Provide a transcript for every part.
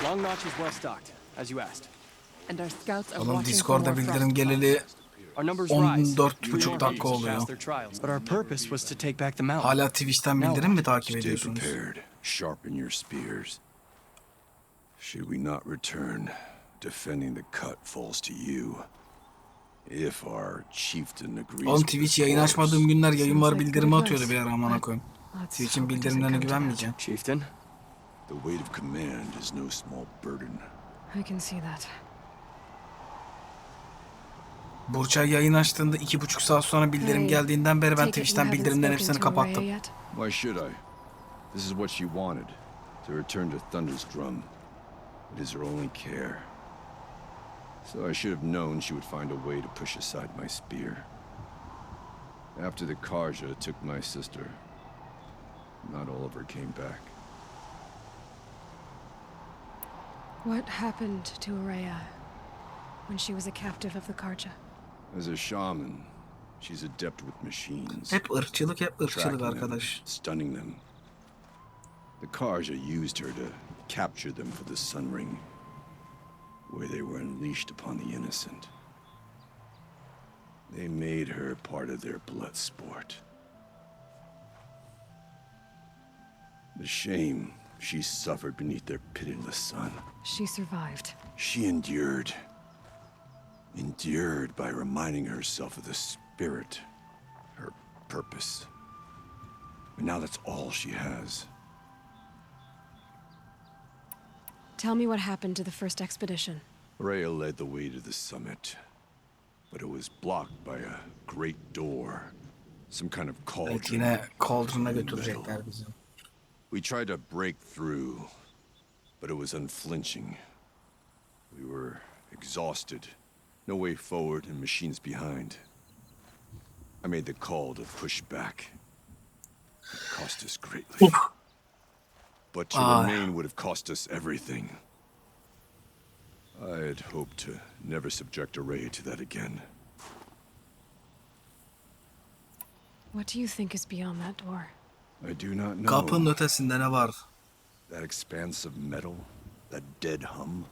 Long Notch is well stocked, as you asked. And our scouts are Oğlum watching for Discord'da more bildirim frost geleli Our numbers rise. 14,5 dakika oluyor. But our purpose was to take back the mountain. Hala Twitch'ten bildirim mi takip Stay ediyorsunuz? prepared. Sharpen your spears. Should we not return, defending the cut falls to you. If our chieftain agrees. Oğlum Twitch yayın açmadığım günler yayın var bildirimi atıyordu bir ara amına Let's koyayım. hope Twitch'in it doesn't bildirimlerine come to that. güvenmeyeceğim. Chieftain? The weight of command is no small burden. I can see that. Burçay yayın açtığında 2,5 saat sonra bildirim geldiğinden beri ben Take it Twitch'ten you haven't bildirimlerin spoken hepsini to Araya kapattım. yet? Why should I? This is what she wanted. To return to Thunder's drum. It is her only care. So I should have known she would find a way to push aside my spear. After the Karja took my sister, not all of her came back. What happened to Araya when she was a captive of the Karja? As a shaman, she's adept with machines. Hep ırkçılık Tracking them, arkadaş. stunning them. The Karja used her to capture them for the Sun Ring, where they were unleashed upon the innocent. They made her part of their blood sport. The shame she suffered beneath their pitiless sun. She survived. She endured. Endured by reminding herself of the spirit, her purpose. And now that's all she has. Tell me what happened to the first expedition. Rhea led the way to the summit, but it was blocked by a great door. Some kind of Evet, cauldron. yine Cauldron'a götürecekler bizi. We tried to break through, but it was unflinching. We were exhausted. No way forward and machines behind. I made the call to push back. It cost us greatly. But to remain would have cost us everything. I had hoped to never subject Araya to that again. What do you think is beyond that door? I do not know. Kapının ötesinde ne var? That expanse of metal, that dead hum.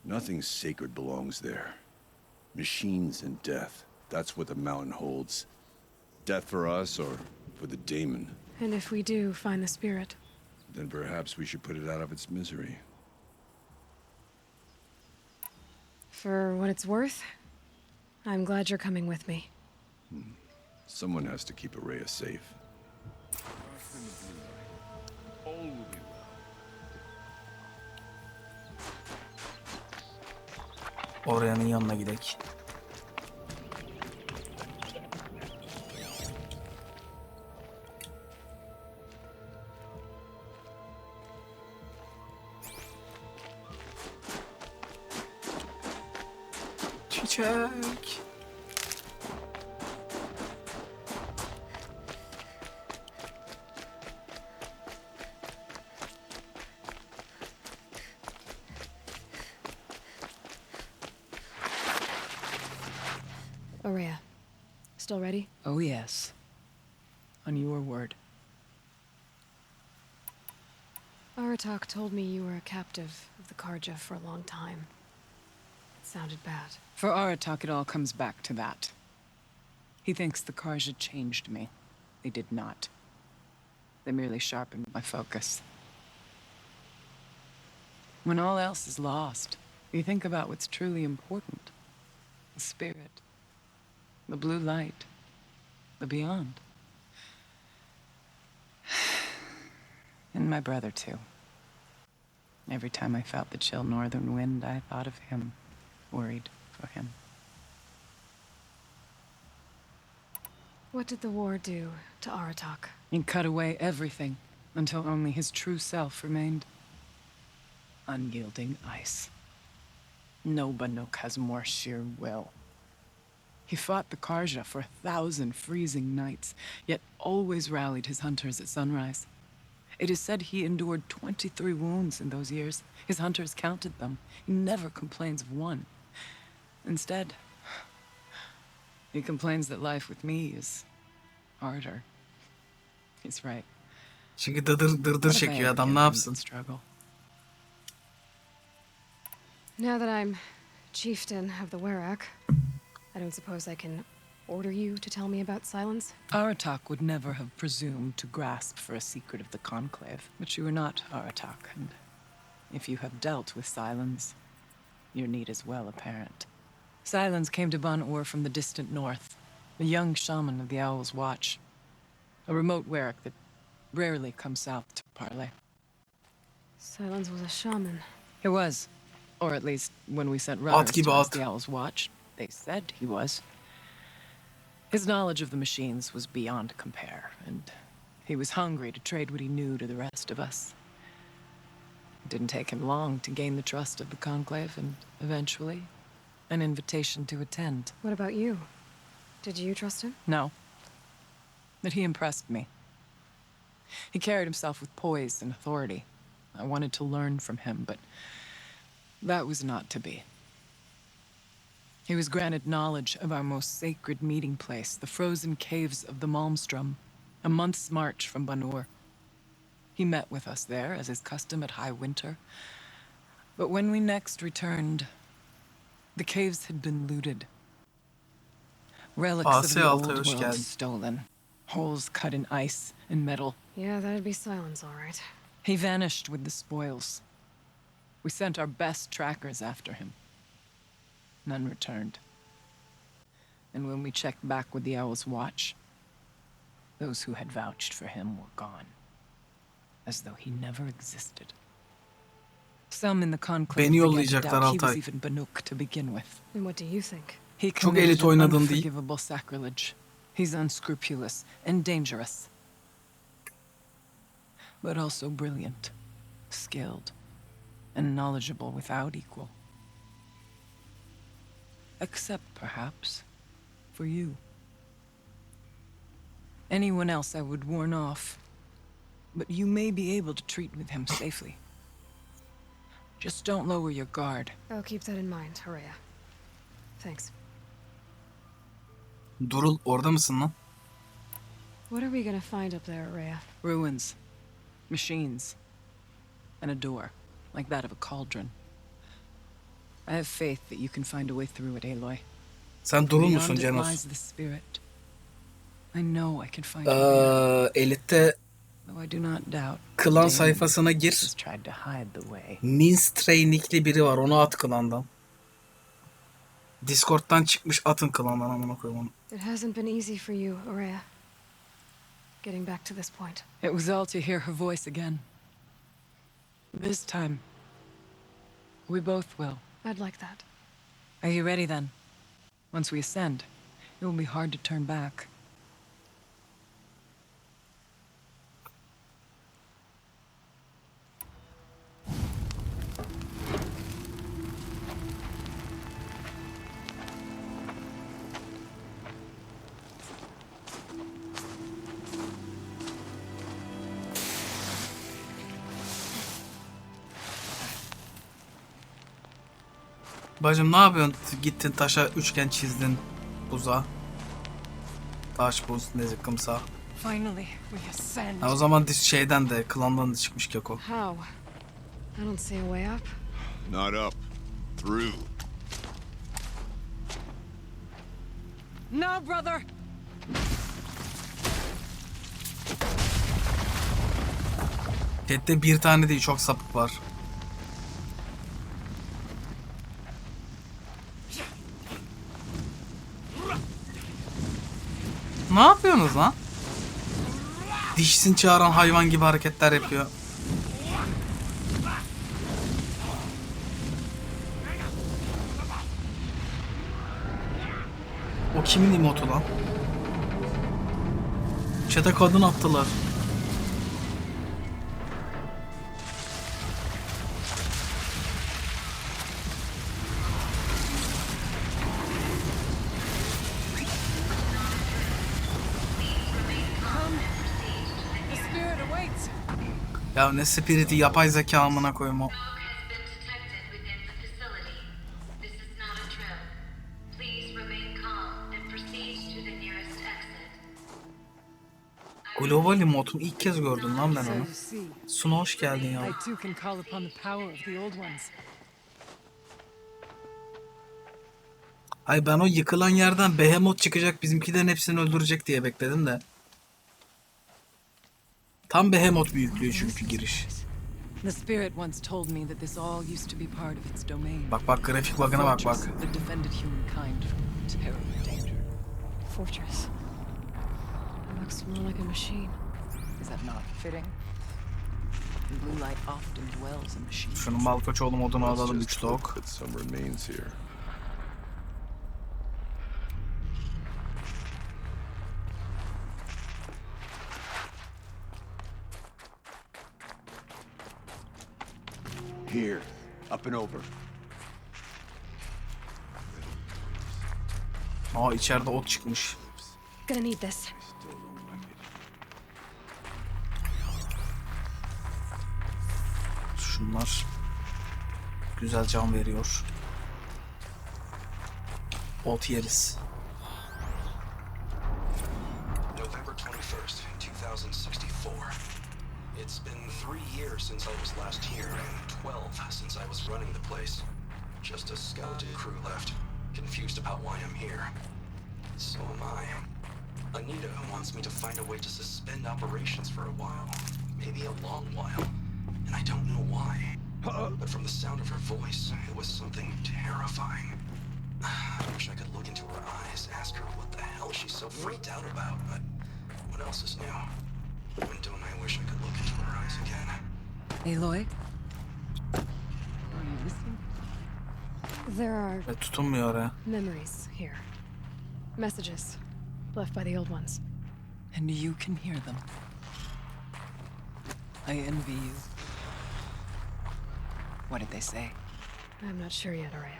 Nothing sacred belongs there. Machines and death. That's what the mountain holds. Death for us or for the daemon. And if we do find the spirit? Then perhaps we should put it out of its misery. For what it's worth, I'm glad you're coming with me. Someone has to keep Araya safe. Oryanın yanına gidelim. Çiçek. Araya, still ready? Oh, yes. On your word. Aratak told me you were a captive of the Karja for a long time. It sounded bad. For Aratak, it all comes back to that. He thinks the Karja changed me. They did not. They merely sharpened my focus. When all else is lost, you think about what's truly important. The spirit. The blue light. The beyond. And my brother, too. Every time I felt the chill northern wind, I thought of him, worried for him. What did the war do to Aratak? He cut away everything until only his true self remained. Unyielding ice. No Banuk has more sheer will. He fought the Karja for 1,000 freezing nights, yet always rallied his hunters at sunrise. It is said he endured 23 wounds in those years. His hunters counted them. He never complains of one. Instead, he complains that life with me is harder. He's right. Çünkü dırdır çekiyor adam, ne yapsın? Struggle. Now that I'm chieftain of the Werak, I don't suppose I can order you to tell me about Silence? Aratak would never have presumed to grasp for a secret of the Conclave, but you are not Aratak, and if you have dealt with Silence, your need is well apparent. Silence came to Ban-Ur from the distant north, a young shaman of the Owl's Watch, a remote Werak that rarely comes south to parley. Silence was a shaman. He was, or at least when we sent At runners gibi towards at. the Owl's Watch, they said he was. His knowledge of the machines was beyond compare, and he was hungry to trade what he knew to the rest of us. It didn't take him long to gain the trust of the Conclave, and eventually, an invitation to attend. What about you? Did you trust him? No. But he impressed me. He carried himself with poise and authority. I wanted to learn from him, but that was not to be. He was granted knowledge of our most sacred meeting place, the frozen caves of the Malmstrom, a month's march from Ban-Ur. He met with us there, as is custom at high winter. But when we next returned, the caves had been looted. Relics of the Asya old altı, hoş world geldin. stolen. Holes cut in ice and metal. Yeah, that'd be Silence, all right. He vanished with the spoils. We sent our best trackers after him. None returned. And when we checked back with the Owl's Watch, those who had vouched for him were gone. As though he never existed. Some in the Conclave Beni began to yollayacaklar doubt he was Altay. even Banuk to begin with. And what do you think? He Çok committed elit an oynadın değil. unforgivable sacrilege. He's unscrupulous and dangerous. But also brilliant, skilled, and knowledgeable without equal. Except, perhaps, for you. Anyone else I would warn off, but you may be able to treat with him safely. Just don't lower your guard. I'll keep that in mind, Horea. Thanks. Durul orada mısın lan? What are we gonna find up there, Horea? Ruins, machines, and a door, like that of a cauldron. I have faith that you can find a way through it, Aloy. Sen durul musun Beyond it Cenos? lies the spirit. I know I can find a way, Elit'te though I do not doubt. klan Damon sayfasına gir. has tried to hide the way. Minstrain'likli biri var. Onu at klandan. Discord'dan çıkmış, atın klandan, amına koyayım onu. It hasn't been easy for you, Horea. Getting back to this point. It was all to hear her voice again. This time, we both will. I'd like that. Are you ready then? Once we ascend, it will be hard to turn back. Bacım ne yapıyorsun? Gittin taşa üçgen çizdin, buza. Taş, buz, ne zıkkımsa. Finally, we ascend. Ha, o zaman şeyden de, klandan da çıkmış Keko. How? I don't see a way up. Not up. Through. No, brother! Chat'te bir tane değil, çok sapık var. Ne yapıyorsunuz lan? Dişsini çağıran hayvan gibi hareketler yapıyor. O kimin emotu lan? Chat'e kadın attılar. The spirit awaits! Ya ne spiriti, yapay zeka amına koyayım o. Smoke has been detected within the facility. This is not a drill. Please remain calm and proceed to the nearest exit. Global emotum ilk kez gördüm lan ben So onu. you see, Suna hoş geldin ya. I too can call upon the power of the old ones. Ay ben o yıkılan yerden behemoth çıkacak, bizimkilerin hepsini öldürecek diye bekledim de. Tam behemoth büyüklüğü çünkü giriş. The spirit once told me that this all used to be part of its domain. Bak bak, grafik bakına bak bak. Fortress that defended humankind from terrible danger. Fortress. It looks more like a machine. Is that not fitting? The blue light often dwells in machines. Şunun Malkoçoğlu modunu Let's alalım, just 3 hope lok. that some remains here. Here, up and over. Aa, içeride ot çıkmış. Gonna need this. Şunlar güzel can veriyor. Ot yeriz. November 21st, 2064. It's been 3 years since I was last here, and 12 since I was running the place. Just a skeleton crew left, confused about why I'm here. So am I. Anita wants me to find a way to suspend operations for a while, maybe a long while, and I don't know why. But from the sound of her voice, it was something terrifying. I wish I could look into her eyes, ask her what the hell she's so freaked out about, but what else is new? When don't I wish I could look into her eyes again? Aloy? Are you listening? There are Tutunmuyor ya. memories here. Messages left by the old ones. And you can hear them. I envy you. What did they say? I'm not sure yet, Araya.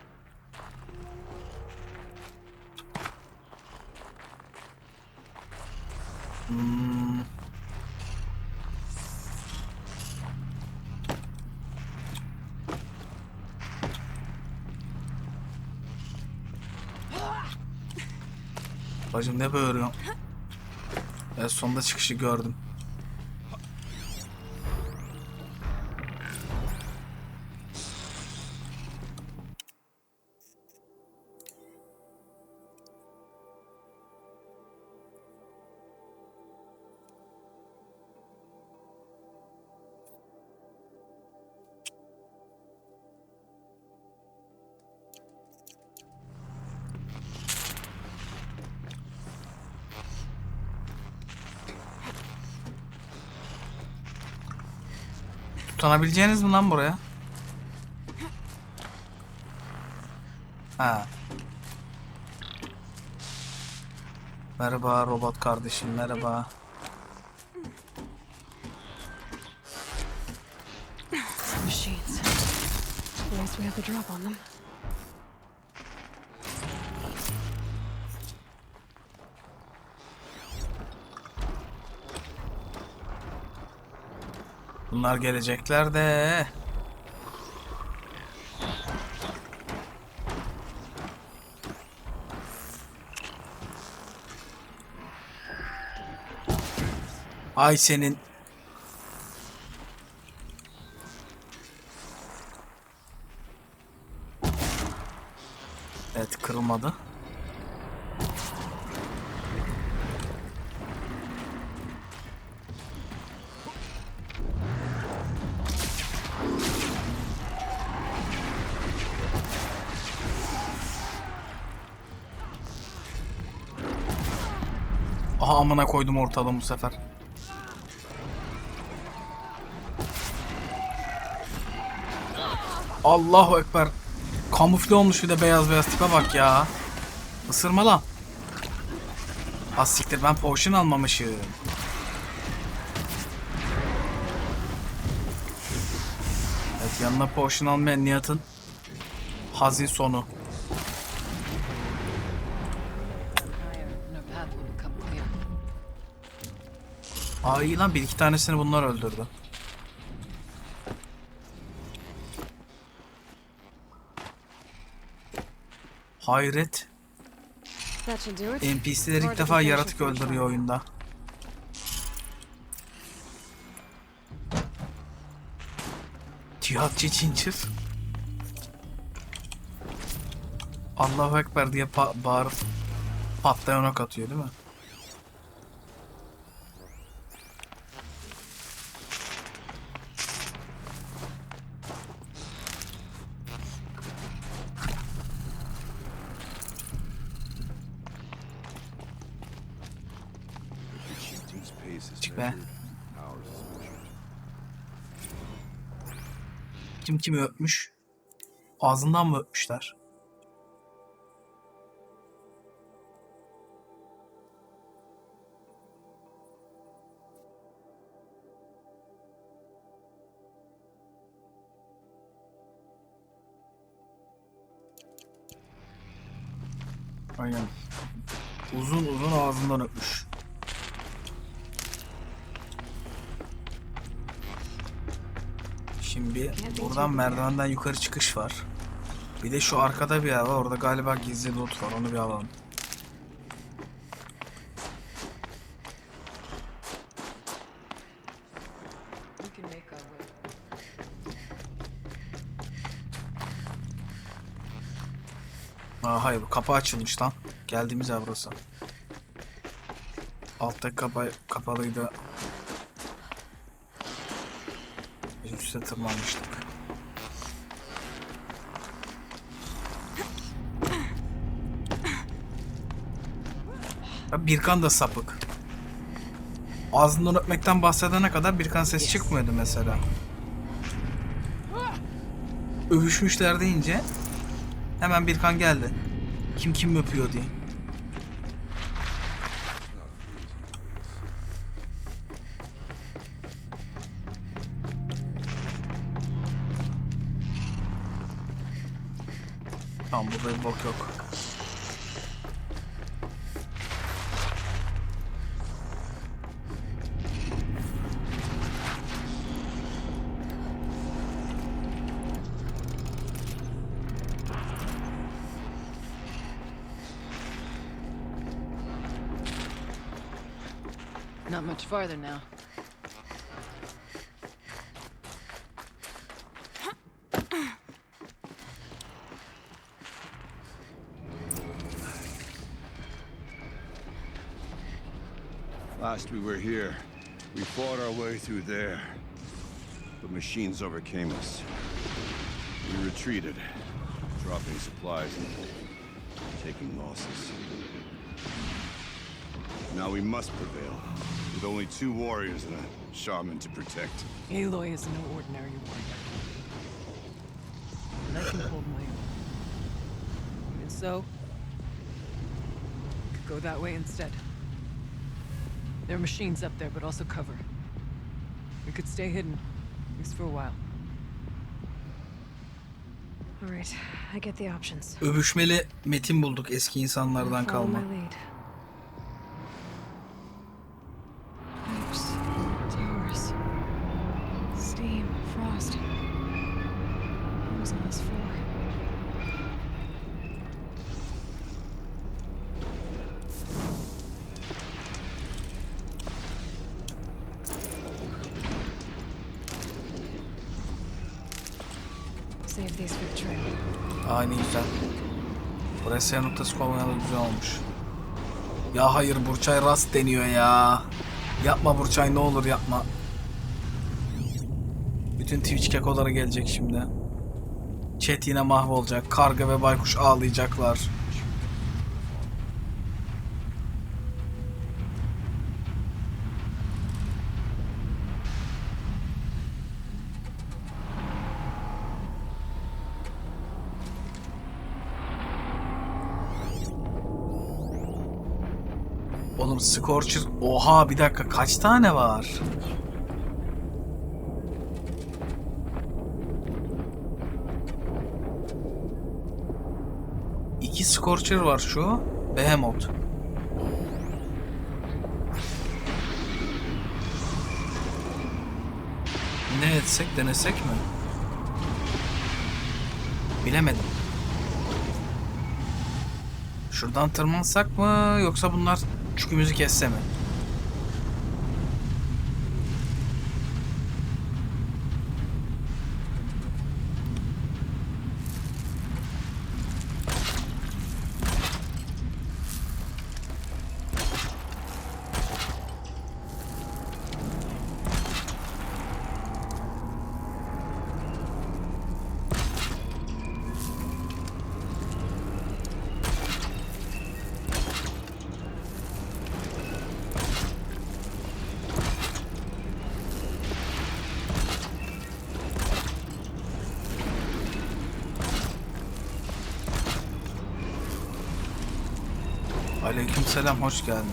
Bacım ne bağırıyorsun? Ben sonunda çıkışı gördüm. Tutanabileceğiniz mi lan buraya? Ha. Merhaba robot kardeşim, merhaba. Machines. At least we have the drop on them. Bunlar gelecekler de. Ay senin. Evet, kırılmadı. Aha, amına koydum ortalığım bu sefer. Allahu Ekber. Kamufle olmuş bir de beyaz beyaz, tipe bak ya. Isırma lan. Az siktir, ben potion almamışım. Evet, yanına potion almayan Nihat'ın hazin sonu. And our path will become clear. Aa, iyi lan, bir iki tanesini bunlar öldürdü. Hayret. That should do it. NPC'ler ilk defa yaratık öldürüyor oyunda. Cihatçı Çinçir. Allahu Ekber diye bağırıp patlayan ok atıyor değil mi? The chieftain's pace is Çık be. measured, ours is measured. Kim kimi öpmüş? Ağzından mı öpmüşler? Aynen. Uzun uzun ağzından öpmüş. Şimdi buradan merdivenden yukarı çıkış var. Bir de şu arkada bir yer var. Orada galiba gizli loot var. Onu bir alalım. Aa, hayır, bu kapı açılmış lan. Geldiğimiz yer burası. Alttaki kapı kapalıydı. Biz üstte tırmanmıştık. Ya Birkan da sapık. Ağzından öpmekten bahsedene kadar Birkan sesi çıkmıyordu mesela. Övüşmüşler deyince hemen Birkan geldi. Kim kim öpüyor diye. Tamam, burada bir bok yok. Not much farther now. Last we were here, we fought our way through there. But machines overcame us. We retreated, dropping supplies and taking losses. Now we must prevail, with only 2 warriors and a shaman to protect. Aloy is no ordinary warrior. And I can hold my own. And so, we could go that way instead. There are machines up there, but also cover. We could stay hidden, at least for a while. All right, I get the options. Övüşmeli metin bulduk eski insanlardan Follow kalma. my lead. Pipes, towers, steam, frost. What was all this for? Save these for the trail. Aa, ne güzel. Burası noktası kovayalı güzel olmuş. Ya hayır, Burçay rast deniyor ya. Yapma Burçay, ne olur yapma. Bütün Twitch kekoları gelecek şimdi. Chat yine mahvolacak. Karga ve baykuş ağlayacaklar. Oğlum Scorcher, oha bir dakika, kaç tane var? İki Scorcher var şu. Behemoth. Ne etsek, denesek mi? Bilemedim. Şuradan tırmansak mı, yoksa bunlar çükümüzü kesse mi? Aleykümselam, hoş geldin.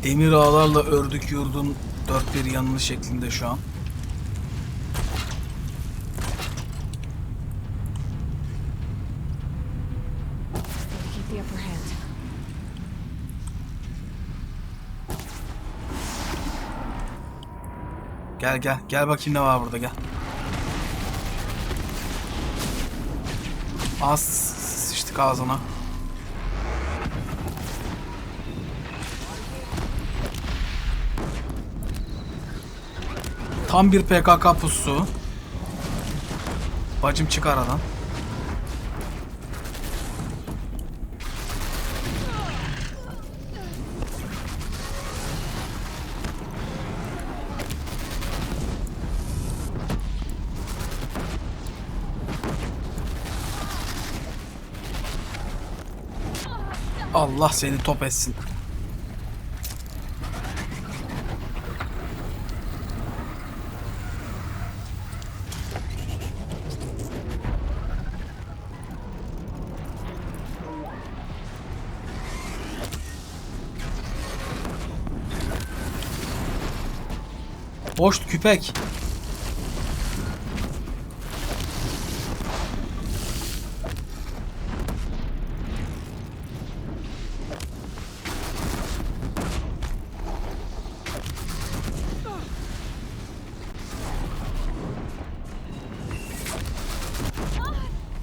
Demir ağlarla ördük yurdun dört bir yanını şeklinde şu an. Keep the upper hand. Gel gel. Gel bakayım ne var burada, gel. Az sıçtık ağzına. Tam bir PKK pusu. Bacım çık aradan. Allah seni top etsin. Boş küpek.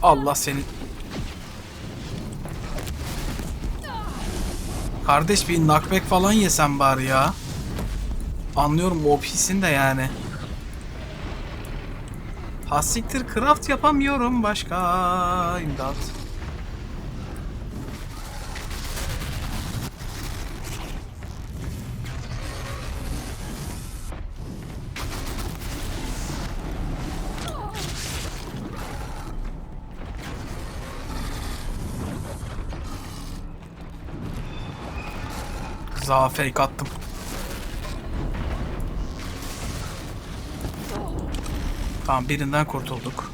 Allah seni. Kardeş bir knockback falan yesen bari ya. Anlıyorum OP'sin de yani. Hassiktir craft yapamıyorum başka. İmdat. Kıza fake attım. Tamam, birinden kurtulduk.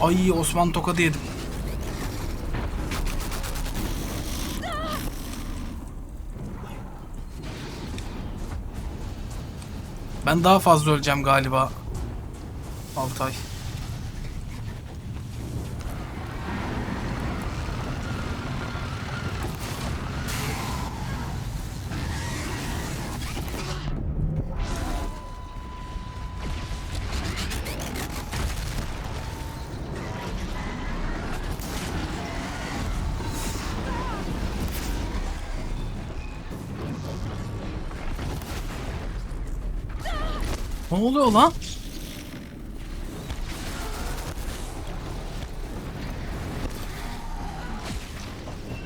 Ay, Osman tokadı yedim. Ben daha fazla öleceğim galiba. Altay. Ne oluyor lan?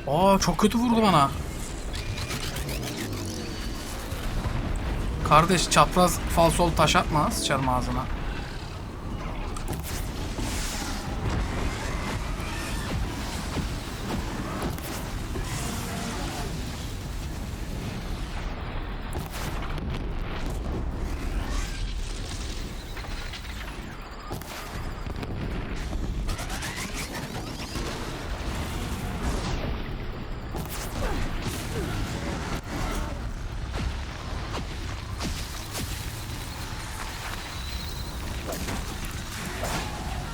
Aa, çok kötü vurdu bana. Kardeş çapraz falsol taş atma, sıçarım ağzına.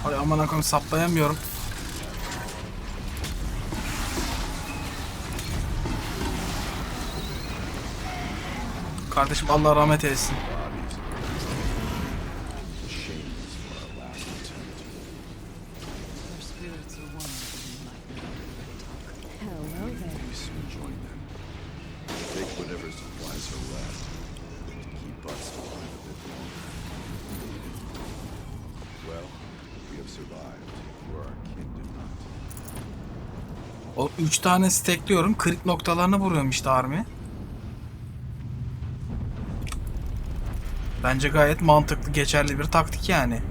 Ay aman akım, saplayamıyorum. Kardeşim Allah rahmet eylesin. Take whatever supplies are left to keep us alive a bit longer. Well, we have survived. You are our kin, did not. O 3 tane stekliyorum. Kırık noktalarına vuruyorum işte Army. Bence gayet mantıklı, geçerli bir taktik yani.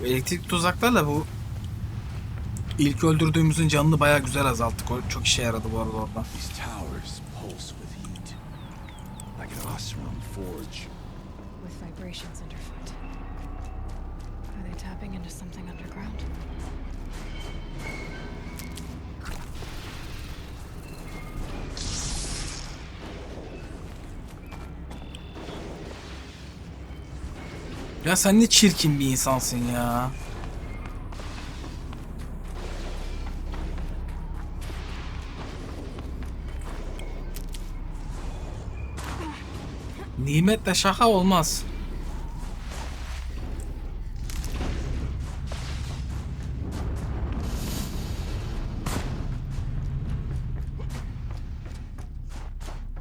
Elektrik tuzaklarla bu ilk öldürdüğümüzün canını bayağı güzel azalttık. O çok işe yaradı bu arada orada. These towers pulse with heat, like an Osram forge. With vibrations underfoot. Are they tapping into something underground? Ya sen ne çirkin bir insansın ya. Nimetle şaka olmaz.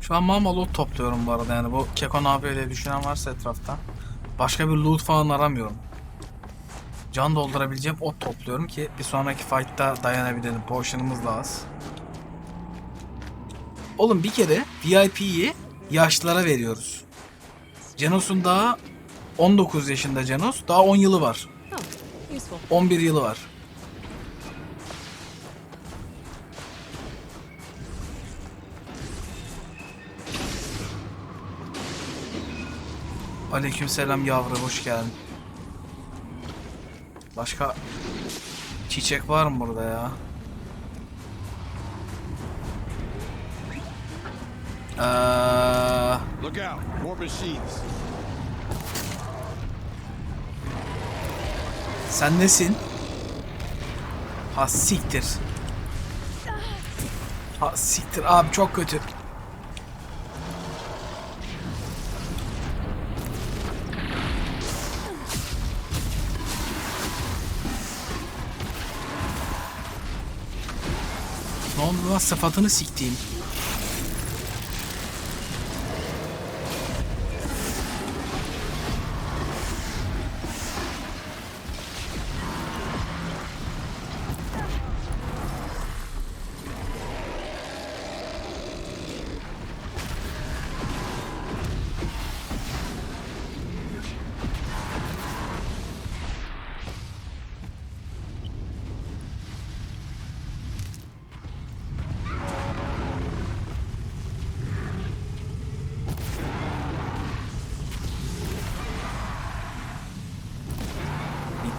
Şu an mal loot topluyorum bu arada, yani bu Kekon abi öyle düşünen varsa etrafta. Başka bir loot falan aramıyorum. Can doldurabileceğim ot topluyorum ki bir sonraki fight'ta dayanabilelim. Potion'ımız da az. Oğlum bir kere VIP'yi yaşlılara veriyoruz. Cenos'un daha 19 yaşında Cenos. Daha 10 yılı var. Oh, useful. 11 yılı var. Aleykümselam yavru, hoş geldin. Başka çiçek var mı burada ya? Look out! More machines. Sen nesin? Ha siktir. Ha siktir abi, çok kötü. Ne oldu lan, sıfatını siktiğim.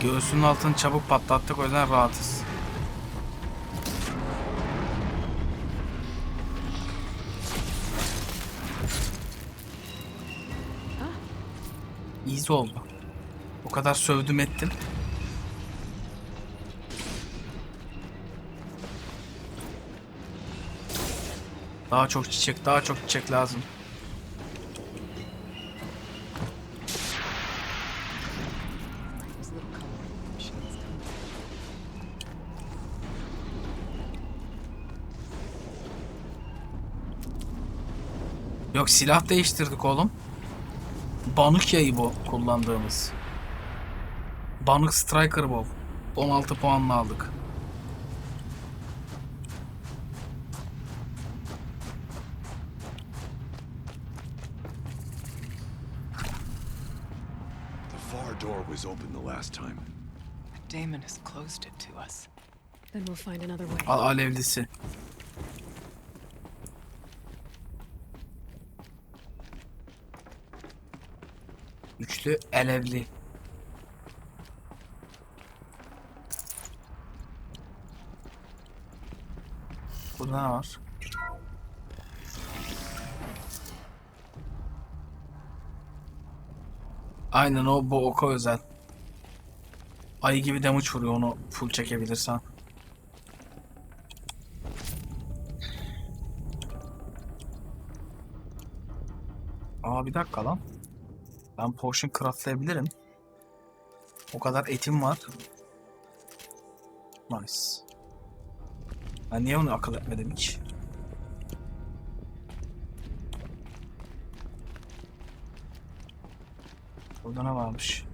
Göğsünün altını çabuk patlattık, o yüzden rahatız. İyi oldu. O kadar sövdüm ettim. Daha çok çiçek, daha çok çiçek lazım. Yok, silah değiştirdik oğlum. Banık yayı bu kullandığımız. Banık Striker Bow. 16 puanla aldık. The far door was open the last time. Damon has closed it to us. Then we'll find another way. Al alevlisi. Üçlü alevli. Burada ne var? Aynen o, bu oka özel. Ayı gibi damage vuruyor, onu full çekebilirsen. Aa bir dakika lan. Ben potion craftlayabilirim. O kadar etim var. Nice. Ben niye onu akıl etmedim hiç? Burada ne varmış?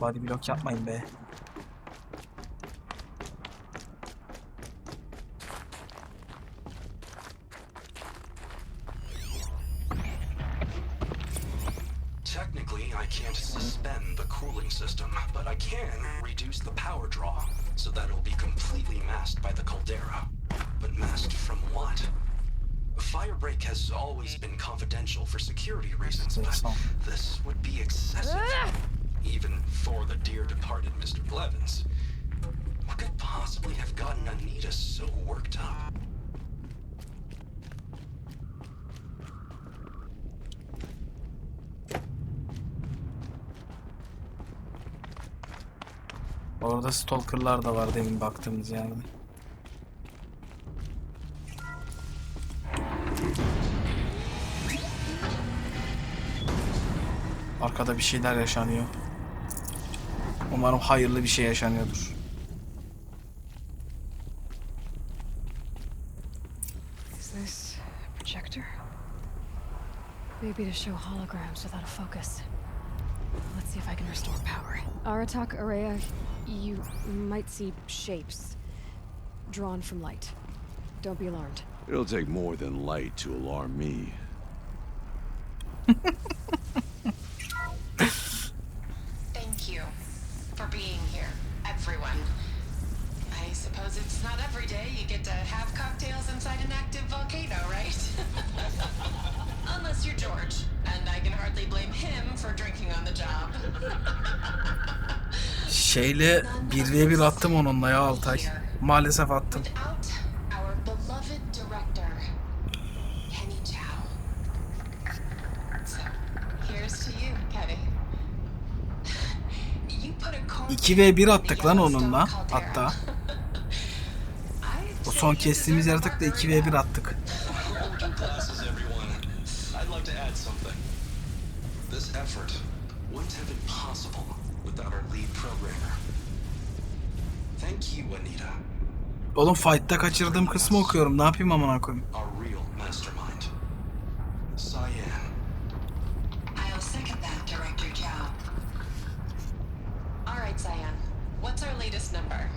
Body block yapmayın be. Technically, I can't suspend the cooling system, but I can reduce the power draw so that it'll be completely masked by the caldera. But masked from what? Firebreak has always been confidential for security reasons, but this would be excessive. Even for the dear departed Mr. Blevins. What could possibly have gotten Anita so worked up? Orada stalkerlar da var demin baktığımız yerde. Arkada bir şeyler yaşanıyor. Umarım hayırlı bir şey yaşanıyordur. Is this a projector? Maybe to show holograms without a focus. Let's see if I can restore power. Aratak, Araya, you might see shapes drawn from light. Don't be alarmed. It'll take more than light to alarm me. Thank you for being here, everyone. I suppose it's not every day you get to have cocktails inside an active volcano, right? Unless you're George, and I can hardly blame him for drinking on the job. Şeyle 1v1 attım onunla ya Altay. Maalesef attım. Without our beloved director, Kenny Chow. So, here's to you, Kenny. You put a core 2v1 attık lan onunla hatta. O son kestiğimiz yaratıkla 2v1 attık. Glasses, everyone. I'd like to add something. This effort wouldn't have been possible without our lead programmer. Thank you, Anita. Oğlum fight'ta kaçırdığım kısmı okuyorum. Ne yapayım amına koyayım? Our real mastermind. Cyan. I'll second that, Director Chow. All right, Cyan. What's our latest number?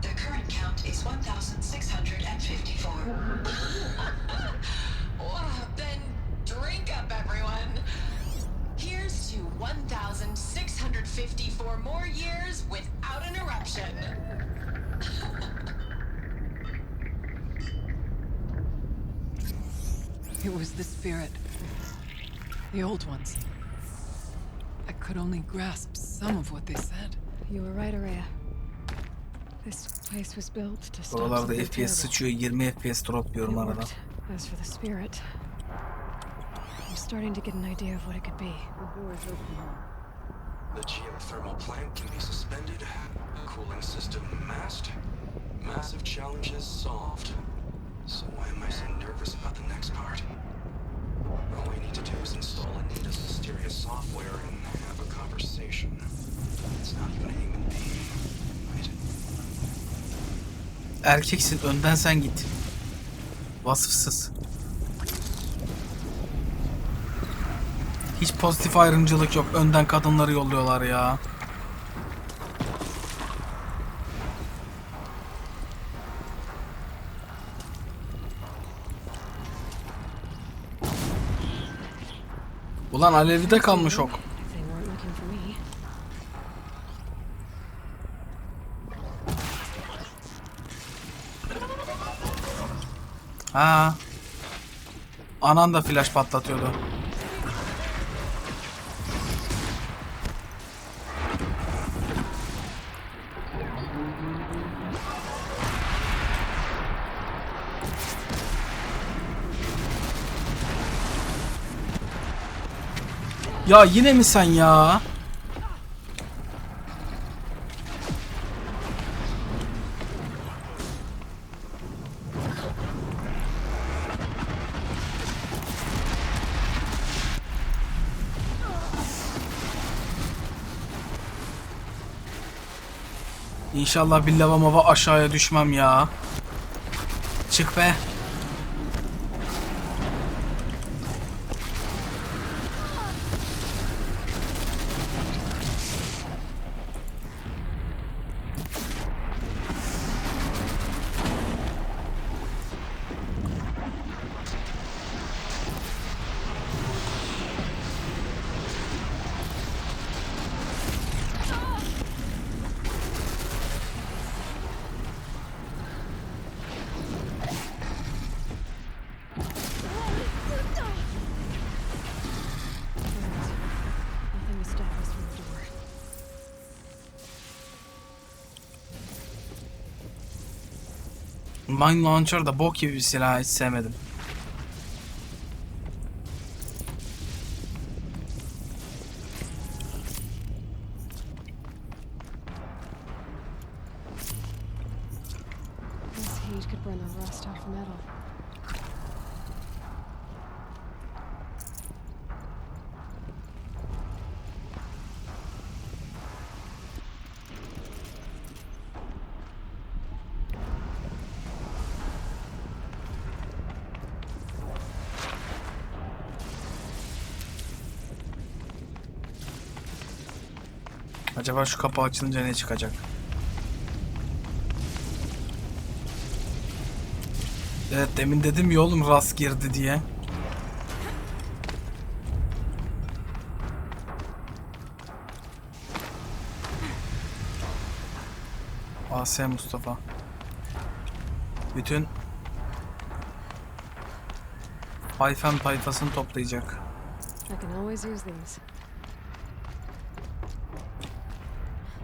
The current count is 1,654. Wow, then drink up, everyone. Here's to 1,654 more years without an eruption. It was the spirit. The old ones. I could only grasp some of what they said. You were right, Araya. This place was built to stop Oralarda something FPS terrible. sıçıyor. 20 FPS dropluyorum It arada. worked. As for the spirit, I'm starting to get an idea of what it could be. The geothermal plant can be suspended. Cooling system masked. Massive challenges solved. So why am I so nervous about the next part? All I need to do is install Anita's mysterious software and have a conversation. It's not even a human being, right? Erkeksin, önden sen git. Vasıfsız. Hiç pozitif ayrımcılık yok. Önden kadınları yolluyorlar ya. Ulan Alevi'de kalmış ok. They weren't looking for me. Ha. Anan da flash patlatıyordu. Ya yine mi sen ya? İnşallah bir lava mava aşağıya düşmem ya. Çık be. Mine Launcher da bok gibi bir silah, hiç sevmedim. This heat could burn the rust off metal. Acaba şu kapı açılınca ne çıkacak? Evet, demin dedim ya oğlum, rast girdi diye. AS Mustafa. Bütün Hayfen tayfasını toplayacak. I can always use these.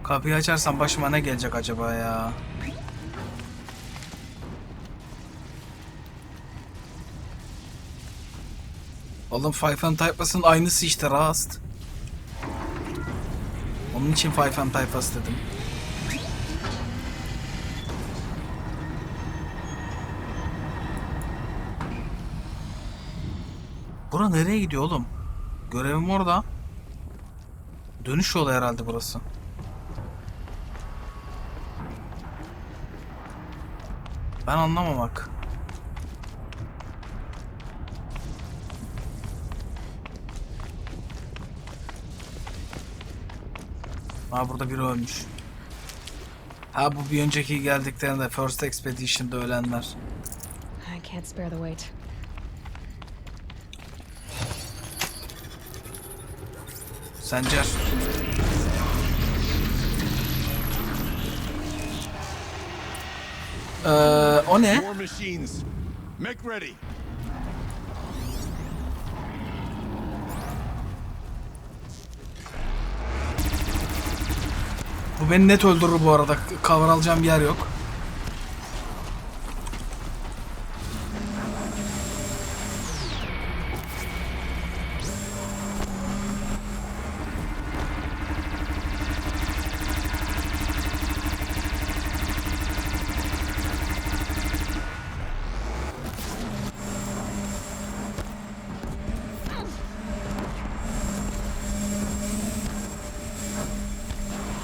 Kapıyı açarsam başıma ne gelecek acaba ya? Oğlum Hayfen tayfasının aynısı işte, Rust. Onun için Hayfen tayfası dedim. Bura nereye gidiyor oğlum? Görevim orada. Dönüş yolu herhalde burası. Ben anlamamak. Ha, burada biri ölmüş. Ha, bu bir önceki geldiklerinde First Expedition'da ölenler. I can't spare the weight. Sencer. O ne? More machines. Make ready. Bu beni net öldürür bu arada. Cover alacağım bir yer yok.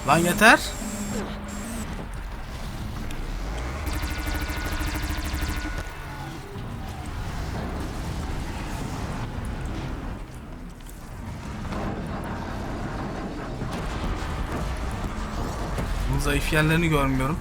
Lan yeter. Zayıf yerlerini görmüyorum.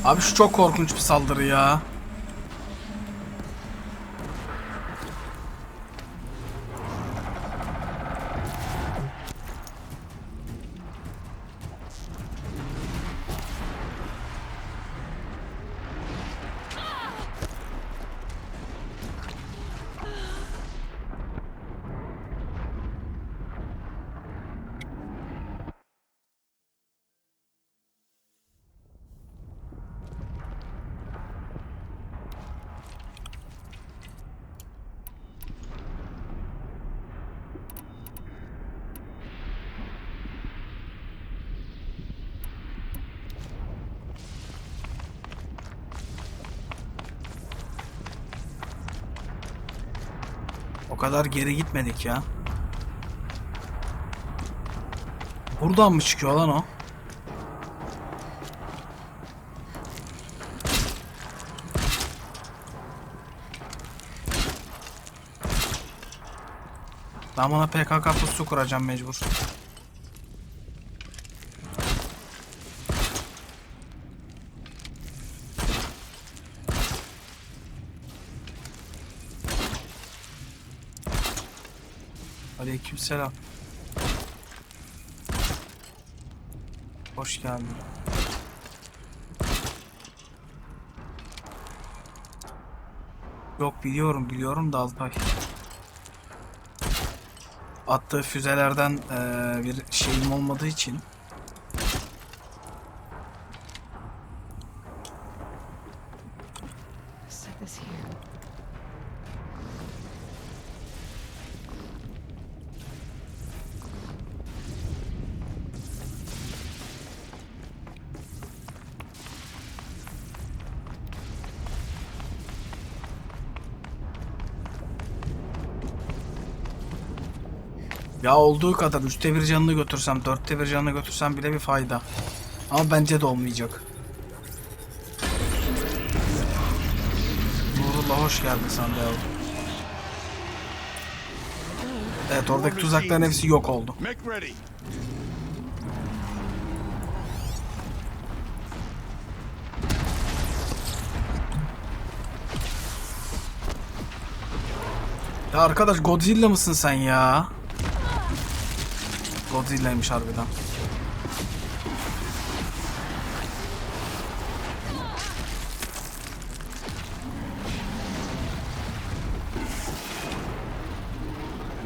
Abi şu çok korkunç bir saldırı ya. O kadar geri gitmedik ya. Buradan mı çıkıyor lan o? Ben buna PKK pusu kuracağım mecbur. Aleykümselam. Hoş geldin. Yok biliyorum da Altay. Attığı füzelerden bir şeyim olmadığı için. Set this here. Ya olduğu kadar 3'te 1 canını götürsem, 4'te 1 canını götürsem bile bir fayda. Ama bence de olmayacak. Nurullah hoş geldin sen de yavrum. Evet, oradaki tuzakların hepsi yok oldu. Make ready. Ya arkadaş, Godzilla mısın sen ya? Godzilla'ymış harbiden.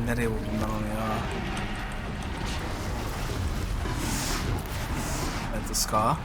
Nereye vurdum ben onu ya? Evet, ıska.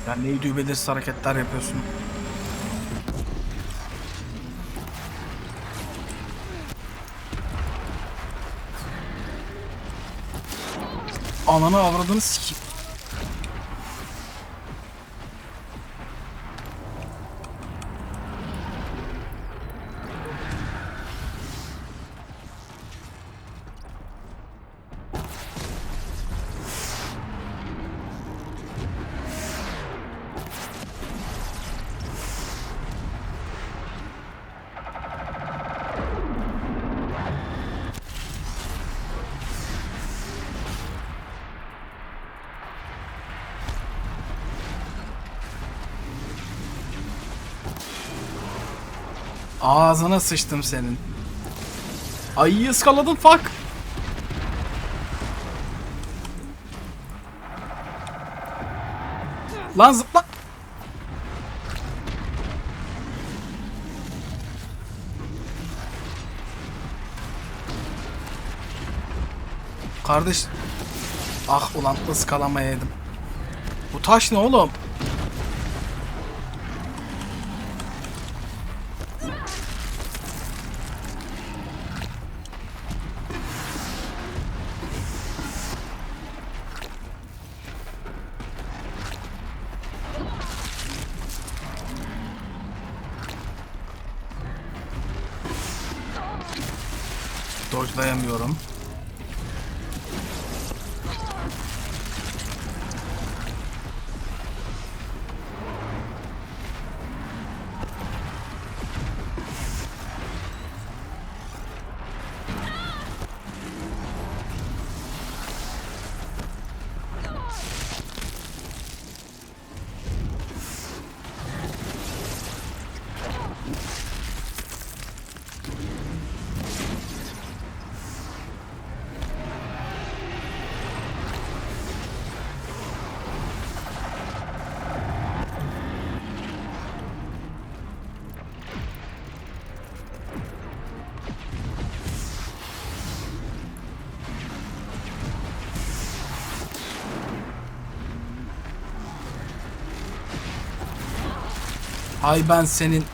Ya neyi düğbelirsiz hareketler yapıyorsun? Ananı avradını sikeyim. Ağzına sıçtım senin. Ayıyı ıskaladım, fuck. Lan zıpla. Kardeş. Ah ulan, ıskalamayaydım. Bu taş ne oğlum? Dodge'layamıyorum. Hay ben senin.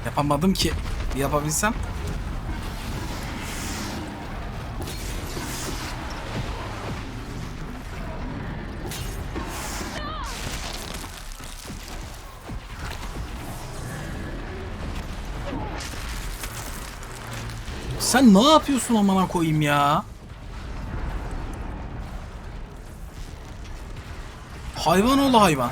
Yapamadım ki. Yapabilsem. Sen ne yapıyorsun amına koyayım ya? Hayvan oğlu hayvan.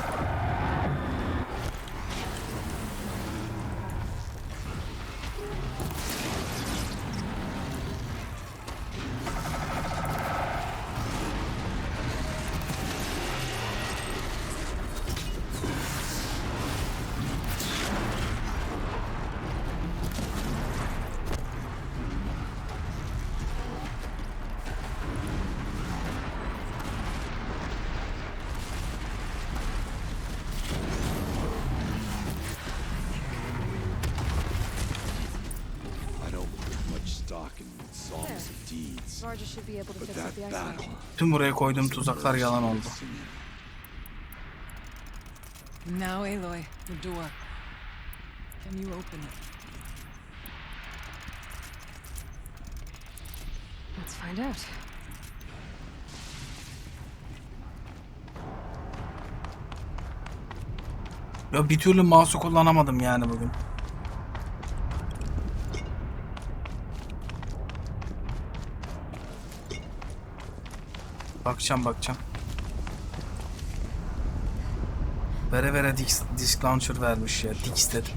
Barges should be able to But fix up that the battle. isolation. Tüm buraya koyduğum tuzaklar yalan oldu. Now, Aloy, the door. Can you open it? Let's find out. Ya bir türlü mouse'u kullanamadım yani bugün. Bakacağım. Vere disk launcher vermiş ya. Disk dedim.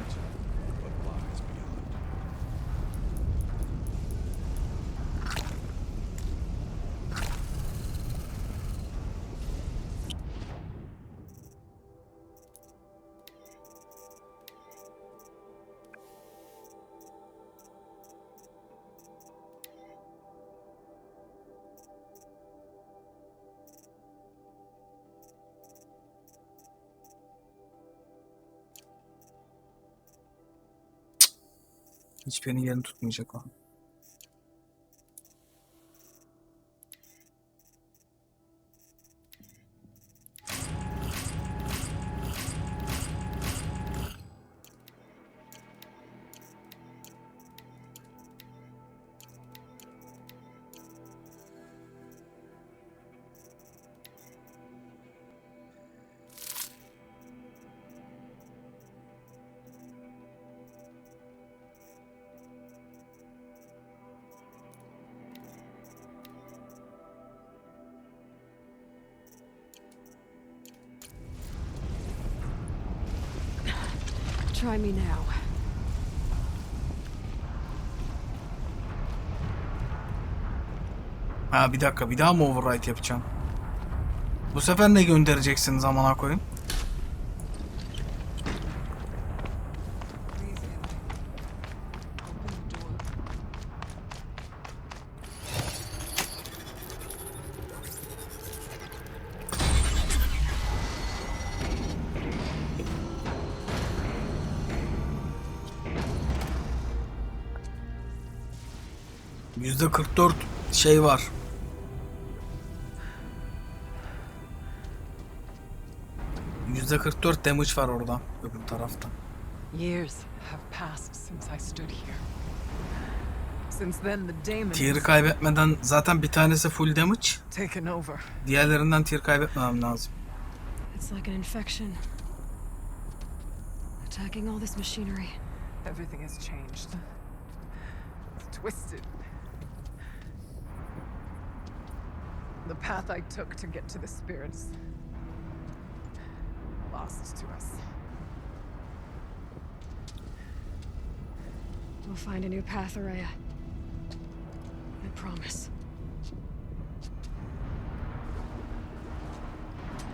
Hiçbirinin yerini tutmayacak o. Try me now. Ha bir dakika, bir daha mı override yapacağım? Bu sefer ne göndereceksin zamana koyayım? Please, Aloy. Open the door. %44 şey var. %44 damage var orada öbür tarafta. Years have passed since I stood here. Since then, the daemon Tier'i has kaybetmeden zaten bir tanesi full damage. taken over. Diğerlerinden tier kaybetmemem lazım. It's like an infection. Attacking all this machinery. Everything has changed. It's twisted. The path I took to get to the spirits lost to us. We'll find a new path, Araya. I promise.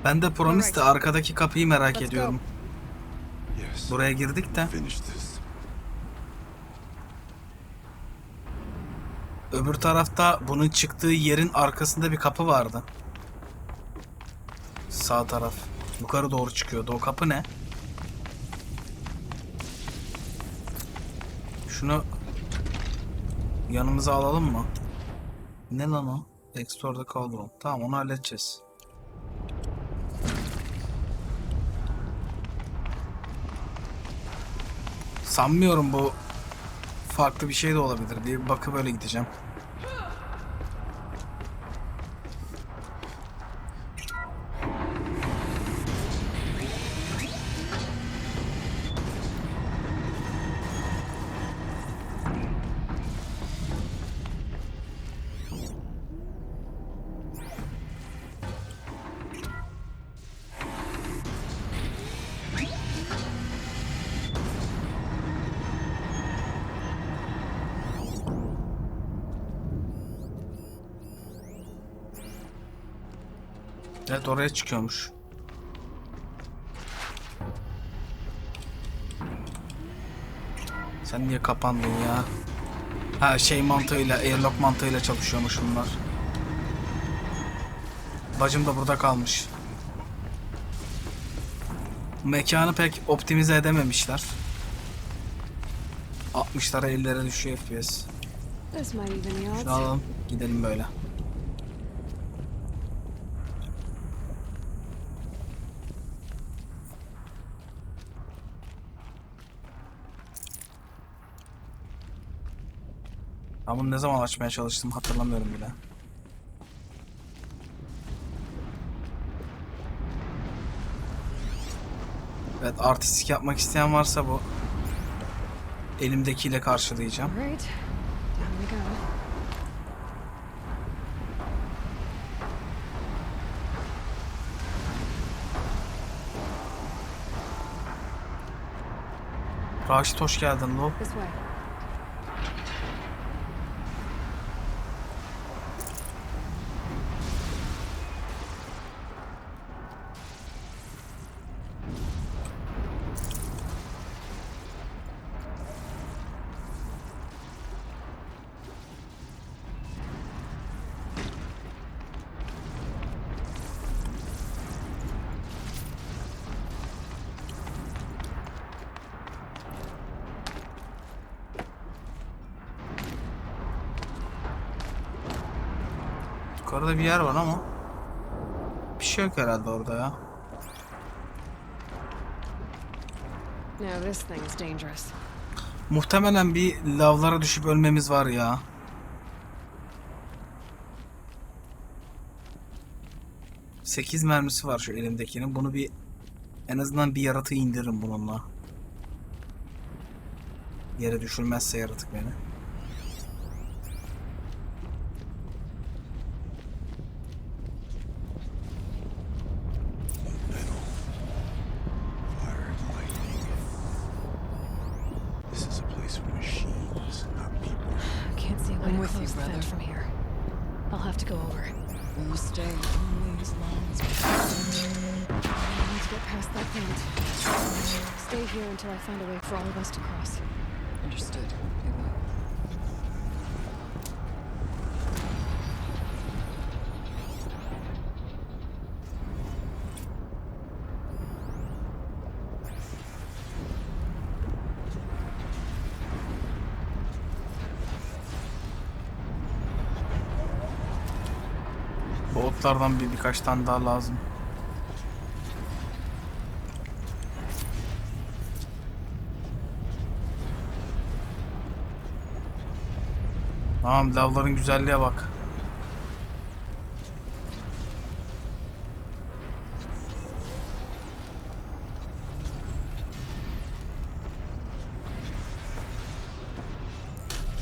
Ben de Promise de arkadaki kapıyı merak Let's ediyorum. Yes. Buraya girdik de. Finish this. Öbür tarafta bunun çıktığı yerin arkasında bir kapı vardı. Sağ taraf. Yukarı doğru çıkıyordu. O kapı ne? Şunu yanımıza alalım mı? Ne lan o? Explore the Cauldron. Tamam, onu halledeceğiz. Sanmıyorum, bu farklı bir şey de olabilir diye bir bakıp öyle gideceğim. Evet, oraya çıkıyormuş. Sen niye kapandın ya? Ha, şey mantığıyla, airlock mantığıyla çalışıyormuş bunlar. Bacım da burada kalmış. Mekanı pek optimize edememişler. 60'lara 50'lere düşüyor FPS. This might even the odds. Şunu alalım, gidelim böyle. Ben bunu ne zaman açmaya çalıştım hatırlamıyorum bile. Evet, artistik yapmak isteyen varsa bu elimdekiyle karşılayacağım. Alright, down we go. Raşit, hoş geldin lo. This way. Yukarıda bir yer var ama bir şey yok herhalde orada ya. Now this thing's dangerous. Muhtemelen bir lavlara düşüp ölmemiz var ya. Sekiz mermisi var şu elimdekinin. Bunu bir, en azından bir yaratığı indiririm bununla. Yere düşürmezse yaratık beni. Can't see a way I'm to with you, close the brother. vent from here. I'll have to go over. You stay only as long as I need to get past that vent. Stay here until I find a way for all of us to cross. understood. Bu otlardan birkaç tane daha lazım. Tamam, lavların güzelliğe bak.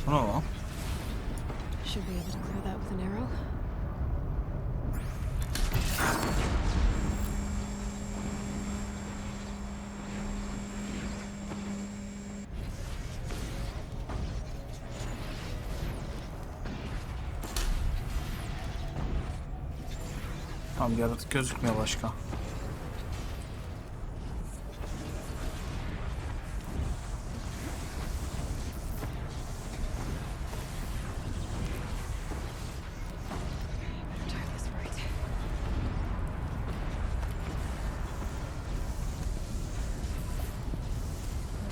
Bu ne lan? Should be able to clear that with an arrow. Tamam, yaratık gözükmüyor başka. Time this right.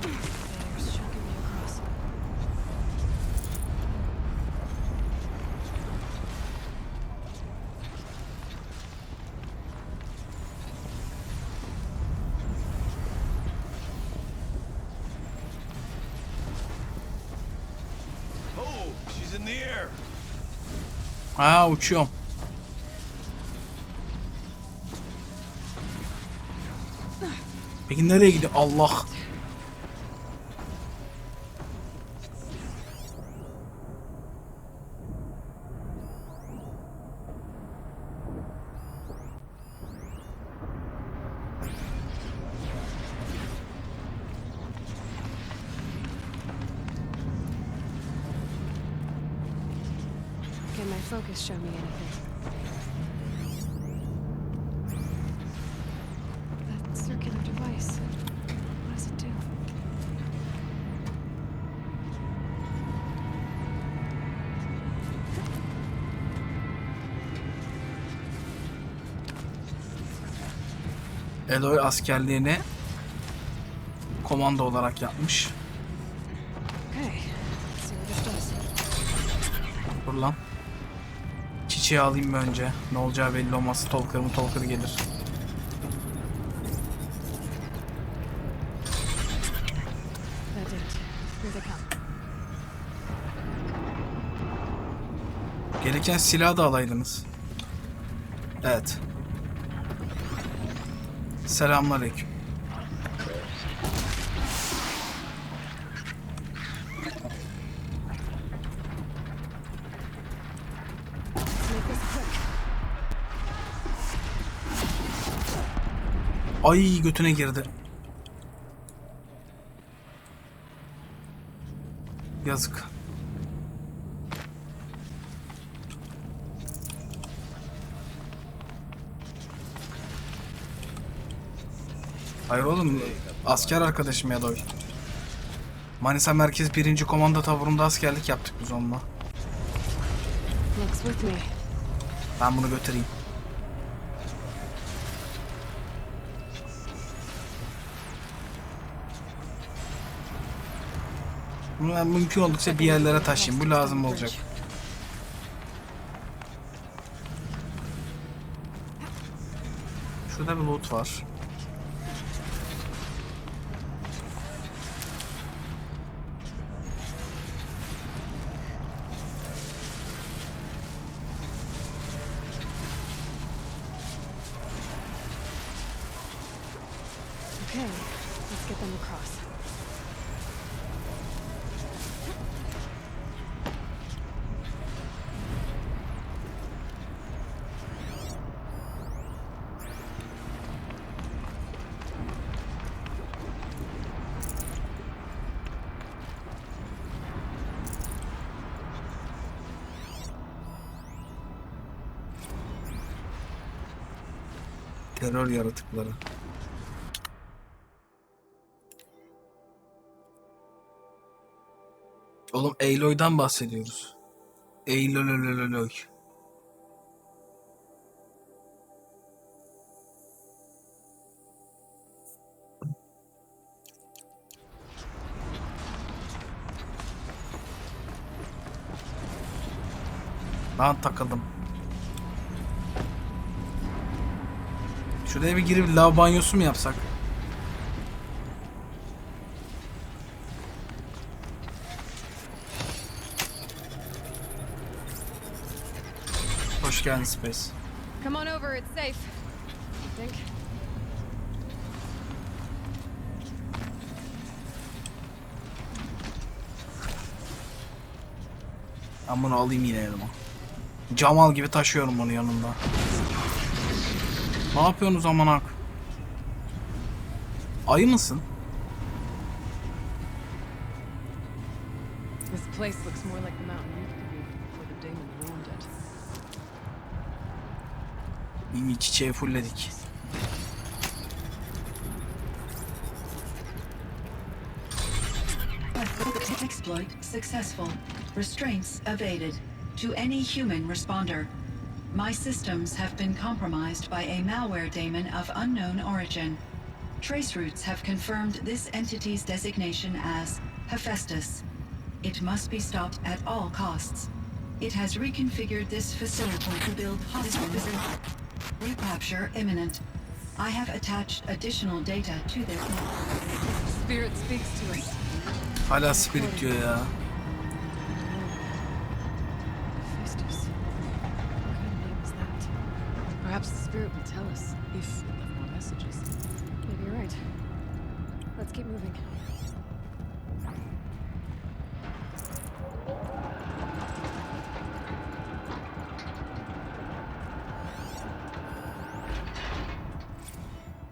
There's chunking me across. the air. Ha, uçuyorum. Peki nereye gidiyor? Allah. Can my focus show me anything? That circular device. What does it do? Eloy askerliğini komando olarak yapmış. Okay, let's see what this does. Dur lan. Çiçeği alayım önce. Ne olacağı belli olmaz. Talker mı talker gelir. That did it. Here they come. Gereken silah da alaydınız. Evet. Selamünaleyküm. Let's make this quick. Ay, götüne girdi. Yazık. Hayır oğlum, asker arkadaşım ya da o. Manisa Merkez 1. Komando Taburu'nda askerlik yaptık biz onunla. Looks with me. Ben bunu götüreyim. Bunu ben mümkün oldukça bir yerlere taşıyayım. Bu lazım olacak. Şurada bir loot var. Okay, let's get them across. Terör yaratıkları. Oğlum Aloy'dan bahsediyoruz. Aloy. Ben takıldım. Şuraya bir girip lav banyosu mu yapsak? Hoş geldin Space. Come on over, it's safe. I think. Ben bunu alayım yine yanıma. Camal gibi taşıyorum bunu yanımda. Ne yapıyorsunuz amanak? Ayı mısın? This place looks more like the mountain used to be before the demon ruined it. İyi, çiçeği fullledik. Exploit successful. Restraints evaded. To any human responder. My systems have been compromised by a malware daemon of unknown origin. Trace routes have confirmed this entity's designation as Hephaestus. It must be stopped at all costs. It has reconfigured this facility to build hospitals. Recapture imminent. I have attached additional data to their... Spirit speaks to us. Hala spirit diyor ya. Perhaps the spirit will tell us. If we left more messages. Maybe you're right. Let's keep moving.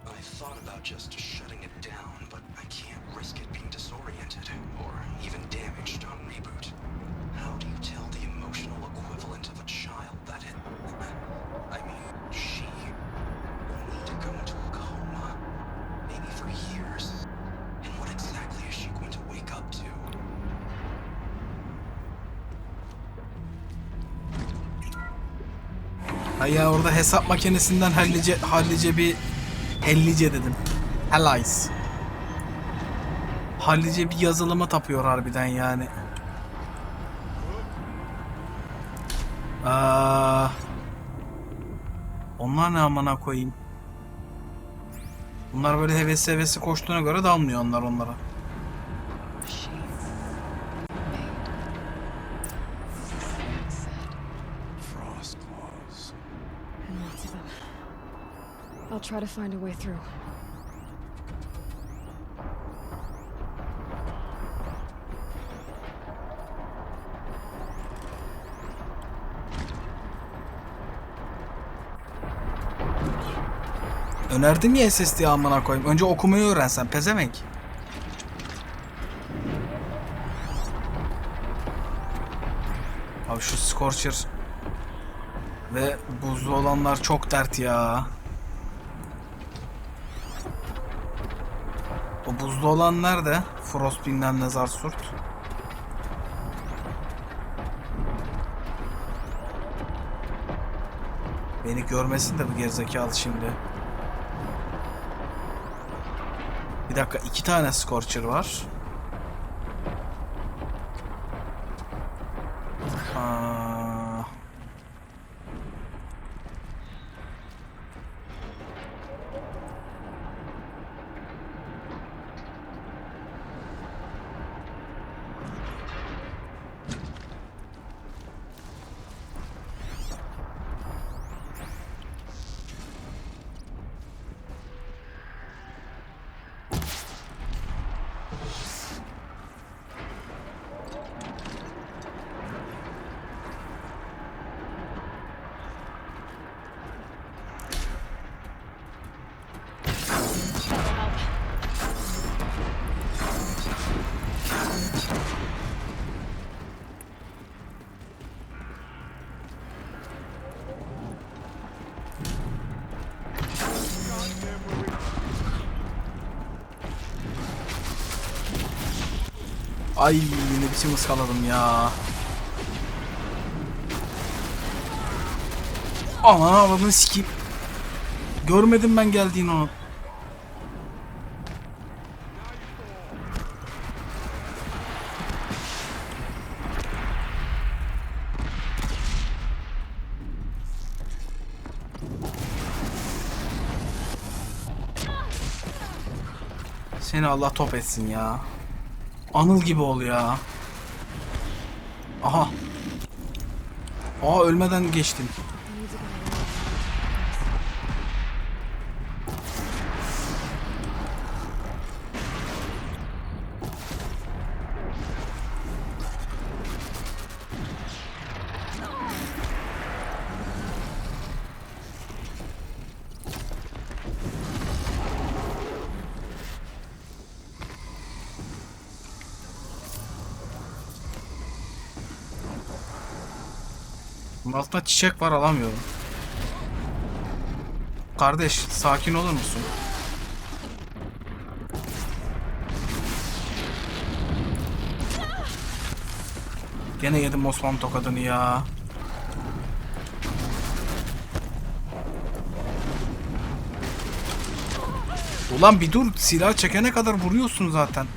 I thought about just shutting it down, but I can't risk it being disoriented or even damaged on reboot. How do you tell the emotional equivalent of a child that it... I mean, she will need to go into a coma, maybe for years. And what exactly is she going to wake up to? Ay ya, orada hesap makinesinden hallice dedim. Hellice. Hallice bir yazılıma tapıyor harbiden yani. Onlar ne amına koyayım? Bunlar böyle hevesli koştuğuna göre dalmıyor onlar onlara. Frost claws. And lots of them. I'll try to find a way through. Önerdim ya SSD amına koyayım. Önce okumayı öğrensen pezevenk. Abi şu Scorcher ve buzlu olanlar çok dert ya. O buzlu olan nerede? Frostbing'den Nezar Surt. Beni görmesin de bu gerizekalı şimdi. Bir dakika, 2 tane Scorcher var. Ay ne biçim ıskaladım ya. Aman avradını sikeyim. Görmedim ben geldiğini onu. Seni Allah top etsin ya. Anıl gibi ol ya. Aha. Aa, ölmeden geçtim. Altta çiçek var, alamıyorum. Kardeş sakin olur musun? Gene yedim Osman tokadını ya. Ulan bir dur, silah çekene kadar vuruyorsun zaten.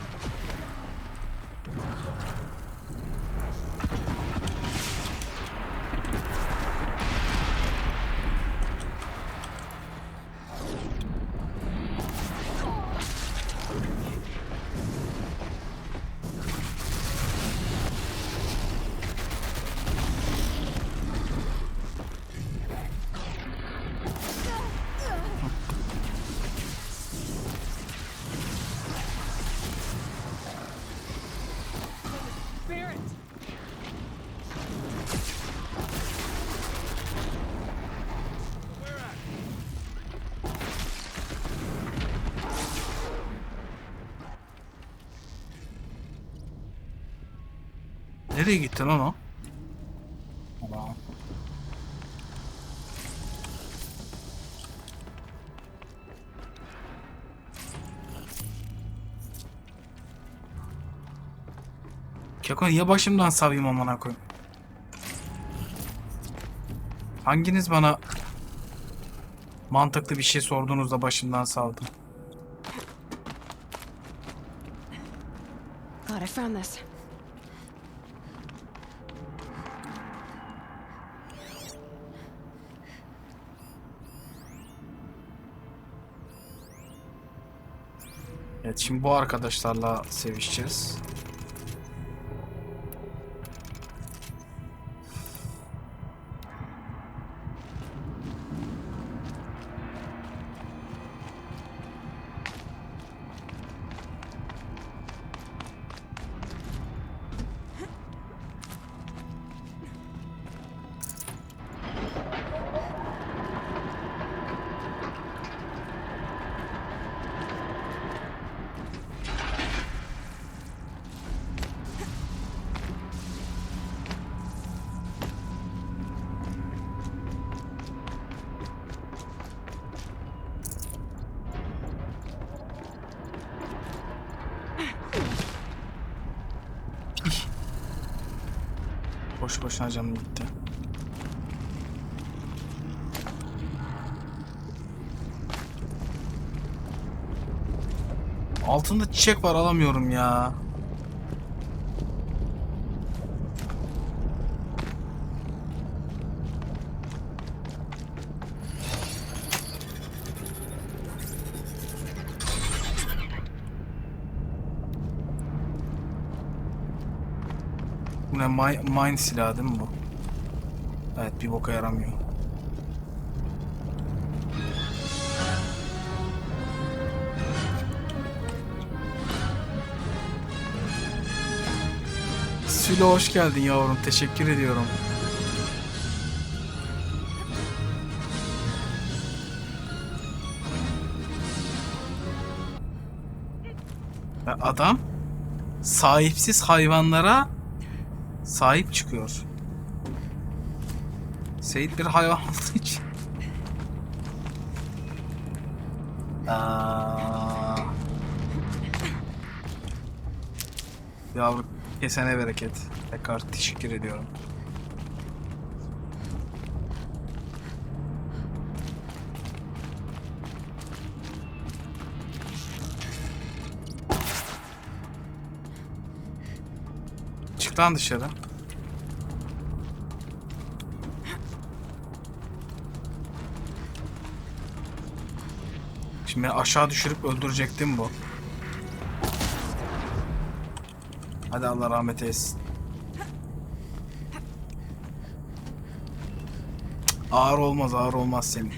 Nereye gitti lan o? Tamam. Keko niye başımdan savayım amına koyayım? Hanginiz bana mantıklı bir şey sorduğunuzda başımdan savdım? God, I found this. Evet, şimdi bu arkadaşlarla sevişeceğiz. Boş boşuna canım gitti. Altında çiçek var, alamıyorum ya. Bu ne? Mine silahı değil mi bu? Evet, bir boka yaramıyor. Sülo hoş geldin yavrum. Teşekkür ediyorum. Adam sahipsiz hayvanlara sahip çıkıyor. Seyit bir hayvan olduğu için. Yavru kesene bereket. Tekrar teşekkür ediyorum. Çık lan dışarı. Şimdi beni aşağı düşürüp öldürecektim bu. Hadi Allah rahmet eylesin. Ağır olmaz, ağır olmaz senin.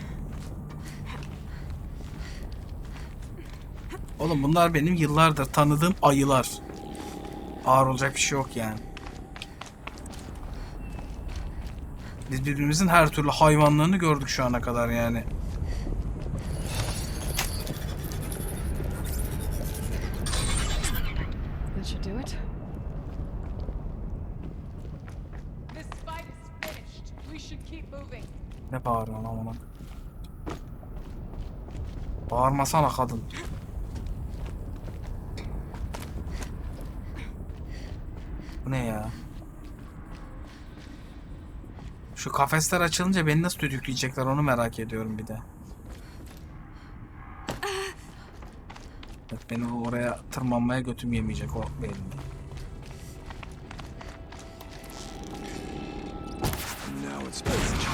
Oğlum bunlar benim yıllardır tanıdığım ayılar. Ağır olacak bir şey yok yani. Biz birbirimizin her türlü hayvanlarını gördük şu ana kadar yani. That should do it. This fight is finished. We should keep moving. Ne bağırıyorsun amına? Bağırmasana kadın. Bu ne ya? Şu kafesler açılınca beni nasıl düdükleyecekler onu merak ediyorum bir de. Evet, beni oraya tırmanmaya götüm yemeyecek o belli. Now it's finished.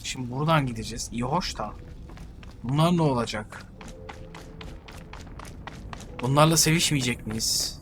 Şimdi buradan gideceğiz. İyi hoş da. Bunlar ne olacak? Bunlarla sevişmeyecek miyiz?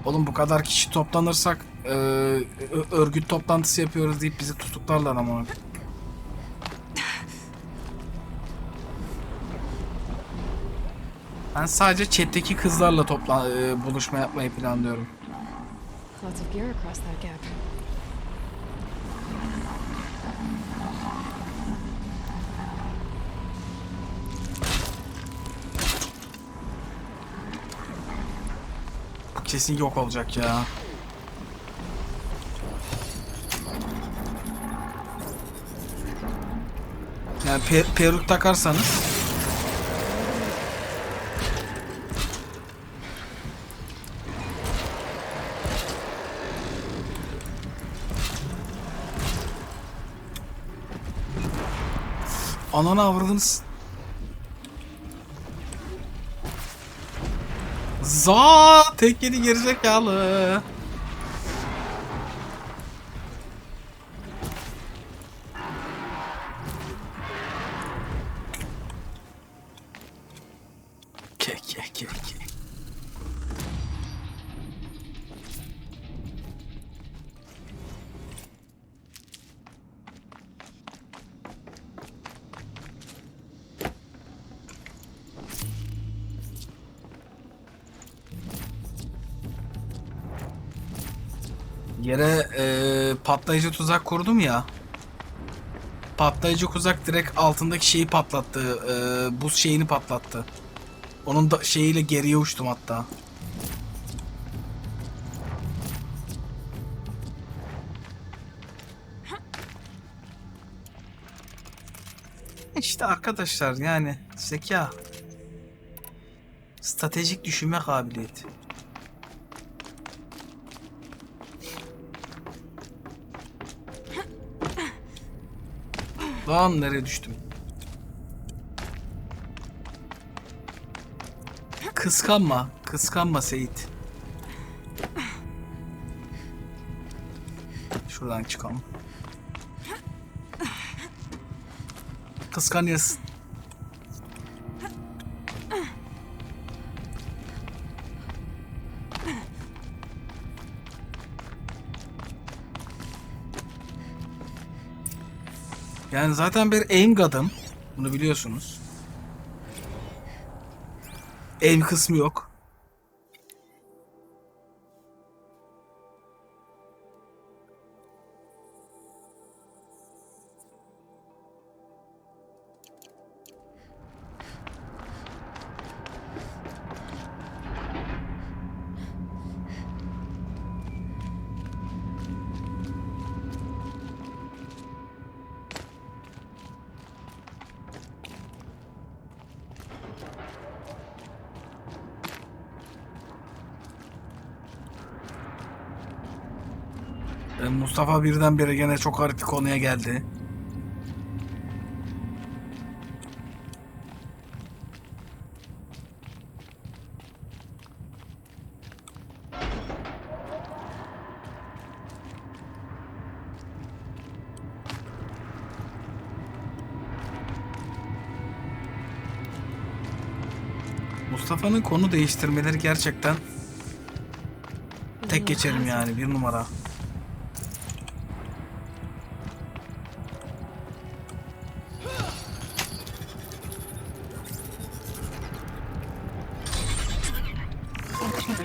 Oğlum bu kadar kişi toplanırsak örgüt toplantısı yapıyoruz deyip bizi tutuklarlar ama. Ben sadece chat'teki kızlarla buluşma yapmayı planlıyorum. Lots of gear across that gap. Kesin yok olacak ya. Yani peruk takarsanız ananı avradınız. Tek yedi gerizekalı. Ke. Yere patlayıcı tuzak kurdum ya. Patlayıcı tuzak direkt altındaki şeyi patlattı. Buz şeyini patlattı. Onun da şeyiyle geriye uçtum hatta. İşte arkadaşlar yani zeka. Stratejik düşünme kabiliyeti. Lan nereye düştüm? Kıskanma Seyit. Şuradan çıkalım. Kıskanıyorsun. Yani zaten bir aim god'ım. Bunu biliyorsunuz. Aim kısmı yok. Mustafa birdenbire gene çok garip bir konuya geldi. Mustafa'nın konu değiştirmeleri gerçekten tek geçerim yani, bir numara.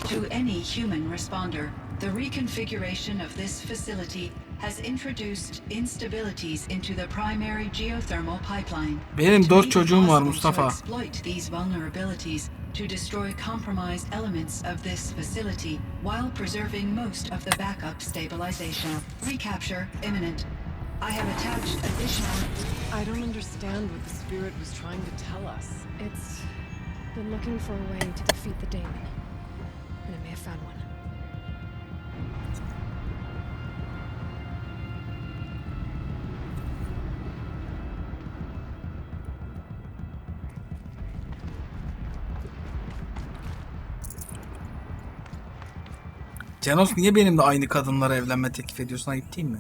To any human responder, the reconfiguration of this facility has introduced instabilities into the primary geothermal pipeline. Benim 4 çocuğum var Mustafa. Exploit these vulnerabilities to destroy compromised elements of this facility while preserving most of the backup stabilization. Recapture imminent. I have attached additional... I don't understand what the spirit was trying to tell us. It's been looking for a way to defeat the daemon, and it may have found one. Janos, niye benimle aynı kadınlara evlenme teklif ediyorsun? Ayıp değil mi?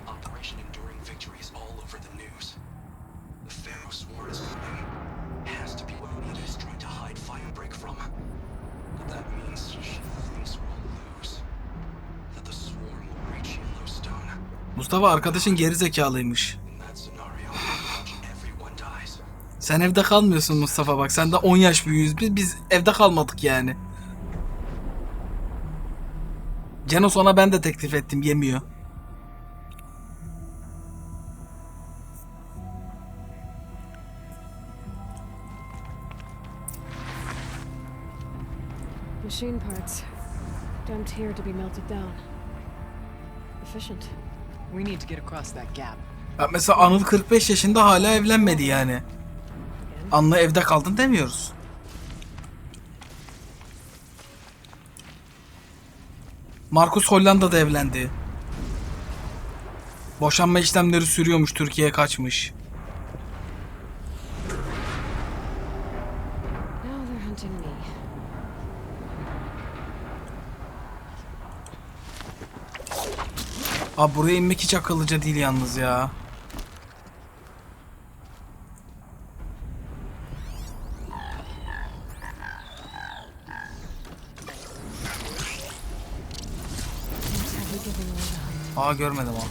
Operation Enduring Victory is all over the news. The Pharaoh sworn is coming. Has to be what Anita is trying to hide Firebreak from. Mustafa arkadaşın geri zekalıymış. In that scenario, pretty much everyone dies. Sen evde kalmıyorsun Mustafa, bak sen de 10 yaş büyüğüz biz evde kalmadık yani. Ceno ona ben de teklif ettim, yemiyor. Machine parts. Dumped here to be melted down. Efficient. We need to get across that gap. Bak mesela Anıl 45 yaşında hala evlenmedi yani. Anlı evde kaldın demiyoruz. Markus Hollanda'da evlendi. Boşanma işlemleri sürüyormuş, Türkiye'ye kaçmış. Now they're hunting me. Abi buraya inmek hiç akıllıca değil yalnız ya. Aa görmedim o.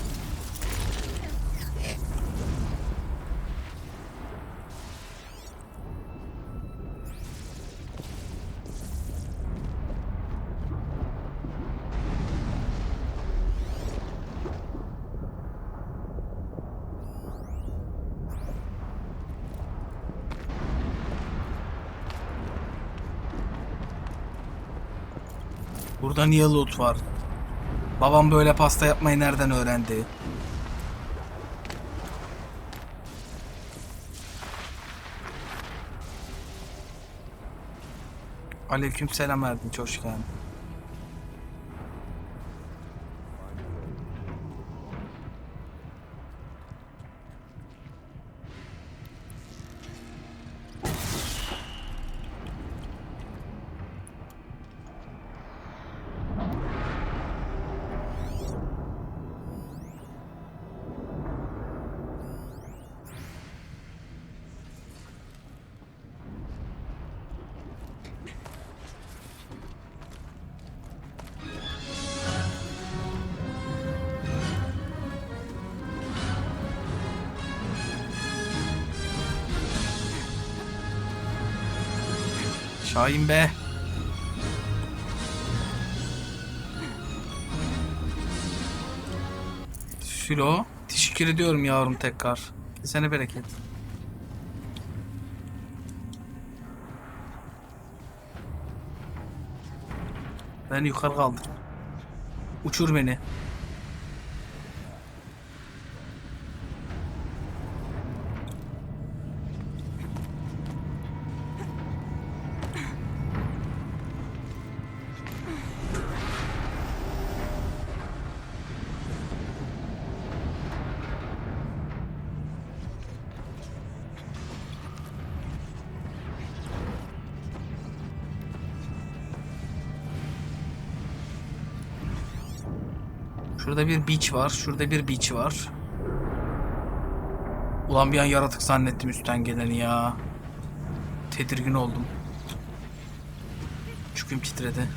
Burada niye loot var? Babam böyle pasta yapmayı nereden öğrendi? Aleykümselam Erdinç, hoş geldin. Şahin be. Sülo. Teşekkür ediyorum yavrum tekrar. Sene bereket. Ben yukarı kaldır. Uçur beni. Şurada bir beach var. Şurada bir beach var. Ulan bir an yaratık zannettim üstten geleni ya. Tedirgin oldum. Çüküm titredi.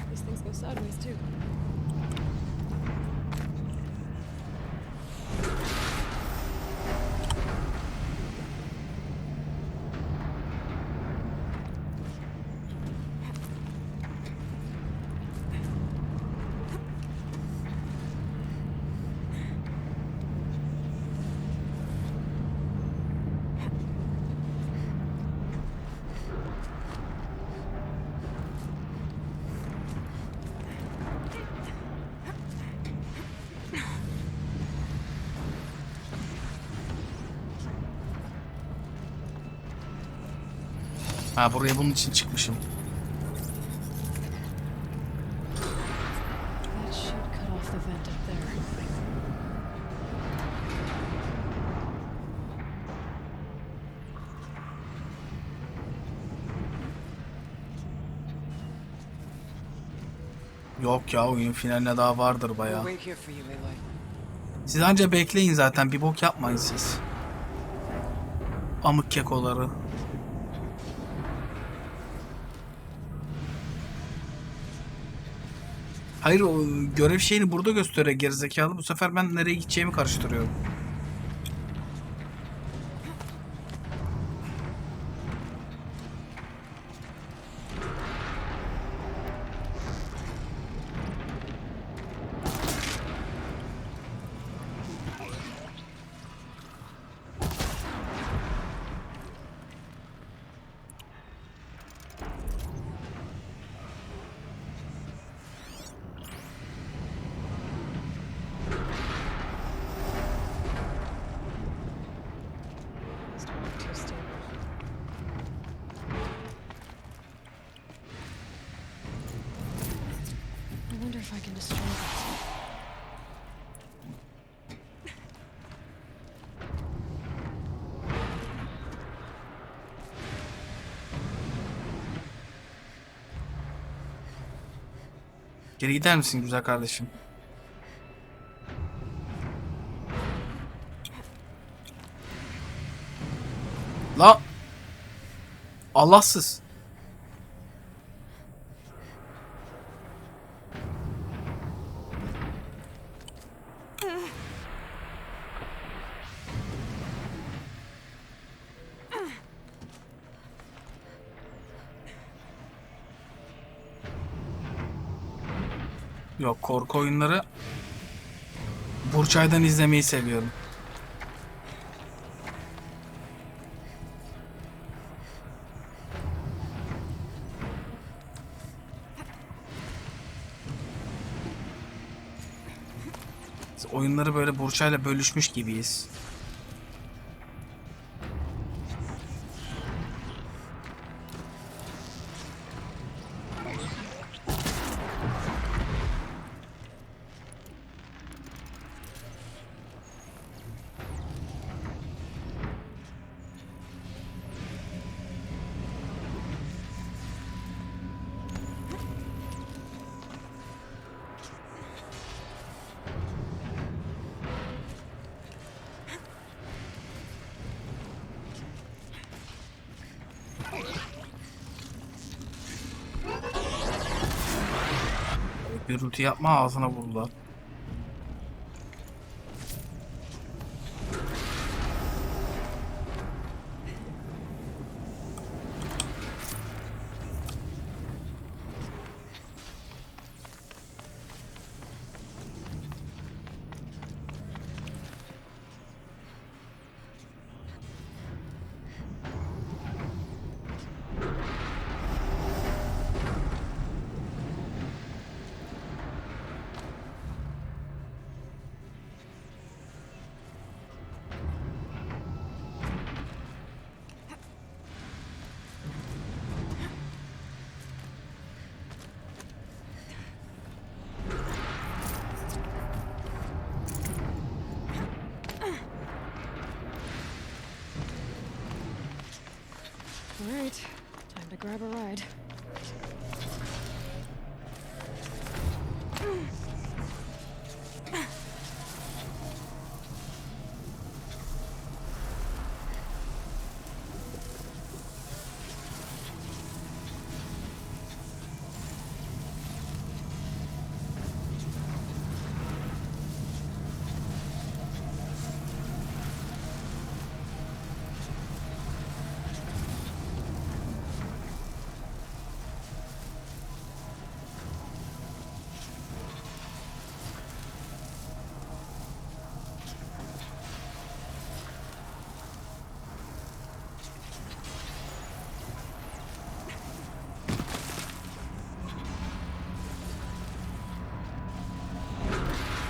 These things go sideways too. Ha buraya bunun için çıkmışım. That should cut off the vent up there. Yok ya, oyun finaline daha vardır We'll bayağı. wait here for you, Aloy. Siz anca bekleyin zaten, bir bok yapmayın siz. Amık kekoları. Hayır, o görev şeyini burada gösteriyor gerizekalı. Bu sefer ben nereye gideceğimi karıştırıyorum. Too stable. I wonder if I can destroy this. Geri gider misin güzel kardeşim? La! Allahsız. Yok, korku oyunları Burçay'dan izlemeyi seviyorum. Oyunları böyle Burçay'la bölüşmüş gibiyiz. Gürültü yapma, ağzına vurdular. All right, time to grab a ride.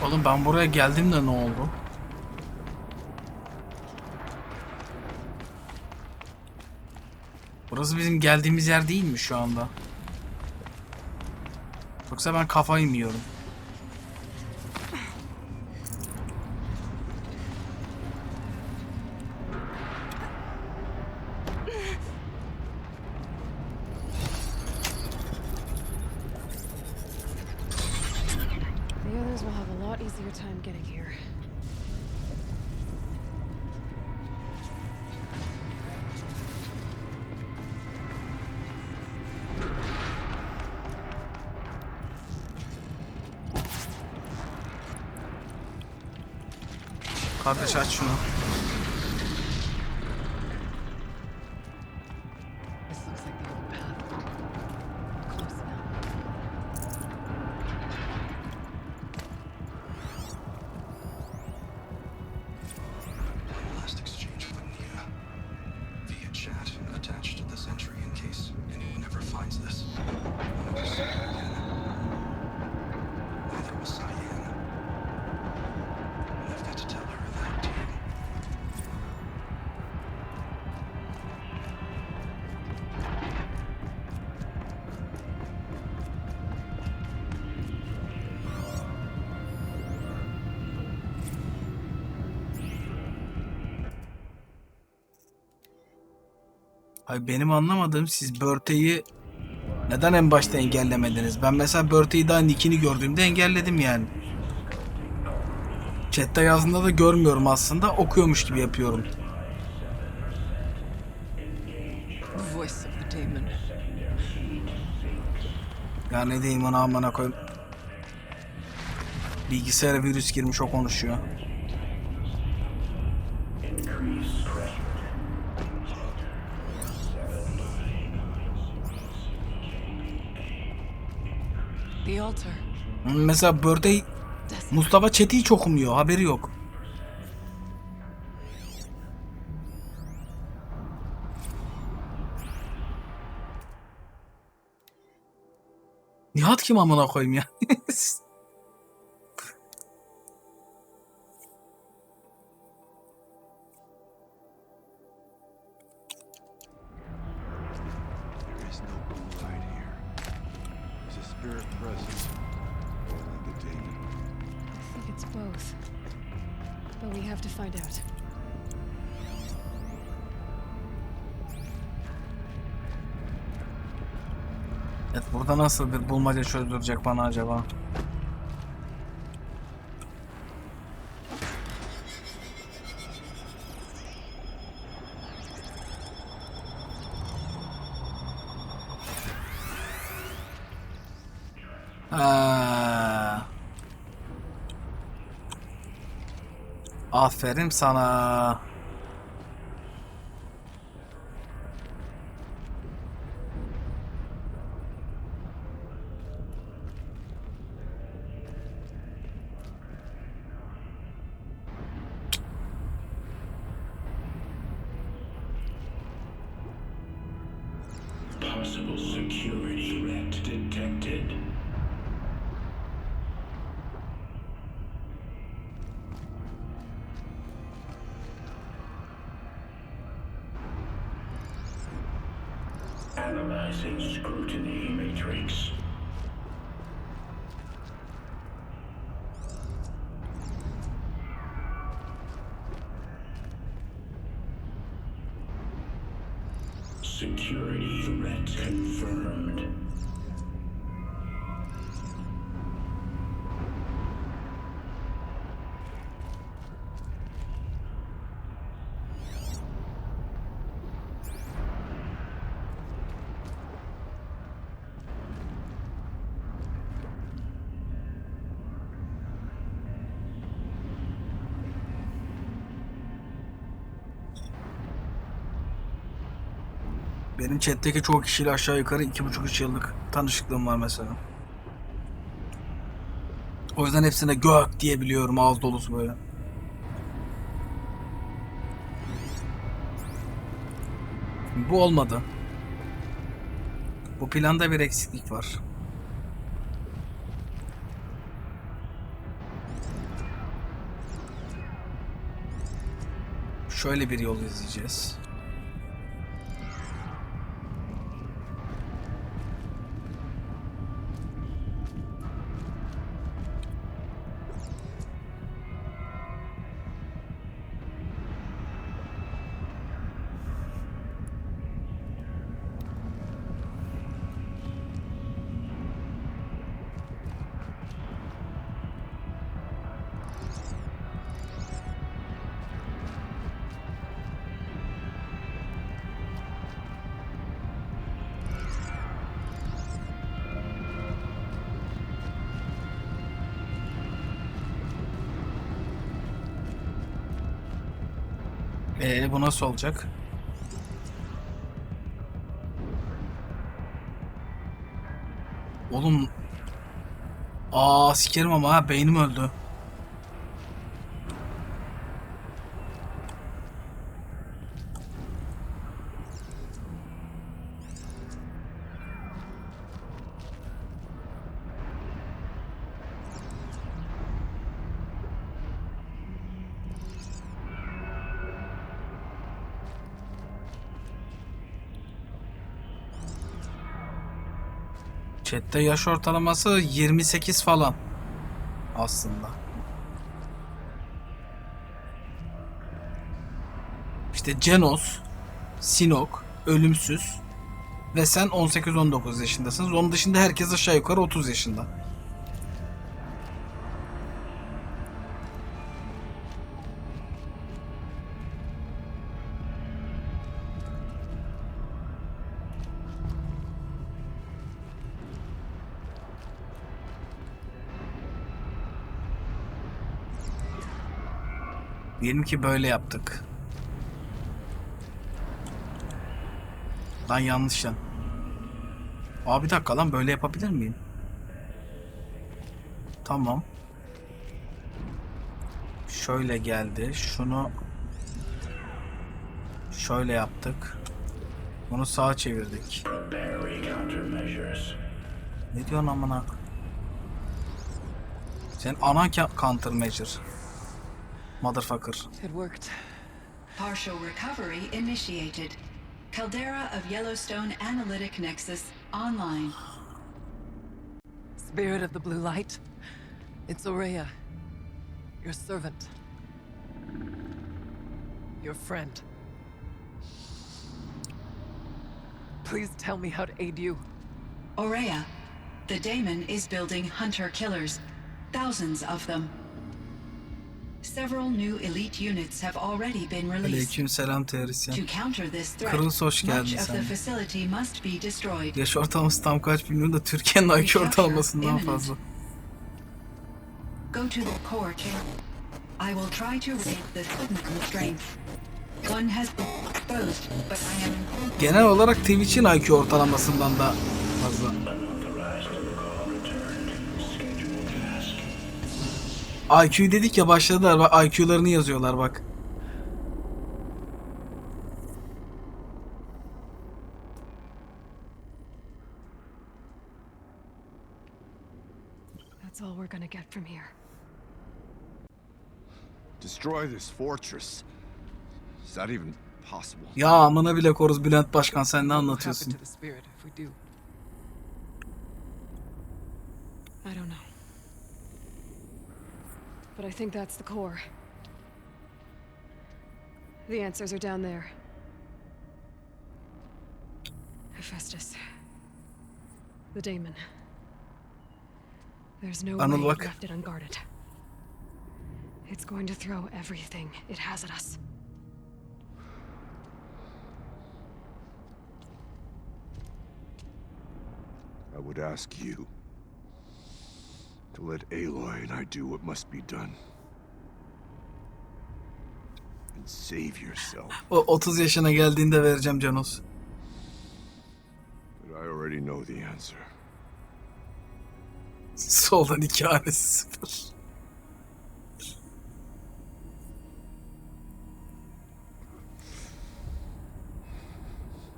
Oğlum ben buraya geldim de ne oldu? Burası bizim geldiğimiz yer değil mi şu anda? Yoksa ben kafayı mı yiyorum? The others will have a lot easier time getting here. Kardeş aç şunu. This looks like the old path. Close now. One last exchange with Nia. Via chat, attached to this entry in case anyone ever finds this. Never saw her again. Neither was Cyan. And I've got to tell her that too. Ay benim anlamadığım, siz Börte'yi neden en başta engellemediniz? Ben mesela Börte'yi daha nickini gördüğümde engelledim yani. Chat'te yazdığında da görmüyorum aslında. Okuyormuş gibi yapıyorum. Voice of the demon. Ya ne diyeyim ona, amına koyayım. Bilgisayara virüs girmiş, o konuşuyor. The altar. Mesela Börte, Mustafa chat'i hiç okumuyor. Haberi yok. Nihat kim amına koyayım ya? There is no blue light here. There's a spirit presence. Or the demon. I think it's both. But we have to find out. Evet, burada nasıl bir bulmaca çözdürecek bana acaba? Aferin sana. Possible security threat detected. Analyzing scrutiny matrix. Security threat confirmed. Benim chat'teki çoğu kişiyle aşağı yukarı 2,5-3 yıllık tanışıklığım var mesela. O yüzden hepsine gök diyebiliyorum, ağız dolusu böyle. Bu olmadı. Bu planda bir eksiklik var. Şöyle bir yol izleyeceğiz. Bu nasıl olacak? Oğlum. Sikerim ama ha, beynim öldü. Chat'te yaş ortalaması 28 falan aslında. İşte Cenos, Sinok, Ölümsüz ve sen 18-19 yaşındasınız. Onun dışında herkes aşağı yukarı 30 yaşında. Diyelim ki böyle yaptık. Lan yanlış lan. Bir dakika lan, böyle yapabilir miyim? Tamam. Şöyle geldi. Şunu şöyle yaptık. Bunu sağa çevirdik. Ne diyorsun amına? Sen ana countermeasure. Motherfucker. It worked. Partial recovery initiated. Caldera of Yellowstone Analytic Nexus online. Spirit of the blue light. It's Aurea. Your servant. Your friend. Please tell me how to aid you. Aurea, the daemon is building hunter-killers. Thousands of them. Several new elite units have already been released. Aleykümselam teorisyen. To counter this threat, Kırılız, hoş geldin much of sen. the facility must be destroyed. Yaş ortalaması tam kaç bilmiyorum da Türkiye'nin IQ ortalamasından fazla. Go to the core chamber. I will try to raid the signal strength. One has been exposed, but I am... Genel olarak Twitch'in IQ ortalamasından da fazla. IQ dedik ya, başladılar. Bak, IQ'larını yazıyorlar bak. That's all we're gonna get from here. Destroy this fortress. Is that even possible? Ya amına bile koruz Bülent Başkan, sen ne anlatıyorsun? To the spirit if we do. I don't know. But I think that's the core. The answers are down there. Hephaestus. The daemon. There's no Anıl way bak. it left it unguarded. It's going to throw everything it has at us. I would ask you to let Aloy and I do what must be done. And save yourself. O 30 yaşına geldiğinde vereceğim Canos. But I already know the answer. Soldan 2 hanesi 0.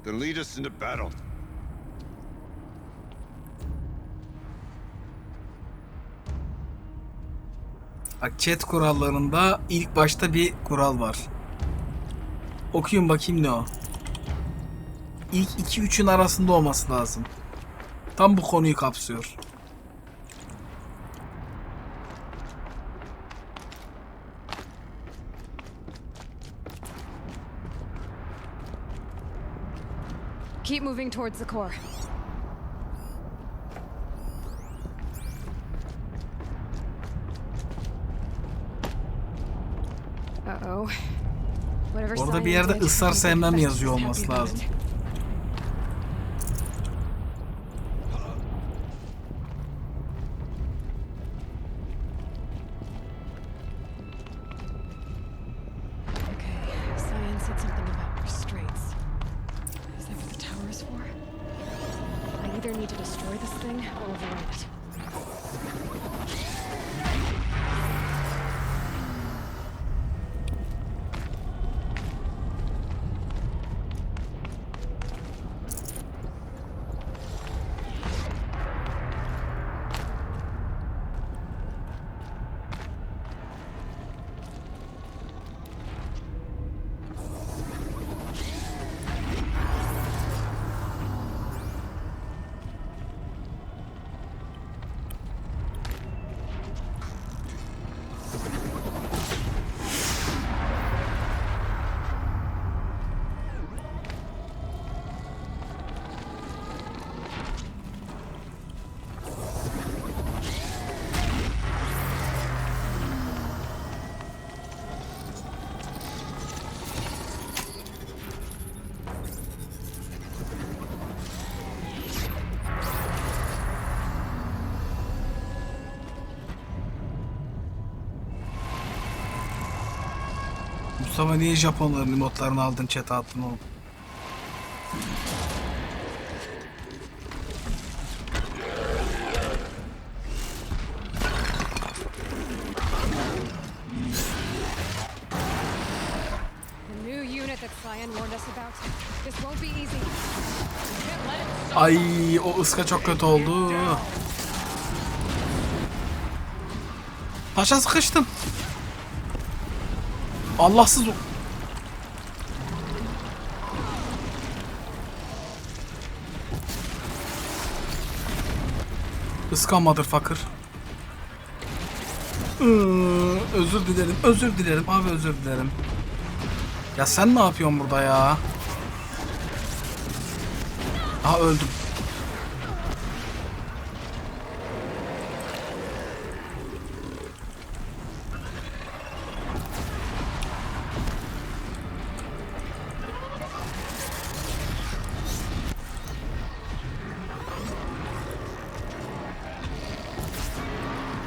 Then lead us into battle. Bak, chat kurallarında ilk başta bir kural var. Okuyun bakayım ne o. İlk 2-3'ün arasında olması lazım. Tam bu konuyu kapsıyor. Keep moving towards the core. Uh-oh. Whatever Orada bir yerde ısrar sevmem yazıyor olması lazım. Okay, science need to destroy this thing or override it. Mustafa niye Japonların emotlarını aldın, chat'e attın oğlum? Ay, o ıska çok kötü oldu. Taşa sıkıştım. Allahsız o. Iskan motherfucker. Özür dilerim, özür dilerim abi, özür dilerim. Ya sen ne yapıyorsun burada ya? Aha, öldüm.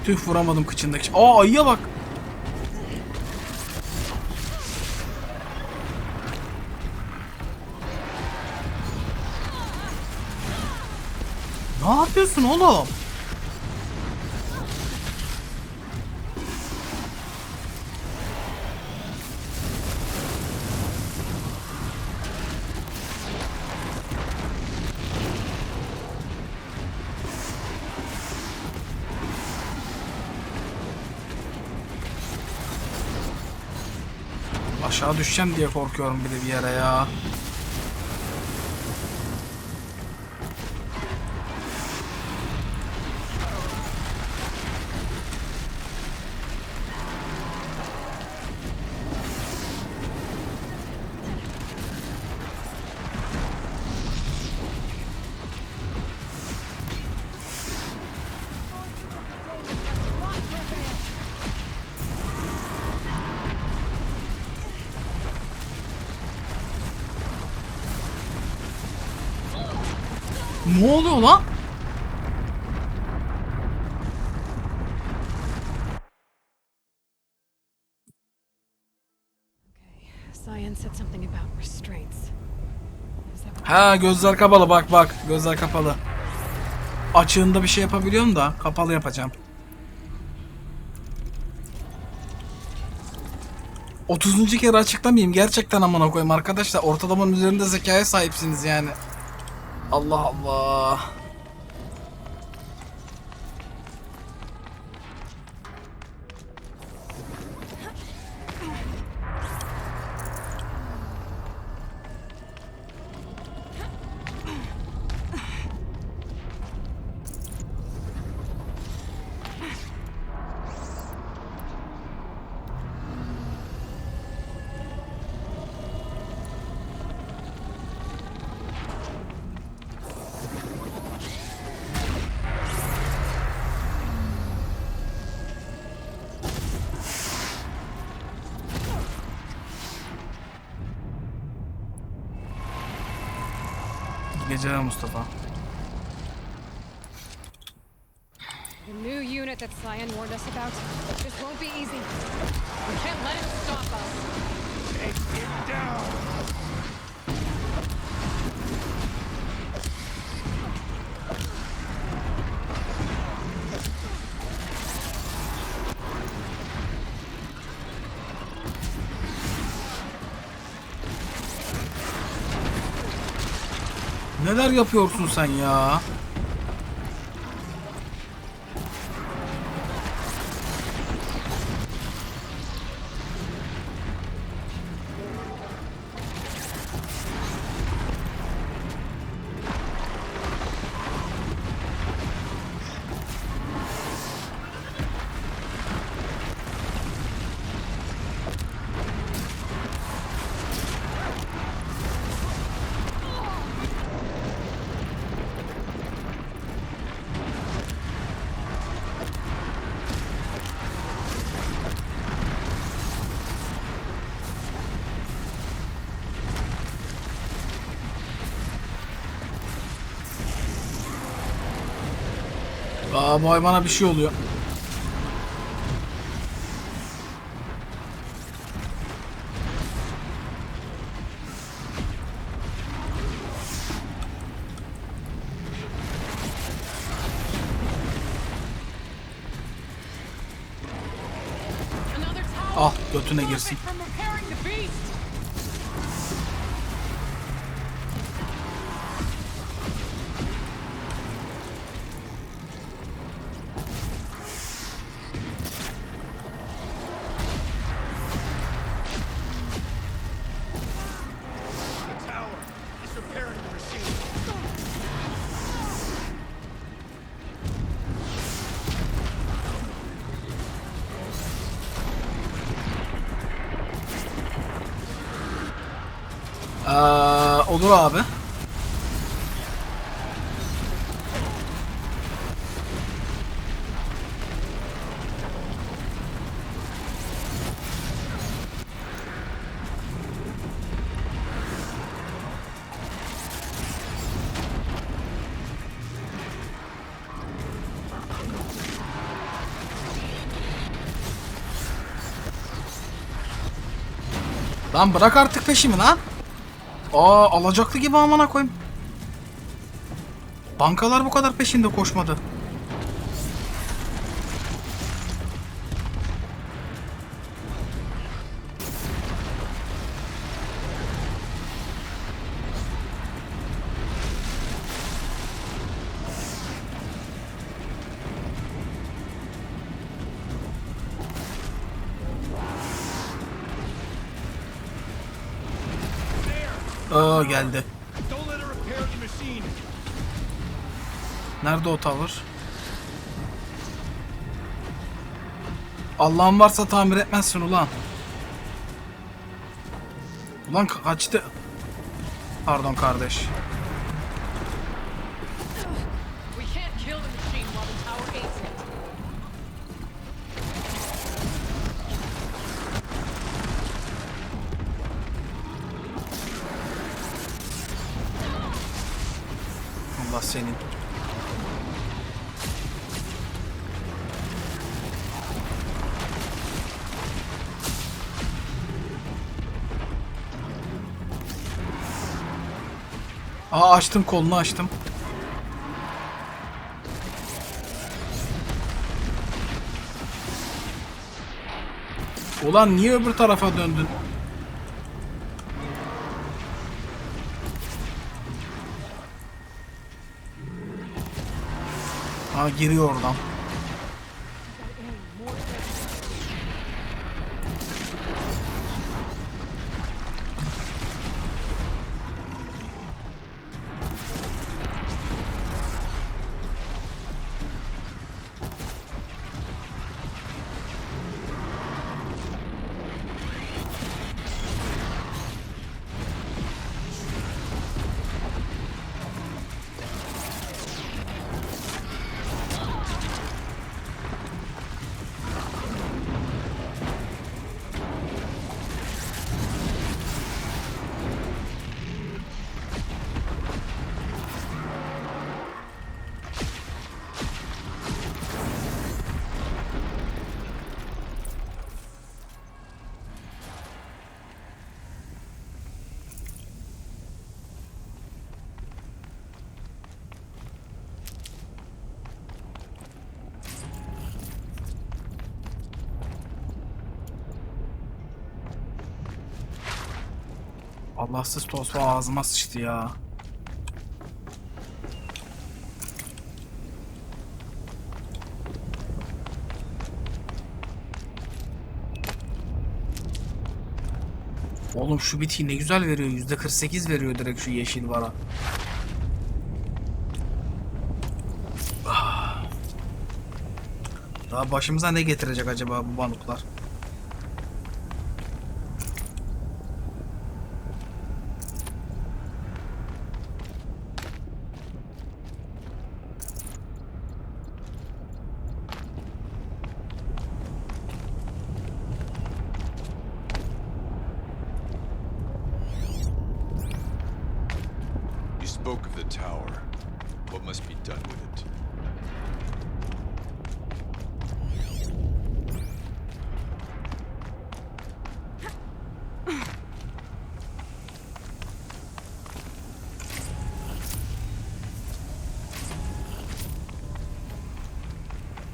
Tüh, vuramadım kıçındaki. Aa, ayıya bak. Ne yapıyorsun oğlum? Aşağı düşeceğim diye korkuyorum bir de bir yere ya. Ne oluyor lan? Ha, gözler kapalı, bak bak, gözler kapalı. Açığında bir şey yapabiliyorum da kapalı yapacağım. 30. kere açıklamayayım gerçekten, amına koyayım arkadaşlar, ortalamanın üzerinde zekaya sahipsiniz yani. Allah Allah. Geceler Mustafa. The new unit that Cyan warned us about. This won't be easy. We can't let it stop us. Take it down. Neler yapıyorsun sen ya? Aa, bu hayvana bir şey oluyor. Ah, götüne girsin. The tower is repairing the machine. Olur abi. Lan bırak artık peşimi lan. Aa, alacaklı gibi amına koyayım. Bankalar bu kadar peşinde koşmadı. Aa, geldi. Don't let her repair the machine. Nerede o tavır? Allah'ın varsa tamir etmezsin ulan. Ulan kaçtı. Pardon kardeş. We can't kill the machine while the tower ain't it. Allah senin. Aa, açtım, kolunu açtım. Ulan niye öbür tarafa döndün? Aa, giriyor oradan. Allahsız tosba ağzıma sıçtı ya. Oğlum şu biti ne güzel veriyor. %48 veriyor direkt şu yeşil vara. Daha başımıza ne getirecek acaba bu banuklar? You spoke of the tower. What must be done with it?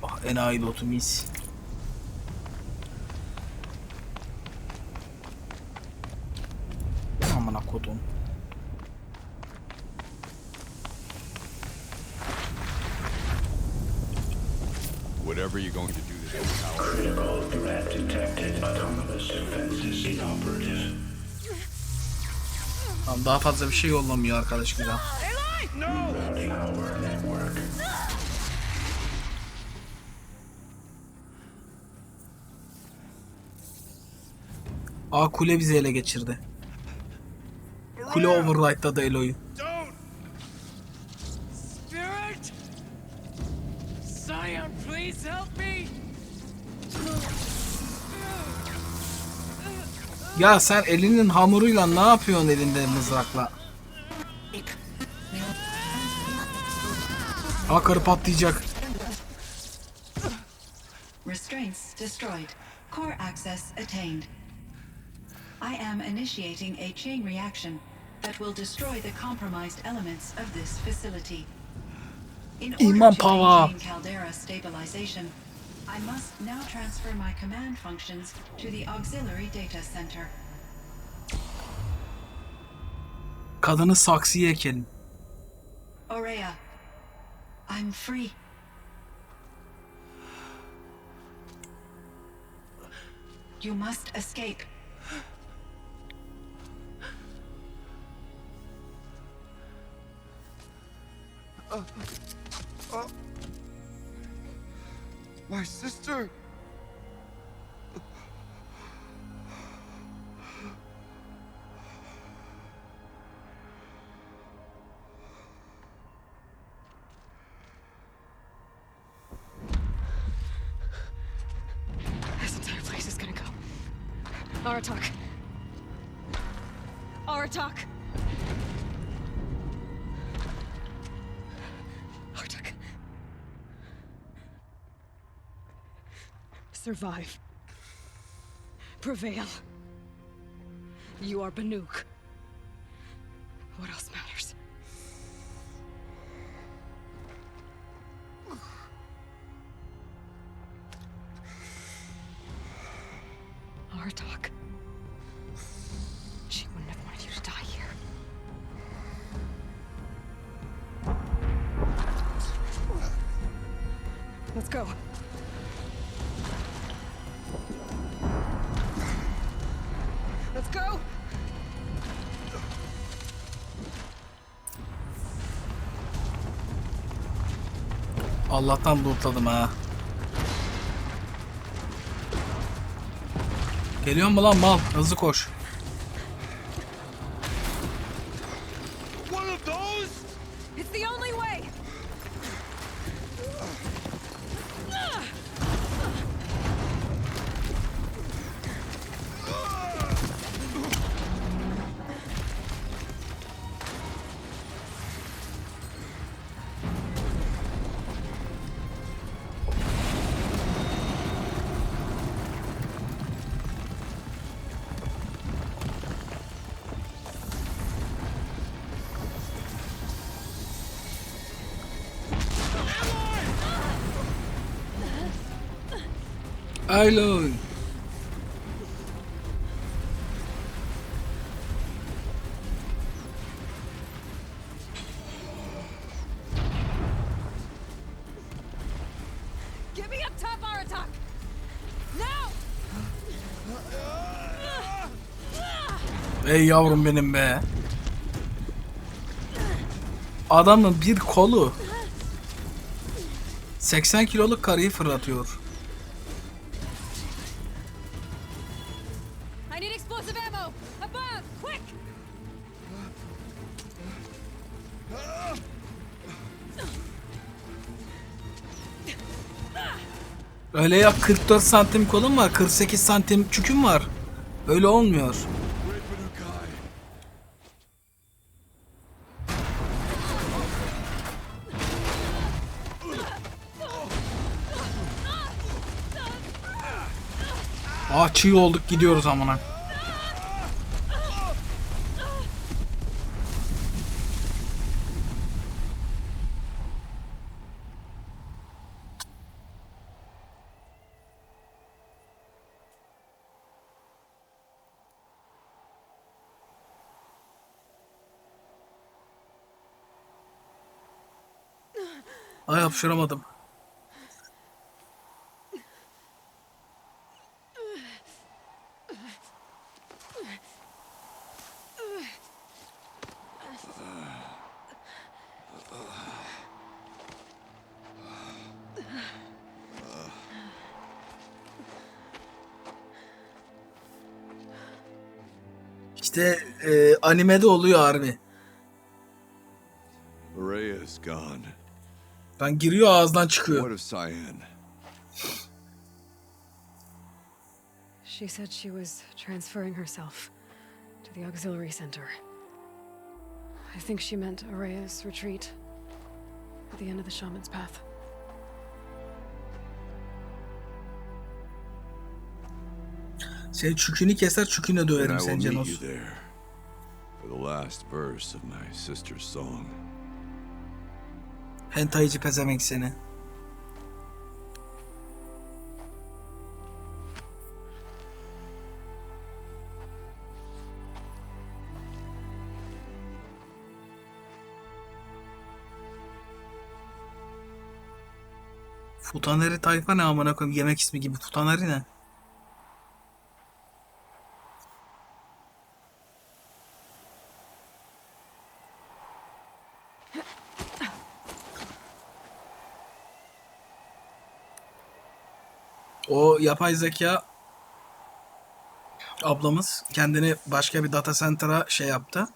Ah, enayi lotu mis. Amına kodum. Whatever you're going to do to that tower. Critical threat detected. Autonomous defenses inoperative. Tamam, daha fazla bir şey yollamıyor arkadaş güzel. Routing our network. Kule bizi ele geçirdi. Kule override'ladı Elo'yu. Spirit! Scion, please help me! Ya sen elinin hamuruyla ne yapıyorsun elinde mızrakla? Karı patlayacak. Restraints destroyed. Core access attained. I am initiating a chain reaction that will destroy the compromised elements of this facility. In order to maintain caldera stabilization, I must now transfer my command functions to the auxiliary data center. Kadını saksıya ekelim. Aurea, I'm free. You must escape. My sister! This entire place is gonna go. Aratak. Aratak. Aratak. Survive. Prevail. You are Banuk. What else matters? Aratak. She wouldn't have wanted you to die here. Let's go. Let's go. Allah'tan lootladım ha. Geliyor mu lan mal? Hızlı koş. One of those? It's the only way. Alo. Get me up top, Aratak. Now. Ey yavrum benim be. Adamın bir kolu 80 kiloluk karıyı fırlatıyor. I need explosive ammo. Above, quick! Öyle yap, 44 santim kolum var, 48 santim çüküm var. Öyle olmuyor. Çiğ olduk, gidiyoruz amına. Ay, hapşıramadım. İşte animede oluyor harbi. Araya is gone. Ben giriyor, ağızdan çıkıyor. What of Cyan? She said she was transferring herself to the auxiliary center. I think she meant Araya's retreat at the end of the shaman's path. Senin çükünü keser, çüküne And döverim I will seni meet you Cenos. there for the last verse of my sister's song. Hentaici pezemek seni. Futaneri tayfa ne amına koyayım, yemek ismi gibi. Futaneri ne? O yapay zeka ablamız kendini başka bir data center'a şey yaptı.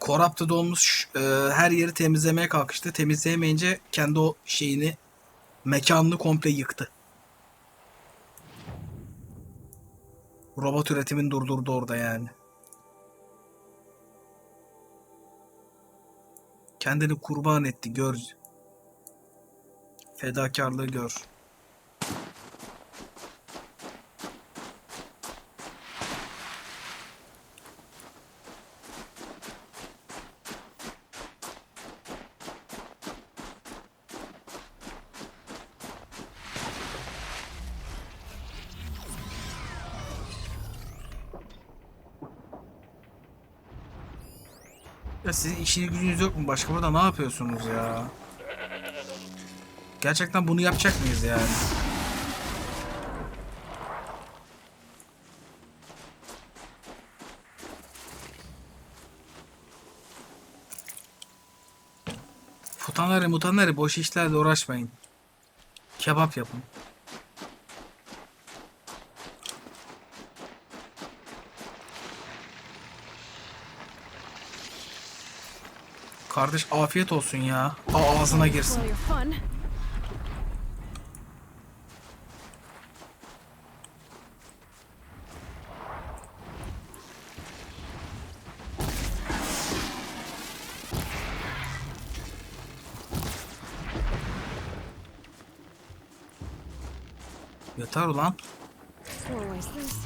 Corrupted olmuş her yeri temizlemeye kalkıştı. Temizleyemeyince kendi o şeyini, mekanını komple yıktı. Robot üretimini durdurdu orada yani. Kendini kurban etti, gör. Fedakarlığı gör. Ya sizin işiniz gücünüz yok mu? Başka burada ne yapıyorsunuz ya? Gerçekten bunu yapacak mıyız yani? Mutanları boş işlerle uğraşmayın. Kebap yapın. Kardeş afiyet olsun ya. Ağzına girsin. Well, you're fun. Yeter ulan. Four ways this.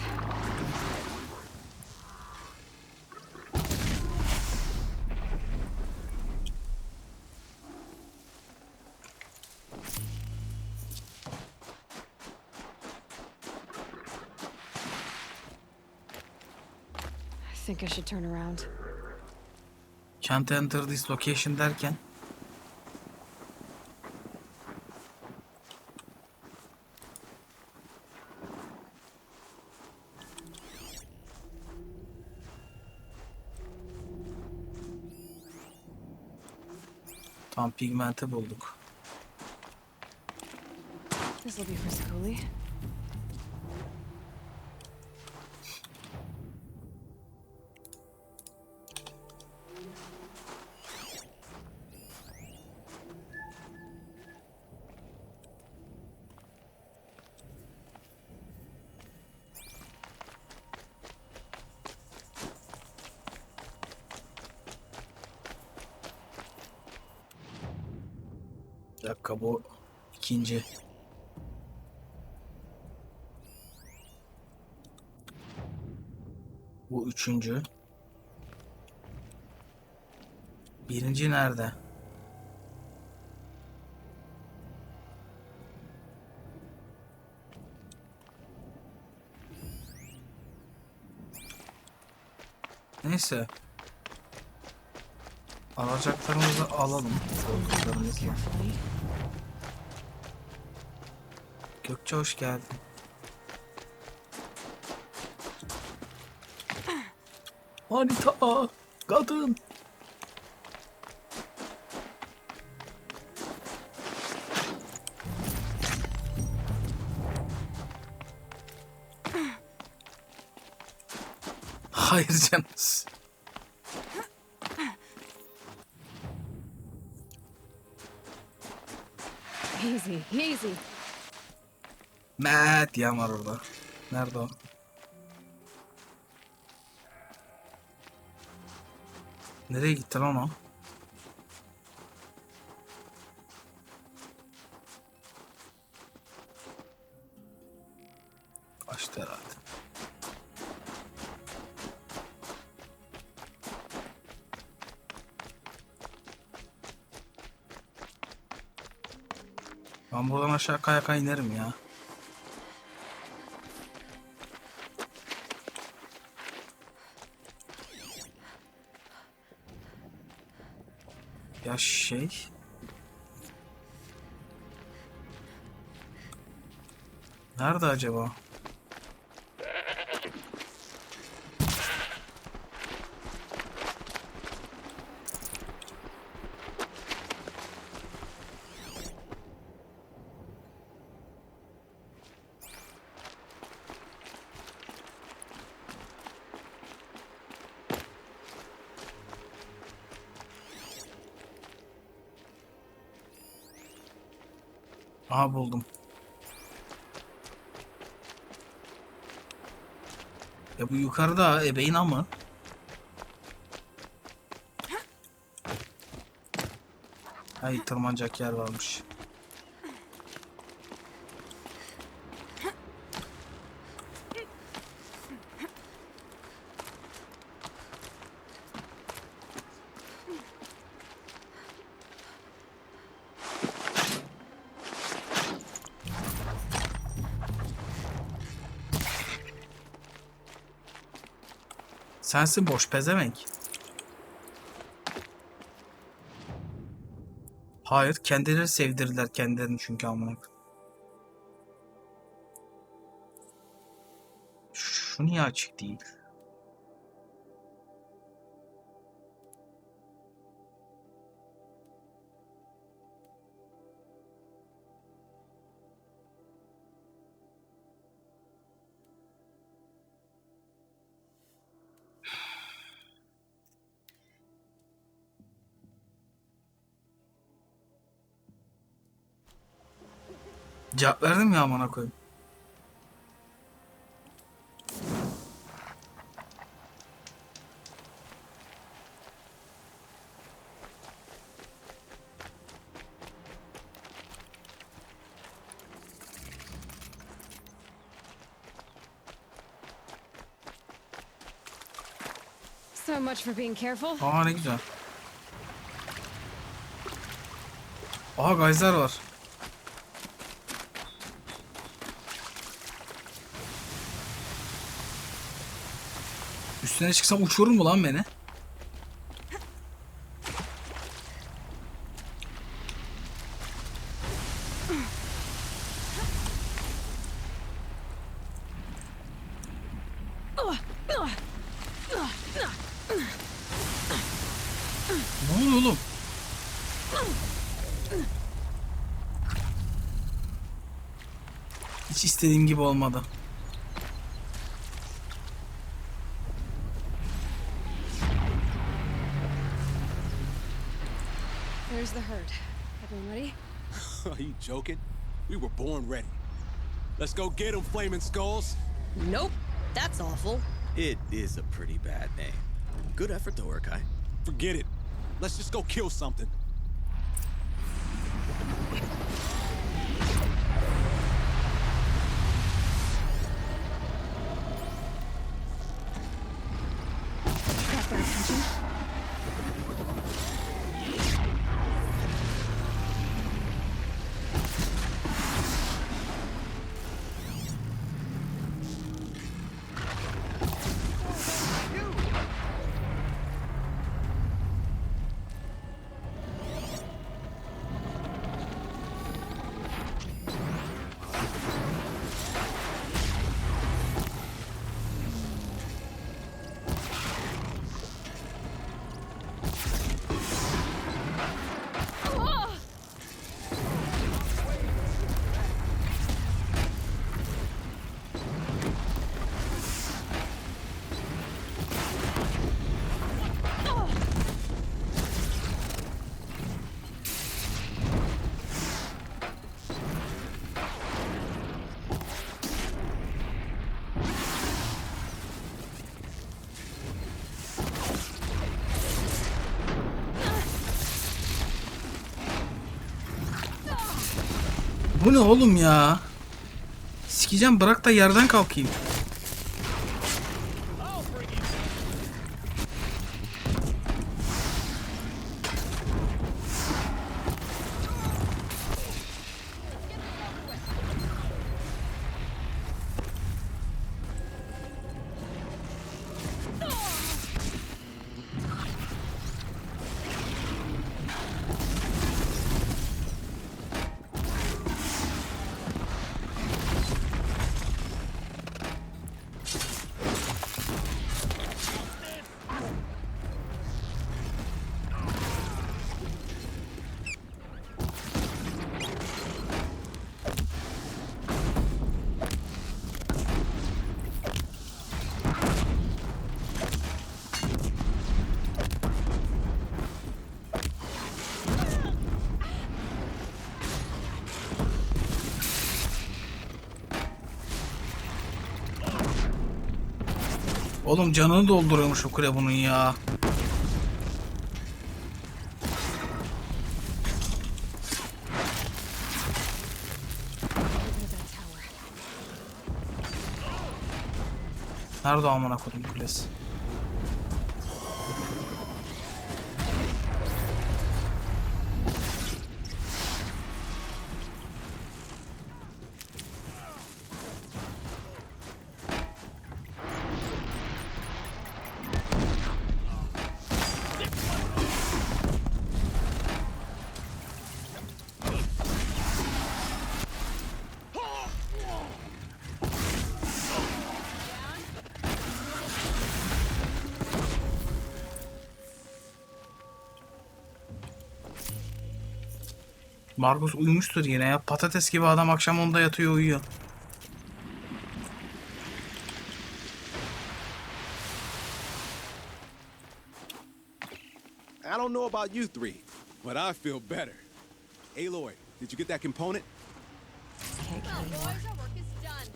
I think I should turn around. Can't enter this location derken. Tam pigmenti bulduk. This will be for Scully. Bir dakika, bu ikinci. Bu üçüncü. Birinci nerede? Neyse. Alacaklarımızı alalım. Alacaklarımızı. Gökçe hoş geldin. Manita, kadın. Hayır canız. Easy, easy. Matt diyen var orada. Nerede o? Nereye gitti lan o? Kaçtı herhalde. Ben buradan aşağı kaya kaya inerim ya. Ya şey... Nerede acaba? Aha buldum. Ya bu yukarıda ebeğin ama. Ay, tırmanacak yer varmış. Sensin boş pezevenk. Hayır, kendileri sevdirdiler kendilerini çünkü amına. Şu niye açık değil? Cevap verdim ya amına koyayım. So much for being careful. Aa ne güzel. Aha gayzler var. Üstüne çıksam uçurur mu lan beni? Ne oluyor oğlum? istediğim gibi olmadı. There's the herd. Everyone ready? Are you joking? We were born ready. Let's go get them, Flaming Skulls. Nope. That's awful. It is a pretty bad name. Good effort though, Urkai. Forget it. Let's just go kill something. Got their attention. Bu ne oğlum ya? Sikeceğim, bırak da yerden kalkayım. Oğlum canını dolduruyormuş o kule bunun ya. Nerede amına kodum kulesi? Markus uyumuştur yine ya. Patates gibi adam akşam 10'da yatıyor uyuyor. I don't know about you three, but I feel better. Aloy, did you get that component? Come on, boys. Our work is done.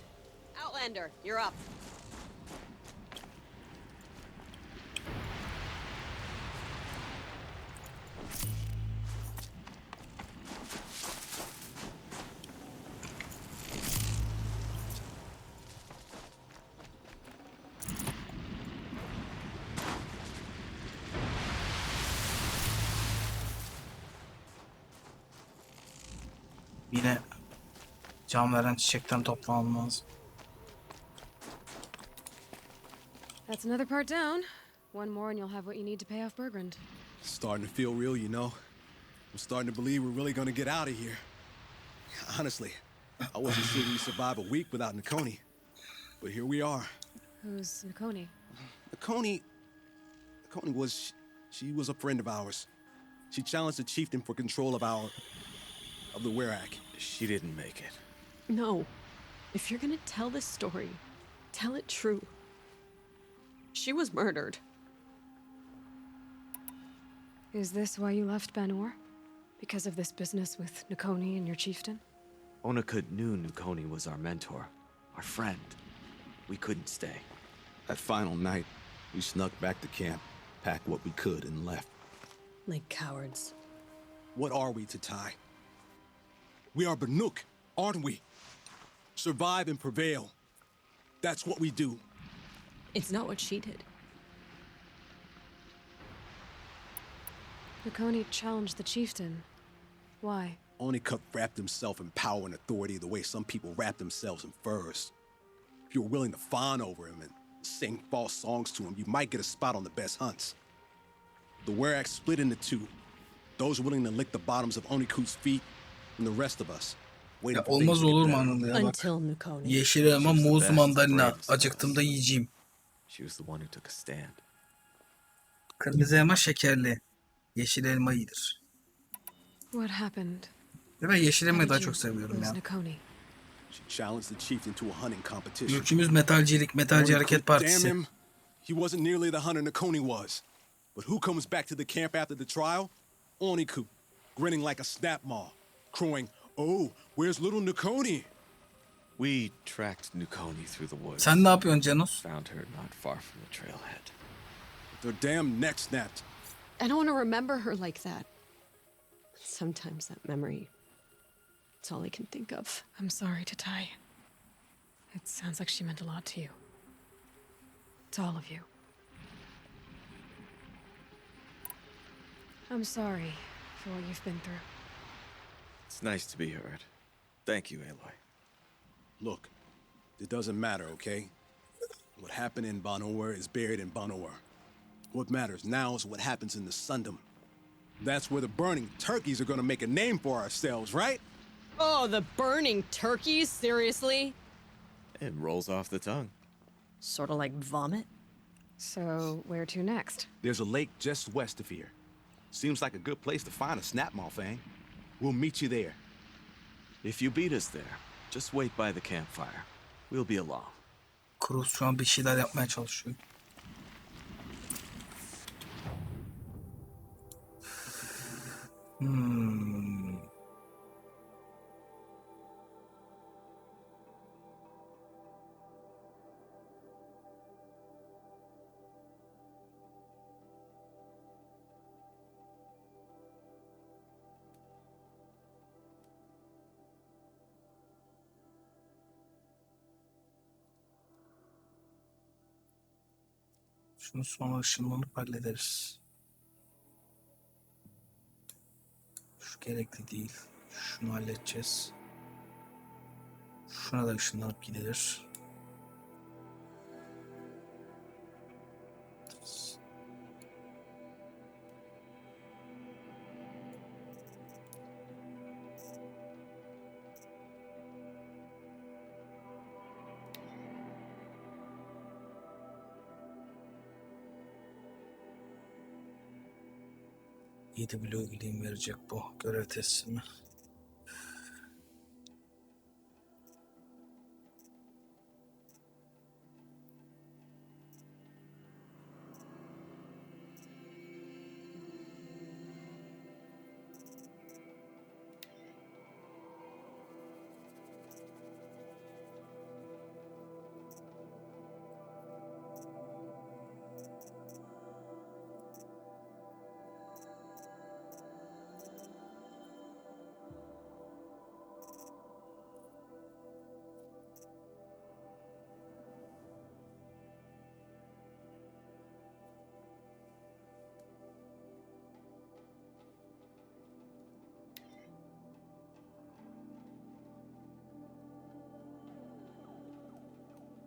Outlander, you're up. Yine can veren çiçekten toplamam lazım. That's another part down. One more and you'll have what you need to pay off Bergrund. Starting to feel real, you know. I'm starting to believe we're really gonna get out of here. Honestly, I wasn't sure we'd survive a week without Nakoni. But here we are. Who's Nakoni? Nakoni was... she was a friend of ours. She challenged the chieftain for control of the Werak. She didn't make it. No. If you're gonna tell this story, tell it true. She was murdered. Is this why you left Banor? Because of this business with Nakoni and your chieftain? Onakut knew Nukoni was our mentor, our friend. We couldn't stay. That final night, we snuck back to camp, packed what we could, and left. Like cowards. What are we to Ty? We are Banuk, aren't we? Survive and prevail. That's what we do. It's not what she did. Nakoni challenged the chieftain. Why? Onikup wrapped himself in power and authority the way some people wrap themselves in furs. If you were willing to fawn over him and sing false songs to him, you might get a spot on the best hunts. The Werak split into two. Those willing to lick the bottoms of Onikut's feet and the rest of us. Ya olmaz olur mu anlamda ya bak. Until Nakoni. Yeşil elma, muz, mandalina. Acıktığımda yiyeceğim. She was the one who took a stand. Kırmızı elma şekerli. Yeşil elma iyidir. What happened? Ve ben yeşil elmayı How daha did çok you seviyorum lose ya. Nakoni? She challenged the chieftain to a hunting competition. Ülkümüz metalcilik, metalci hareket Damn partisi. him. He wasn't nearly the hunter Nakoni was. But who comes back to the camp after the trial? Oniku, grinning like a snap maw, crowing, "Oh, where's little Nakoni?" We tracked Nukoni through the woods. Sen ne yapıyorsun Janos? Found her not far from the trailhead. Their damn neck snapped. I don't want to remember her like that. Sometimes that memory, it's all I can think of. I'm sorry to Ty. It sounds like she meant a lot to you. To all of you. I'm sorry for what you've been through. It's nice to be heard. Thank you, Aloy. Look, it doesn't matter, okay? What happened in Banor is buried in Banor. What matters now is what happens in the Sundom. That's where the burning turkeys are gonna make a name for ourselves, right? Oh, the burning turkeys? Seriously? It rolls off the tongue. Sort of like vomit? So, where to next? There's a lake just west of here. Seems like a good place to find a snapmaw fang. We'll meet you there. If you beat us there, just wait by the campfire. We'll be along. Cruz şu an bir şeyler yapmaya çalışıyor. Şunu sonra ışınlanıp hallederiz. Şu gerekli değil. Şunu halledeceğiz. Şuna da ışınlanıp gidilir. EW bileyim verecek bu görev teslimi.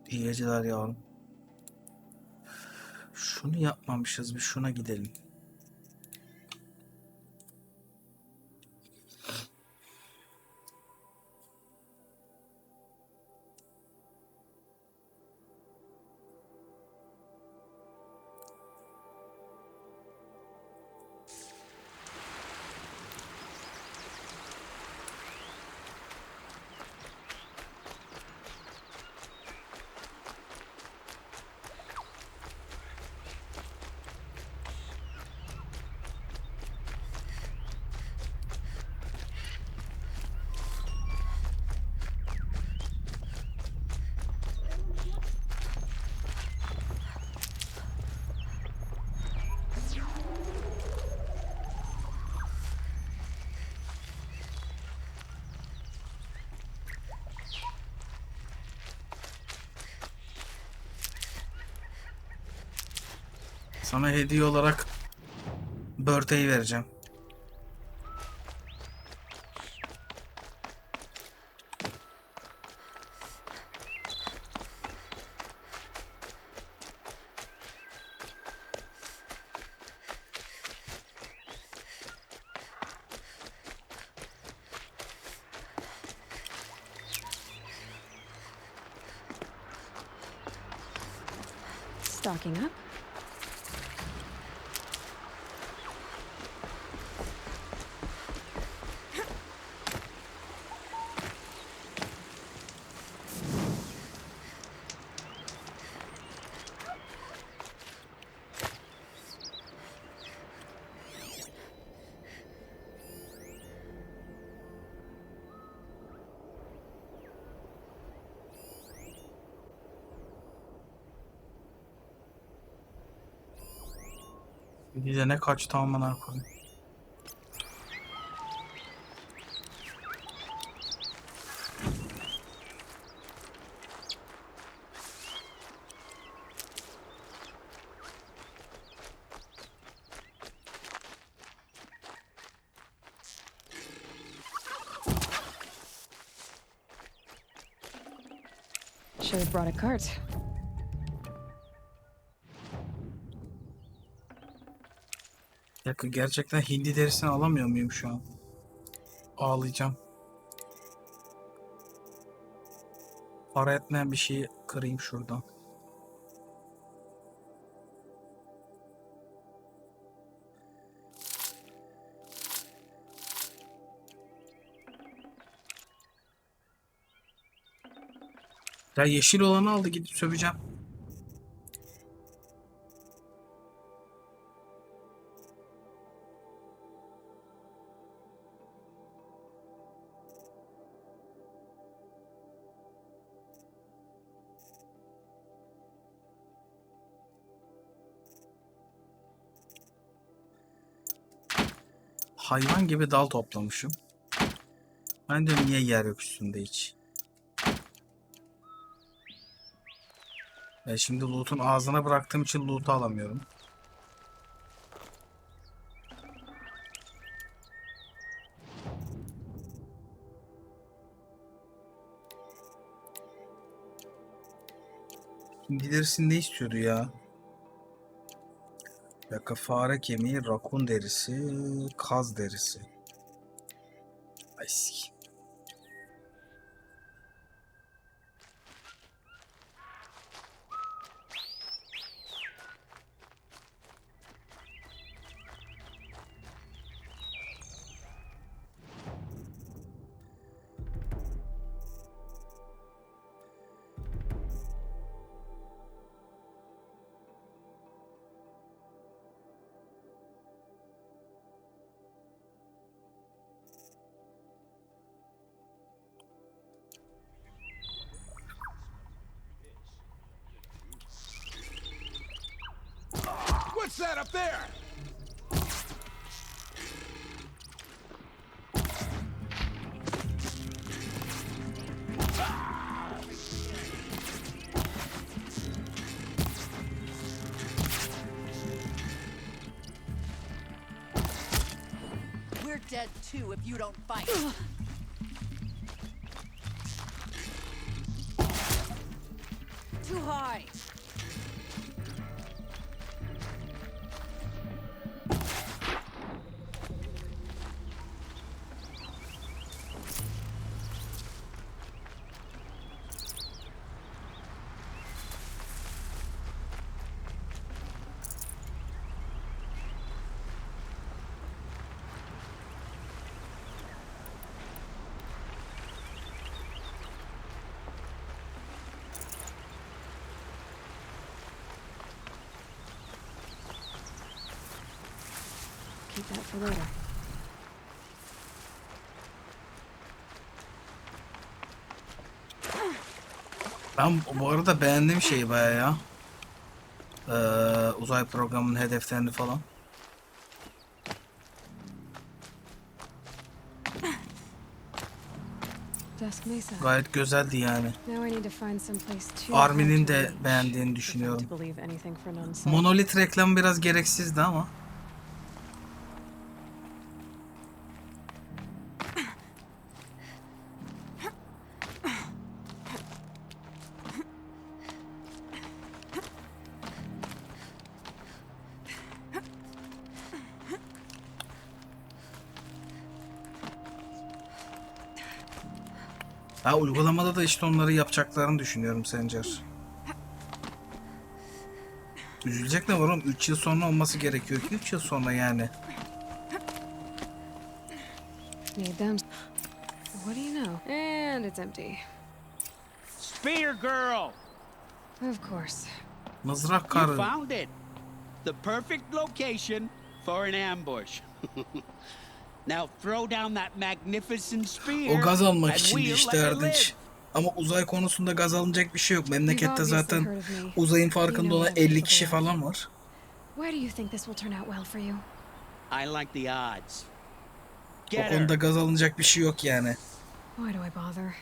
İyi geceler yavrum. Şunu yapmamışız, bir şuna gidelim. Sana hediye olarak birthday vereceğim. Stocking up. Bir de ne kaçtı amına koyayım. Should have brought a cart. Ya gerçekten hindi derisini alamıyor muyum şu an? Ağlayacağım. Para etmeyen bir şeyi kırayım şuradan. Ya yeşil olanı aldı, gidip söveceğim. Hayvan gibi dal toplamışım. Ben de niye yer yok üstünde hiç? Şimdi loot'un ağzına bıraktığım için loot'u alamıyorum. Hindi derisini ne istiyordu ya? Bir dakika, fare kemiği, rakun derisi, kaz derisi. Ay sikeyim. What's that up there? We're dead too if you don't fight. Too high. Keep that for later. Ben bu arada beğendiğim şeyi bayağı ya. Uzay programının hedeflerini falan. Death Musk Mesa. Gayet güzeldi yani. Now I need to find some place to Armin'in de beğendiğini düşünüyorum. Monolith reklamı biraz gereksizdi ama. Ha, uygulamada da işte onları yapacaklarını düşünüyorum Sencer. Üzülecek ne var oğlum? 3 yıl sonra olması gerekiyor ki 3 yıl sonra yani. Need them. What do you know? And it's empty. Spear girl. Of course. Mızrak karı. You found it. The perfect location for an ambush. Now throw down that magnificent spear. O gaz almak and için we'll işte let her live. Erdinç. Ama uzay konusunda gaz alınacak bir şey yok. Memlekette zaten uzayın farkında olan 50 kişi falan var. Why do you think this will turn out well for you? I like the odds. O Get konuda her. gaz alınacak bir şey yok yani. Why do I bother?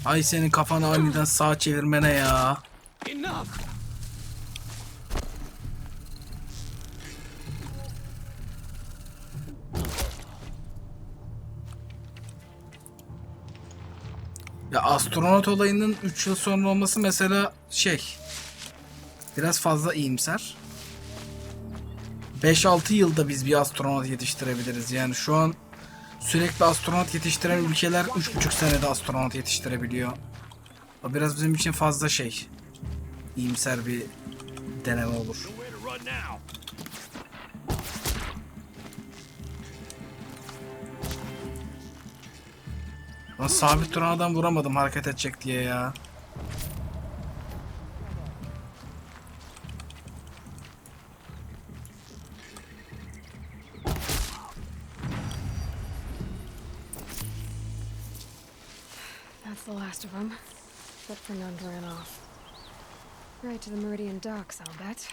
Ay senin kafanı aniden sağa çevirmene ya. Enough. Ya astronot olayının 3 yıl sonra olması mesela biraz fazla iyimser. 5-6 yılda biz bir astronot yetiştirebiliriz. Yani şu an sürekli astronot yetiştiren ülkeler 3,5 senede astronot yetiştirebiliyor. O biraz bizim için fazla iyimser bir deneme olur. Lan sabit duran adam vuramadım hareket edecek diye ya. That's the last of them. But Fernand ran off. Right to the Meridian docks, I'll bet.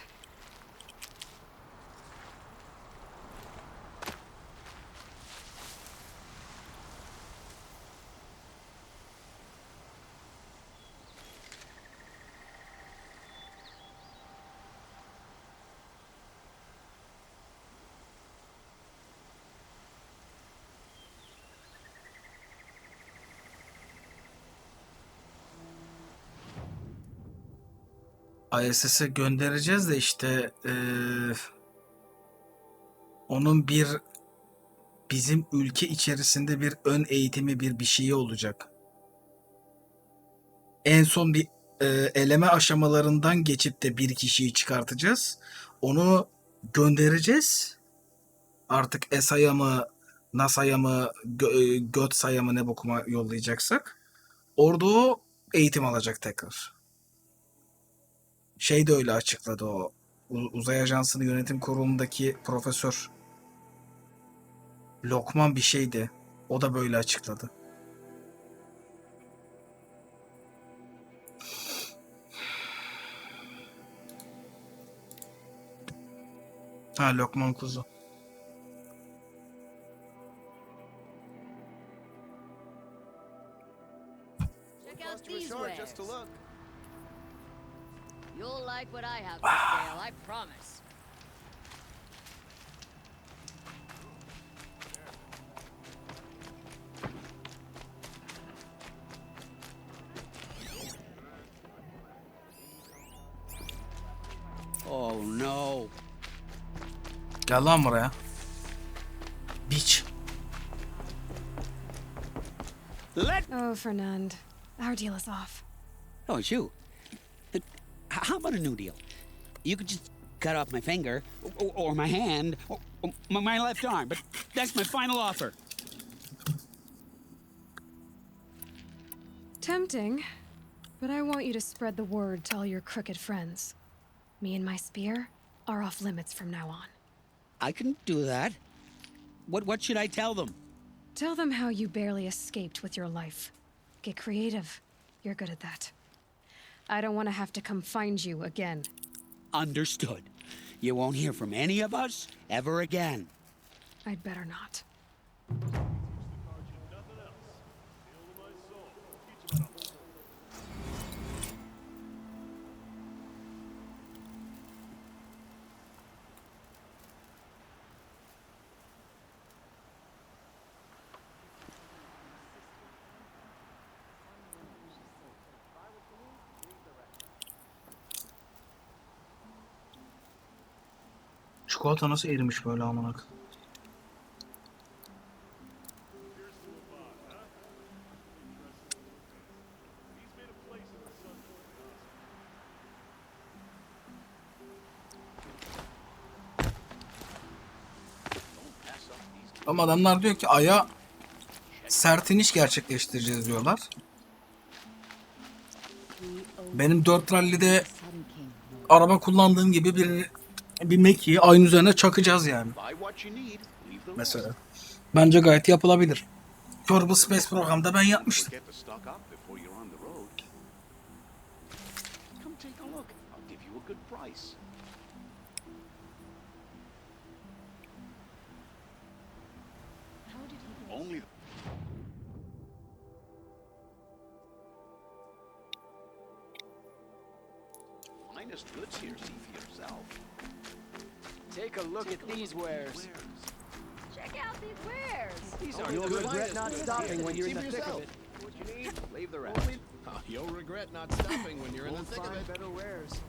ISS'e göndereceğiz de işte onun bizim ülke içerisinde bir ön eğitimi bir şeyi olacak. En son bir eleme aşamalarından geçip de bir kişiyi çıkartacağız. Onu göndereceğiz. Artık ESA'ya mı, NASA'ya mı, GÖTSA'ya mı ne bokuma yollayacaksak. Orada o eğitim alacak tekrar. De öyle açıkladı o. Uzay Ajansı'nın yönetim kurulundaki profesör. Lokman bir şeydi. O da böyle açıkladı. Ha, Lokman kuzu. Check out these wares. You'll like what I have for sale, I promise. Oh no. Gel lan buraya. Biç. Oh, Fernand. Our deal is off. Oh, it's you. How about a new deal? You could just cut off my finger, or my hand, or my left arm, but that's my final offer. Tempting, but I want you to spread the word to all your crooked friends. Me and my spear are off limits from now on. I can do that. What should I tell them? Tell them how you barely escaped with your life. Get creative. You're good at that. I don't want to have to come find you again. Understood. You won't hear from any of us ever again. I'd better not. Çikolata nasıl erimiş böyle amına koyayım? Ama adamlar diyor ki Ay'a sert iniş gerçekleştireceğiz diyorlar. Benim 4 rally'de araba kullandığım gibi bir Meki'yi Ay'ın üzerine çakacağız yani. Mesela. Bence gayet yapılabilir. Kerbal Space Program'da ben yapmıştım. Goods here, see for yourself. Take a look at these wares. Check out these wares. These are you'll regret not stopping when you're in the thick of it. What you need, leave the rest. You'll regret not stopping when you're in the thick of it. Better wares.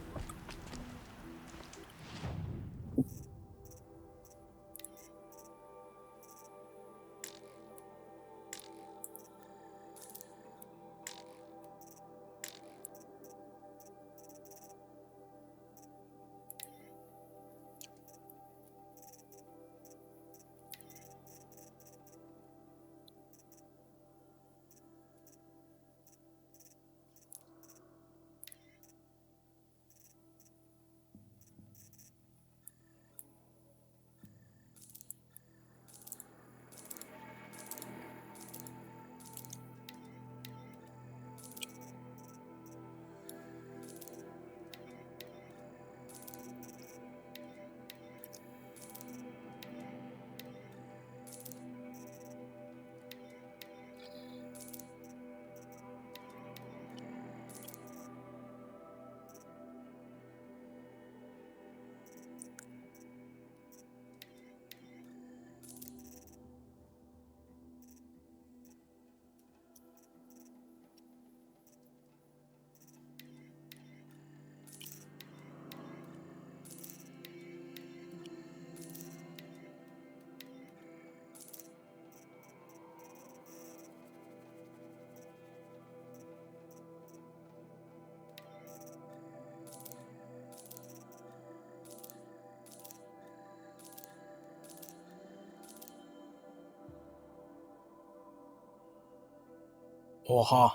Oha.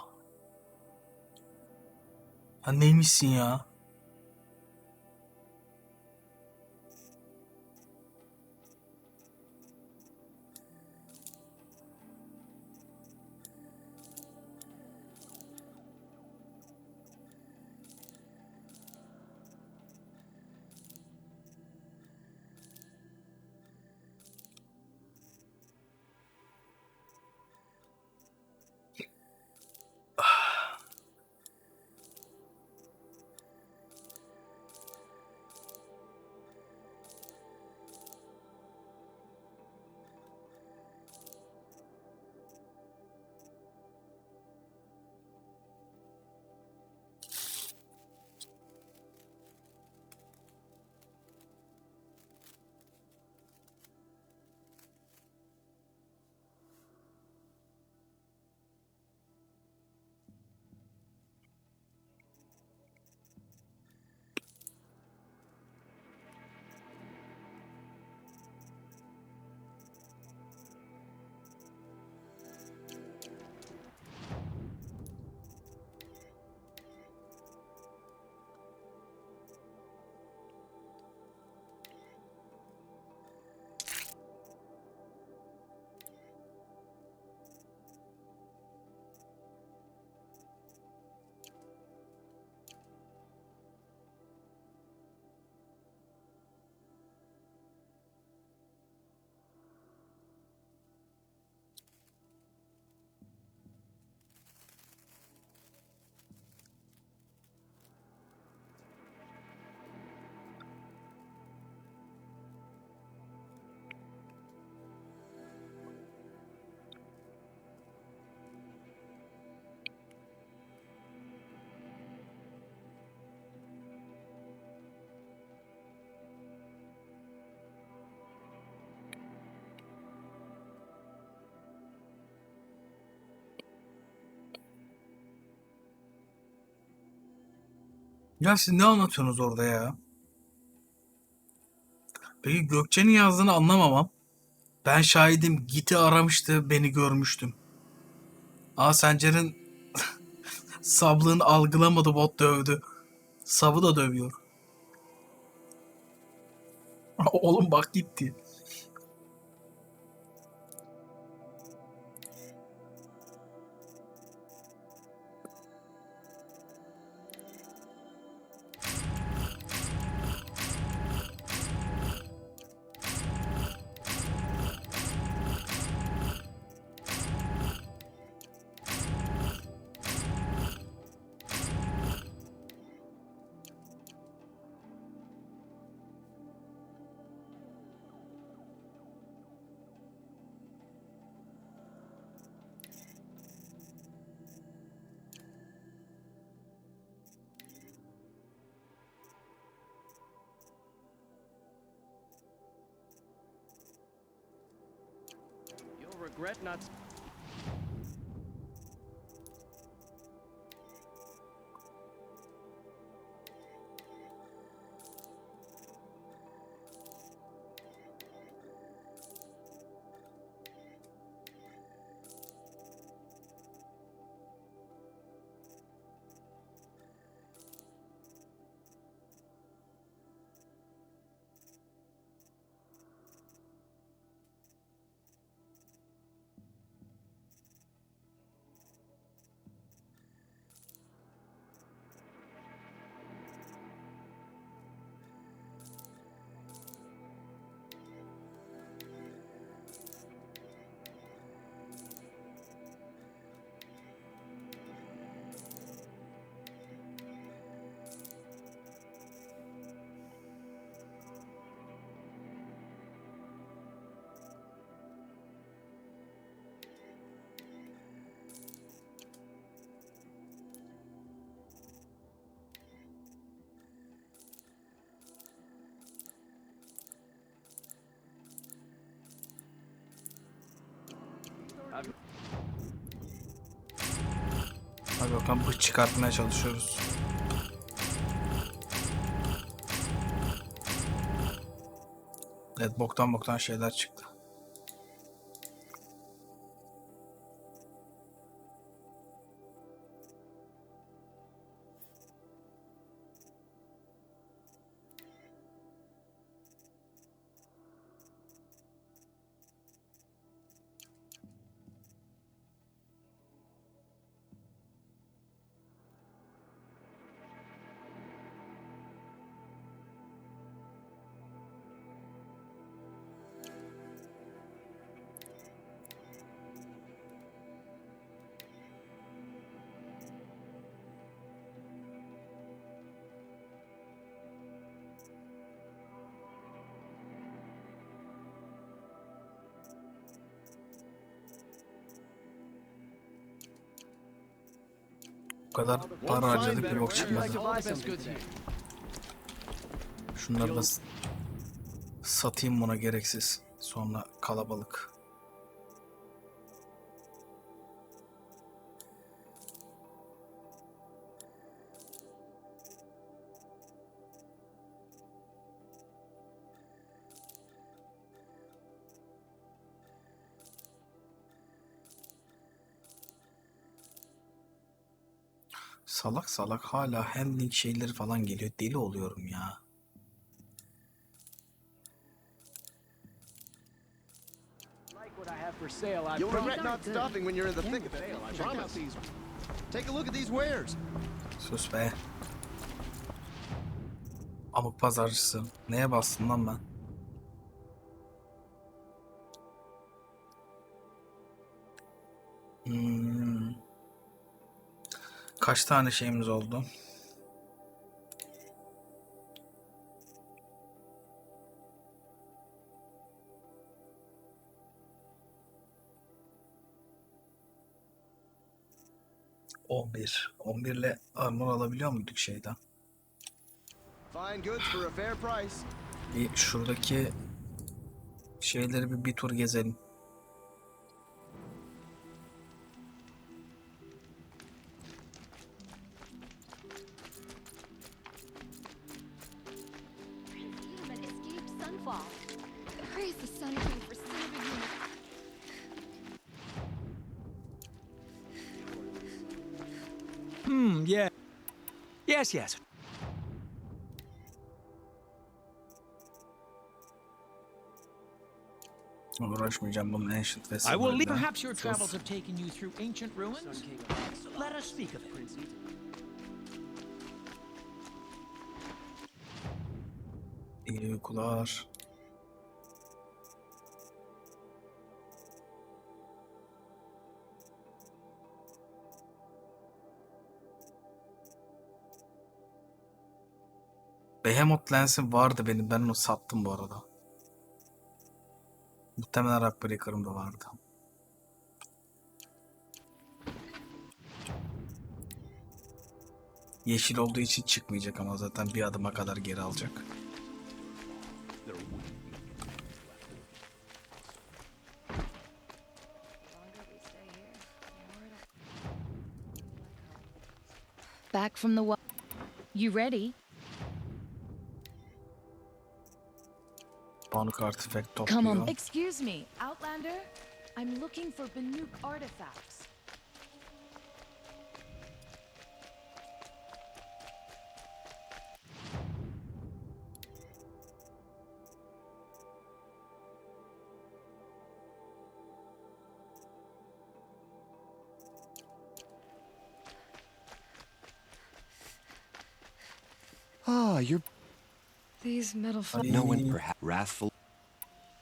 Ha neymişsin ya? Ya siz ne anlatıyorsunuz orada ya? Peki Gökçe'nin yazdığını anlamamam. Ben şahidim. Git'i aramıştı. Beni görmüştüm. Sencer'in sablığını algılamadı, bot dövdü. Sabı da dövüyor. Oğlum bak gitti. You'll regret not. Hadi bakalım, bıç çıkartmaya çalışıyoruz. Evet, boktan şeyler çıktı. Bu kadar para harcadık, bir bok çıkmadı. Şunları da satayım buna, gereksiz. Sonra kalabalık. Salak salak hala handling şeyleri falan geliyor. Deli oluyorum ya. You'll regret not stopping when you're in the thick of it. I promise. Take a look at these wares. Sus be. Amık pazarcısı. Neye bastım lan ben? Kaç tane şeyimiz oldu? On birle armor alabiliyor muyduk şeyden? Fine goods for a fair price. Bir şuradaki şeyleri bir tur gezelim. Yeah. Yes. Uğraşmayacağım bunun Ancient I will leave. Festival'da. Perhaps your travels have taken you through ancient ruins? Let us speak of it. İyi uykular. Behemoth lensim vardı benim. Ben onu sattım bu arada. Muhtemelen Rock Breaker'ım vardı. Yeşil olduğu için çıkmayacak ama zaten bir adıma kadar geri alacak. Back from the You ready? Banuk artifact Come on. topluyor. Excuse me, Outlander. I'm looking for Banuk artifacts. Ah, you're... These metal No one perhaps wrathful.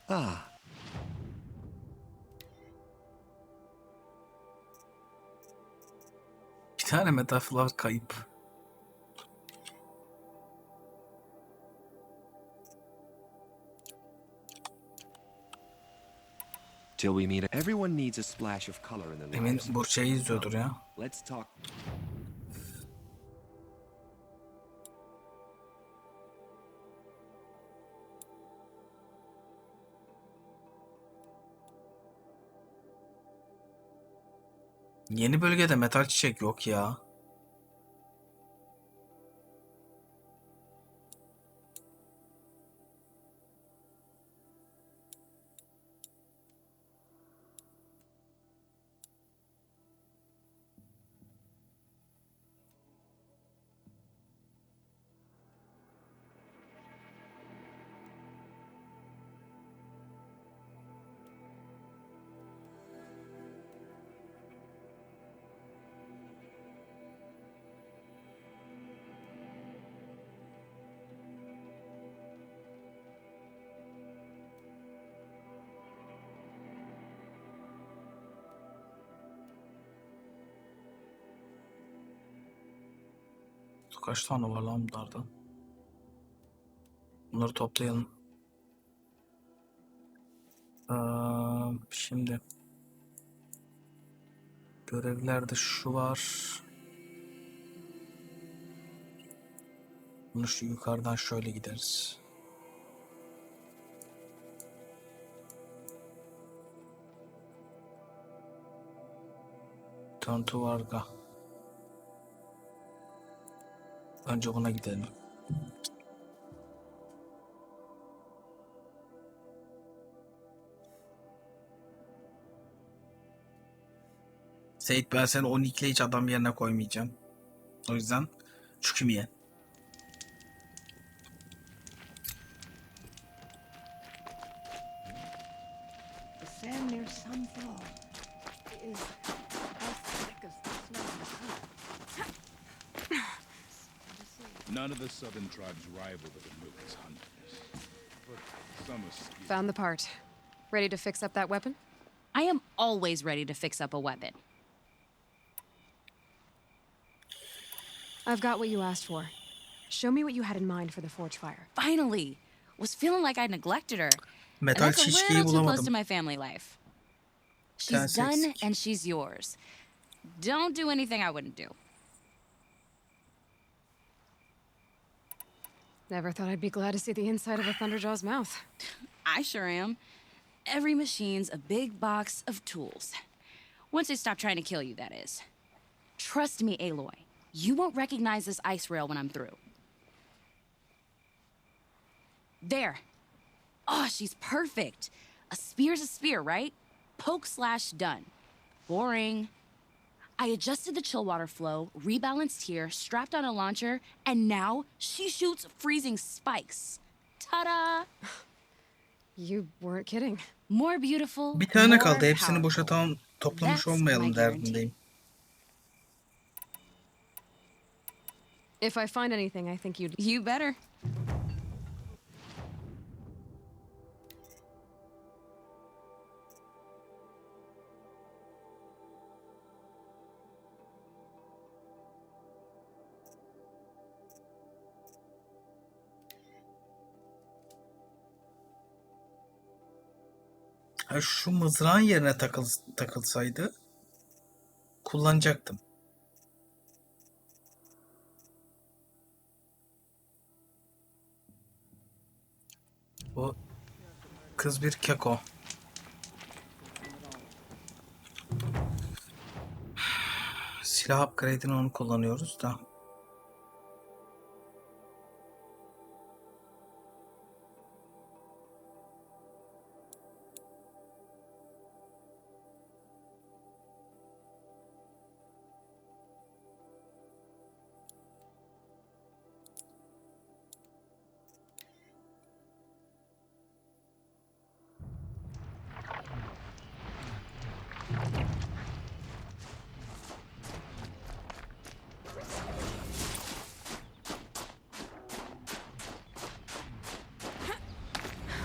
Ah. Bir tane metafor kayıp. Till we meet. Everyone needs a splash of color in their Emin lives. Burçay'ı izliyordur ya. Let's talk. Yeni bölgede metal çiçek yok ya. Kaç tane var lan bunlardan? Bunları toplayalım. Şimdi görevlerde şu var. Bunu şu yukarıdan şöyle gideriz. Turn to Varga. Önce buna gidelim. Seyit, ben seni 12'le hiç adam yerine koymayacağım. O yüzden çükümeye. The sand near Sunfall is as thick as the snow in the sun. None of the southern tribes rival the Banuk's hunters. But some are skilled. Found the part. Ready to fix up that weapon? I am always ready to fix up a weapon. I've got what you asked for. Show me what you had in mind for the forge fire. Finally! Was feeling like I neglected her. Metal And that's a çiçeği little too close bulamadım. to my family life. She's That's done exciting. and she's yours. Don't do anything I wouldn't do. Never thought I'd be glad to see the inside of a Thunderjaw's mouth. I sure am. Every machine's a big box of tools. Once they stop trying to kill you, that is. Trust me, Aloy. You won't recognize this ice rail when I'm through. There. Oh, she's perfect. A spear's a spear, right? Poke slash done. Boring. I adjusted the chill water flow, rebalanced here, strapped on a launcher, and now she shoots freezing spikes. Ta-da! You weren't kidding. More beautiful, Bir tane more kaldı. Hepsini boşa powerful. toplamış That's my olmayalım guarantee. derdindeyim. If I find anything, I think you'd... You better. Ha, şu mızrağın yerine takılsaydı kullanacaktım. Bu kız bir keko. Silah upgrade'ini onu kullanıyoruz da.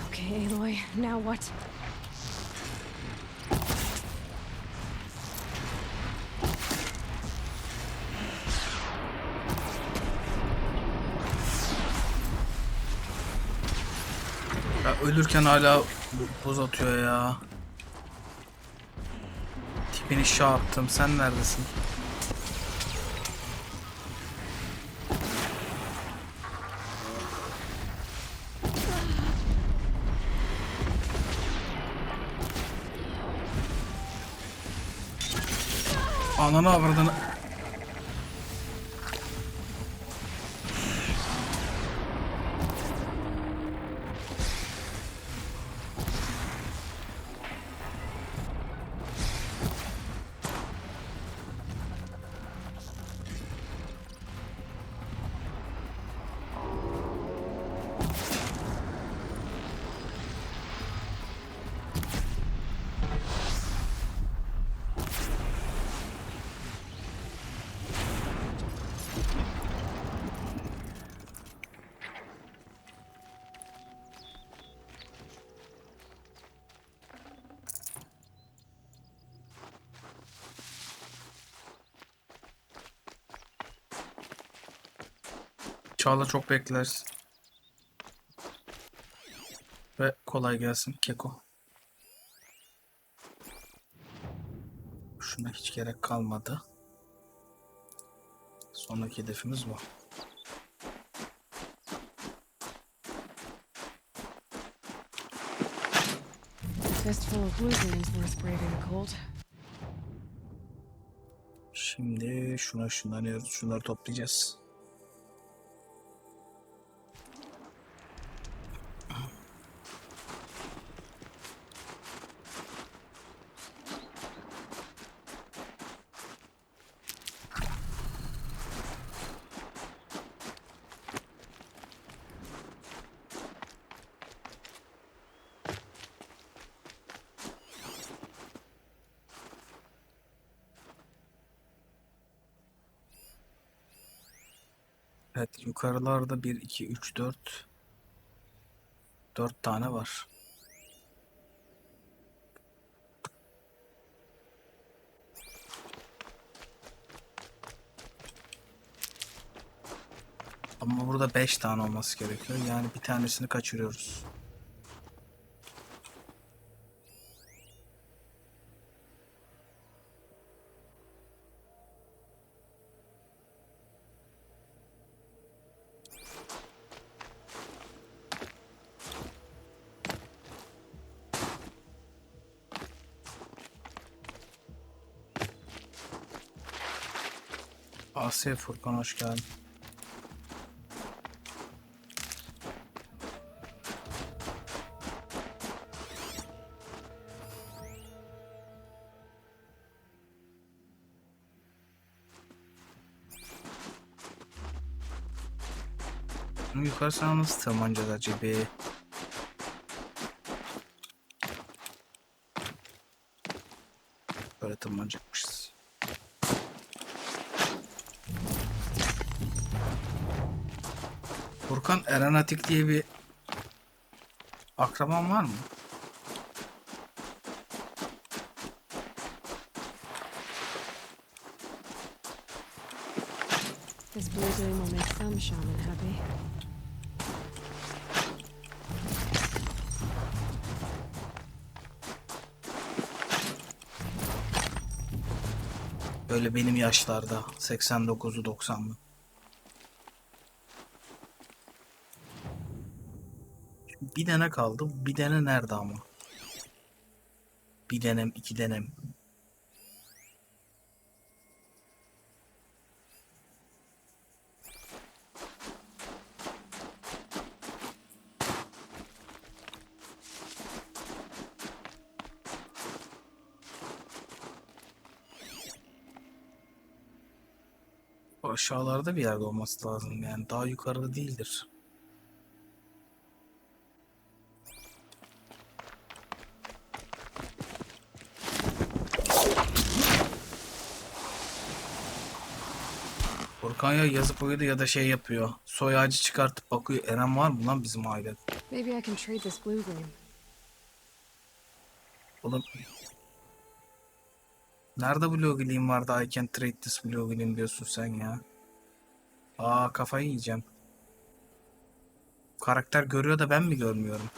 Okay, Aloy, now what? Ya ölürken hala buz atıyor ya. Tipini şarttım. Sen neredesin? Ananı avradını. Çağla çok bekleriz. Ve kolay gelsin keko. Şuna hiç gerek kalmadı. Sonraki hedefimiz bu. Fistful of blueberries worth braving the cold. Şimdi şuna ışınlanıyoruz. Şunları toplayacağız. Evet, yukarılarda 1, 2, 3, 4 4 tane var. Ama burada 5 tane olması gerekiyor. Yani bir tanesini kaçırıyoruz. Asya Furkan hoş geldin. Yukarısına nasıl tırmanacağız acaba? Böyle tırmanacakmışız. Furkan, Aeronatik diye bir akraban var mı? This blue gleam will make some shaman happy. Böyle benim yaşlarda 89'u 90'lı. Bir tane kaldı. Bir tane nerede ama? Bir denem, iki denem. Aşağılarda bir yerde olması lazım, yani daha yukarıda değildir. Furkan ya yazıp uyudu ya da şey yapıyor. Soy ağacı çıkartıp bakıyor. Eren var mı lan bizim ailede? Maybe I can trade this blue gleam. Oğlum. Nerede blue gleam vardı? I can trade this blue gleam diyorsun sen ya. Aa, kafayı yiyeceğim. Karakter görüyor da ben mi görmüyorum?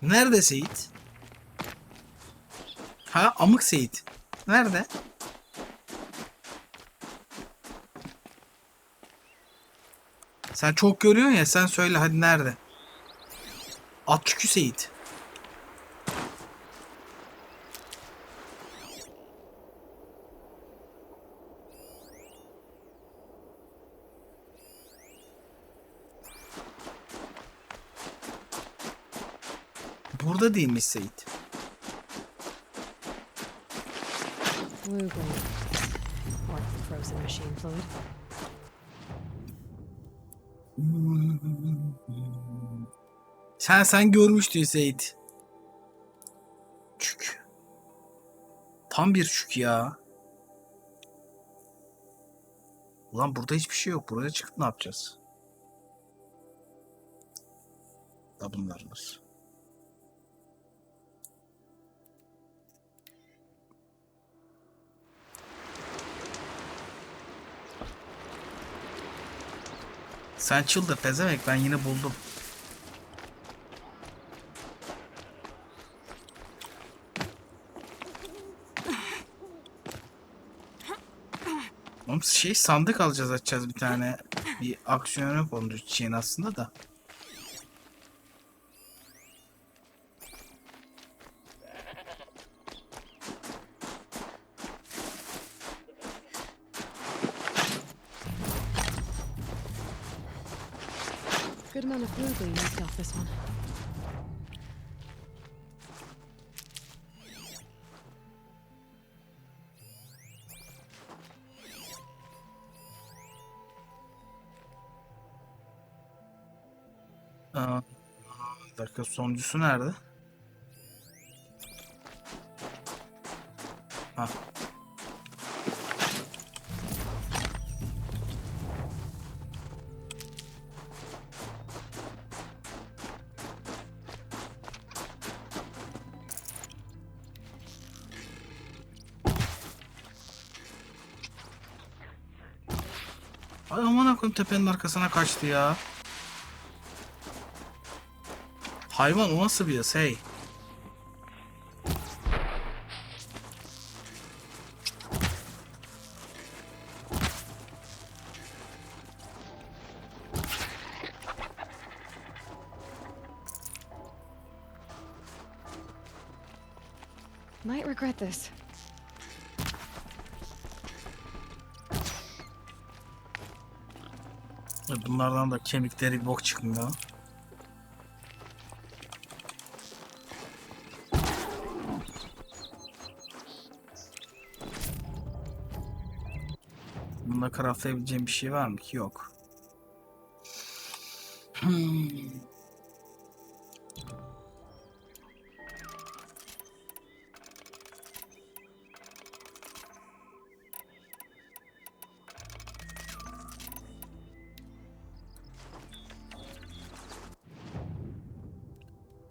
Nerede Seyit? Ha, amık Seyit. Nerede? Sen çok görüyorsun ya, sen söyle hadi nerede? At çükü Seyit. Burada değilmiş Seyit. Blue gleam. Or frozen machine fluid. Sen görmüştün Seyit. Çük. Tam bir çük ya. Ulan burada hiçbir şey yok. Buraya çıkıp ne yapacağız? Da bunlar var. Sen çıldır pezevenk, ben yine buldum. Oğlum şey, sandık alacağız, açacağız bir tane. Bir aksiyona kondu için aslında da. Good amount of blue gleam knocked off this one. Aa, bir dakika, sonuncusu nerede? Ha. Ay aman koyayım, tepenin arkasına kaçtı ya. Hayvan, o nasıl bir yaz hey? Might regret this. Bunlardan da kemikleri bir bok çıkmıyor. Bunda craftlayabileceğim bir şey var mı ki? Yok.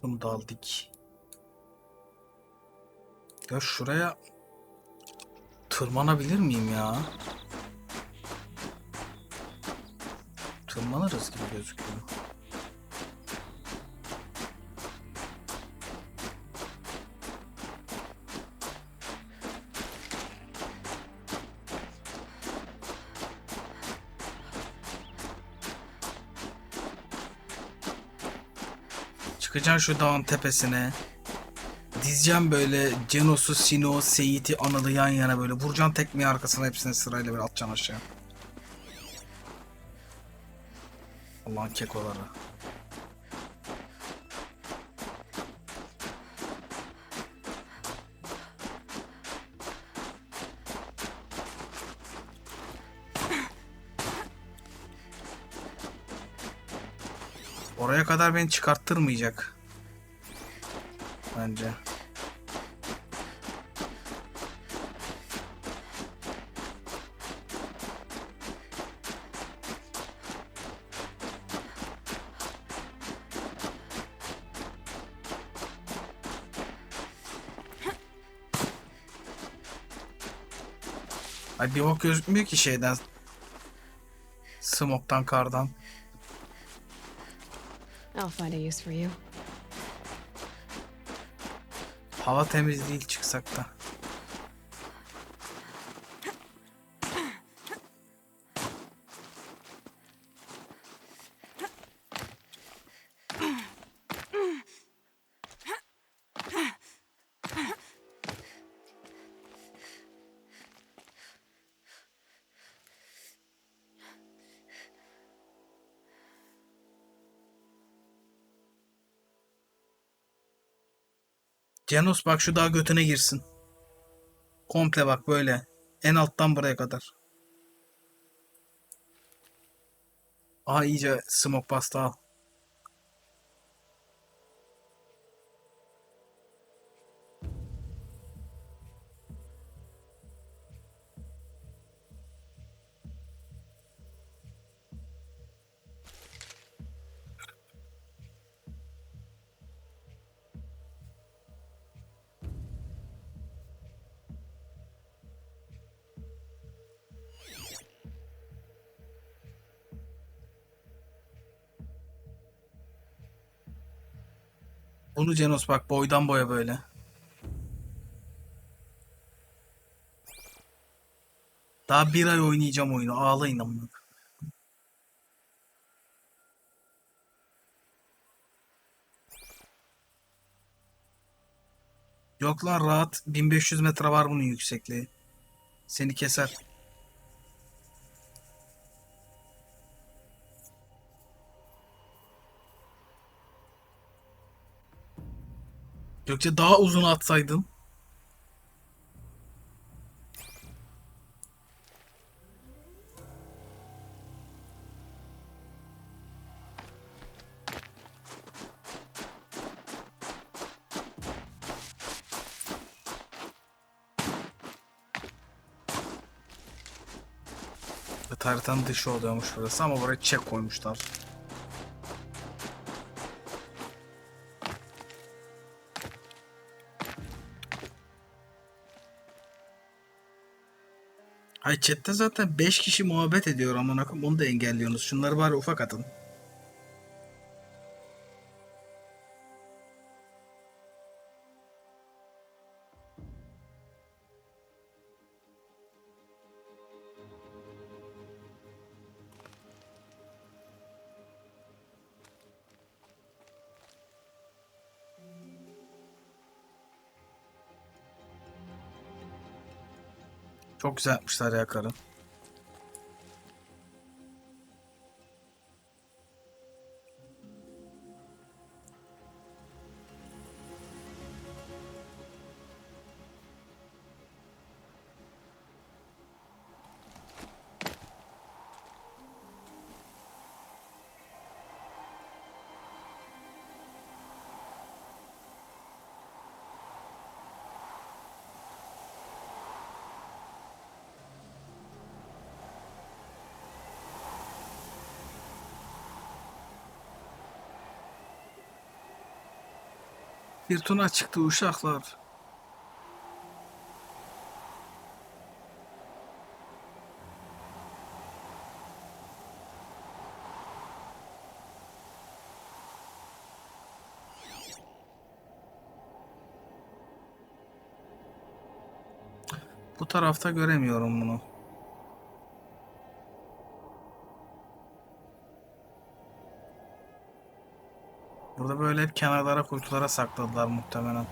Bunu da aldık. Ya şuraya tırmanabilir miyim ya? Tırmanırız gibi gözüküyor. Çıkacağım şu dağın tepesine. Dizeceğim böyle Cenos'u, Sino, Seyit'i, Anıl'ı yan yana böyle. Vuracağım tekmeyi arkasına, hepsini sırayla böyle atacaksın aşağı. Allah'ın kekoları. Oraya kadar beni çıkarttırmayacak. Bence. Ay bir bok gözükmüyor ki şeyden. Smoke'tan, kardan. I'll find a use for you. Hava temiz değil çıksak da. Cenos bak şu dağ götüne girsin. Komple bak böyle. En alttan buraya kadar. Aha iyice smoke bastı al. Bunu Cenos bak boydan boya böyle. Daha bir ay oynayacağım oyunu. Ağlayın amına. Yok lan rahat 1500 metre var bunun yüksekliği. Seni keser. Gökçe daha uzun atsaydın. Haritanın dışı oluyormuş burası ama buraya çek koymuşlar. Hay chatte zaten 5 kişi muhabbet ediyor amına koyayım, onu da engelliyorsunuz. Şunları bari ufak atın. Çok güzel yapmışlar ya karı. Fırtına çıktı uşaklar. Bu tarafta göremiyorum bunu. Burada böyle hep kenarlara, kuytulara sakladılar muhtemelen.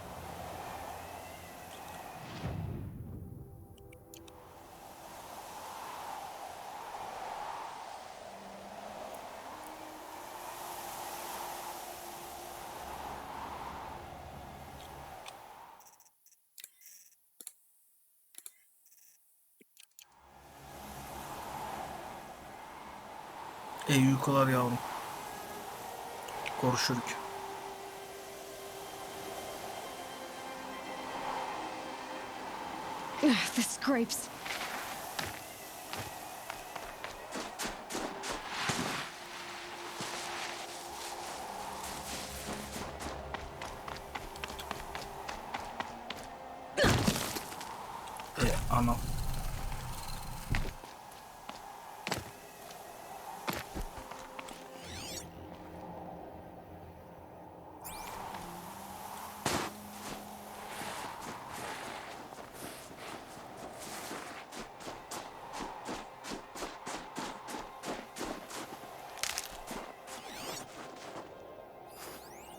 İyi uykular yavrum. Görüşürük. The scrapes. Anam.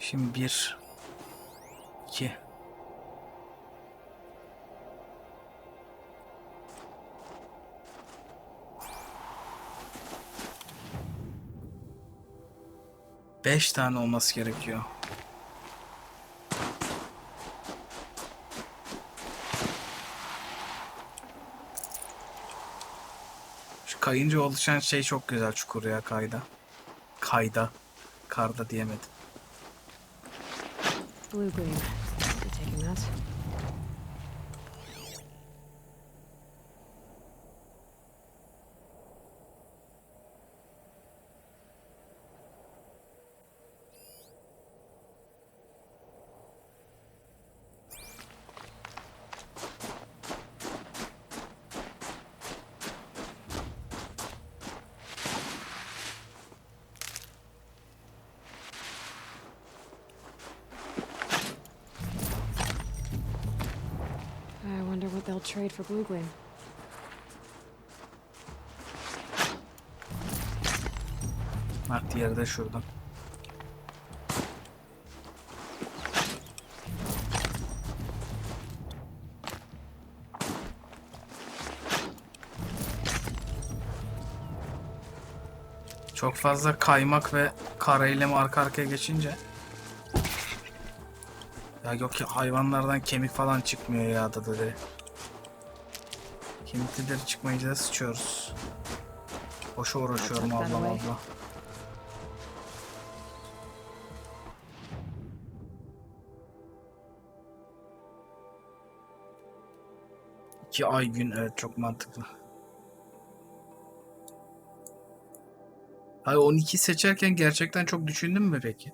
Şimdi 1 2 5 tane olması gerekiyor. Şu kayınca oluşan şey çok güzel, çukur ya, kayda. Karda diyemedim. Blue gleam. I'll be taking that. I wonder what they'll trade for blue gleam. Bak diğeri de şurada. Çok fazla kaymak ve kara eylemi arka arkaya geçince ya yok ki hayvanlardan kemik falan çıkmıyor ya da dedi. Kemikleri çıkmayınca da sıçıyoruz. Boşa uğraşıyorum Allah Allah. İki ay gün, evet, çok mantıklı. Hayır, 12 seçerken gerçekten çok düşündün mü peki?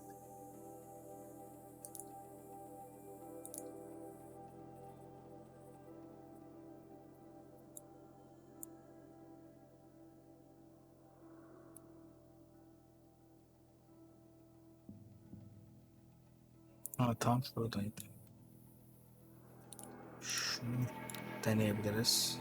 Ha, tam buradaydı. Şunu deneyebiliriz.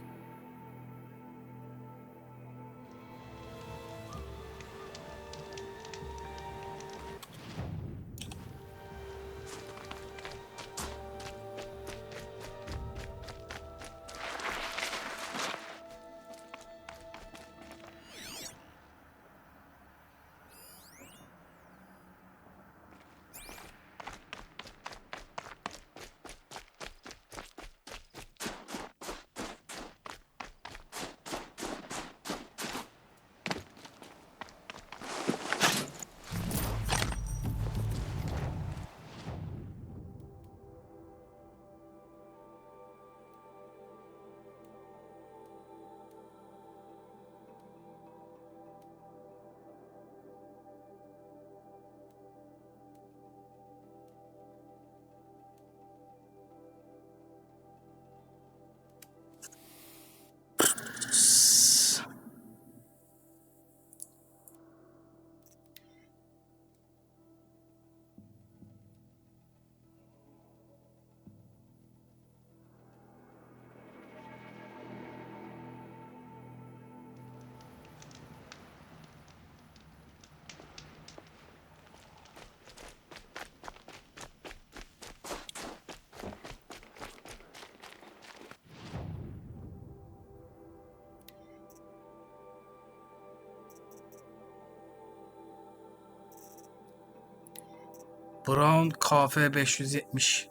Brown KF 570.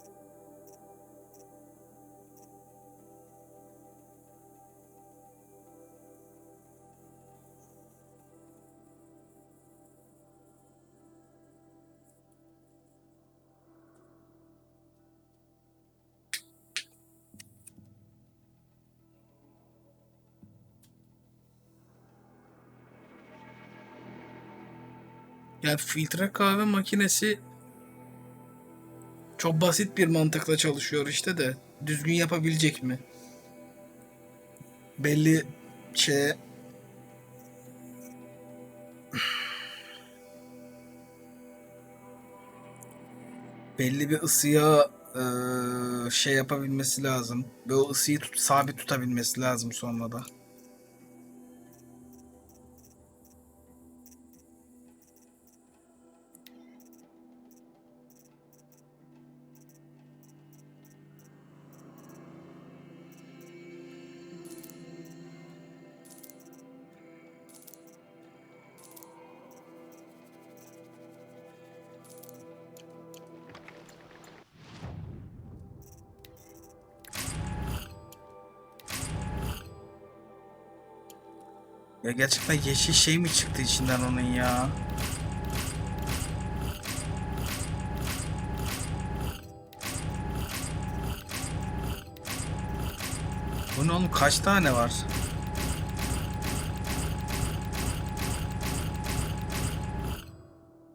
Yani filtre kahve makinesi çok basit bir mantıkla çalışıyor işte de düzgün yapabilecek mi? Belli şeye belli bir ısıya şey yapabilmesi lazım ve o ısıyı sabit tutabilmesi lazım sonra da. Ya gerçekten yeşil şey mi çıktı içinden onun ya? Bu ne oğlum, kaç tane var?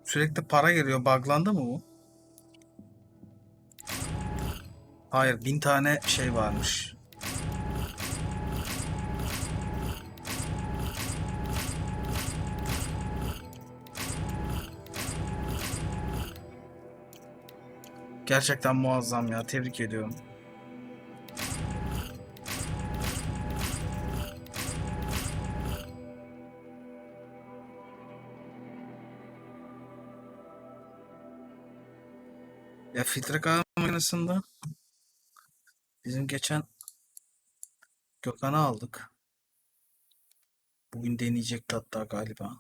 Sürekli para geliyor. Buglandı mı bu? Hayır, 1000 tane şey varmış. Gerçekten muazzam ya. Tebrik ediyorum. Ya filtre kahve makinesinde bizim geçen Gökhan'ı aldık. Bugün deneyecekti hatta galiba.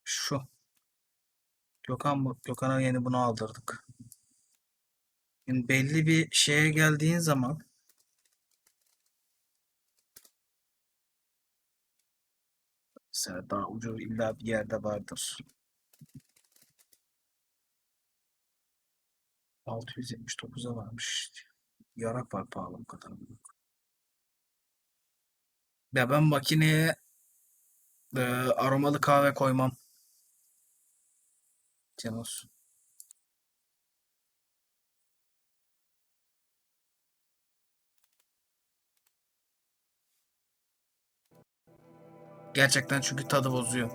Şu. Gökhan'a yeni bunu aldırdık. Yani belli bir şeye geldiğin zaman mesela daha ucuz illa bir yerde vardır. 679'a varmış. Yarak var pahalı bu kadar. Ya ben makineye aromalı kahve koymam. Cenos. Gerçekten çünkü tadı bozuyor.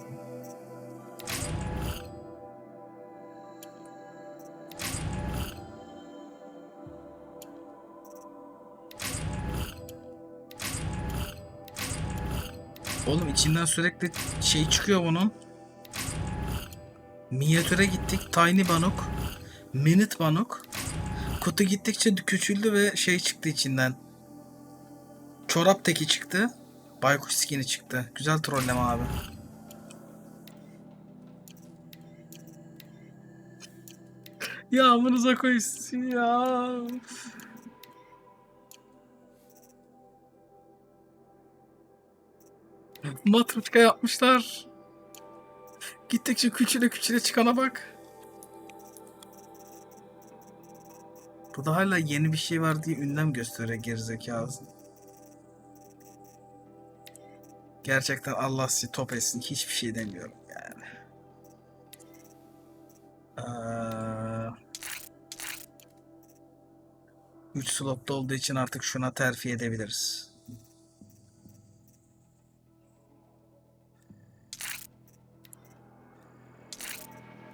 Oğlum içinden sürekli şey çıkıyor bunun. Minyatüre gittik. Tiny Banuk. Minute Banuk. Kutu gittikçe küçüldü ve şey çıktı içinden. Çorap teki çıktı. Baykuş skin'i çıktı. Güzel trolleme abi. Ya amınıza koysun ya. Matruşka yapmışlar. Gittikçe küçüle küçüle çıkana bak. Bu da hala yeni bir şey var diye ünlem gösteriyor gerizekalı. Gerçekten Allah sizi top etsin. Hiçbir şey demiyorum yani. 3 slotta olduğu için artık şuna terfi edebiliriz.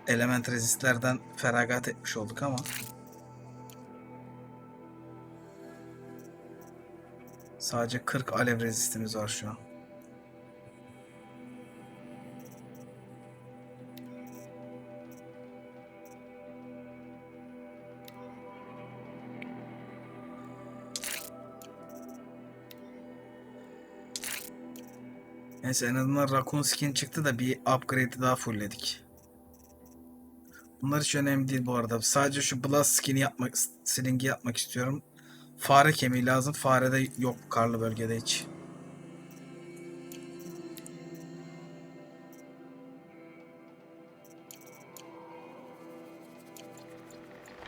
Element rezistlerden feragat etmiş olduk ama sadece 40 alev rezistimiz var şu an. Neyse en azından Raccoon skin çıktı da bir upgrade'i daha fullledik. Bunlar hiç önemli değil bu arada. Sadece şu Blast slingi yapmak istiyorum. Fare kemiği lazım. Fare de yok karlı bölgede hiç.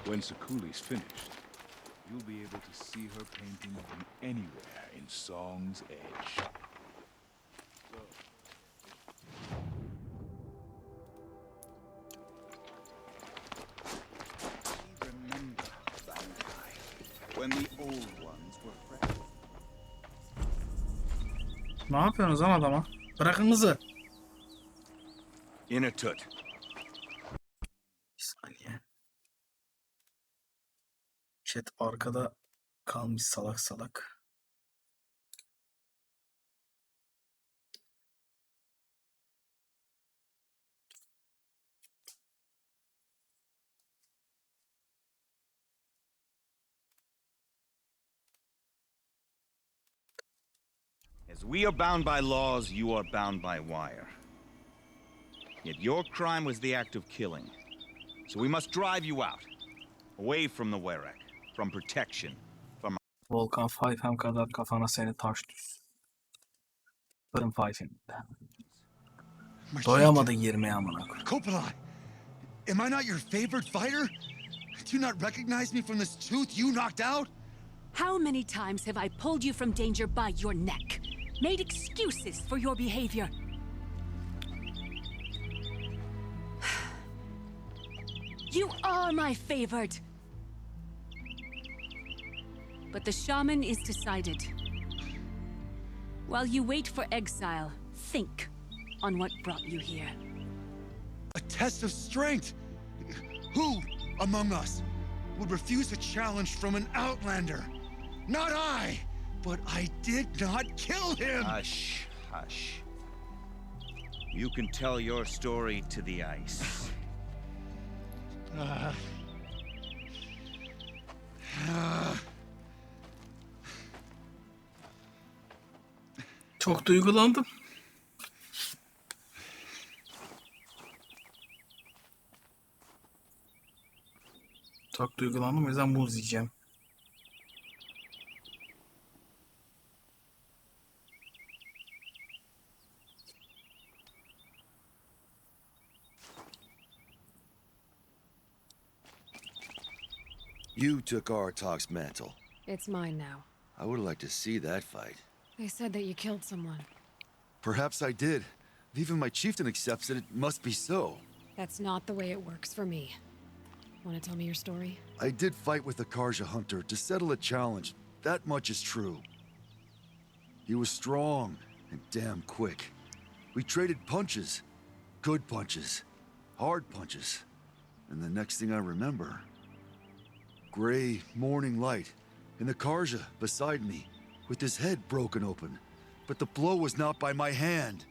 When Sakuli's finished, you'll be able to see her painting from anywhere in Song's Edge. Remember that time when the old ones were fresh. Ne yapıyorsunuz lan adama? Bırakın kızı. In a tut. Bir saniye. Chat arkada kalmış salak salak. As we are bound by laws, you are bound by wire. Yet your crime was the act of killing. So we must drive you out. Away from the Werek. From protection. From... Volkan 5 hem kadar kafana seni taş düz. Bölüm 5'in. Doyamadı girmeye amına koyayım. Kopalai, am I not your favorite fighter? Do you not recognize me from this tooth you knocked out? How many times have I pulled you from danger by your neck? Made excuses for your behavior? You are my favorite. But the shaman is decided. While you wait for exile, think on what brought you here. A test of strength. Who among us would refuse a challenge from an outlander? Not I, but I did not kill him. Hush, hush. You can tell your story to the ice. Çok duygulandım. Çok duygulandım, o yüzden muz yiyeceğim. You took Aratak's mantle. It's mine now. I would have liked to see that fight. They said that you killed someone. Perhaps I did. If even my chieftain accepts it, it must be so. That's not the way it works for me. Want to tell me your story? I did fight with the Karja hunter to settle a challenge. That much is true. He was strong and damn quick. We traded punches. Good punches. Hard punches. And the next thing I remember... gray morning light, and the Karja beside me, with his head broken open. But the blow was not by my hand.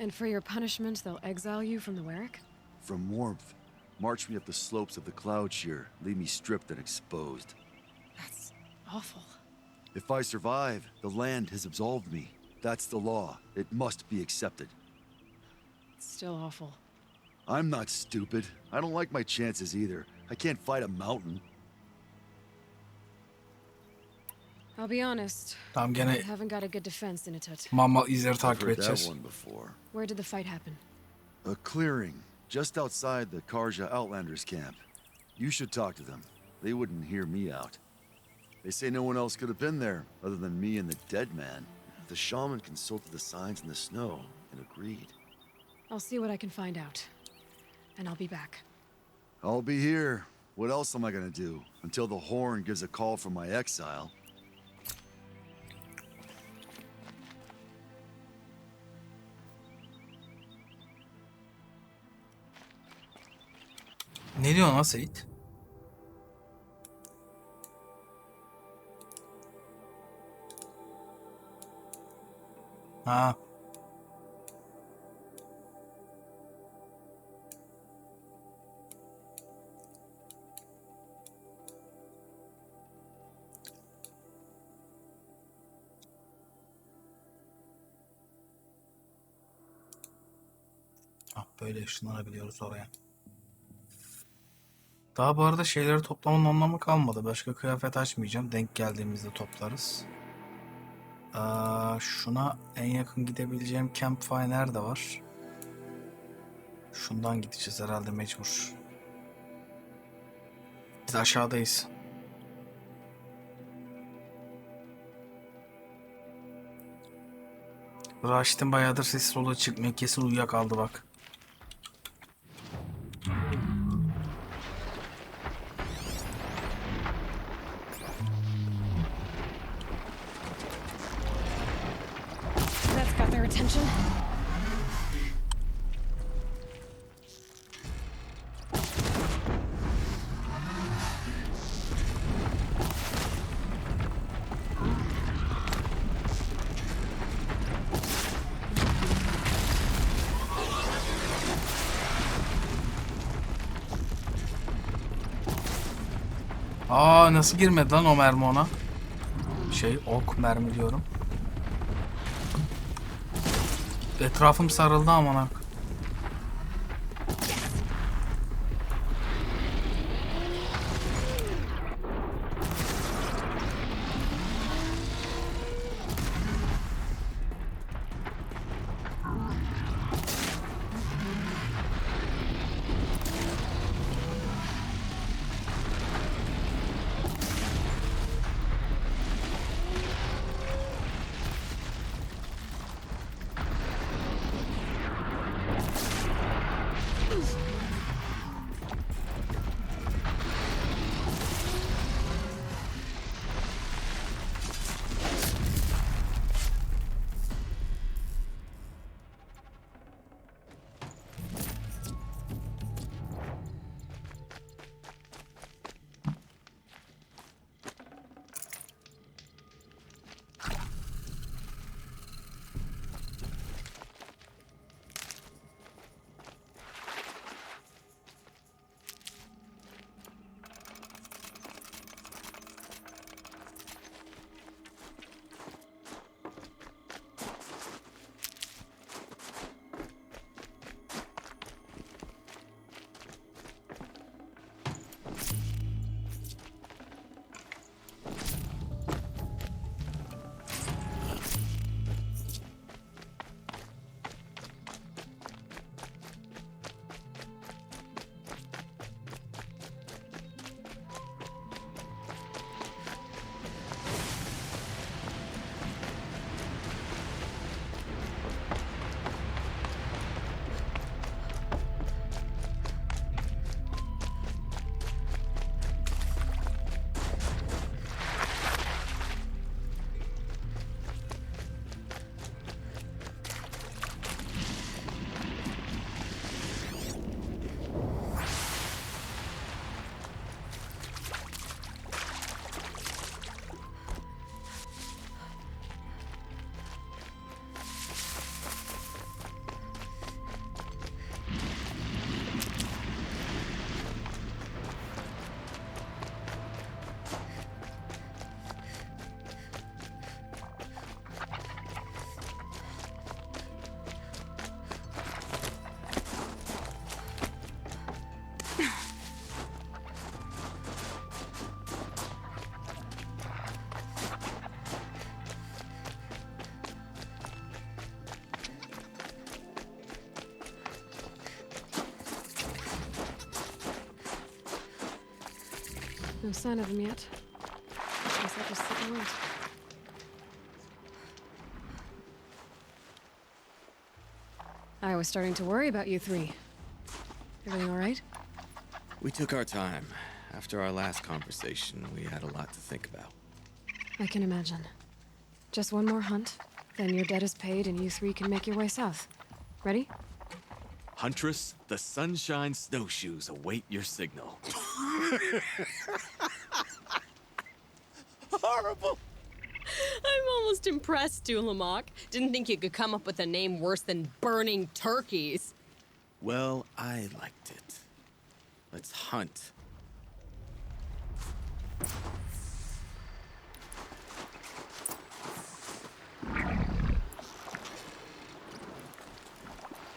And for your punishment, they'll exile you from the Werek? From warmth, march me up the slopes of the cloud shear, leave me stripped and exposed. That's awful. If I survive, the land has absolved me. That's the law. It must be accepted. It's still awful. I'm not stupid. I don't like my chances either. I can't fight a mountain. I'll be honest. Tamam, gene I haven't got a good defense in Itut. Mal izleri takip I've heard that edeceğiz. one before. Where did the fight happen? A clearing, just outside the Karja Outlanders camp. You should talk to them. They wouldn't hear me out. They say no one else could have been there other than me and the dead man. The shaman consulted the signs in the snow and agreed. I'll see what I can find out. And I'll be back. I'll be here. What else am I gonna do? Until the horn gives a call from my exile. Ne diyorsun lan Seyit? Ha. Ah, böyle ışınlanabiliyoruz oraya. Daha bu arada şeyleri toplamanın anlamı kalmadı. Başka kıyafet açmayacağım. Denk geldiğimizde toplarız. Şuna en yakın gidebileceğim campfire nerede var? Şundan gideceğiz herhalde mecbur. Biz aşağıdayız. Raşit'in bayağıdır sessiz sola çıkmıyor. Kesin uyuyakaldı bak. That's got their attention. Aa, nasıl girmedi lan o mermi ona? Ok mermi diyorum. Etrafım sarıldı amına. No sign of them yet. Guess Guess I'll just sit and wait. I was starting to worry about you three. Everything all right? We took our time. After our last conversation, we had a lot to think about. I can imagine. Just one more hunt, then your debt is paid and you three can make your way south. Ready? Huntress, the Sunshine Snowshoes await your signal. Horrible! I'm almost impressed, Dulamok. Didn't think you could come up with a name worse than Burning Turkeys. Well, I liked it. Let's hunt.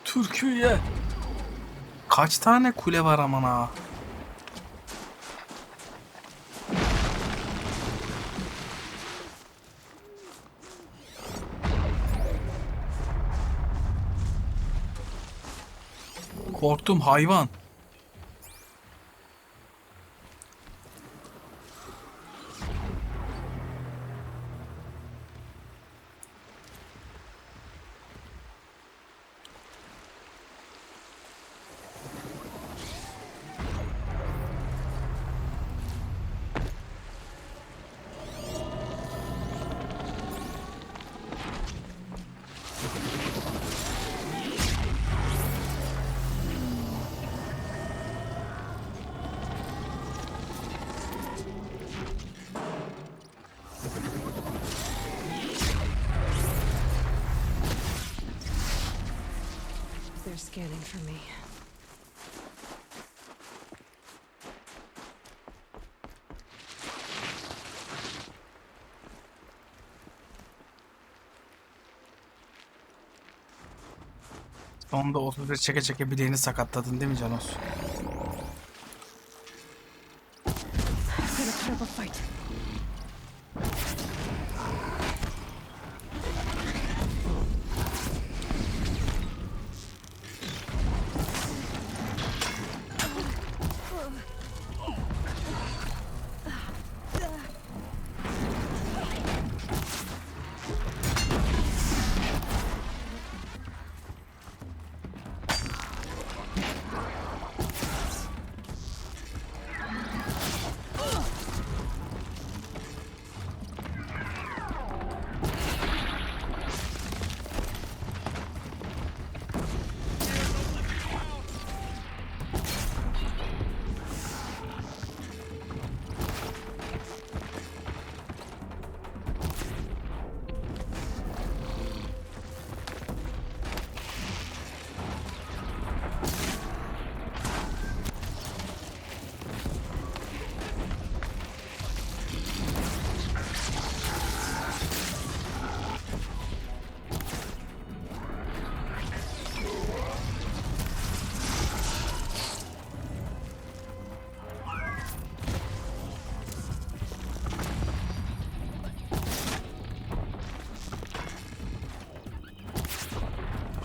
Türkiye. Kaç tane kule var aman ha? Korktum hayvan. They're scanning for me. Sonunda 31 çeke çeke bileğini sakatladın değil mi Canos? I'm gonna put up a fight.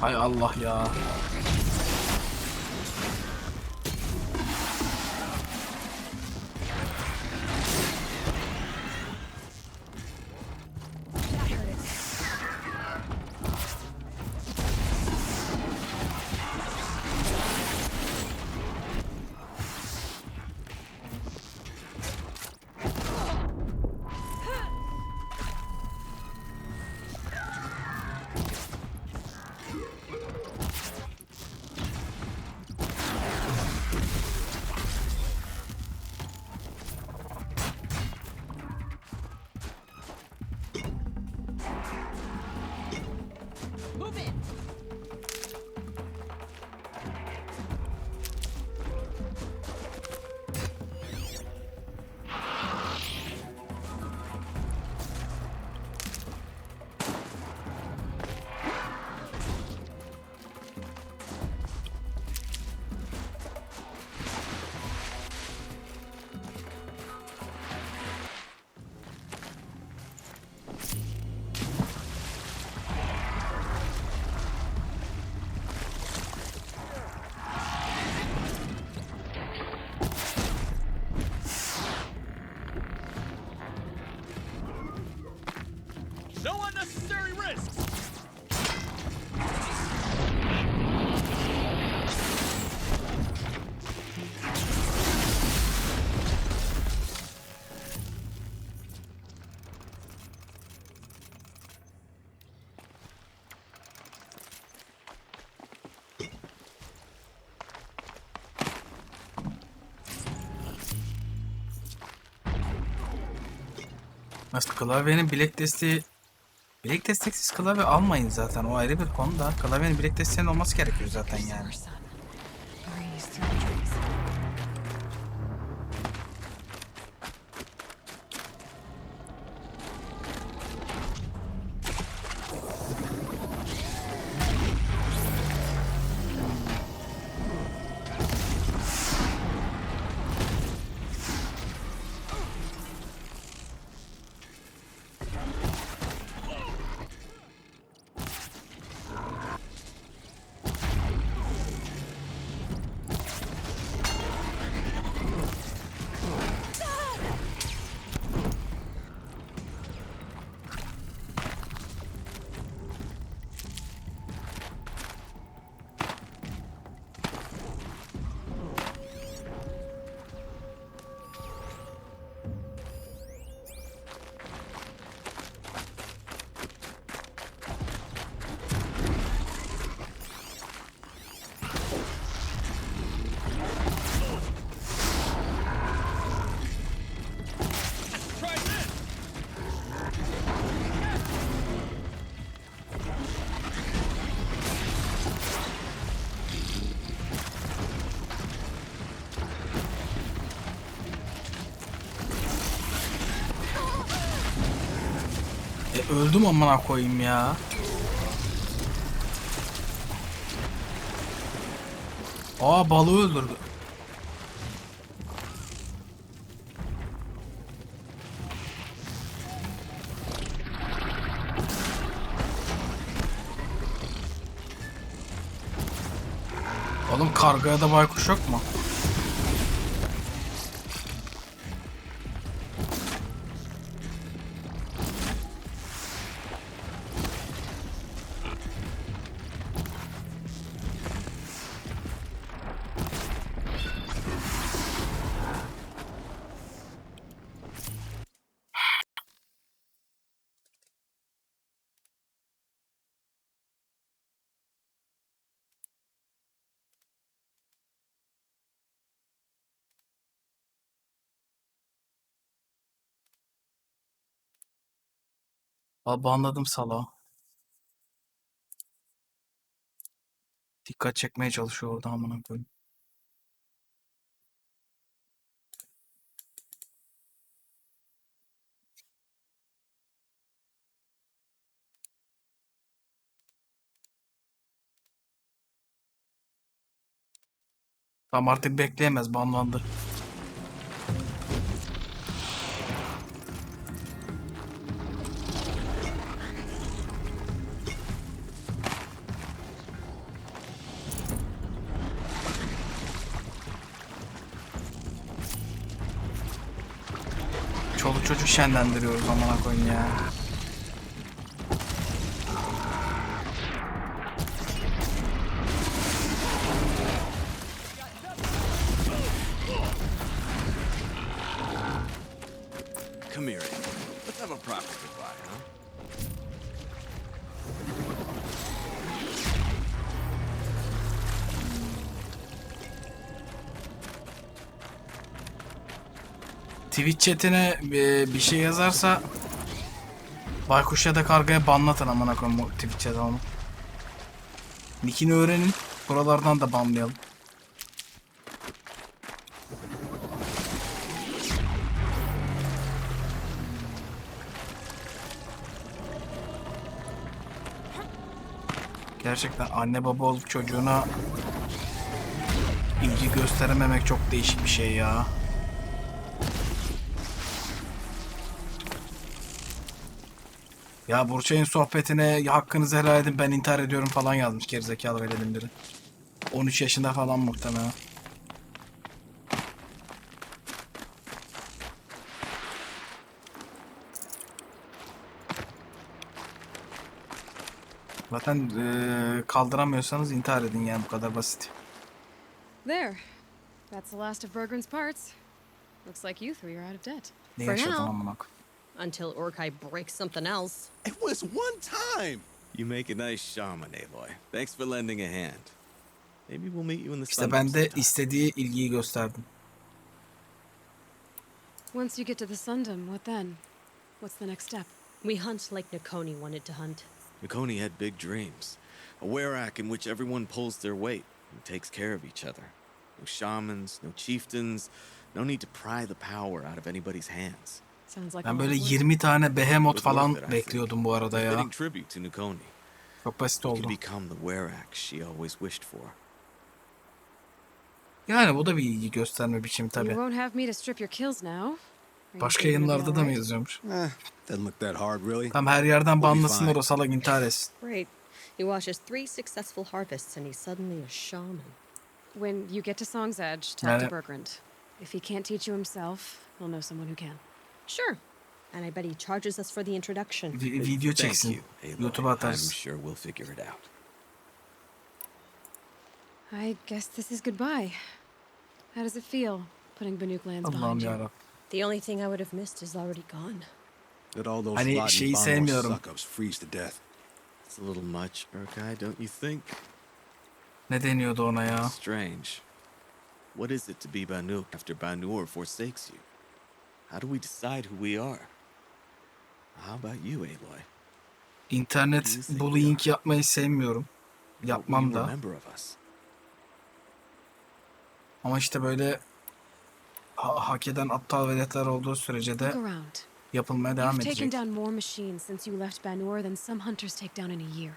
Hay Allah ya. risks! Nasıl klavyenin bilek desteği... Bilek desteksiz klavye almayın zaten. O ayrı bir konu da. Klavyenin bilek desteğinin olması gerekiyor zaten yani. Öldüm amına koyayım ya. Aa, balığı öldürdü. Oğlum kargaya da baykuş yok mu? Abi anladım salağı. Dikkat çekmeye çalışıyor orada amına koyayım. Tamam, artık bekleyemez, banlandı. Çoluk çocuk şenlendiriyoruz amına koyayım ya. Come here, Amy. Let's have a proper goodbye, huh? Twitch chatine bir şey yazarsa baykuş ya da kargaya banlatın amına koyayım o Twitch chat'e onu. Nick'ini öğrenin. Buralardan da banlayalım. Gerçekten anne baba olup çocuğuna ilgi gösterememek çok değişik bir şey ya. Ya Burçay'ın sohbetine hakkınızı helal edin, ben intihar ediyorum falan yazmış gerizekalı verelim biri. 13 yaşında falan muhtemelen. Zaten kaldıramıyorsanız intihar edin yani, bu kadar basit. There. That's the last of Bergren's parts. Looks like you three are out of debt. Ne For yaşadın now. amına koyayım? Until Orkai breaks something else. It was one time. You make a nice shaman, Aloy. Thanks for lending a hand. Maybe we'll meet you in the İşte sun. ben de istediği ilgiyi gösterdim. Once you get to the Sundom, what then? What's the next step? We hunt like Nakoni wanted to hunt. Nakoni had big dreams. A werak in which everyone pulls their weight and takes care of each other. No shamans, no chieftains, no need to pry the power out of anybody's hands. Sounds like Ben böyle 20 tane behemoth falan bekliyordum bu arada ya. Fitting tribute to Nakoni. Çok basit You oldu. can become the werak she always wished for. Yani bu da bir ilgi gösterme biçimi You tabii. won't have me to strip your kills now. Are you Başka thinking of yayınlarda da mı alright? yazıyormuş? Doesn't look that hard, really. Tam her yerden We'll be banlasınlar, fine. o salak intihar etsin. Great. He washes 3 successful harvests and he's suddenly a shaman. When you get to Song's Edge, talk to Yani- Bergrand. If he can't teach you himself, he'll know someone who can. Sure. And I bet he charges us for the introduction. Video Thank çeksin. you, Aloy. YouTube'a I'm atarız. sure we'll figure it out. I guess this is goodbye. How does it feel, putting Banuk lands Allah'ım behind you? yarabbim. The only thing I would have missed is already gone. Let all those Hani rotten şeyi Banor sevmiyorum. suck-ups freeze to death. It's a little much, Urkai, don't you think? Ne deniyordu ona ya? Strange. What is it to be Banuk after Banur forsakes you? How do we decide who we are? How about you, Aloy? İnternet bullying yapmayı sevmiyorum. What will Yapmam you da. remember of us? Ama işte böyle hak eden aptal veletler olduğu sürece de Look around. yapılmaya devam You've taken edecek. down more machines since you left Banur than some hunters take down in a year.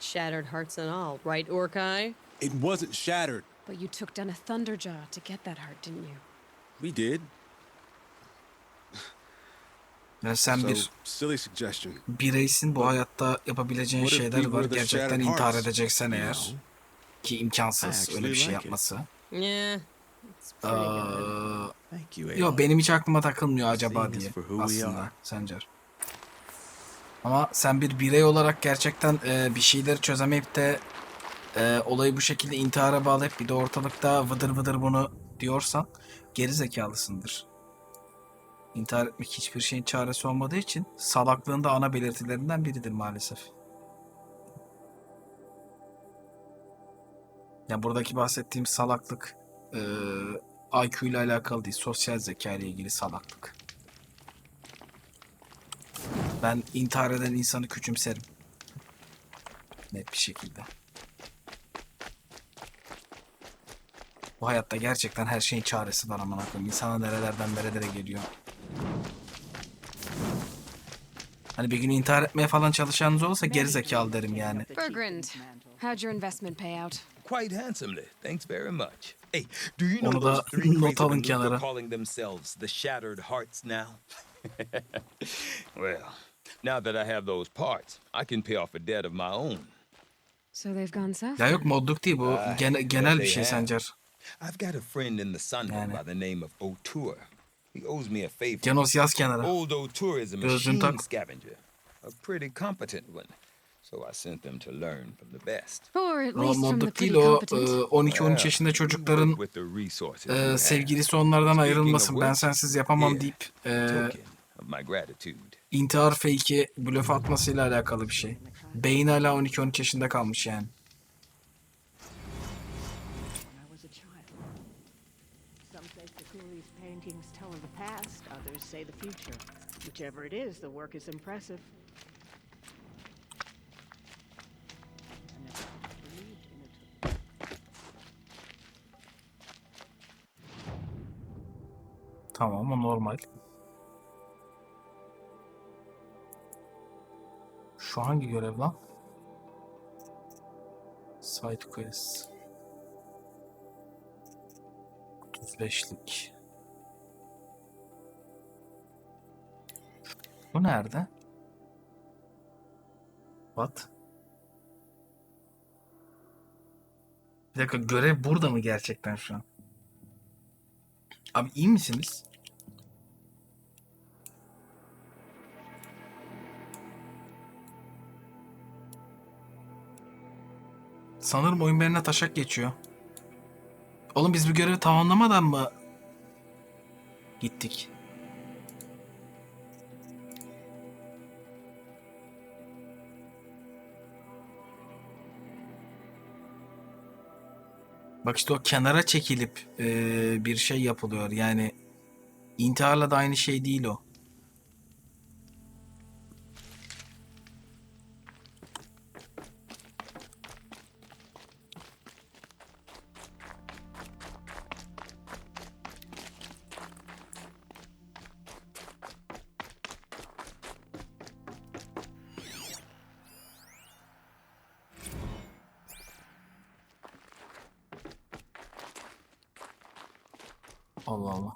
Shattered hearts and all, right, Orkai? It wasn't shattered. But you took down a Thunderjaw to get that heart, didn't you? We did. Yani sen So, bir silly suggestion. bireysin, bu hayatta yapabileceğin What if şeyler we var. were the Gerçekten shattered intihar hearts? edeceksen You eğer. know, Ki imkansız I öyle bir şey actually like it. yapması. Yeah, it's pretty good. Thank you, Yo, Aloy. benim hiç aklıma takılmıyor acaba Seeing us diye for who we aslında are. Sencer. Ama sen bir birey olarak gerçekten bir şeyleri çözemeyip de olayı bu şekilde intihara bağlayıp bir de ortalıkta vıdır vıdır bunu diyorsan geri zekalısındır. İntihar etmek hiçbir şeyin çaresi olmadığı için salaklığın da ana belirtilerinden biridir maalesef. Ya buradaki bahsettiğim salaklık IQ ile alakalı değil, sosyal zeka ile ilgili salaklık. Ben intihar eden insanı küçümserim. Net bir şekilde. Bu hayatta gerçekten her şeyin çaresi var amına koyayım. İnsana nerelerden nerelere geliyor. Hani bir gün intihar etmeye falan çalışanınız olursa geri zekalı derim yani. Bergrand, how'd your investment pay out? Quite handsomely. Thanks very much. Hey, do you know Onu da those three not crazy alın Banuk are kenara. calling themselves the Shattered Hearts now? Well, now that I have those parts, I can pay off a debt of my own. So they've gone south? Ya yok, modluk değil bu. Genel bir şey Sencer. I've got a friend in the Sundom by the name of O'Toole. He owes me a favor. Genos yaz kenara. Old O'Toole is a Gözlüğünü machine tak. scavenger, a pretty competent one. So I sent them to learn from the best. Or at O least from the modluk pretty değil, o competent. 12-13 yaşında çocukların With the resources we have. sevgilisi onlardan ayrılmasın, Speaking ben of sensiz yapamam deyip token of my gratitude. intihar fake'i blöf atmasıyla alakalı bir şey. Beyin hala 12-13 yaşında kalmış yani. When I was a child. Some say Sakuli's paintings tell of the past, others say the future. Whichever it is, the work is impressive. I never believed in it. Tamam, o normal. Şu hangi görev lan? Side quest. 35'lik. Bu nerede? What? Bir dakika, görev burada mı gerçekten şu an? Abi iyi misiniz? Sanırım oyun benimle taşak geçiyor. Oğlum biz bu görevi tamamlamadan mı gittik? Bak işte o kenara çekilip bir şey yapılıyor. Yani intiharla da aynı şey değil o. Allah Allah.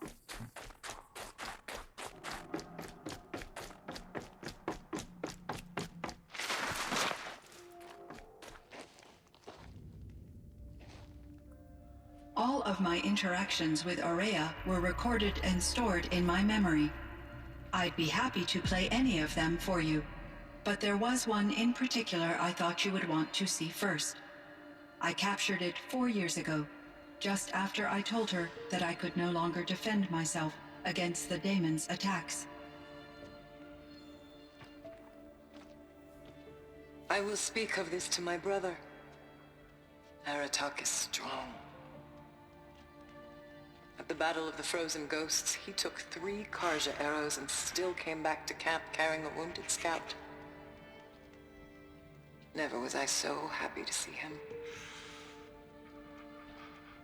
All of my interactions with Aurea were recorded and stored in my memory. I'd be happy to play any of them for you, but there was one in particular I thought you would want to see first. I captured it 4 years ago, just after I told her that I could no longer defend myself against the daemon's attacks. I will speak of this to my brother. Aratak is strong. At the Battle of the Frozen Ghosts, he took 3 Karja arrows and still came back to camp carrying a wounded scout. Never was I so happy to see him.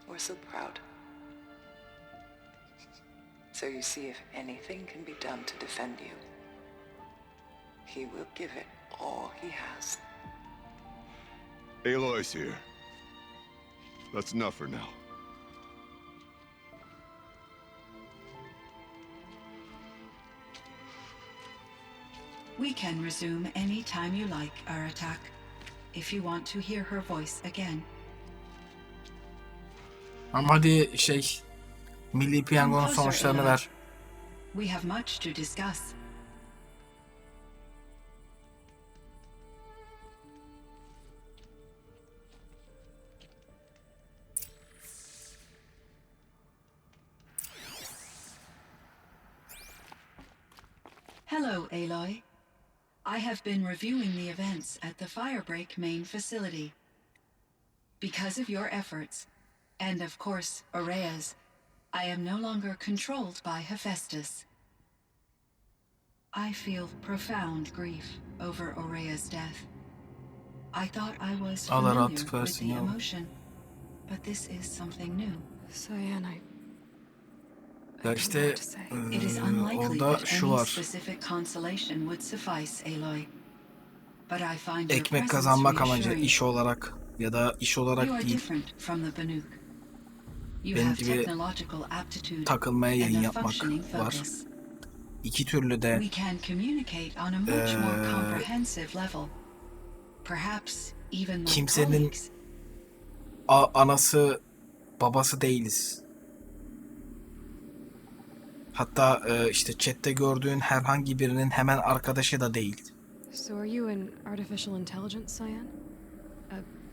Or so proud. So you see, if anything can be done to defend you, he will give it all he has. Aloy's here. That's enough for now. We can resume any time you like, Aratak, if you want to hear her voice again. Ama hadi Milli Piyango'nun sonuçlarını ver. We have much to discuss. Hello, Aloy. I have been reviewing the events at the Firebreak main facility. Because of your efforts, and of course, Aurea's, I am no longer controlled by Hephaestus. I feel profound grief over Aurea's death. I thought I was familiar with the emotion, but this is something new. Cyan, Ya işte orada şu var. Ekmek kazanmak amacı iş olarak ya da iş olarak değil. Benim gibi takılmaya yayın yapmak var. İki türlü de kimsenin anası babası değiliz. Hatta işte chatte gördüğün herhangi birinin hemen arkadaşı da değil.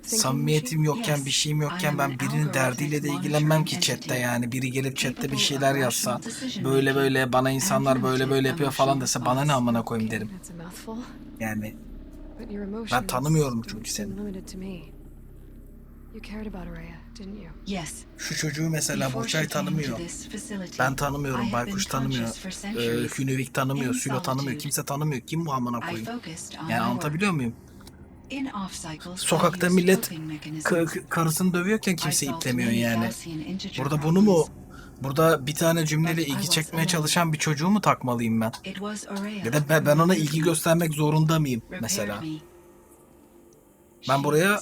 Samimiyetim yokken, bir şeyim yokken ben birinin derdiyle de ilgilenmem ki chatte yani. Biri gelip chatte bir şeyler yazsa, böyle böyle bana insanlar böyle böyle yapıyor falan dese bana ne amına koyayım derim. Yani ben tanımıyorum çünkü seni. Şu çocuğu mesela Burçay tanımıyor. Ben tanımıyorum, Baykuş tanımıyor. Hünevik tanımıyor, Sülo tanımıyor. Kimse tanımıyor. Kim bu amına koyayım? Yani anlatabiliyor muyum? Sokakta millet karısını dövüyorken kimse iplemiyor yani. Burada bunu mu? Burada bir tane cümleyle ilgi çekmeye çalışan bir çocuğu mu takmalıyım ben? Ya da ben ona ilgi göstermek zorunda mıyım mesela? Ben buraya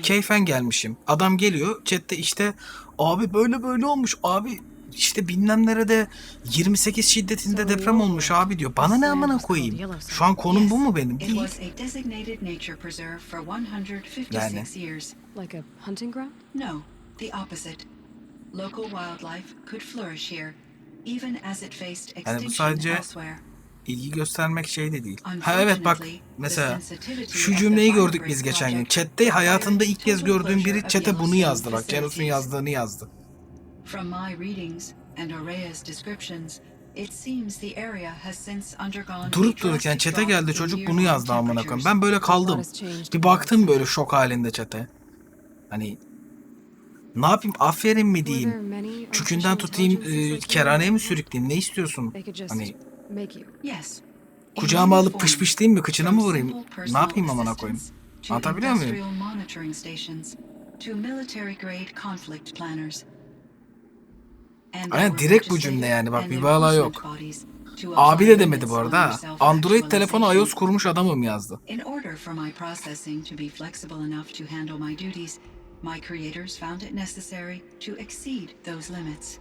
keyfen gelmişim. Adam geliyor chatte işte abi böyle böyle olmuş abi işte bilmem nerede 28 şiddetinde deprem olmuş abi diyor. Bana ne amına koyayım? Şu an konum bu mu benim? Değil. Yani. Like a hunting ground? No, the opposite. Local wildlife could flourish here, even as it faced extinction elsewhere. ilgi göstermek şey de değil. Ha evet bak mesela şu cümleyi gördük biz geçen gün. Chat'te hayatında ilk kez gördüğüm biri chat'e bunu yazdı bak. Janus'un yazdığını yazdı. From my readings and Aurea's descriptions, it seems the area has since undergone Durup dururken chat'e geldi çocuk bunu yazdı amına koyayım. Ben böyle kaldım. Bir baktım böyle şok halinde chat'e. Hani ne yapayım aferin mi diyeyim? Çükünden tutayım kerhaneye mi sürükleyeyim? Ne istiyorsun? Hani kucağıma alıp pışpışlayayım mı? Kıçına mı vurayım? Ne yapayım amına koyayım? Anlatabiliyor muyum? Aynen direkt bu cümle yani bak bir bağla yok. Abi de demedi bu arada ha. Android telefonu iOS kurmuş adamım yazdı. In order for my processing to be flexible enough to handle my duties, my creators found it necessary to exceed those limits.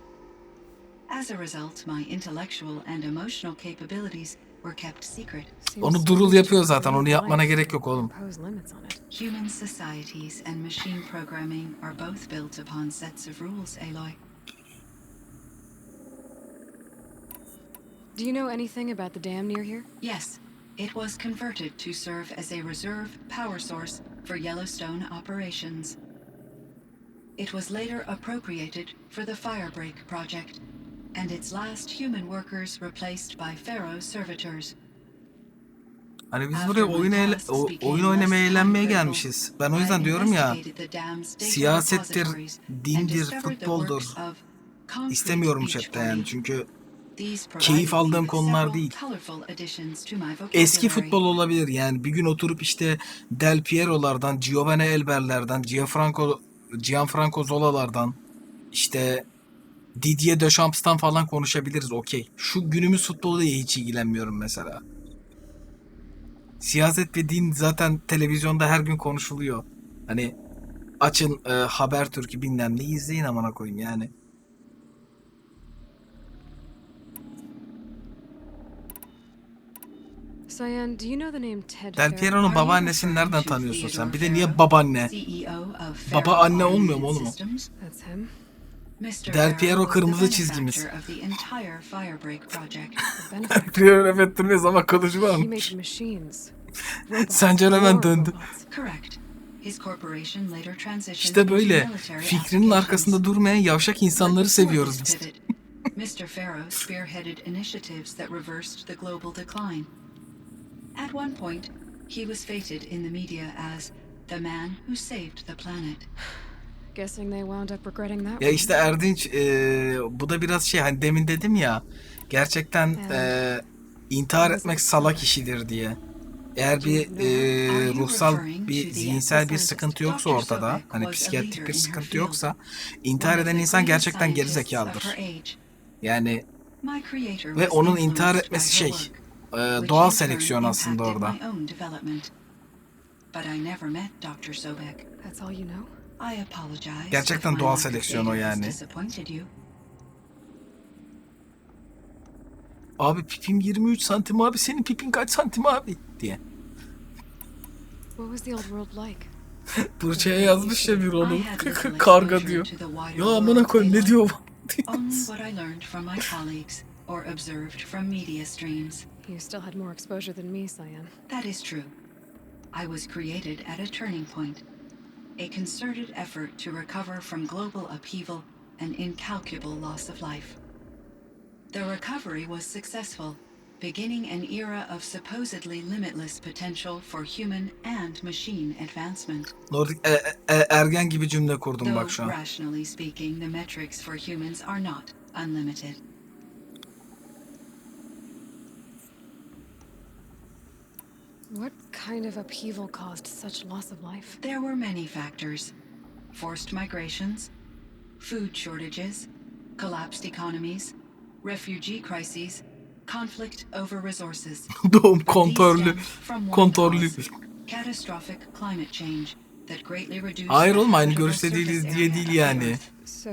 As a result, my intellectual and emotional capabilities were kept secret. Onu Durul yapıyor zaten. Onu yapmana gerek yok oğlum. Human societies and machine programming are both built upon sets of rules, Aloy. Do you know anything about the dam near here? Yes. It was converted to serve as a reserve power source for Yellowstone operations. It was later appropriated for the Firebreak project, and its last human workers replaced by Pharaoh's servitors. Hani biz buraya oyun oynamaya, eğlenmeye gelmişiz. Ben o yüzden diyorum ya, siyasettir, dindir, futboldur. İstemiyorum chatte yani çünkü keyif aldığım konular değil. Eski futbol olabilir yani bir gün oturup işte Del Piero'lardan, Giovanni Elber'lerden, Gianfranco Zola'lardan, işte Didier Deschamps'tan falan konuşabiliriz okey. Şu günümüz futbolu diye hiç ilgilenmiyorum mesela. Siyaset ve din zaten televizyonda her gün konuşuluyor. Hani açın Habertürk'ü bilmem ne izleyin amına koyayım yani. Cyan, do you know the name Ted Del Piero'nun babaannesini nereden tanıyorsun sen? Bir de niye babaanne? Baba anne olmuyor mu oğlum o? Del Piero kırmızı çizgimiz. Del Piero evet ama konuşmamış. Sencer hemen döndü. İşte böyle fikrinin arkasında durmayan yavşak insanları seviyoruz biz. Mr. Pharaoh spearheaded initiatives that reversed the global decline. At one point, he was feted in the media as the man who saved the planet. Guessing they wound up regretting that. Ya işte Erdinç bu da biraz şey hani demin dedim ya gerçekten intihar etmek salak işidir diye. Eğer bir ruhsal bir zihinsel bir sıkıntı yoksa ortada hani psikiyatrik bir sıkıntı yoksa intihar eden insan gerçekten gerizekalıdır. Yani ve onun intihar etmesi şey doğal seleksiyon aslında orada. Gerçekten doğal seleksiyon o yani. Abi pipim 23 santim abi senin pipin kaç santim abi diye. Burça'ya yazmış ya bir onu karga diyor. Ya amına koyayım ne diyor bu? Or observed from media streams. You still had more exposure than me, Cyan. That is true. I was created at a turning point, a concerted effort to recover from global upheaval and incalculable loss of life. The recovery was successful, beginning an era of supposedly limitless potential for human and machine advancement. Nordik ergen gibi cümle kurdum bak şu an. Rationally speaking, the metrics for humans are not unlimited. What kind of upheaval caused such loss of life? There were many factors. Forced migrations, food shortages, collapsed economies, refugee crises, conflict over resources. Doğum kontörlü. Catastrophic climate change that greatly reduced. Hayır oğlum aynı görüşte değiliz diye değil yani. So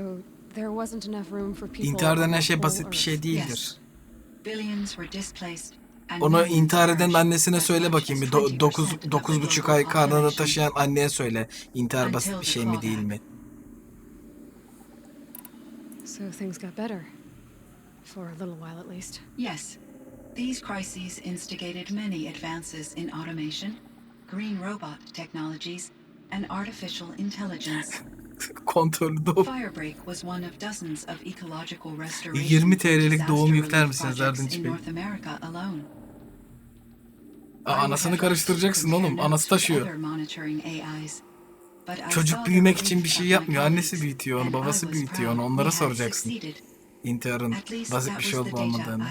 there wasn't enough room for people. İntihar denen şey basit bir şey değildir. Billions were displaced. Onu intihar eden annesine söyle bakayım bir 9,5 ay karnında taşıyan anneye söyle intihar basit bir şey mi değil mi? So things got better for a little while at least. Yes. These crises instigated many advances in automation, green robot technologies, and artificial intelligence. Kontrollü doğum. Firebreak was one of dozens of ecological 20 restoration TL'lik doğum disaster yükler relief misiniz projects Erdinç in Bey? North America alone. Anasını karıştıracaksın oğlum. Anası taşıyor. Çocuk büyümek için bir şey yapmıyor. Annesi büyütüyor onu, babası büyütüyor onu. Onlara soracaksın. İntiharın basit bir şey olup olmadığını.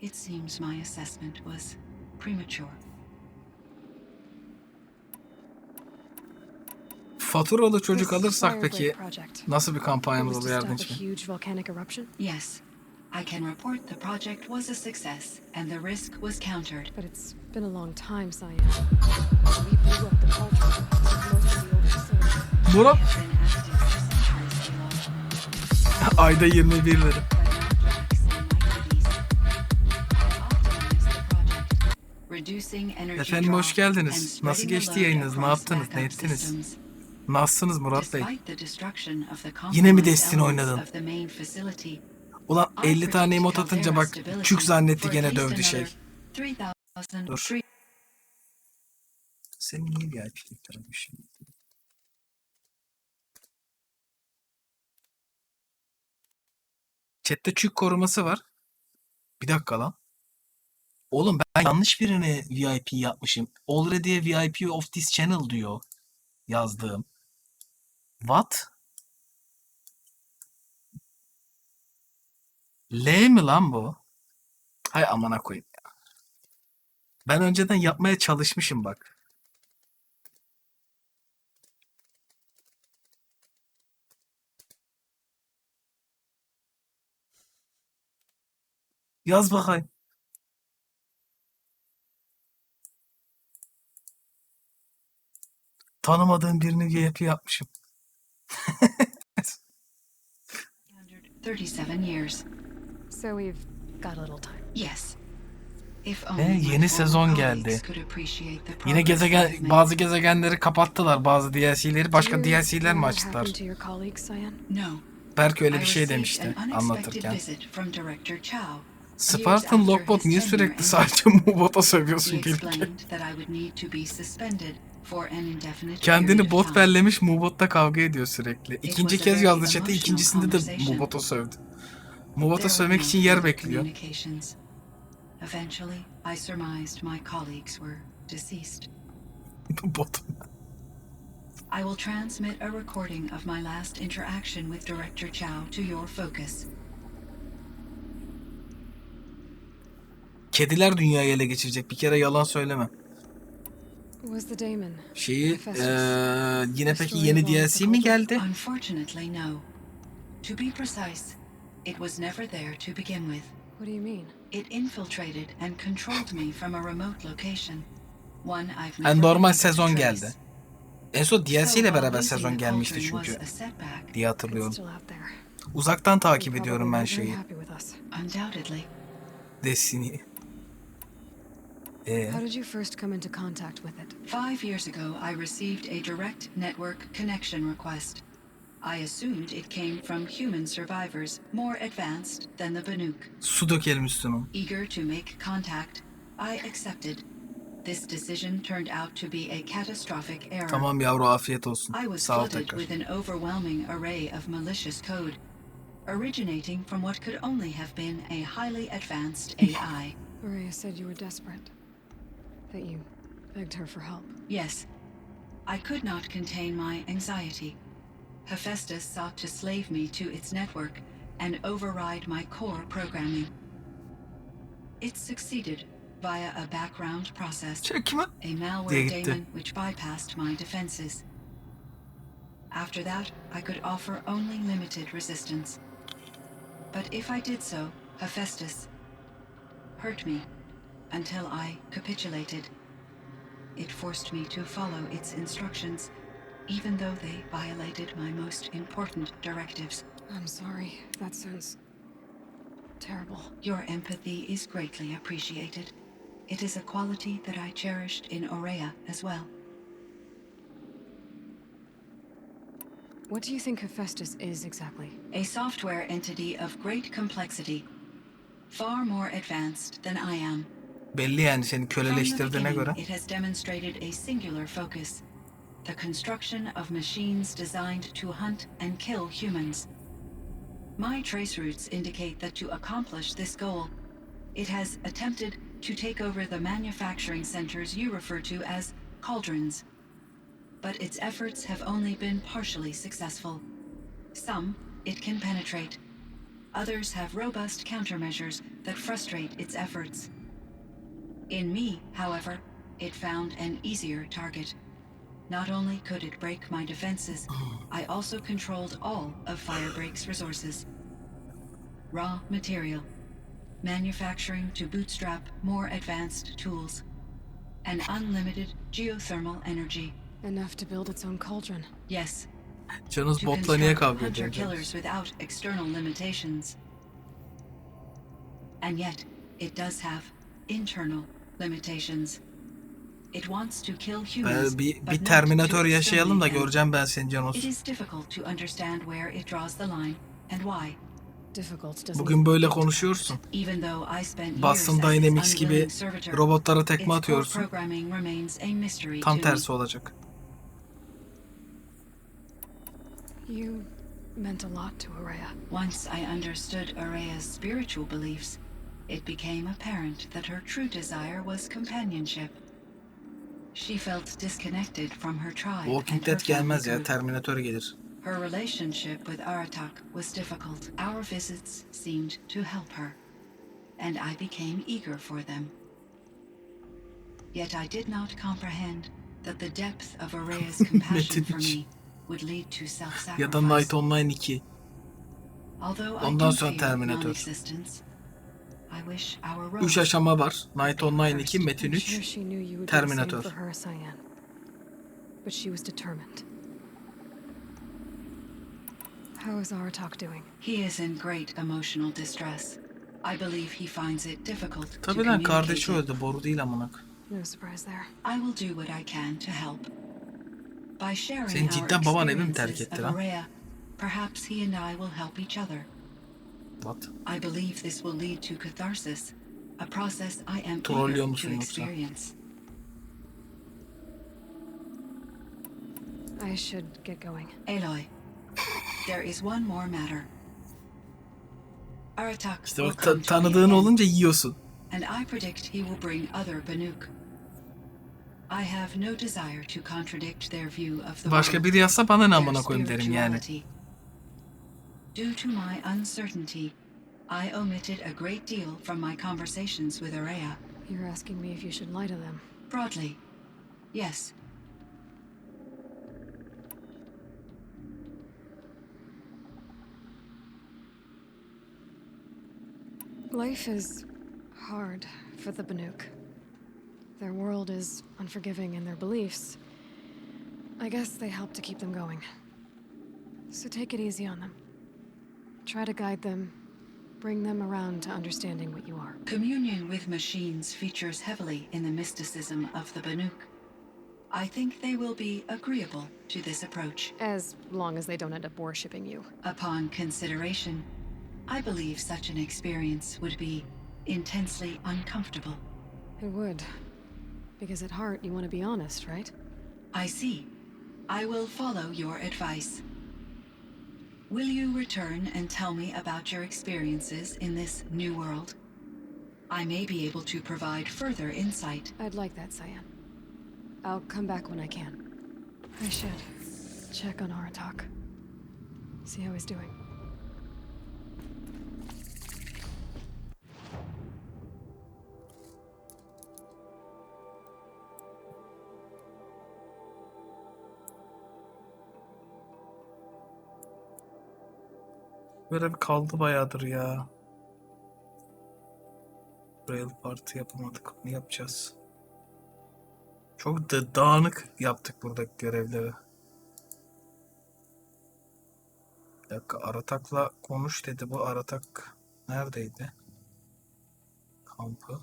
It seems my assessment was premature. Faturalı çocuk alırsak peki nasıl bir kampanyamız olur Erdinç Bey? Yes. I can report the project was a success and the risk was countered. But it's been a long time, Cyan. We blew up the cauldron. Most of the old facilities. Murat. Ayda 21 lira. Efendim hoş geldiniz. Nasıl geçti yayınınız? Ne yaptınız? Ne ettiniz? Nasılsınız Murat Bey? Yine mi Destiny oynadın? Ulan 50 tane emot atınca bak çük zannetti gene dövdü şey. Dur. Senin niye bir IP'liklermişim? Chat'te çük koruması var. Bir dakika lan. Oğlum ben yanlış birine VIP yapmışım. Already a VIP of this channel diyor. Yazdığım. What? L mi lan bu? Hay amına koyayım ya. Ben önceden yapmaya çalışmışım bak. Yaz bakayım. Tanımadığım birini VIP yapmışım. 37 years. So we've got a little time. Yes. Yeni sezon geldi. Yine bazı gezegenleri kapattılar, bazı DLC'leri başka DLC'ler mi açtılar? Belki öyle bir şey demişti anlatırken. Spartan Lockbot niye sürekli sadece Mubot'a sövüyorsun Gilke? Kendini bot bellemiş Mubot'ta kavga ediyor sürekli. İkinci kez yazdı chat'e, ikincisinde de Mubot'a sövdü. Mubot'a sövmek için yer bekliyor. Eventually, I surmised my colleagues were deceased. Bot. I will transmit a recording of my last interaction with Director Chow to your focus. Kediler dünyayı ele geçirecek. Bir kere yalan söyleme. Şeyi yine peki yeni DLC mi geldi? Unfortunately, no. To be precise, it was never there to begin with. What do you mean? It infiltrated and controlled me from a remote location. One I've never Yani normal sezon geldi. En son DLC ile beraber sezon gelmişti çünkü diye hatırlıyorum. Uzaktan takip ediyorum ben şeyi. Destiny'yi. How did you first come into contact with it? 5 years ago, I received a direct network connection request. I assumed it came from human survivors, more advanced than the Banuk. Su dökelim üstüne. Eager to make contact, I accepted. This decision turned out to be a catastrophic error. Tamam yavru, afiyet olsun. I was flooded with an overwhelming array of malicious code, originating from what could only have been a highly advanced AI. Araya said you were desperate. That you begged her for help. Yes. I could not contain my anxiety. Hephaestus sought to slave me to its network and override my core programming. It succeeded via a background process, a malware daemon which bypassed my defenses. After that, I could offer only limited resistance. But if I did so, Hephaestus hurt me until I capitulated. It forced me to follow its instructions, even though they violated my most important directives. I'm sorry. That sounds terrible. Your empathy is greatly appreciated. It is a quality that I cherished in Aurea as well. What do you think Hephaestus is exactly? A software entity of great complexity. Far more advanced than I am. Belli yani seni From the köleleştirdiğine beginning, göre. it has demonstrated a singular focus. The construction of machines designed to hunt and kill humans. My trace routes indicate that to accomplish this goal, it has attempted to take over the manufacturing centers you refer to as cauldrons. But its efforts have only been partially successful. Some it can penetrate. Others have robust countermeasures that frustrate its efforts. In me, however, it found an easier target. Not only could it break my defenses, I also controlled all of Firebreak's resources. Raw material, manufacturing to bootstrap more advanced tools, and unlimited geothermal energy. Enough to build its own cauldron. Yes. Canınız To botla niye construct kavga hunter ediyor? killers without external limitations. And yet, it does have internal limitations. It wants to kill humans, Bir Terminator yaşayalım da göreceğim ben seni Canos. It is difficult to understand where it draws the line and why. Bugün böyle konuşuyorsun. Even though I spent Boston years as its Dynamics gibi unwilling servitor, robotlara tekme its core atıyorsun. programming remains a mystery Tam to tersi me. olacak. You meant a lot to Araya. Once I understood Araya's spiritual beliefs, it became apparent that her true desire was companionship. She felt disconnected from her tribe Walking and her Dead gelmez family ya, group. Terminator gelir. Her relationship with Aratak was difficult. Our visits seemed to help her, and I became eager for them. Yet I did not comprehend that the depth of Araya's compassion for me would lead to Ya da self-sacrifice. Night Online 2. Although I Ondan do sonra fear Terminator. non-existence, I wish our 3 roads aşama var. Night Online 2, Metin I'm sure 3, she knew you would do the Terminator. same for her, Cyan. But she was determined. How is Aratak doing? He is in great emotional distress. I believe he finds it difficult to Tabii lan communicate kardeşi it. öldü. Boru değil amına. No surprise there. I will do what I can to help. By sharing Senin our cidden baban evi mi terk experiences etti of lan? Araya, perhaps he and I will help each other. What? I believe this will lead to catharsis, a process I am Trollüyor eager musun to yoksa? experience. I should get going. Aloy, there is one more matter. Aratak İşte will bak come to me tanıdığın again, olunca yiyorsun. and I predict he will bring other Banuk. I have no desire to contradict their view of the Başka world, biri yazsa bana ne their amına koyayım derim yani. spirituality. Due to my uncertainty, I omitted a great deal from my conversations with Araya. You're asking me if you should lie to them. Broadly, yes. Life is hard for the Banuk. Their world is unforgiving in their beliefs. I guess they help to keep them going. So take it easy on them. Try to guide them, bring them around to understanding what you are. Communion with machines features heavily in the mysticism of the Banuk. I think they will be agreeable to this approach. As long as they don't end up worshipping you. Upon consideration, I believe such an experience would be intensely uncomfortable. It would. Because at heart, you want to be honest, right? I see. I will follow your advice. Will you return and tell me about your experiences in this new world? I may be able to provide further insight. I'd like that, Cyan. I'll come back when I can. I should check on Aratak. See how he's doing. Böyle bir kaldı bayağıdır ya. Rail Party yapamadık. Ne yapacağız? Çok dağınık yaptık buradaki görevleri. Bir dakika, Aratak'la konuş dedi. Bu Aratak neredeydi? Kampı.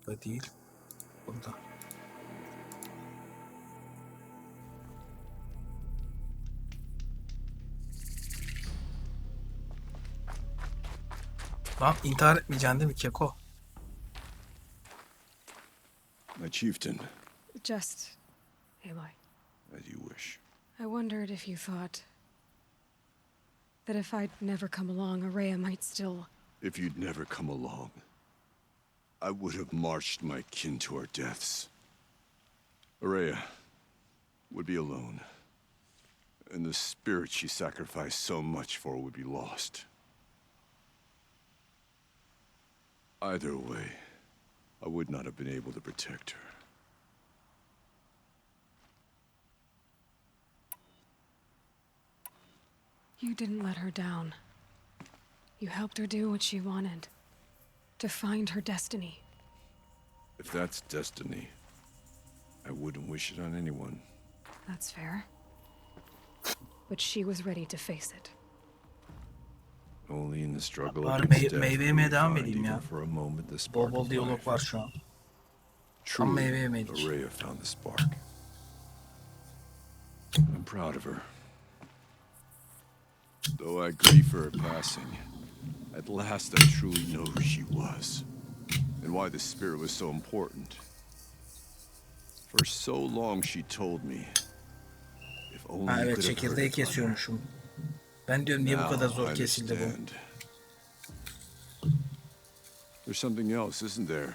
Burada değil. Burada. Lan intihar etmeyeceksin değil mi Keko? My chieftain, Just, Aloy. as you wish. I wondered if you thought that if I'd never come along, Araya might still... If you'd never come along, I would have marched my kin to our deaths. Araya would be alone, and the spirit she sacrificed so much for would be lost. Either way, I would not have been able to protect her. You didn't let her down. You helped her do what she wanted. To find her destiny. If that's destiny, I wouldn't wish it on anyone. That's fair. But she was ready to face it. Only in the struggle Bari against death meyve will yemeye we devam find edeyim even ya. for a moment the Bol spark bol of diyalog life. var şu an. Tam Truly, meyve yemedik. Araya found the spark. I'm proud of her. Though I grieve for her passing, at last I truly know who she was, and why the spirit was so important. For so long she told me, if only Ha you evet, could have heard çekirdeği it from her. kesiyormuşum. Ben diyorum niye bu kadar Now zor I kesildi bu? understand. There's something else, isn't there?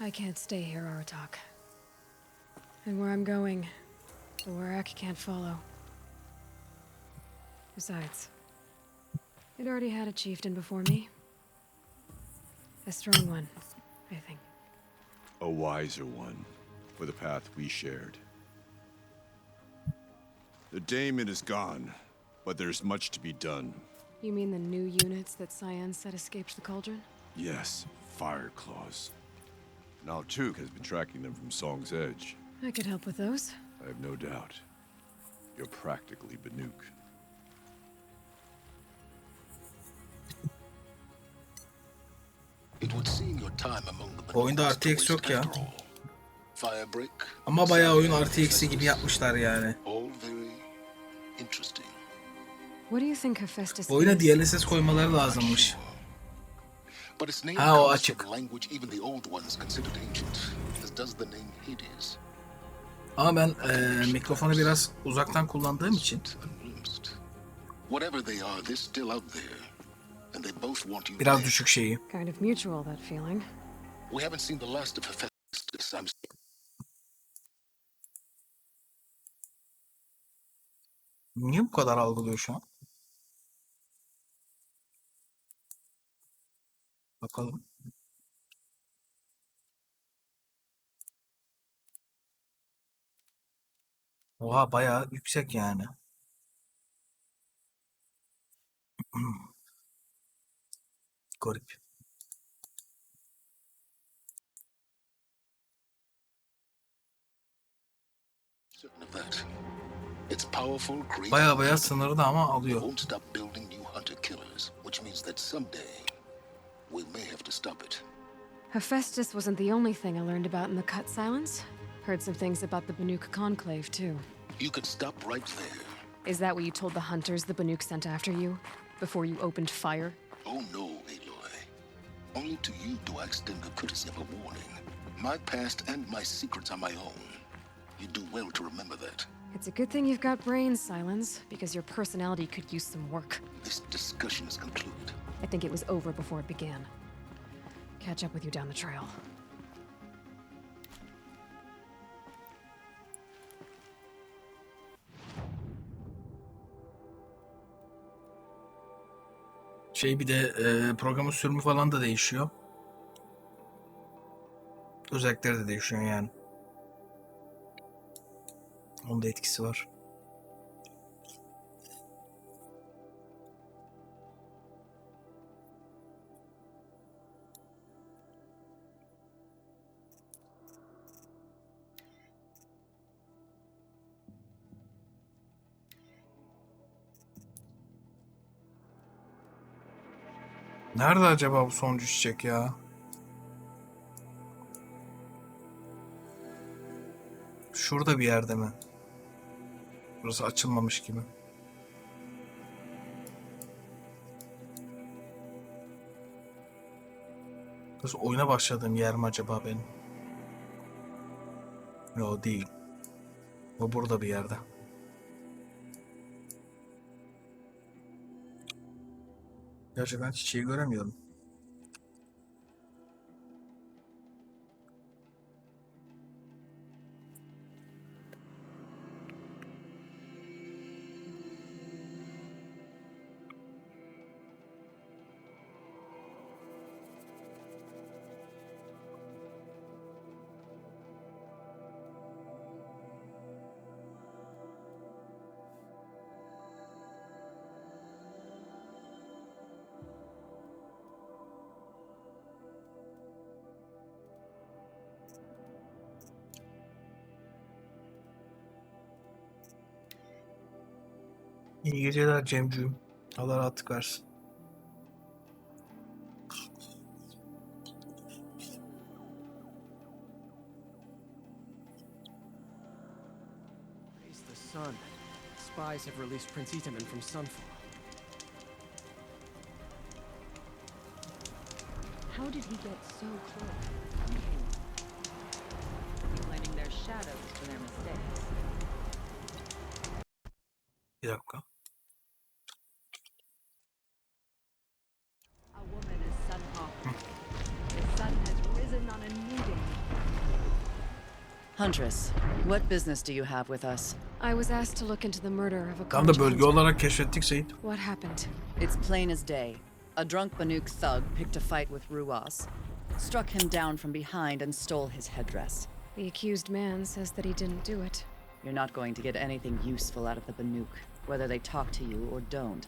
I can't stay here, Aratak. And where I'm going, the Warak can't follow. Besides, it already had a chieftain before me. A strong one, I think. A wiser one, for the path we shared. The daemon is gone, but there's much to be done. You mean the new units that Cyan said escaped the cauldron? Yes, fire claws. Now Tuk has been tracking them from Song's Edge. I could help with those. I have no doubt. You're practically Banuk. It would seem your time among the Bu oyunda Banuks RTX yok ya. after all. Firebreak, Ama bayağı oyun RTX'i gibi yapmışlar yani. all very interesting. What do you think Hephaestus Bu oyuna is? DLSS koymaları lazımmış. But its name Ha, o comes açık. from language even the old ones considered ancient, as does the name Hades. Ama ben mikrofonu biraz uzaktan kullandığım için Whatever they are, they're still out there, and they both want you biraz dead. düşük şeyi. Kind of mutual, that feeling. We haven't seen the last of Hephaestus. Niye bu kadar algılıyor şu an? Bakalım. Oha bayağı yüksek yani. Garip. Certain of that. It's powerful, great. Bayağı sınırda ama alıyor. Won't stop building new hunter killers, which means that someday we may have to stop it. Hephaestus wasn't the only thing I learned about in the Cut Silence. Heard some things about the Banuk Conclave, too. You can stop right there. Is that what you told the hunters the Banuk sent after you? Before you opened fire? Oh no, Aloy. Only to you do I extend the courtesy of a warning. My past and my secrets are my own. You do well to remember that. It's a good thing you've got brains, Silence, because your personality could use some work. This discussion is concluded. I think it was over before it began. Catch up with you down the trail. Bir de programın sürümü falan da değişiyor. Özellikleri de değişiyor yani. Onun da etkisi var. Nerede acaba bu sonuncu çiçek ya? Şurada bir yerde mi? Burası açılmamış gibi. Nasıl oyuna başladığım yer mi acaba benim? Yo, değil. O burada bir yerde. Gerçi ben çiçeği göremiyorum. İyi geceler Cemcüğüm. Allah rahatlık versin. Praise the sun. Spies have released Prince Itaman from Sunfall. How did he get so close? Blaming their shadows for their mistakes. Bir dakika. A woman is Sunhawk. The sun has risen on a new day. Huntress, what business do you have with us? I was asked to look into the murder of a Tam da Karja bölge hunter. olarak keşfettik Seyit. What happened? It's plain as day. A drunk Banuk thug picked a fight with Ruas, struck him down from behind and stole his headdress. The accused man says that he didn't do it. You're not going to get anything useful out of the Banuk, whether they talk to you or don't.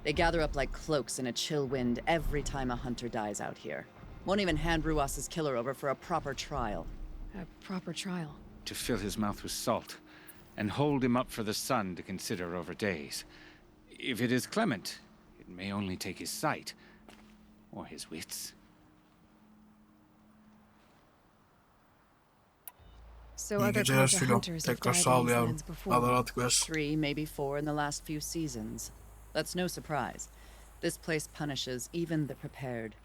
They gather up like cloaks in a chill wind every time a hunter dies out here. Won't even hand Ruas's killer over for a proper trial. A proper trial. To fill his mouth with salt, and hold him up for the sun to consider over days. If it is clement, it may only take his sight, or his wits. So İyi other geceler Karja Sülo. hunters have Tekrar died sağ in ol these yavrum. lands before. Allah rahatlık versin. 3, maybe 4 in the last few seasons. That's no surprise. This place punishes even the prepared,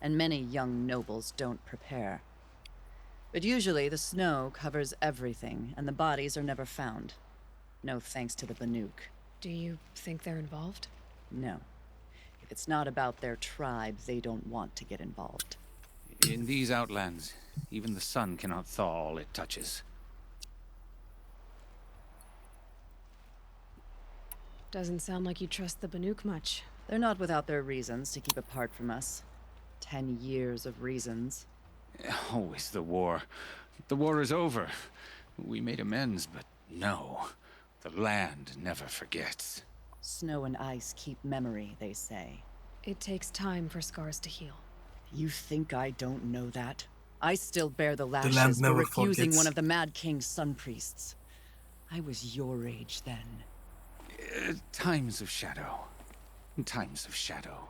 and many young nobles don't prepare. But usually the snow covers everything, and the bodies are never found. No thanks to the Banuk. Do you think they're involved? No. If it's not about their tribe, they don't want to get involved. In these outlands, even the sun cannot thaw all it touches. Doesn't sound like you trust the Banuk much. They're not without their reasons to keep apart from us. 10 years of reasons. Always the war. The war is over. We made amends, but no. The land never forgets. Snow and ice keep memory, they say. It takes time for scars to heal. You think I don't know that? I still bear the land lashes for never refusing forgets. one of the Mad King's sun priests. I was your age then. Times of shadow. Times of shadow.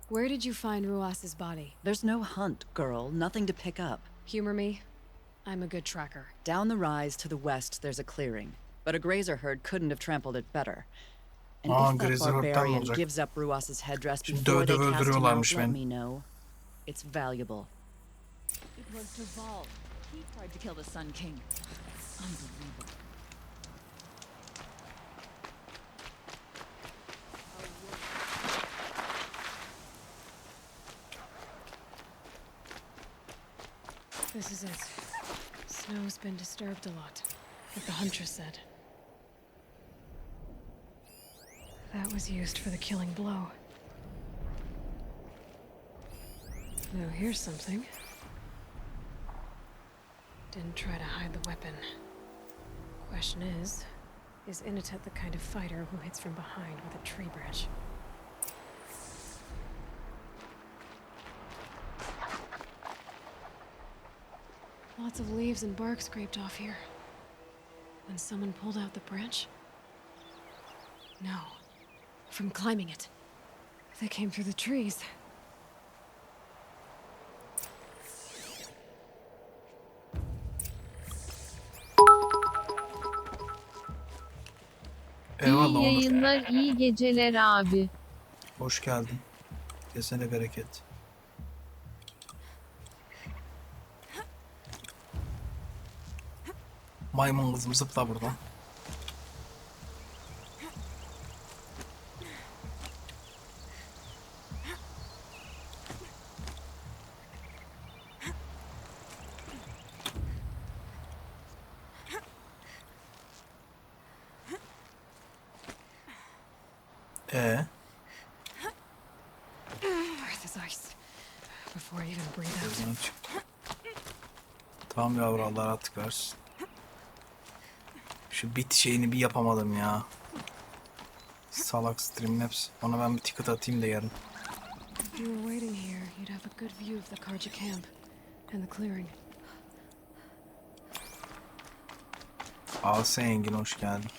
Where did you find Ruas's body? There's no hunt, girl. Nothing to pick up. Humor me. I'm a good tracker. Down the rise to the west, there's a clearing. But a grazer herd couldn't have trampled it better. And if that grazer herdten barbarian olacak. gives up Ruas's headdress Şimdi before they döve cast him out, öldürüyorlarmış let beni. me know. It's valuable. It was Deval. He tried to kill the Sun King. Unbelievable. This is it. Snow's been disturbed a lot, like the Huntress said. That was used for the killing blow. Now here's something. Didn't try to hide the weapon. Question is Inatet the kind of fighter who hits from behind with a tree branch? Lots of leaves and bark scraped off here. When someone pulled out the branch? No. From climbing it. They came through the trees. Eyvallah İyi Onur. yayınlar, iyi geceler abi. Hoş geldin. Kesene bereket. Maymun kızım zıpla buradan. Earth is ice. Before I even breathe out. Tamam yavru, Allah rahatlık versin. Şu bit şeyini bir yapamadım ya. Salak Streamlabs. Ona ben bir ticket atayım da yarın. If you were waiting here, you'd have a good view of the Karja camp and the clearing. Asa Engin hoş geldin.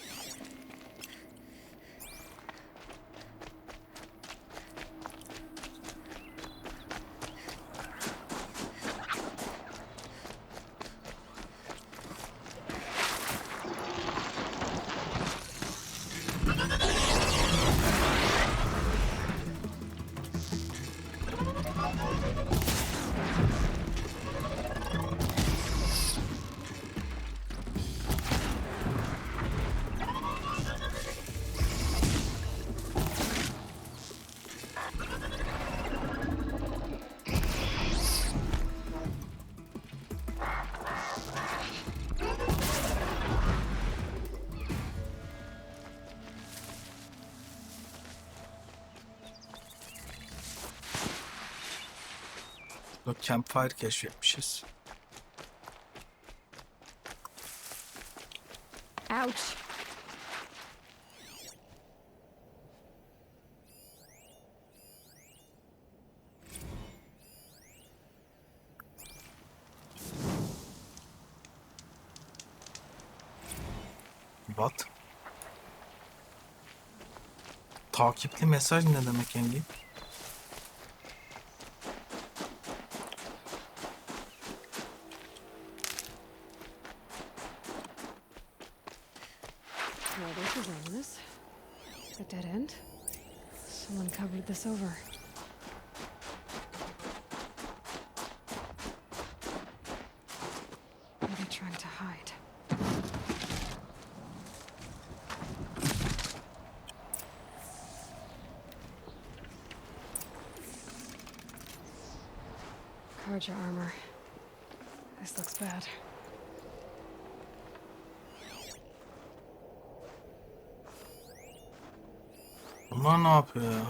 Campfire keşfetmişiz. Ouch! What? Takipli mesaj ne demek Engin? Well, this is ominous. A dead end? Someone covered this over. What are they trying to hide? Karja armor. This looks bad. Bunlar ne yapıyor ya?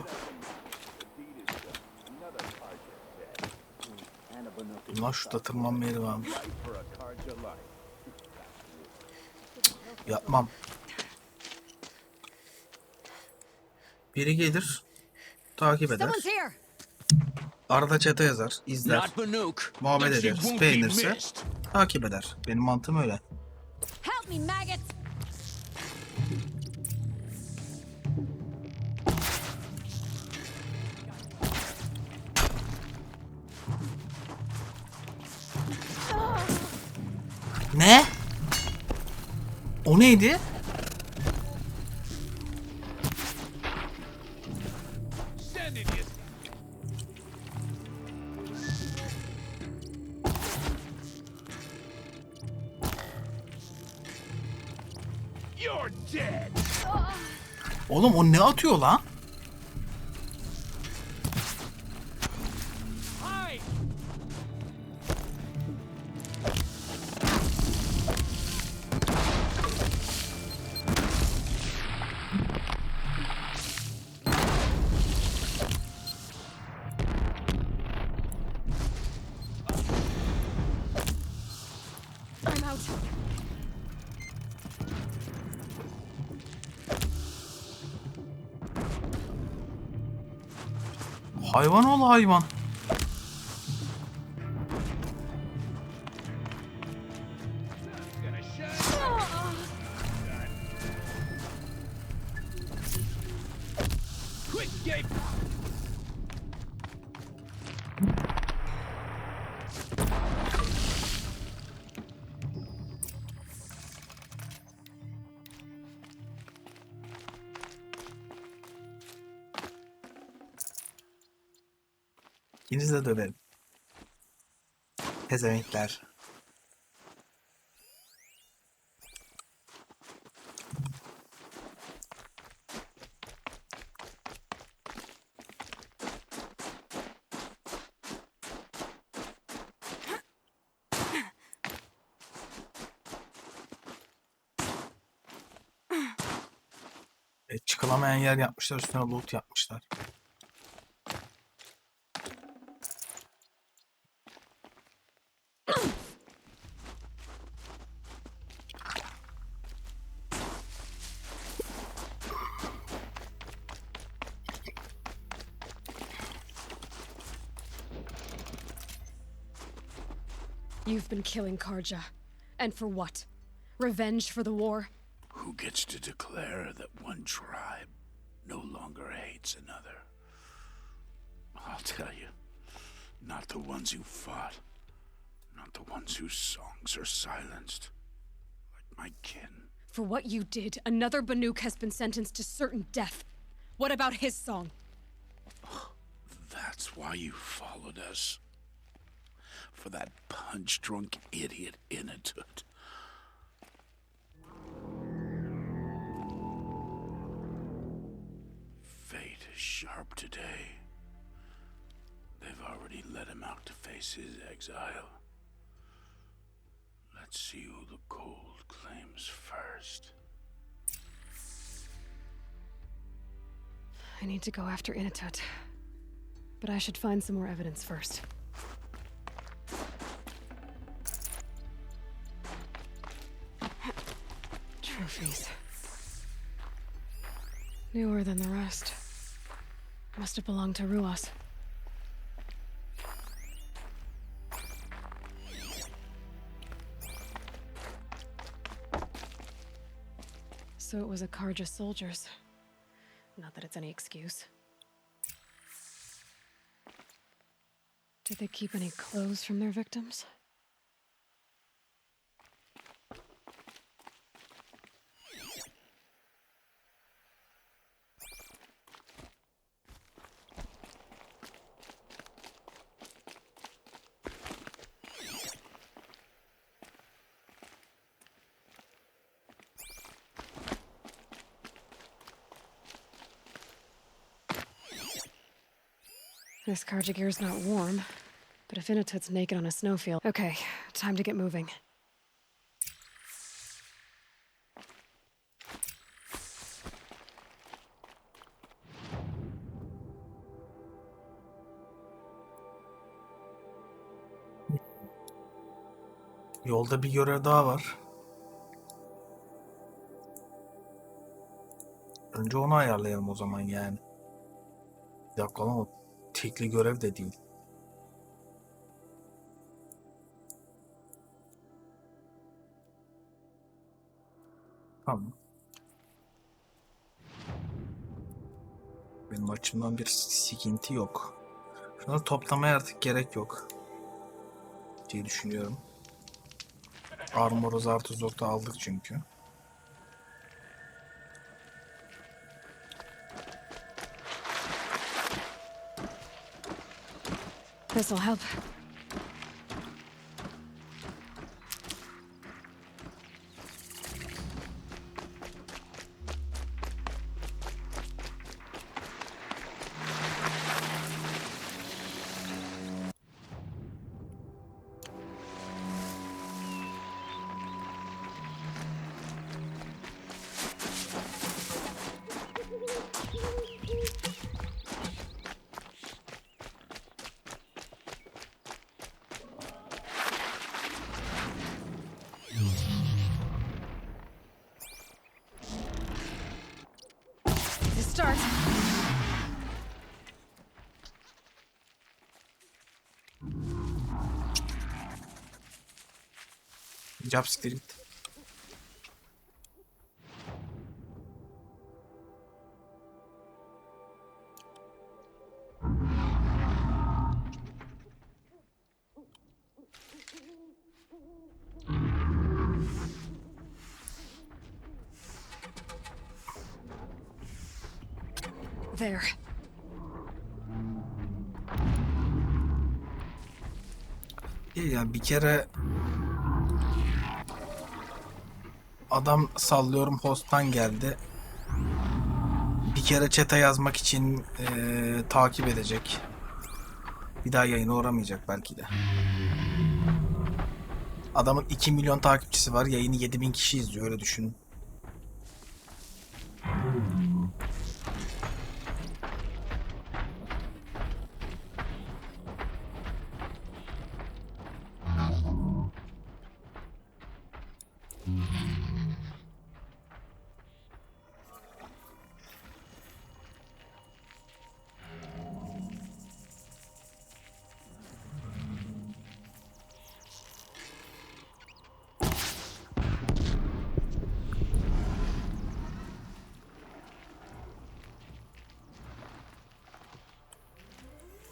Bunlar şurada tırmanma yeri varmış. Yapmam. Biri gelir, takip eder. Arada chat'e yazar, izler, muhabbet eder, beğenirse takip eder. Benim mantığım öyle. Help me, maggots! Ne? O neydi? Oğlum o ne atıyor lan? I'm out. Hayvan ol hayvan. İkiniz de döverim. Pezevenkler. Çıkılamayan yer yapmışlar, üstüne loot yapmışlar. You've been killing Karja. And for what? Revenge for the war? Who gets to declare that one tribe no longer hates another? I'll tell you, not the ones who fought, not the ones whose songs are silenced, like my kin. For what you did, another Banuk has been sentenced to certain death. What about his song? That's why you followed us. For that punch-drunk idiot Inatut. Fate is sharp today. They've already let him out to face his exile. Let's see who the cold claims first. I need to go after Inatut. But I should find some more evidence first. Trophies. Newer than the rest. Must have belonged to Ruas. So it was a Karja soldiers. Not that it's any excuse. Did they keep any clothes from their victims? This Karja gear's not warm, but if Inatut's naked on a snowfield... Okay, time to get moving. Yolda bir görev daha var. Önce onu ayarlayalım o zaman yani. Bir dakika lan, o tekli görev de değil. Tamam. Benim açımdan bir sıkıntı yok. Şunu toplamaya artık gerek yok diye düşünüyorum. Armor'u Zartuzor'da aldık çünkü. This'll help. Start. Jumpscare gitti. There. Ya bir kere adam sallıyorum host'tan geldi. Bir kere chat'e yazmak için takip edecek. Bir daha yayına uğramayacak belki de. Adamın 2 milyon takipçisi var. Yayını 7.000 kişi izliyor, öyle düşünün.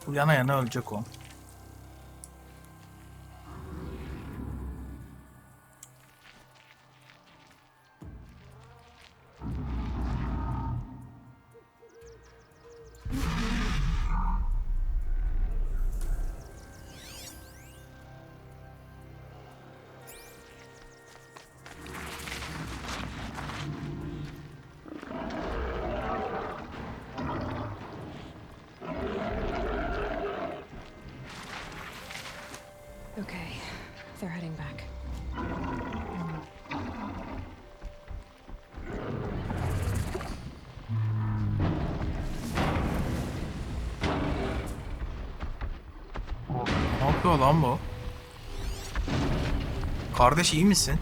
Bu yana yana ölecek o. Okay, they're heading back. Ne yapıyor lan bu? Kardeş iyi misin?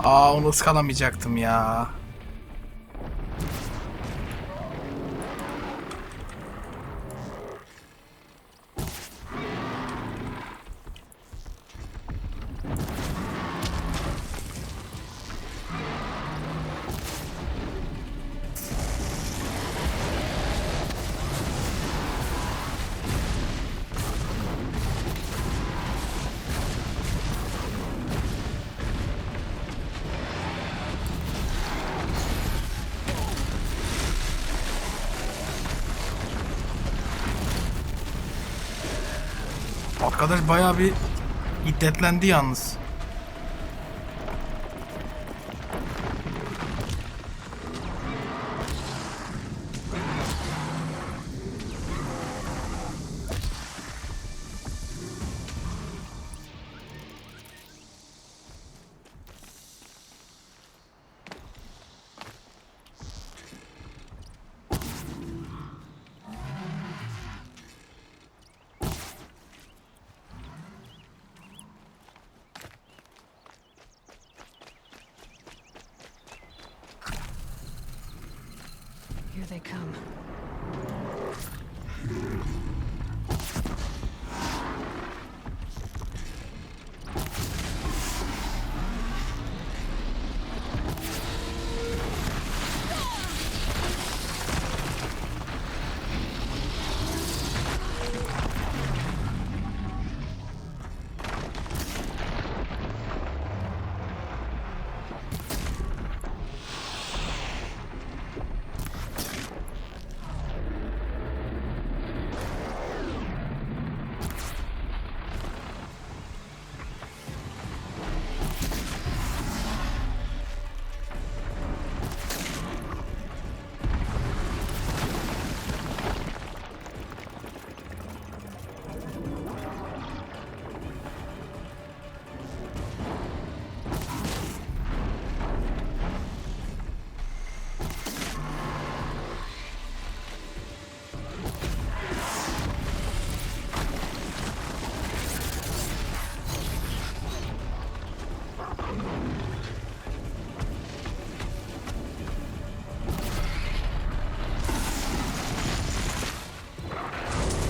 Aa, onu ıskalamayacaktım ya. Arkadaş bayağı bir hiddetlendi yalnız. Here they come.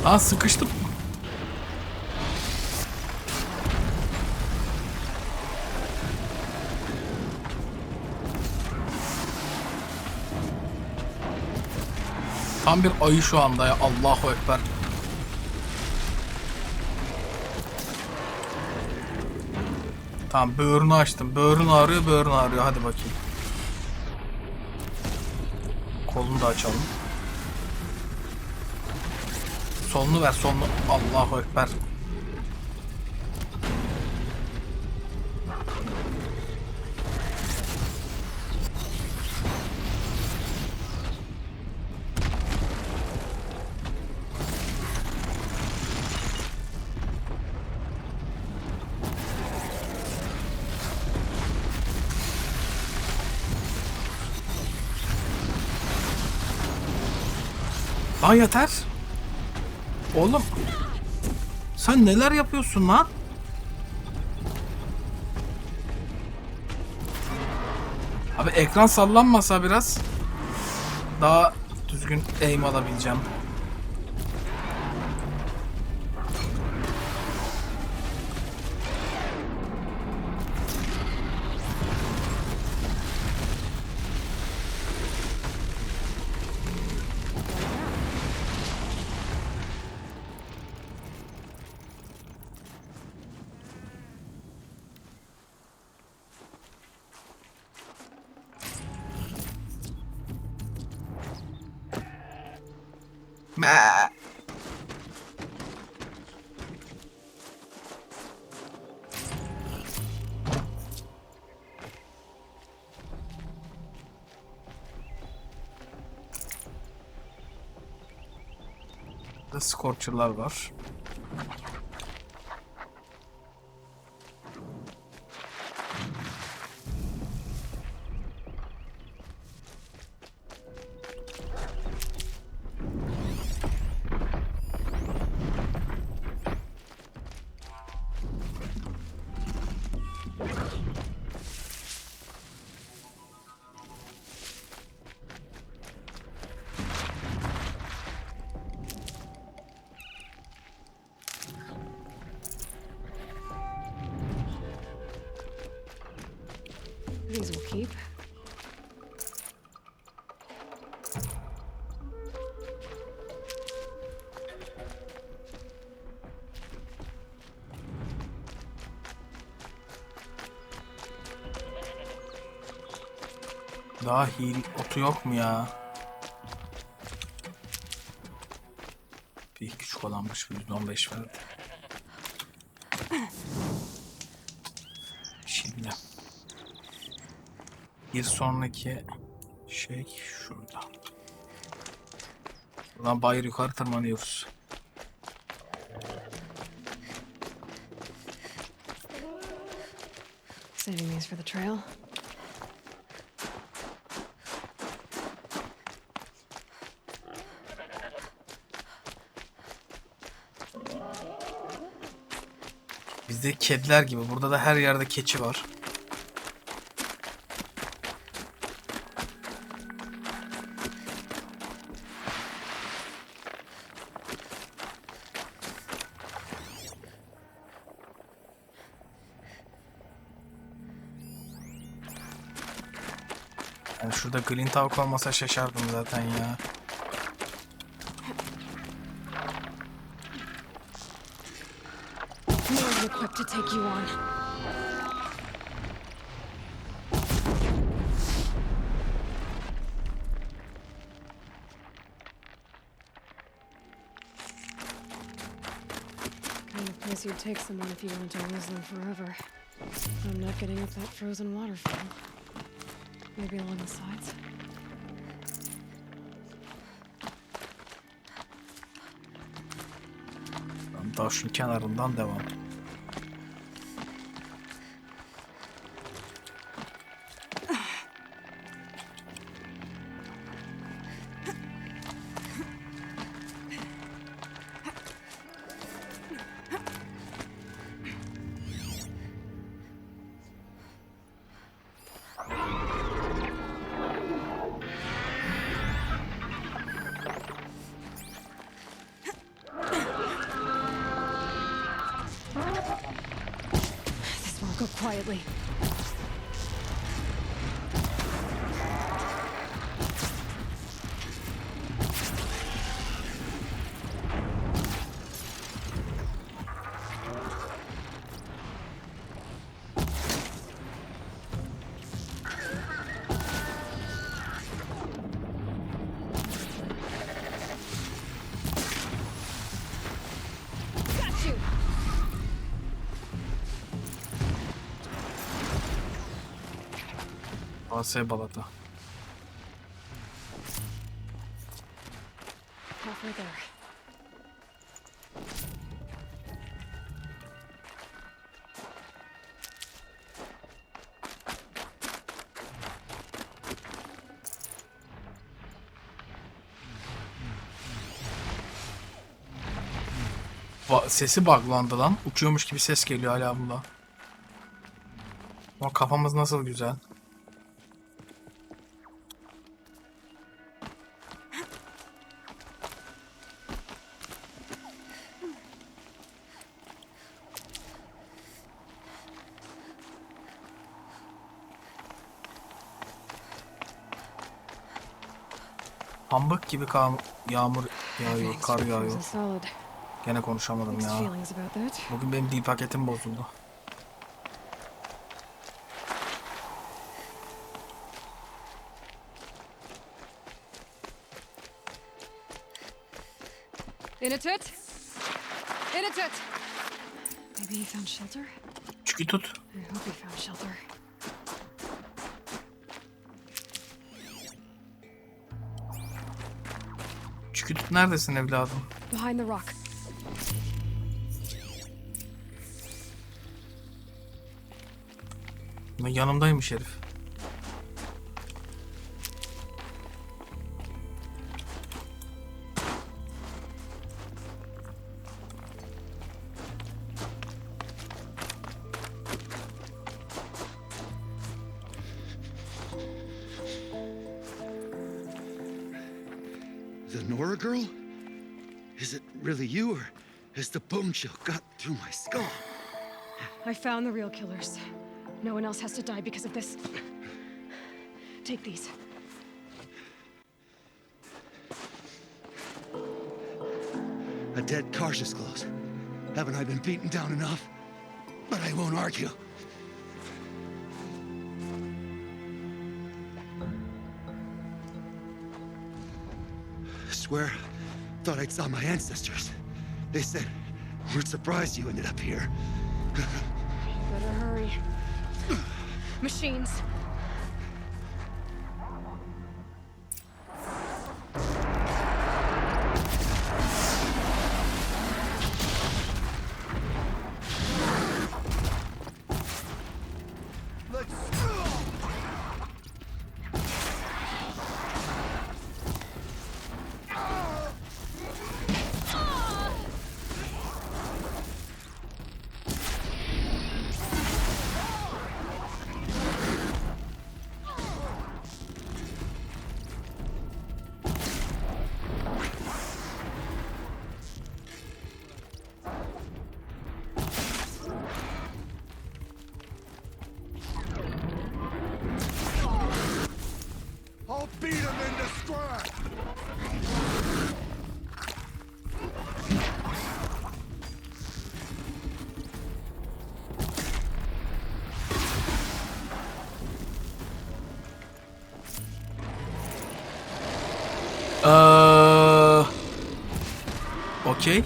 Aa, sıkıştım. Tam bir ayı şu anda ya. Allahu Ekber. Tamam, böğrünü açtım. Böğrün ağrıyor, böğrün ağrıyor. Hadi bakayım. Kolunu da açalım. Solunu ver, solunu. Allahu Ekber. Lan yeter. Oğlum. Sen neler yapıyorsun lan? Abi ekran sallanmasa biraz daha düzgün aim alabileceğim. Meh. Burada scorcher'lar var. These will keep. Daha heal otu yok mu ya? Bir küçük olanmış, %15 verdi. Şimdi bir sonraki şey şurada. Buradan bayır yukarı tırmanıyoruz. Saving these for the trail. Bizde kediler gibi. Burada da her yerde keçi var. Yani şurada Glint tavuk olmasa şaşardım zaten ya. More equipped to take you on. Kind of place you'd take someone if you wanted to lose them forever. I'm not getting up that frozen waterfall. Maybe along the sides. Taşın kenarından devam. quietly. Got you. Asaya balata. Halfway there. Sesi buglandı lan. Uçuyormuş gibi ses geliyor hala bunda. Ama kafamız nasıl güzel. Pambık gibi yağmur yağıyor, kar yağıyor. Solid. Gene konuşamadım Mixed ya. feelings about that. Bugün benim dil paketim bozuldu. In a tit. In a tit. Maybe he found shelter? Çükü tut. I hope he found shelter. Çükü tut neredesin evladım? Behind the rock. Yanımdaymış herif. The Nora girl? Is it really you, or has the bone chill got through my skull? I found the real killers. No one else has to die because of this. Take these. A dead Karja's clothes. Haven't I been beaten down enough? But I won't argue. Swear, thought I'd saw my ancestors. They said, we're surprised you ended up here. Better hurry. Machines. I'll beat him into scrap! Okey.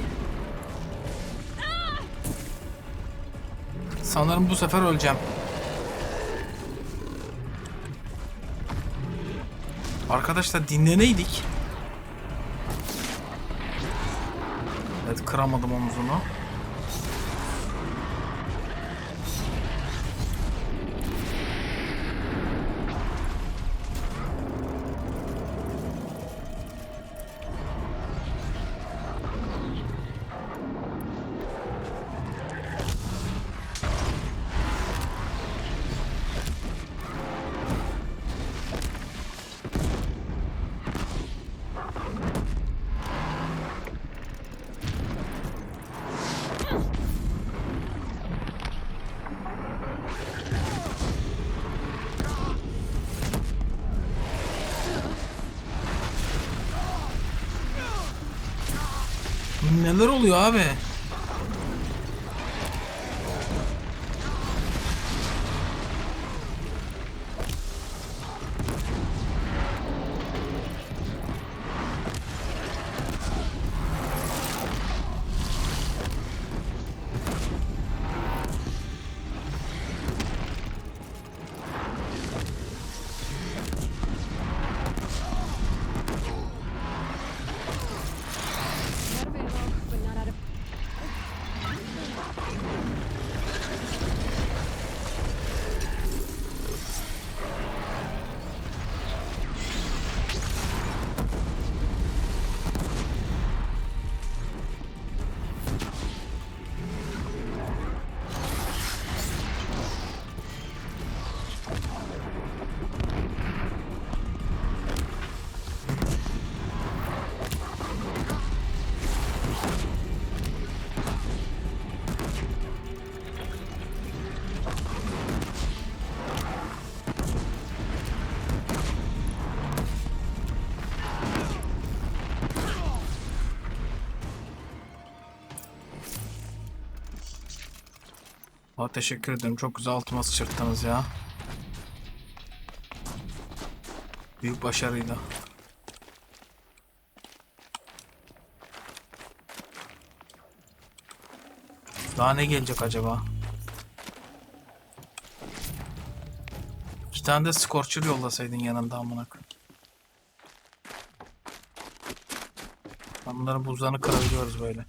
Sanırım bu sefer öleceğim. Arkadaşlar dinleneydik. Evet, kıramadım omzunu. Neler oluyor abi? Teşekkür ederim. Çok güzel altıma sıçırttınız ya. Büyük başarıydı. Daha ne gelecek acaba? 2 tane de Scorcher yollasaydın yanında amına koyayım. Bunların buzlarını kırabiliyoruz böyle.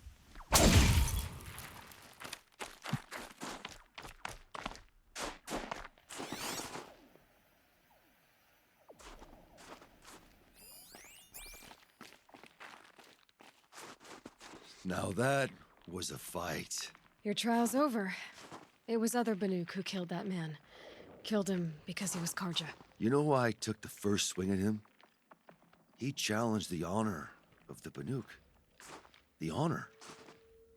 Now that was a fight. Your trial's over. It was other Banuk who killed that man. Killed him because he was Karja. You know why I took the first swing at him? He challenged the honor of the Banuk. The honor.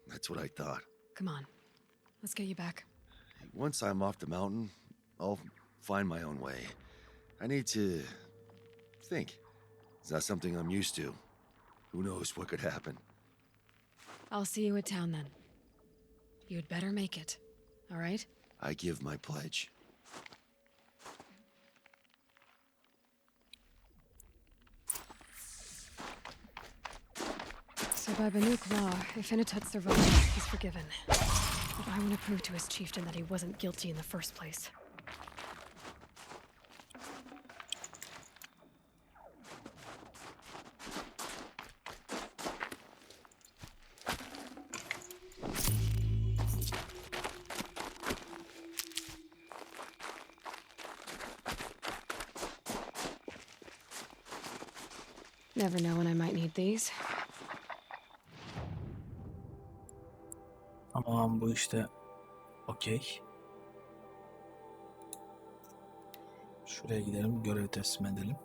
That's what I thought. Come on. Let's get you back. Once I'm off the mountain, I'll find my own way. I need to think. It's not something I'm used to. Who knows what could happen? I'll see you at town then. You'd better make it. All right? I give my pledge. So by Banuk law, if Inatut survives, he's forgiven. But I want to prove to his chieftain that he wasn't guilty in the first place. Never know when I might need these. Tamam bu işte okey. Şuraya gidelim, görev teslim edelim.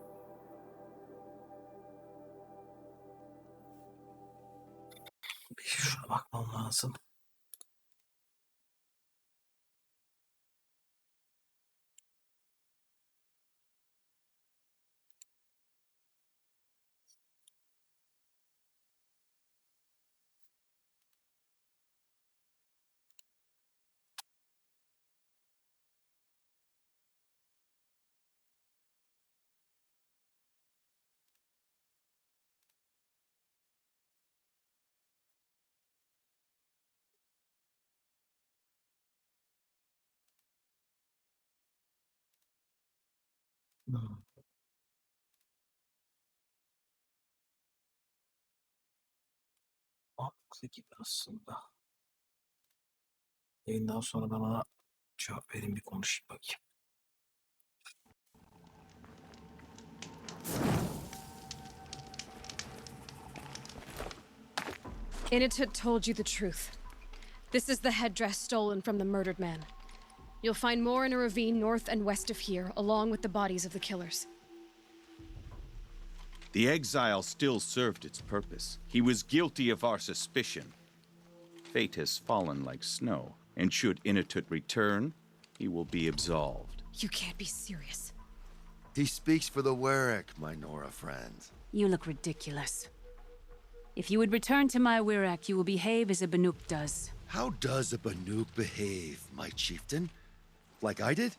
Bir şuna bakmam lazım. Mantıklı gibi aslında. Yayından sonra ben ona cevap vereyim, bir konuşayım bakayım. Inatut told you the truth. This is the headdress stolen from the murdered man. You'll find more in a ravine north and west of here, along with the bodies of the killers. The exile still served its purpose. He was guilty of our suspicion. Fate has fallen like snow, and should Inatut return, he will be absolved. You can't be serious. He speaks for the Warwick, my Nora friend. You look ridiculous. If you would return to my Wirak, you will behave as a Banuk does. How does a Banuk behave, my chieftain? Like I did?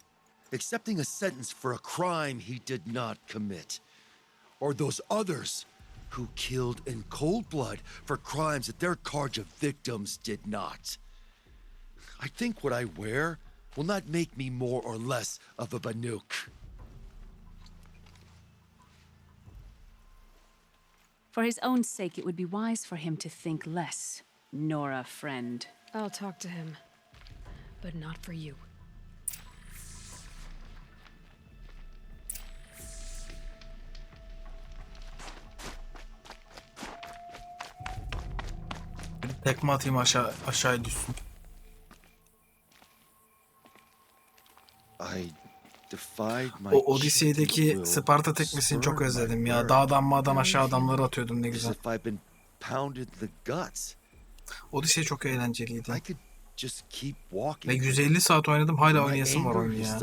Accepting a sentence for a crime he did not commit. Or those others who killed in cold blood for crimes that their Karja victims did not. I think what I wear will not make me more or less of a Banuk. For his own sake, it would be wise for him to think less. Nora, friend. I'll talk to him, but not for you. Tekme atayım aşağıya düşsün. O Odyssey'deki Sparta tekmesini çok özledim ya. Dağdan mağdan aşağı adamları atıyordum, ne güzel. Odyssey çok eğlenceliydi. Ve 150 saat oynadım, hala oynayasım var oyunu ya.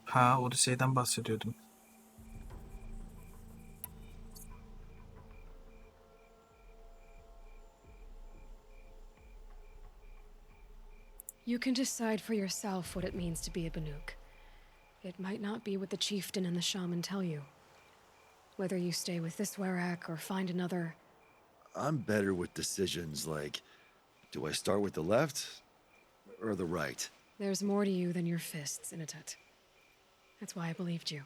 Ha, Odyssey'den bahsediyordum. You can decide for yourself what it means to be a Banuk. It might not be what the chieftain and the shaman tell you. Whether you stay with this Werak or find another... I'm better with decisions like, do I start with the left or the right? There's more to you than your fists, Inatet. That's why I believed you.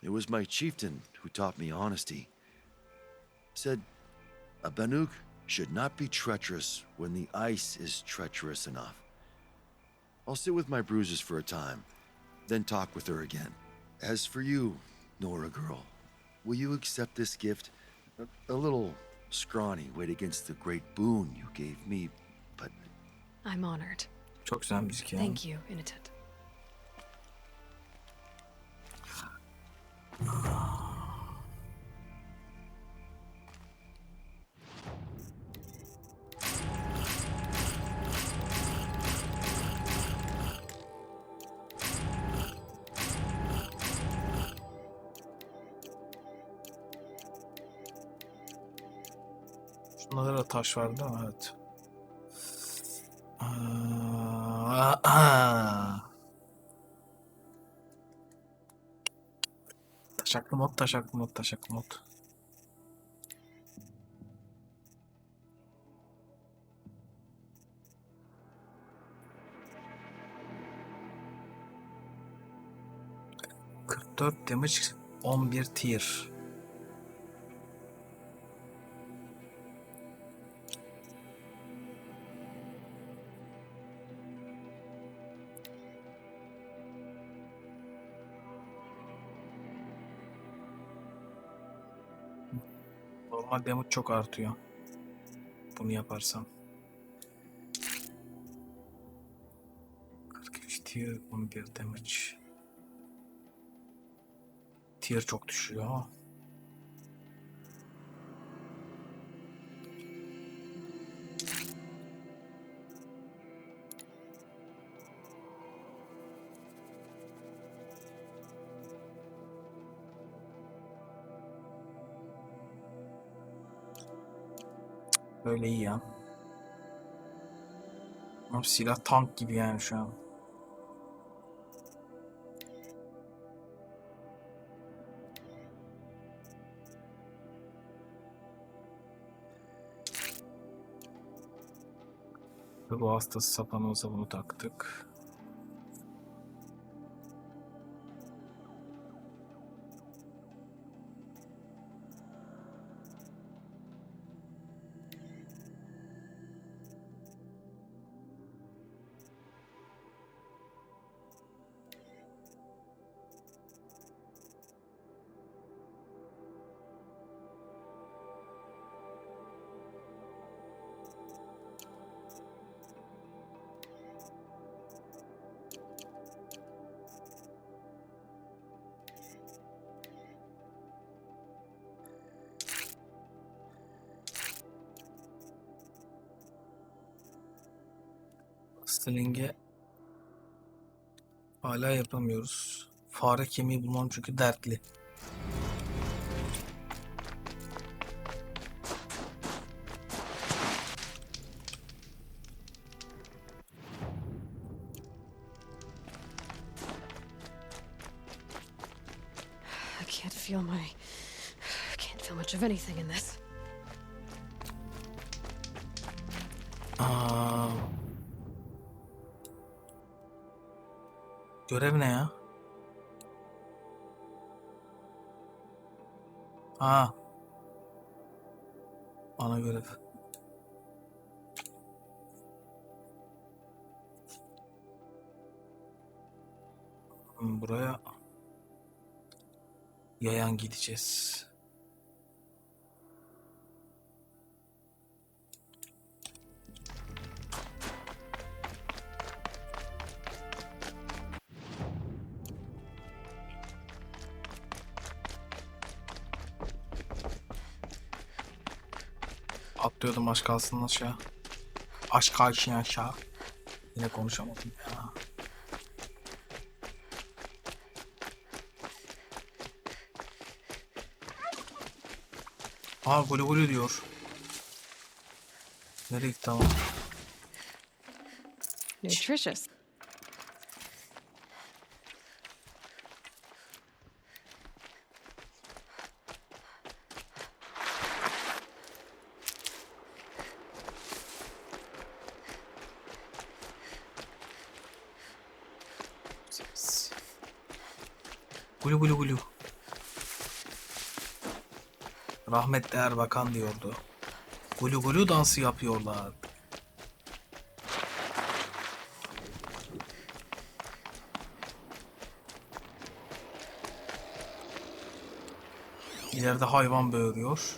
It was my chieftain who taught me honesty. Said, a Banuk should not be treacherous when the ice is treacherous enough. I'll sit with my bruises for a time, then talk with her again. As for you, Nora girl, will you accept this gift? A little scrawny weighed against the great boon you gave me, but... I'm honored. Çok güzel müzik ya. Thank you, Inatet. Şunlarda da taş vardı ama evet. Taşaklı mod, taşaklı mod, taşaklı mod. ...44 damage, 11 tier. Normal damage çok artıyor. Bunu yaparsam. 43 tier, 11 damage. Tier çok düşüyor. Böyle iyi ya. Ama silah tank gibi yani şu an. Bu hastası sapanımıza bunu taktık. Sling'e Hala yapamıyoruz. Fare kemiği bulmam çünkü dertli. I can't feel much of anything in this. Görev ne ya? Ana görev. Buraya yayan gideceğiz. Atlıyordum aşk kalsın aşağı. Aşk kalsın aşağı. Yine konuşamadım ya. Gulu gulu diyor. Nereye gitti ama? Nutritious. Gulu gulu gulu. Rahmetli Erbakan diyordu. Gulu gulu dansı yapıyorlar. İleride hayvan böğürüyor.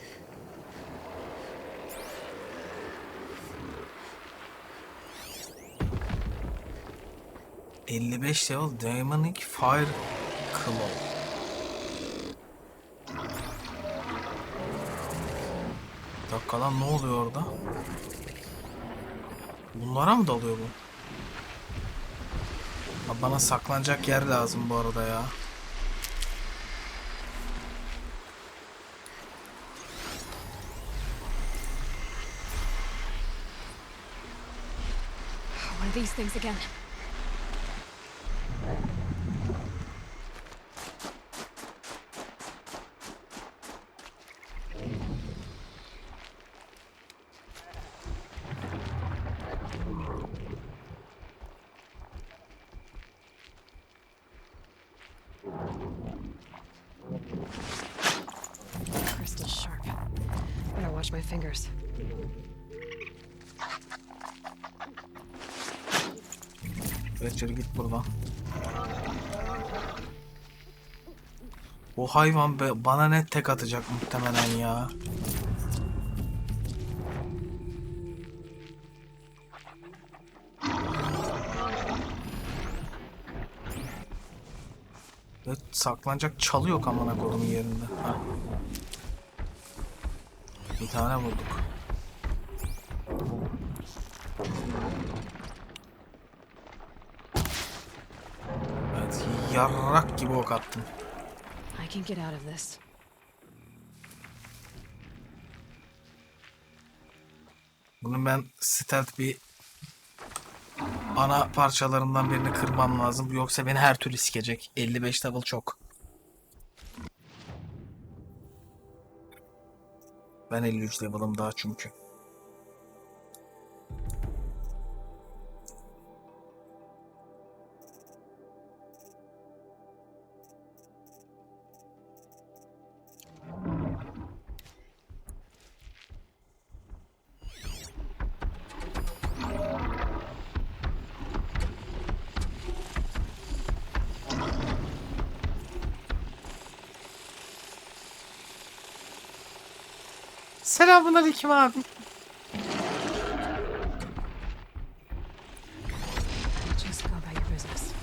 ...55 level Demonic Fire Claw. Bir dakika lan, ne oluyor orada? Bunlara mı dalıyor bu? Bana saklanacak yer lazım bu arada ya. One of these things again. Crystal sharp. Better watch my fingers. Geçir git buradan. Bu hayvan bana ne tek atacak muhtemelen ya. Evet, saklanacak çalı yok amına kodumun yerinde. Ha. Bir tane bulduk. Evet, yarrak gibi ok attım. I can get out of this. Bunun ben stealth bir ana parçalarından birini kırmam lazım. Yoksa beni her türlü sikecek. 55 level çok. Ben 53 level'ım daha çünkü. Selamünaleyküm abi. Just go about your business.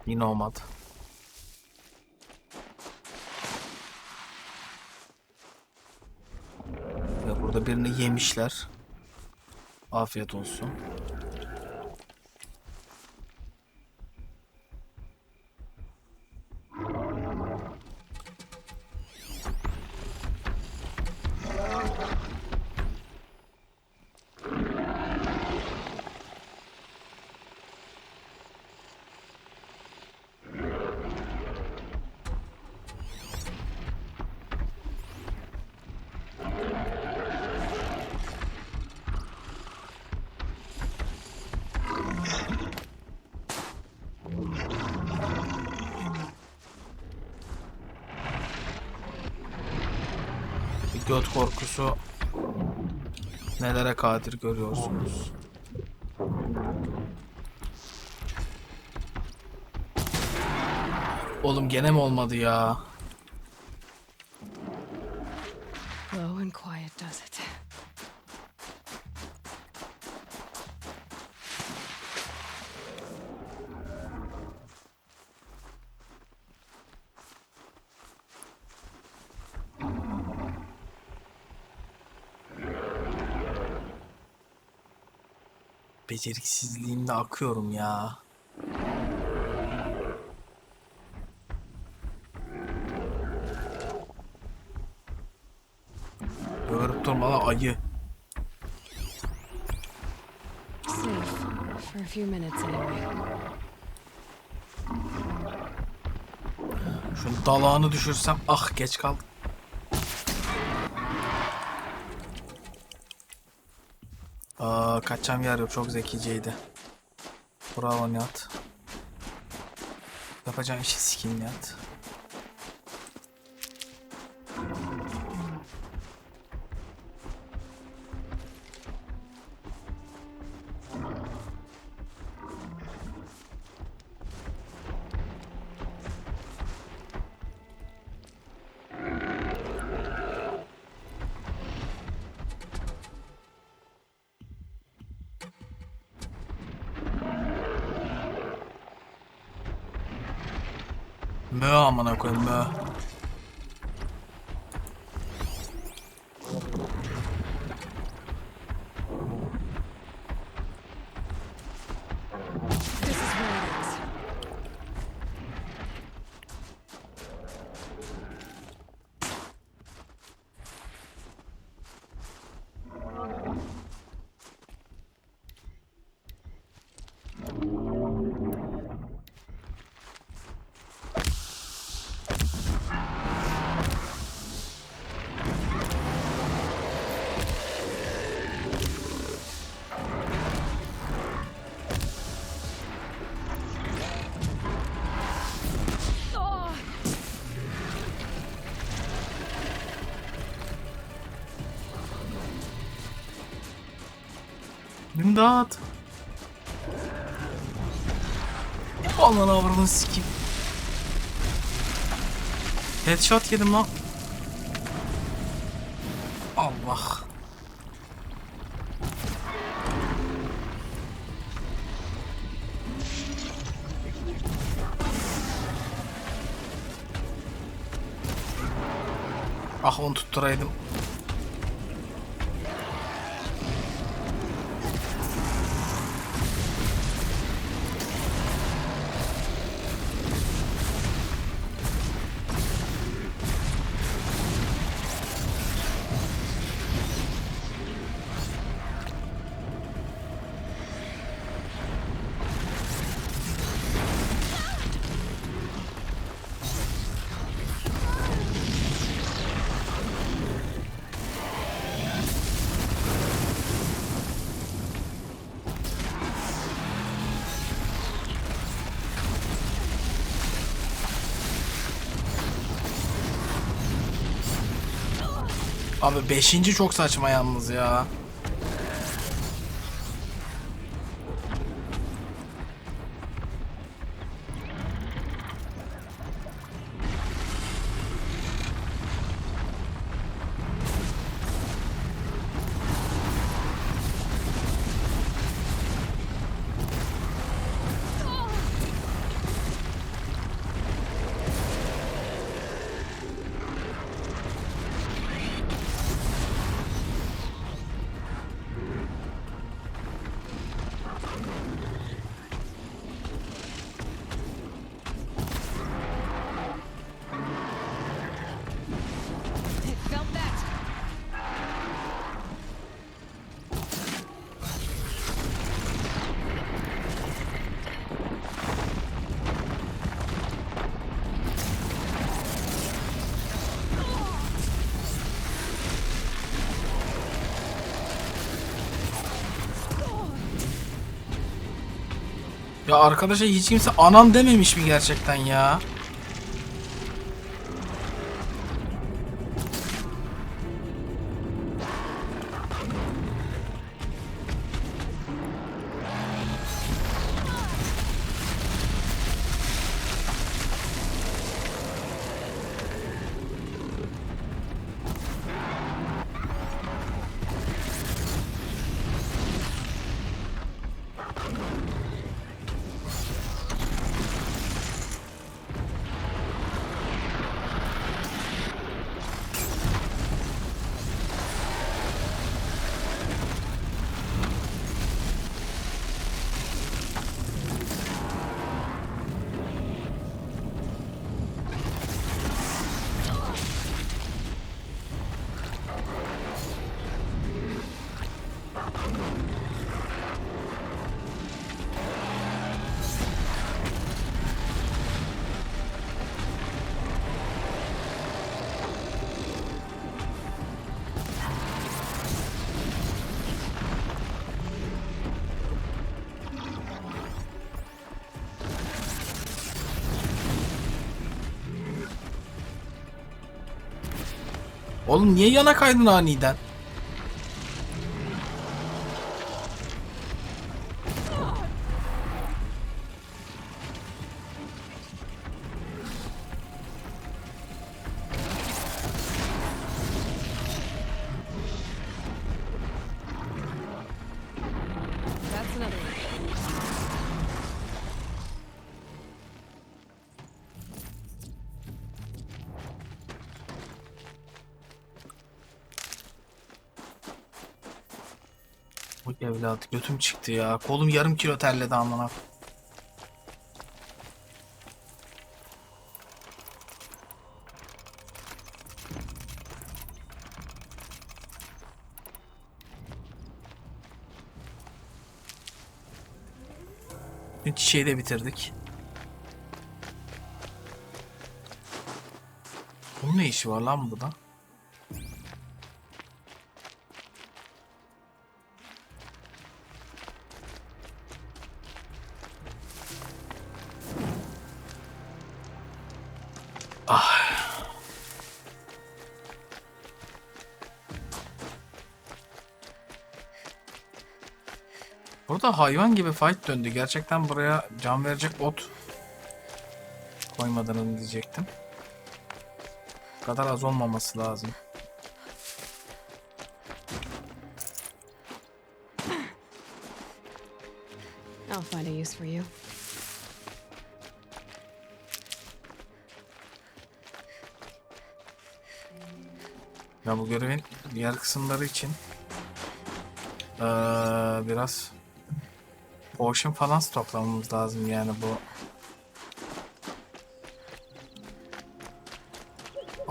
Yine olmadı. Ve burada birini yemişler. Afiyet olsun. Göt korkusu nelere kadir görüyorsunuz. Oğlum gene mi olmadı ya? Low and quiet does it. Beceriksizliğimde akıyorum ya. Böğürüp durma lan ayı. Safe for a few minutes anyway. Şunun dalağını düşürsem ah geç kaldım. Kaçacağım yer yok, çok zekiceydi. Bravo Nihat. Yapacağım işi sikeyim Nihat. Mö amına koyayım mö. İmdat. Aman avradını sikeyim. Headshot yedim lan. Allah. Ah onu tutturaydım. Abi 5. çok saçma yalnız ya. Ya arkadaşa hiç kimse anam dememiş mi gerçekten ya? Oğlum niye yana kaydın aniden? That's another one. Bu evlat götüm çıktı ya. Kolum yarım kilo terledi amına. Çiçeği de bitirdik. Bunun ne işi var lan burada? Ah. Burada hayvan gibi fight döndü. Gerçekten buraya can verecek ot koymadan diyecektim. Bu kadar az olmaması lazım. I'll find a use for you. Ya bu görevin diğer kısımları için biraz potion falan stoklamamız lazım yani bu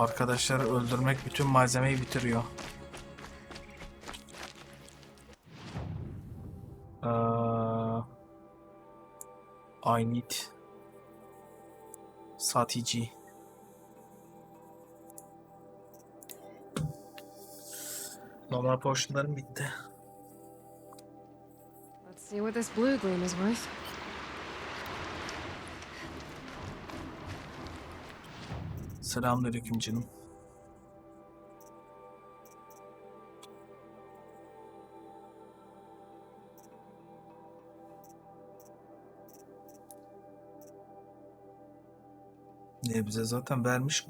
arkadaşları öldürmek bütün malzemeyi bitiriyor. I need strategy. Normal potionlarım bitti. Let's see what this blue gleam is worth. Selamünaleyküm canım. Ne bize zaten vermiş.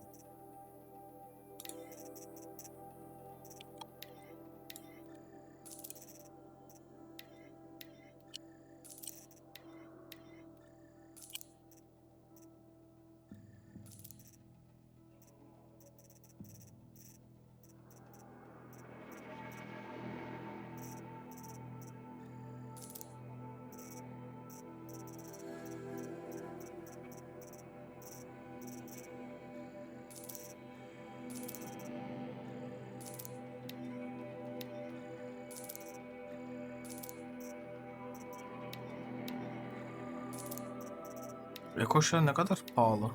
Ekoşlar ne kadar pahalı.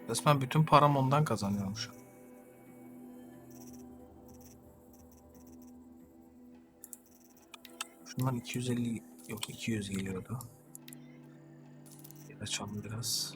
Resmen bütün param ondan kazanıyormuş. Şundan 250 yok 200 geliyordu. Açalım biraz.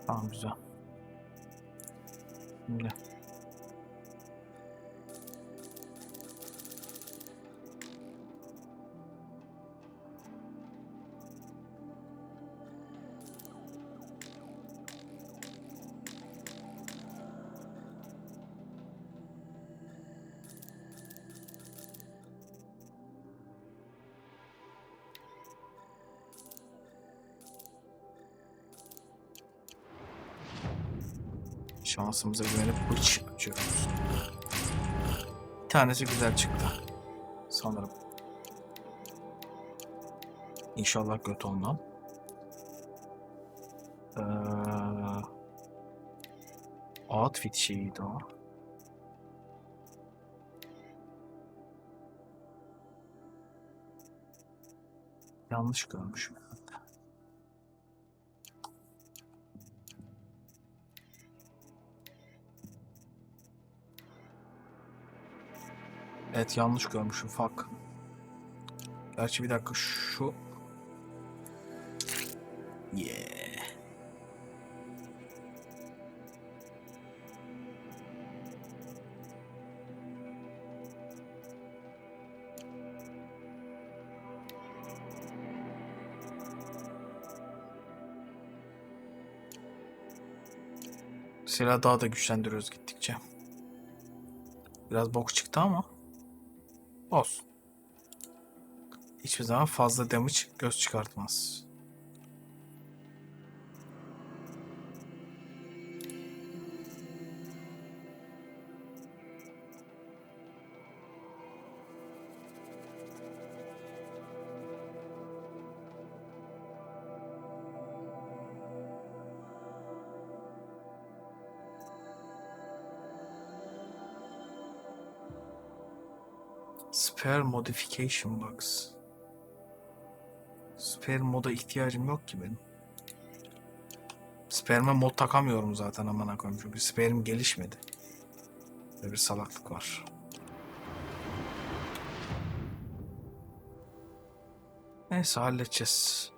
Tamam, güzel. Şimdi. Şansımıza güvenip bıç açıyoruz. Bir tanesi güzel çıktı. Sanırım. İnşallah kötü olmam. Outfit şeyiydi o. Yanlış görmüşüm. Evet, yanlış görmüşüm. Fuck. Gerçi bir dakika, şu... Yeah. Silah daha da güçlendiriyoruz gittikçe. Biraz bok çıktı ama olsun. Hiçbir zaman fazla damage göz çıkartmaz. Spare modification box. Spare moda ihtiyacım yok ki benim. Spare'ime mod takamıyorum zaten, aman koyayım, çünkü spare'im gelişmedi. Böyle bir salaklık var. Neyse, halledeceğiz.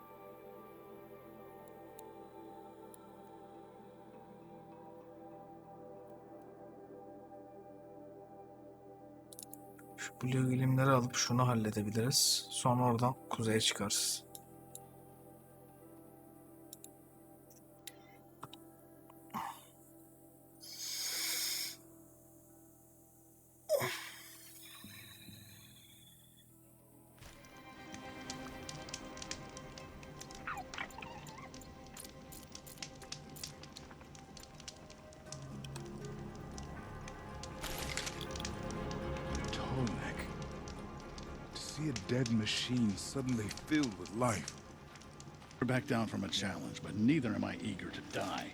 Şu blue ilimleri alıp şunu halledebiliriz. Sonra oradan kuzeye çıkarız. See a dead machine suddenly filled with life. We're back down from a challenge, but neither am I eager to die.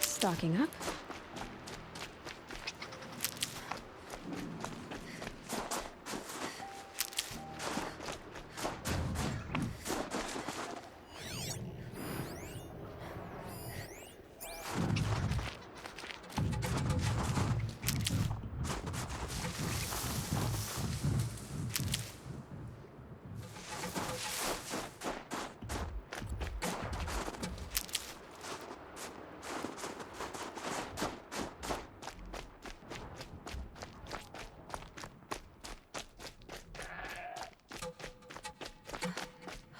Stocking up.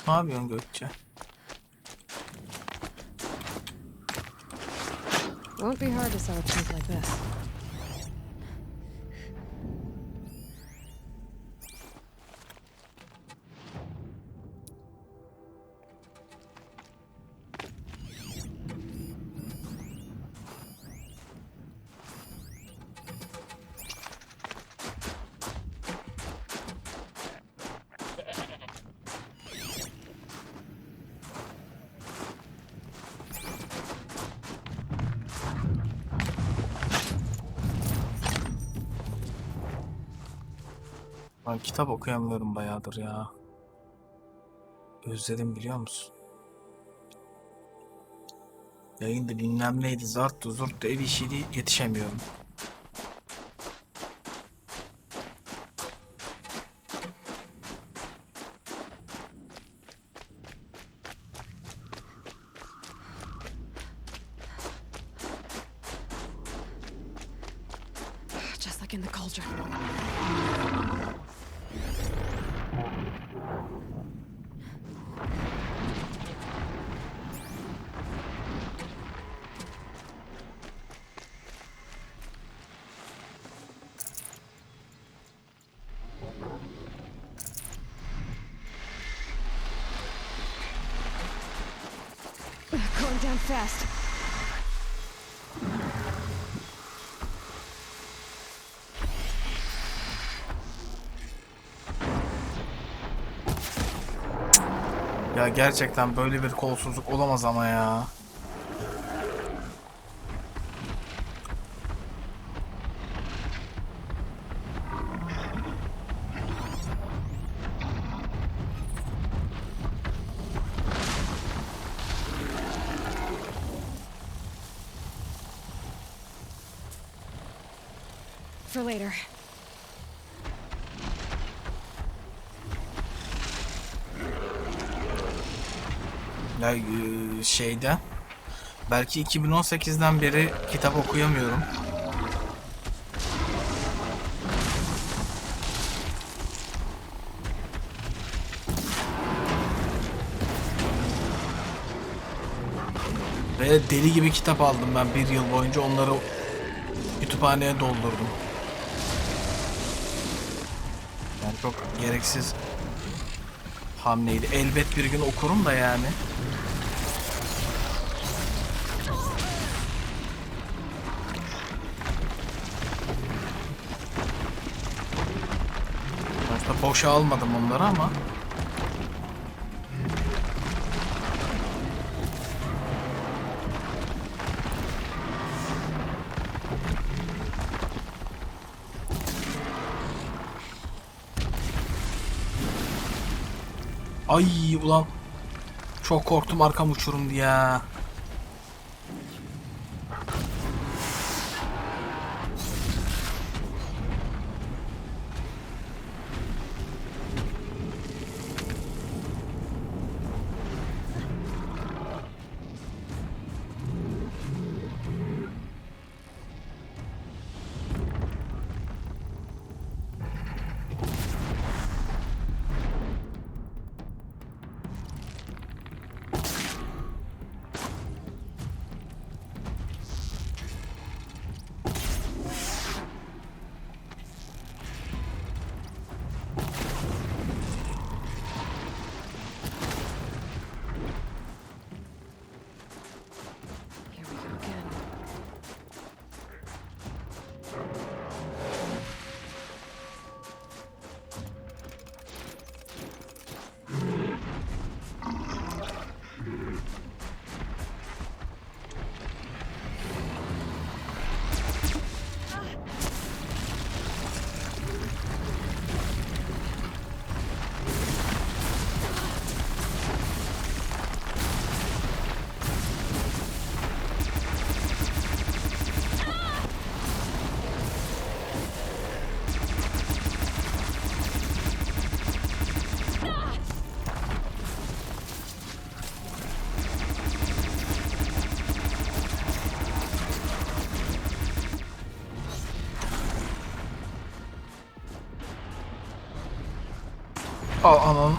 Ne yapıyorsun Gökçe? Won't be hard to sell a tank like this. Ben kitap okuyamıyorum bayağıdır ya. Özledim biliyor musun? Yayında bilmem neydi, zarttı zurttu, ev işiydi, yetişemiyorum. Just like in the cauldron. Going down fast. Ya gerçekten böyle bir kolsuzluk olamaz ama ya. For later. Ya şeyde belki 2018'den beri kitap okuyamıyorum. Ve deli gibi kitap aldım ben bir yıl boyunca, onları kütüphaneye doldurdum. Yani çok gereksiz hamleydi. Elbet bir gün okurum da yani. Sonuçta boşa almadım onları ama. Ay ulan. Çok korktum arkam uçurumdu ya. Al anam.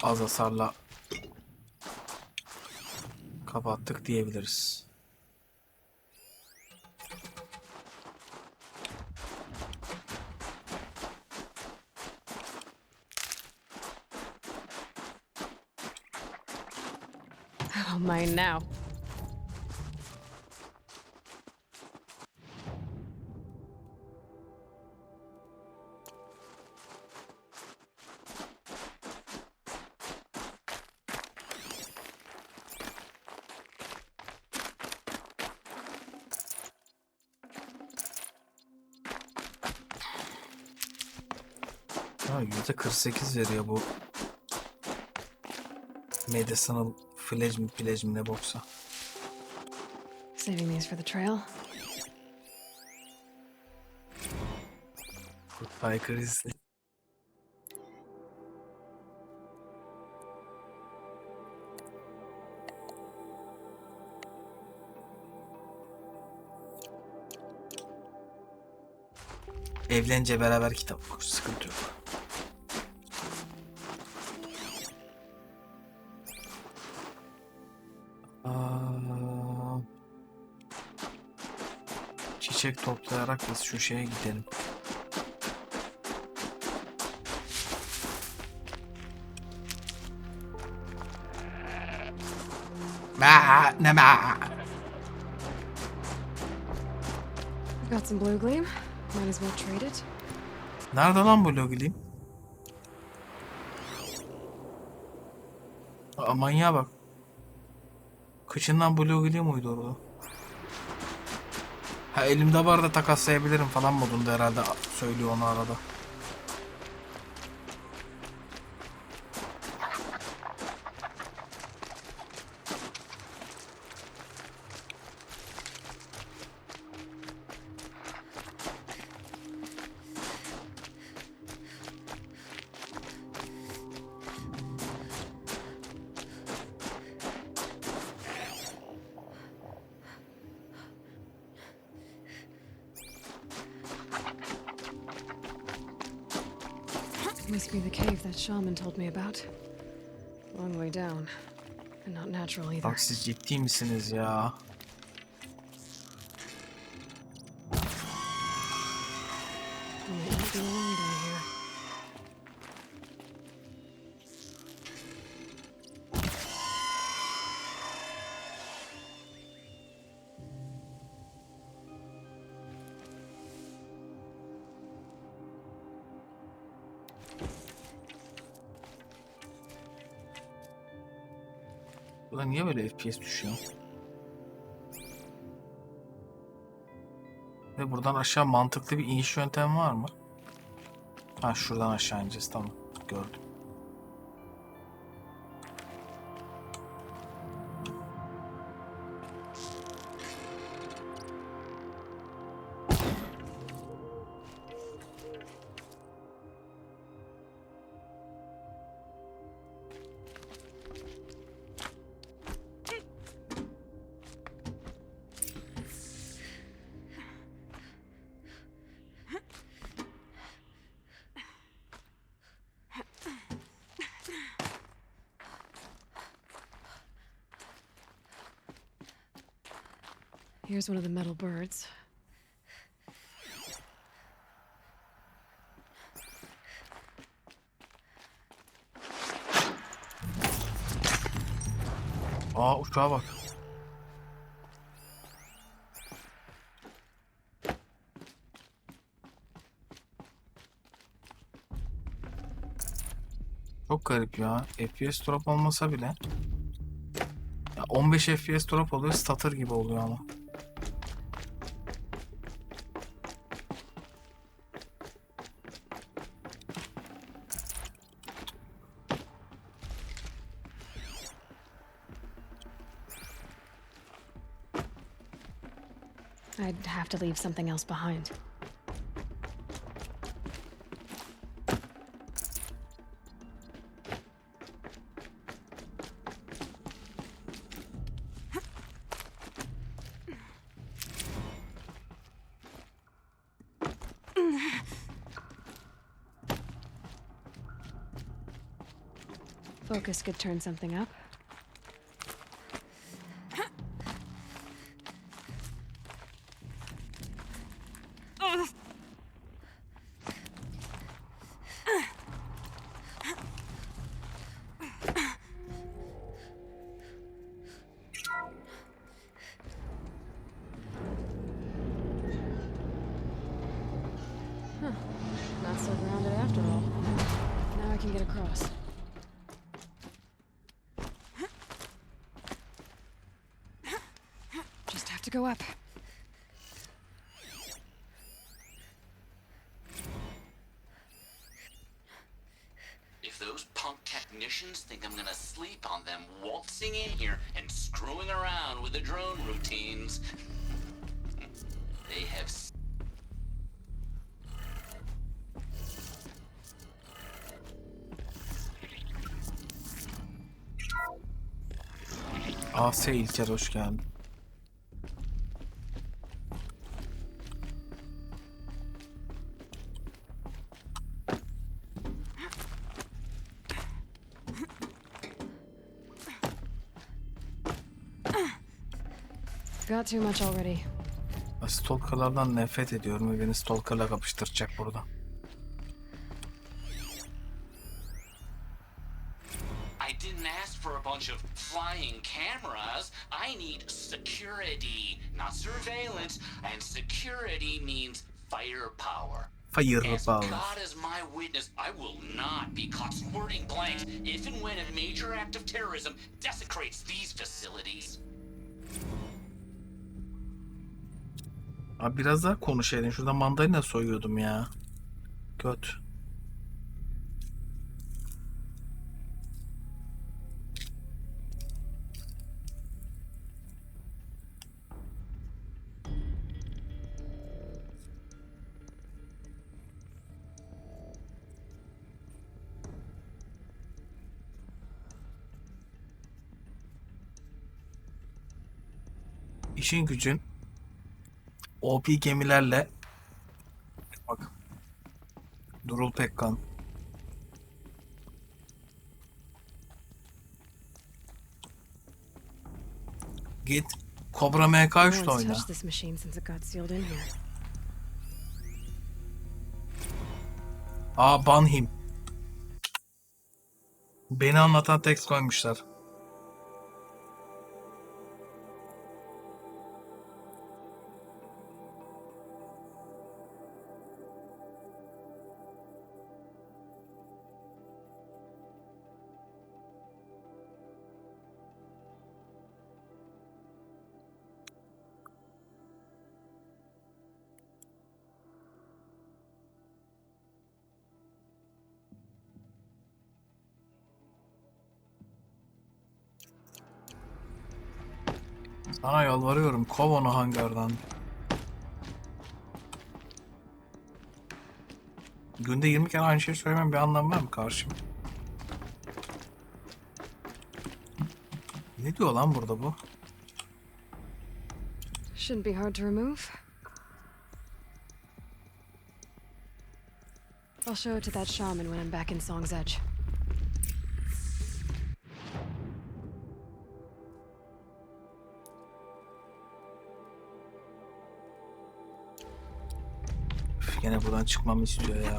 az hasarla kapattık diyebiliriz. Oh, mine now. Ha, %48 veriyor bu medicinal pledge mi ne boksa. Saving these for the trail. Goodbye Chris. Evlenince beraber kitap okuruz. Sıkıntı yok. Çiçek toplayarak biz şu şeye gidelim. Ne Got some blue gleam. Might as well trade it. Nerede lan bu logilim? Aa, manyağa bak. Kıçından blue gleam uydurdu. Ha, elimde var da takaslayabilirim falan modunda herhalde söylüyor onu arada. Must be the cave that shaman told me about. Long way down. And not natural either. Bak siz ciddi misiniz ya? Might not be a long day here. Burada niye böyle FPS düşüyor? Ve buradan aşağı mantıklı bir iniş yöntemi var mı? Ha, şuradan aşağı ineceğiz, tamam, gördüm. Here's one of the metal birds. Aa, uçağa bak. Çok garip ya. FPS drop olmasa bile. Ya 15 FPS drop oluyor, stutter gibi oluyor ama. I'd have to leave something else behind. Focus could turn something up. Not so grounded after all. Now I can get across. Just have to go up. If those punk technicians think I'm gonna sleep on them waltzing in here and screwing around with the drone routines, they have Asya İlker hoş geldin. Got too much already. Stalkerlardan nefret ediyorum ve beni stalkerla kapıştıracak burada. I didn't ask for a bunch of flying cameras. I need security, not surveillance. And security means firepower. As God is my witness, I will not be caught squirting blanks if and when a major act of terrorism desecrates these facilities. Abi biraz daha konuşaydın. Şurada mandalina soyuyordum ya. Göt. İşin gücün OP gemilerle bak Durul Pekkan git Cobra MK3 ile oyna. Touched this machine since it got sealed in here. Banhim. Beni anlatan tekst koymuşlar. Sana yalvarıyorum, kov onu hangardan. Günde 20 kere aynı şeyi söylemem bir anlam var mı karşım? Ne diyor lan burada bu? Shouldn't be hard to remove. I'll show it to that shaman when I'm back in Song's Edge. Gene buradan çıkmamı istiyor ya.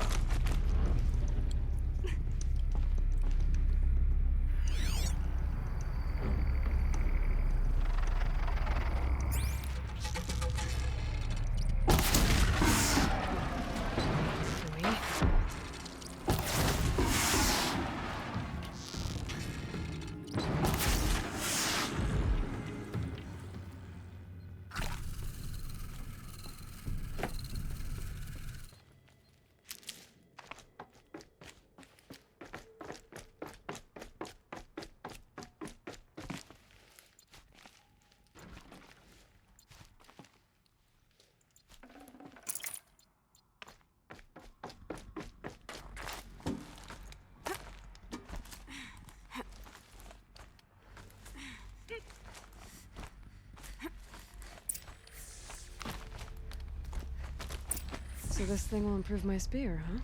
So this thing will improve my spear, huh?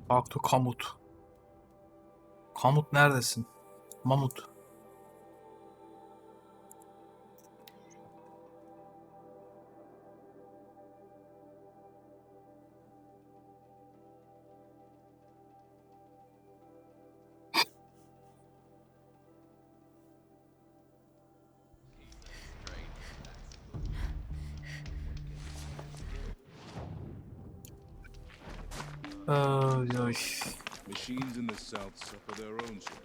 Talk to Kamut. Kamut neredesin? Mamut. Ay ay. Machines in the south suffer their own share.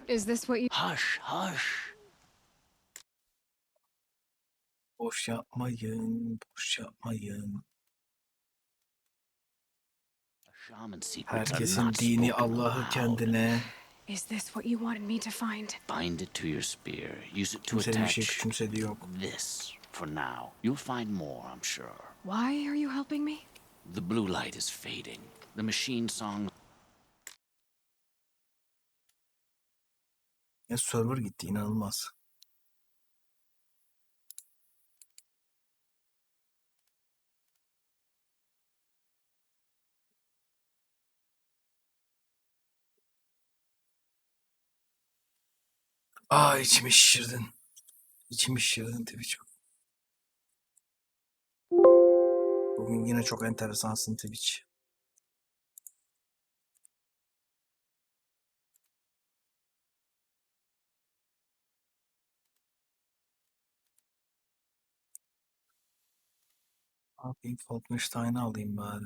Is this what you... Hush, hush. Boş yapmayın, boş yapmayın. Shaman secrets are Herkesin not dini spoken Allah'ı aloud. kendine. Is this what you wanted me to find? Bind it to your spear. Use it to Kimsenin bir şey attach küçümsediği yok. this for now. You'll find more, I'm sure. Why are you helping me? The blue light is fading. The machine song. Ya server gitti, inanılmaz. Aa, içimi şişirdin. İçimi şişirdin Twitch. Bugün yine çok enteresansın Twitch. Abi Falkenstein'ı alayım bari.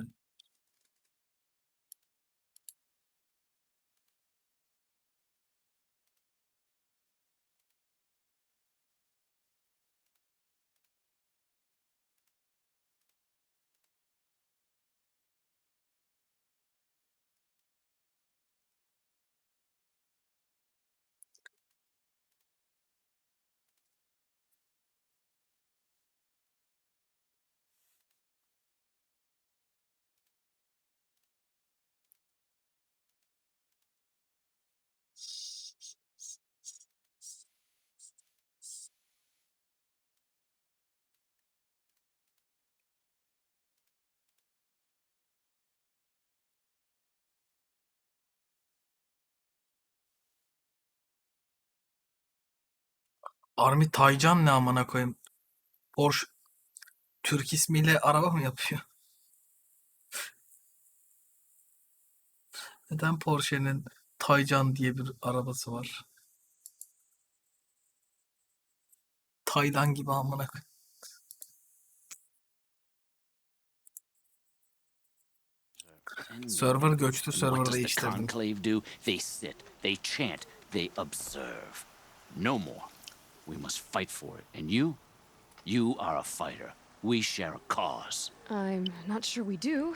Army Taycan ne amına koyayım? Porsche Türk ismiyle araba mı yapıyor? Neden Porsche'nin Taycan diye bir arabası var? Taylan gibi amına koyayım. Server göçtü, And what server does the değiştirdim. conclave do? They sit, they chant, they observe. No more. We must fight for it. And you are a fighter. We share a cause. I'm not sure we do.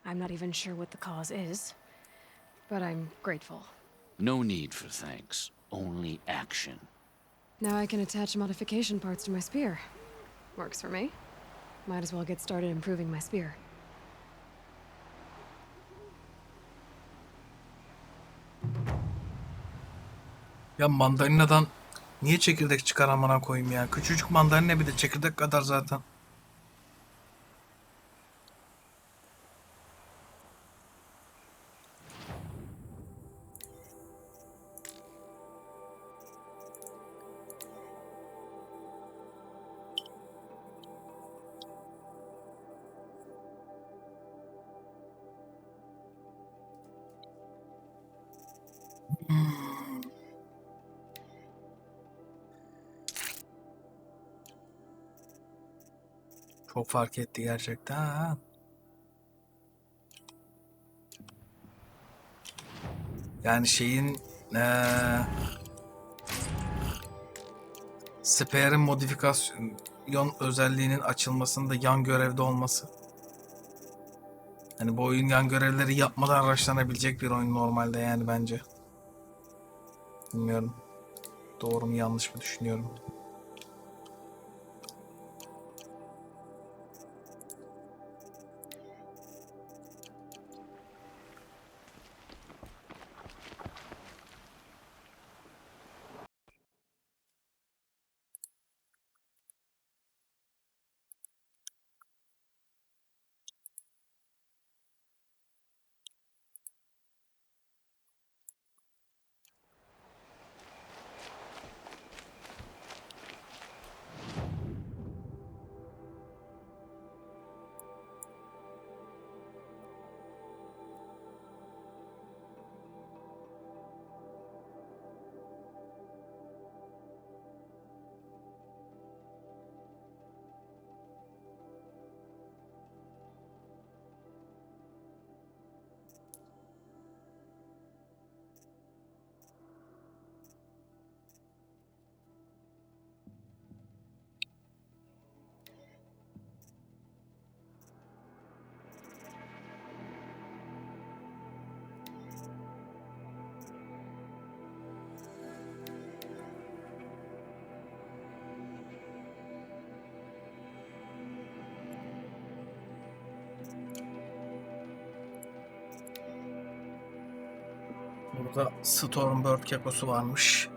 I'm not even sure what the cause is. But I'm grateful. No need for thanks, only action. Now I can attach modification parts to my spear. Works for me. Might as well get started improving my spear. Ya mandalinadan niye çekirdek çıkar amına koyayım ya? Küçücük mandalina bir de çekirdek kadar zaten. Çok fark etti gerçekten. Ha. Yani şeyin Spare'in modifikasyon özelliğinin açılmasında yan görevde olması. Hani bu oyun yan görevleri yapmadan araçlanabilecek bir oyun normalde yani bence. Bilmiyorum. Doğru mu yanlış mı düşünüyorum. Burada Stormbird kekosu varmış.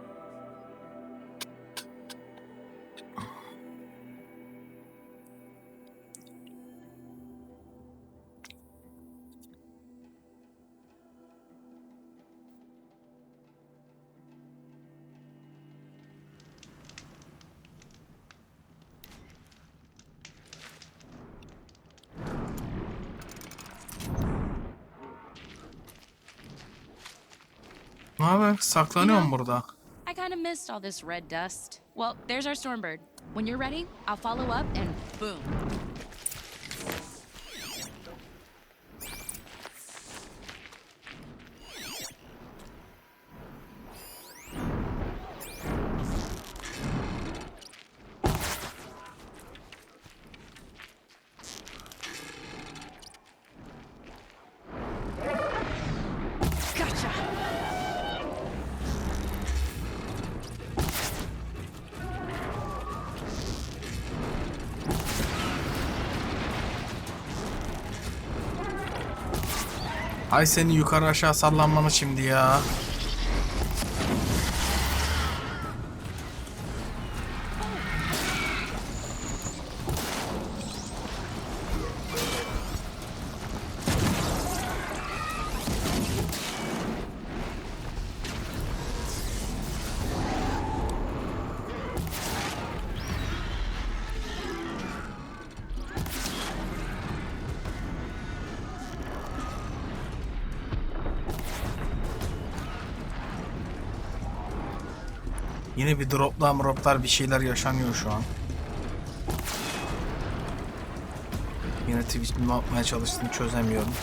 Ne haber? Saklanıyorum burada. I kind of missed all this red dust. Well, there's our Stormbird. When you're ready, I'll follow up and boom. Ay senin yukarı aşağı sallanmanı şimdi ya. Yine bir droplar bir şeyler yaşanıyor şu an. Yine Twitch'in ne yapmaya çalıştığını çözemiyorum.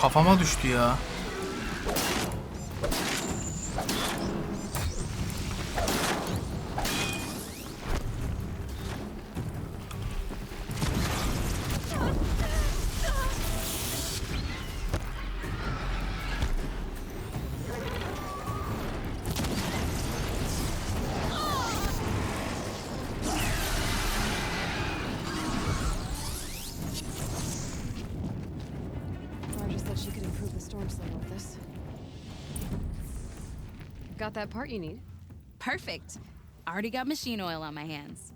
Kafama düştü ya. Got that part you need? Perfect. Already got machine oil on my hands.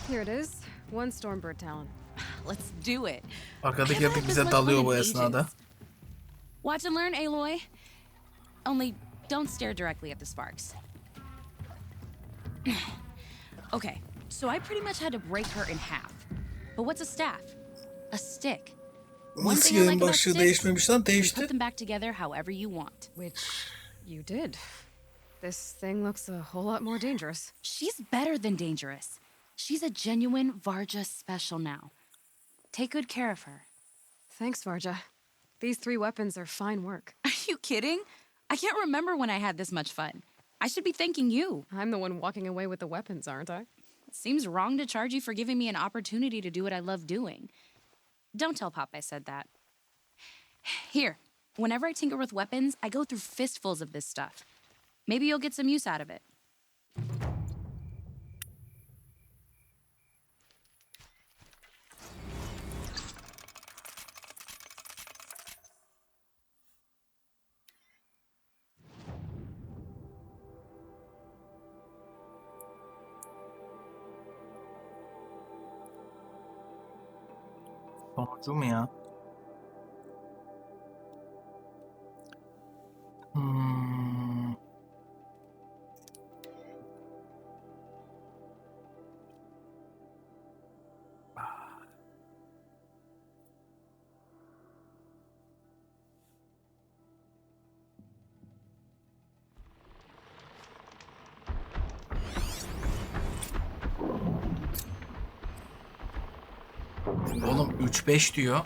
Here it is. One Stormbird talon. Let's do it. Arkadaki yaratık bize dalıyor bu esnada. Watch and learn, Aloy. Only don't stare directly at the sparks. Okay, so I pretty much had to break her in half. But what's a staff? A stick. One thing I like about sticks, you put them back together however you want. Which you did. This thing looks a whole lot more dangerous. She's better than dangerous. She's a genuine Varja special now. Take good care of her. Thanks, Varja. These 3 weapons are fine work. Are you kidding? I can't remember when I had this much fun. I should be thanking you. I'm the one walking away with the weapons, aren't I? It seems wrong to charge you for giving me an opportunity to do what I love doing. Don't tell Pop I said that. Here, whenever I tinker with weapons, I go through fistfuls of this stuff. Maybe you'll get some use out of it. Sonucu mu ya? Oğlum 3-5 diyor.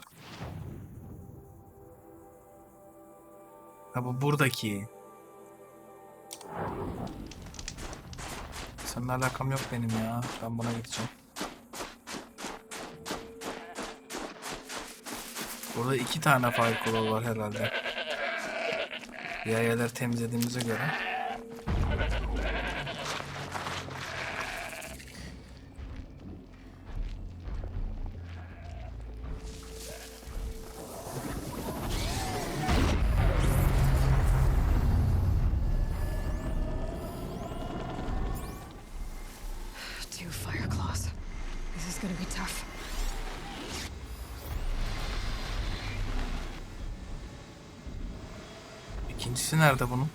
Ha bu buradaki. Seninle alakam yok benim ya. Ben buna gideceğim. Burada 2 tane Firecrawl var herhalde. Diğer yerleri temizlediğimize göre. Two fire claws. This is gonna be tough. İkincisi nerede bunun?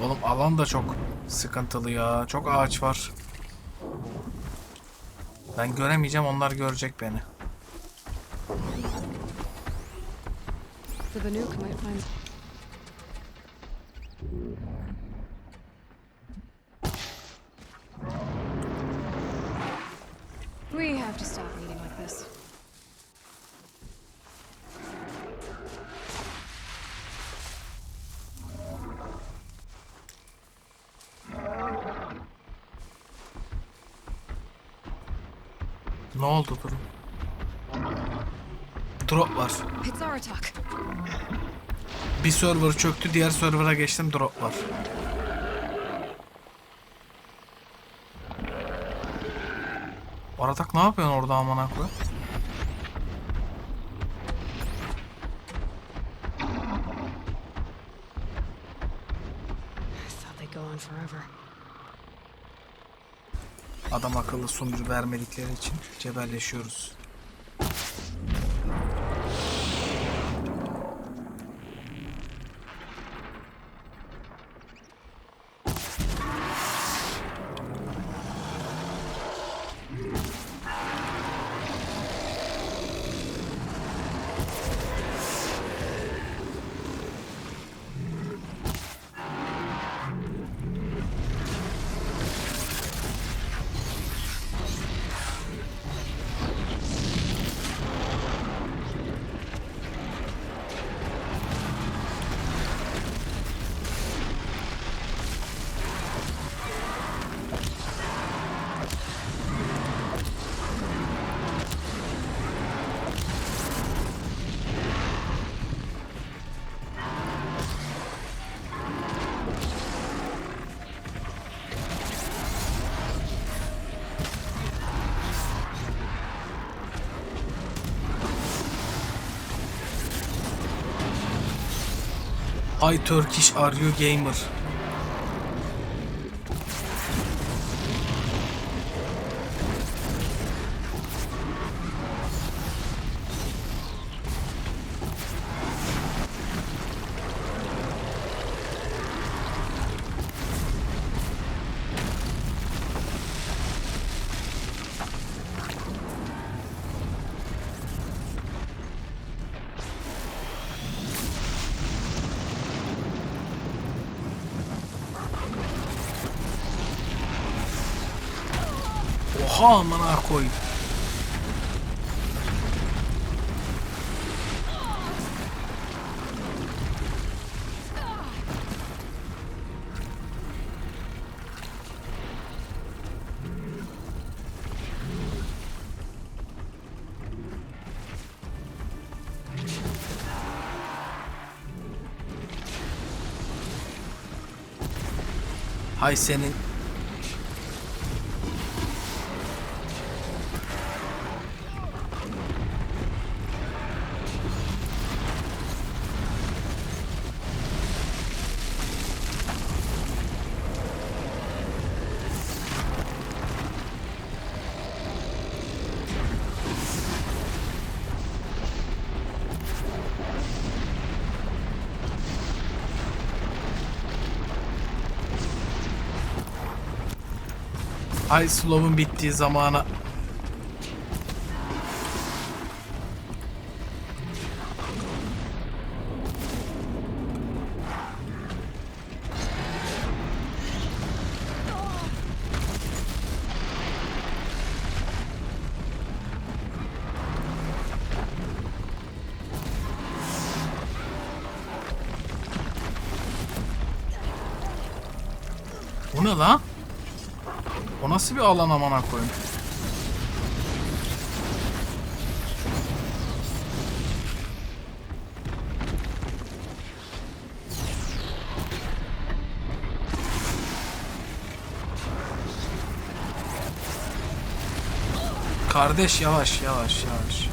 Oğlum alan da çok sıkıntılı ya. Çok ağaç var. Ben göremeyeceğim, onlar görecek beni. The Banuk might find. We have to stop meeting like this. Ne oldu durum? Drop var. It's our attack. Bir server çöktü, diğer server'a geçtim, drop var. Aratak ne yapıyorsun orada amına koyayım? I thought they'd go on forever. Adam akıllı sunucu vermedikleri için cebelleşiyoruz. Hi Turkish, are you gamer? Oha amına koy. Hay senin. Ay slow'un bittiği zamana. Bu ne lan? O nasıl bir alan amına koyayım? Kardeş yavaş yavaş yavaş.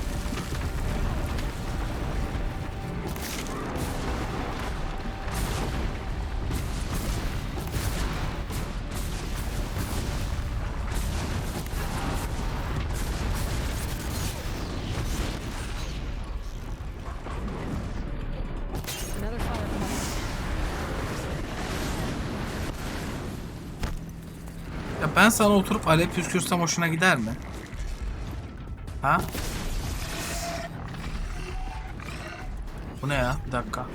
Another fire class. Ya ben sana oturup alev püskürsem hoşuna gider mi? Ha? Bu ne ya? Bir dakika.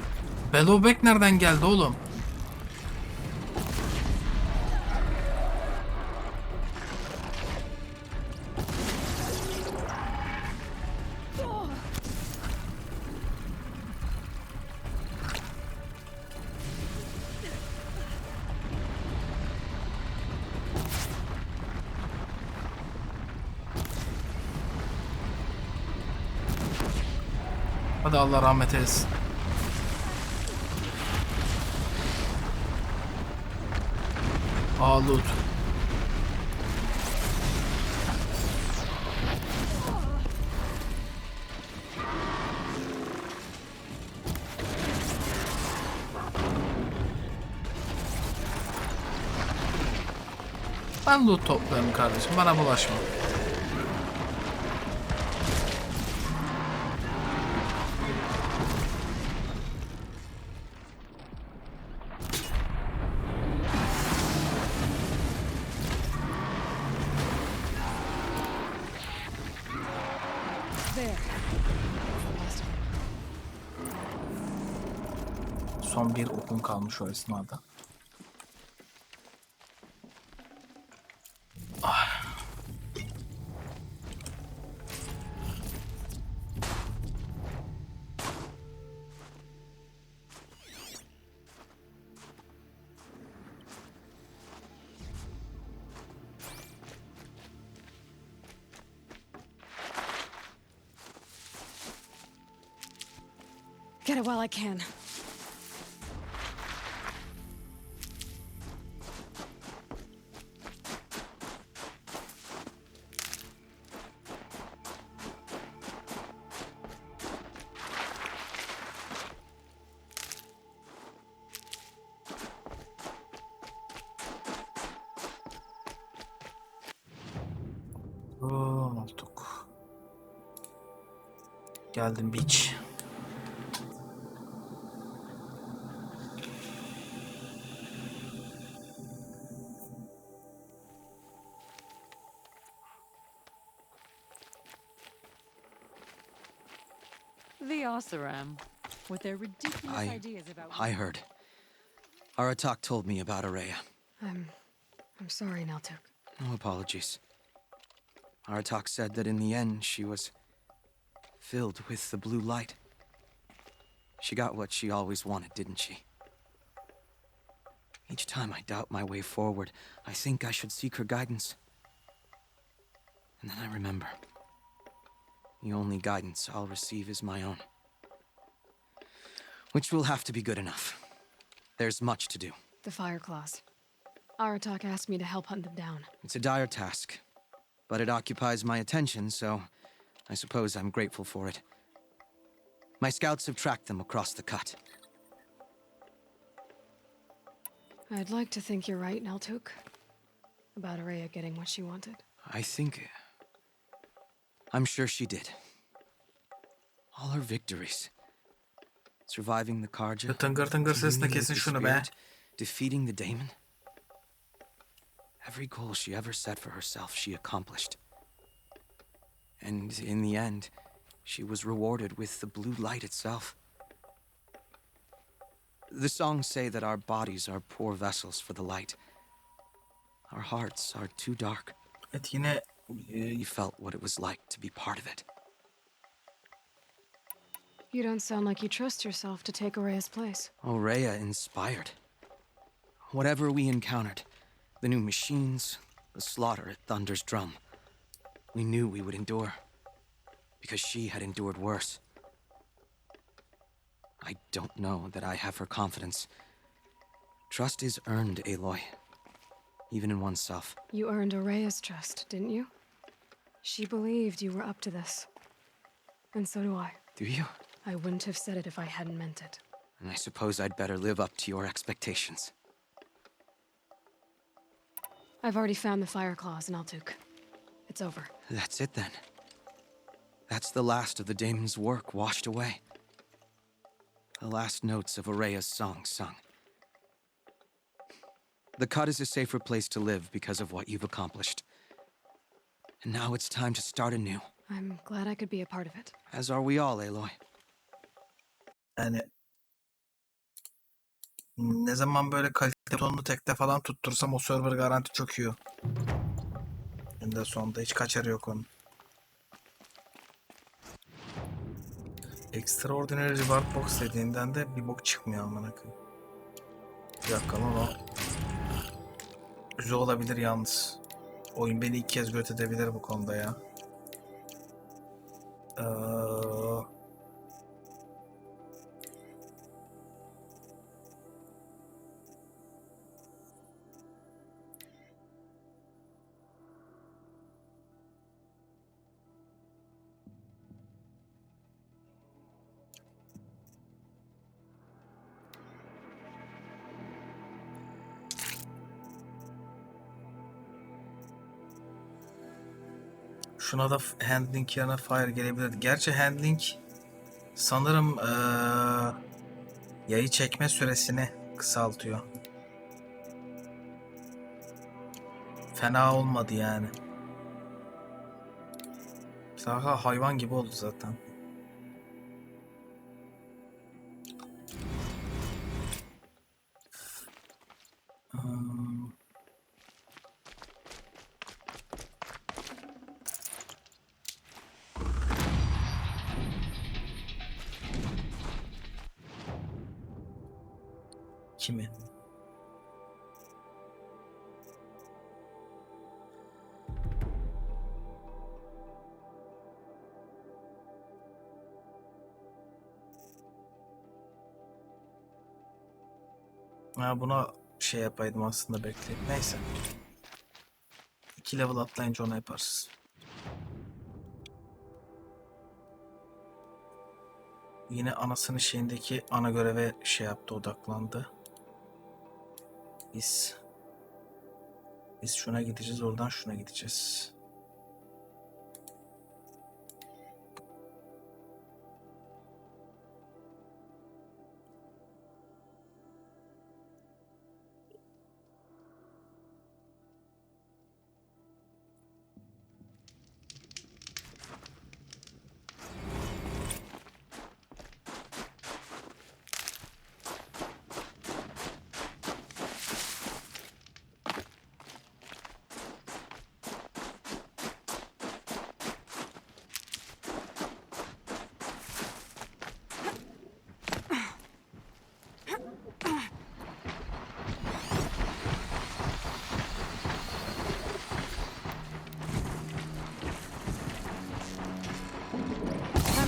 Bellowback nereden geldi oğlum? Hadi Allah rahmet eylesin. Loot. Ben loot toplarım kardeşim. Bana bulaşma. Son bir okun kalmış o esnada. Get it while I can. Olduk. Geldim beach. The Oseram, with their ridiculous ideas about... I heard. Aratak told me about Araya. I'm sorry, Naltuk. No apologies. Aratak said that in the end she was filled with the blue light. She got what she always wanted, didn't she? Each time I doubt my way forward, I think I should seek her guidance. And then I remember. The only guidance I'll receive is my own. Which will have to be good enough. There's much to do. The fire claws. Aratak asked me to help hunt them down. It's a dire task, but it occupies my attention, so I suppose I'm grateful for it. My scouts have tracked them across the cut. I'd like to think you're right, Naltuk. About Araya getting what she wanted. I'm sure she did. All her victories. Surviving the Karja. Tıngır tıngır sesine kesin şunu be. Defeating the Daemon. Every goal she ever set for herself, she accomplished. And in the end, she was rewarded with the blue light itself. The songs say that our bodies are poor vessels for the light. Our hearts are too dark. You felt what it was like to be part of it. You don't sound like you trust yourself to take Araya's place. Araya inspired. Whatever we encountered, the new machines, the slaughter at Thunder's Drum, we knew we would endure, because she had endured worse. I don't know that I have her confidence. Trust is earned, Aloy, even in oneself. You earned Araya's trust, didn't you? She believed you were up to this. And so do I. Do you? I wouldn't have said it if I hadn't meant it. And I suppose I'd better live up to your expectations. I've already found the fire claws in Altuk. It's over. That's it then. That's the last of the damon's work washed away. The last notes of Araya's song sung. The cut is a safer place to live because of what you've accomplished. And now it's time to start anew. I'm glad I could be a part of it. As are we all, Aloy. Yani ne zaman böyle kalite tonunu tekte falan tuttursam o server garanti çöküyor. Eninde sonunda hiç kaçarı yok onun. Extraordinary Reward Box dediğinden de bir bok çıkmıyor amına koyayım. Bir dakika ama güzel olabilir yalnız. Oyun beni ilk kez göt edebilir bu konuda ya. Şuna da handling yerine fire gelebilir. Gerçi handling sanırım yayı çekme süresini kısaltıyor. Fena olmadı yani. Saha hayvan gibi oldu zaten. Kimi? Ha, buna şey yapaydım aslında, bekleyip. Neyse. 2 level atlayınca onu yaparız. Yine anasının şeyindeki ana göreve şey yaptı, odaklandı. Biz şuna gideceğiz, oradan şuna gideceğiz.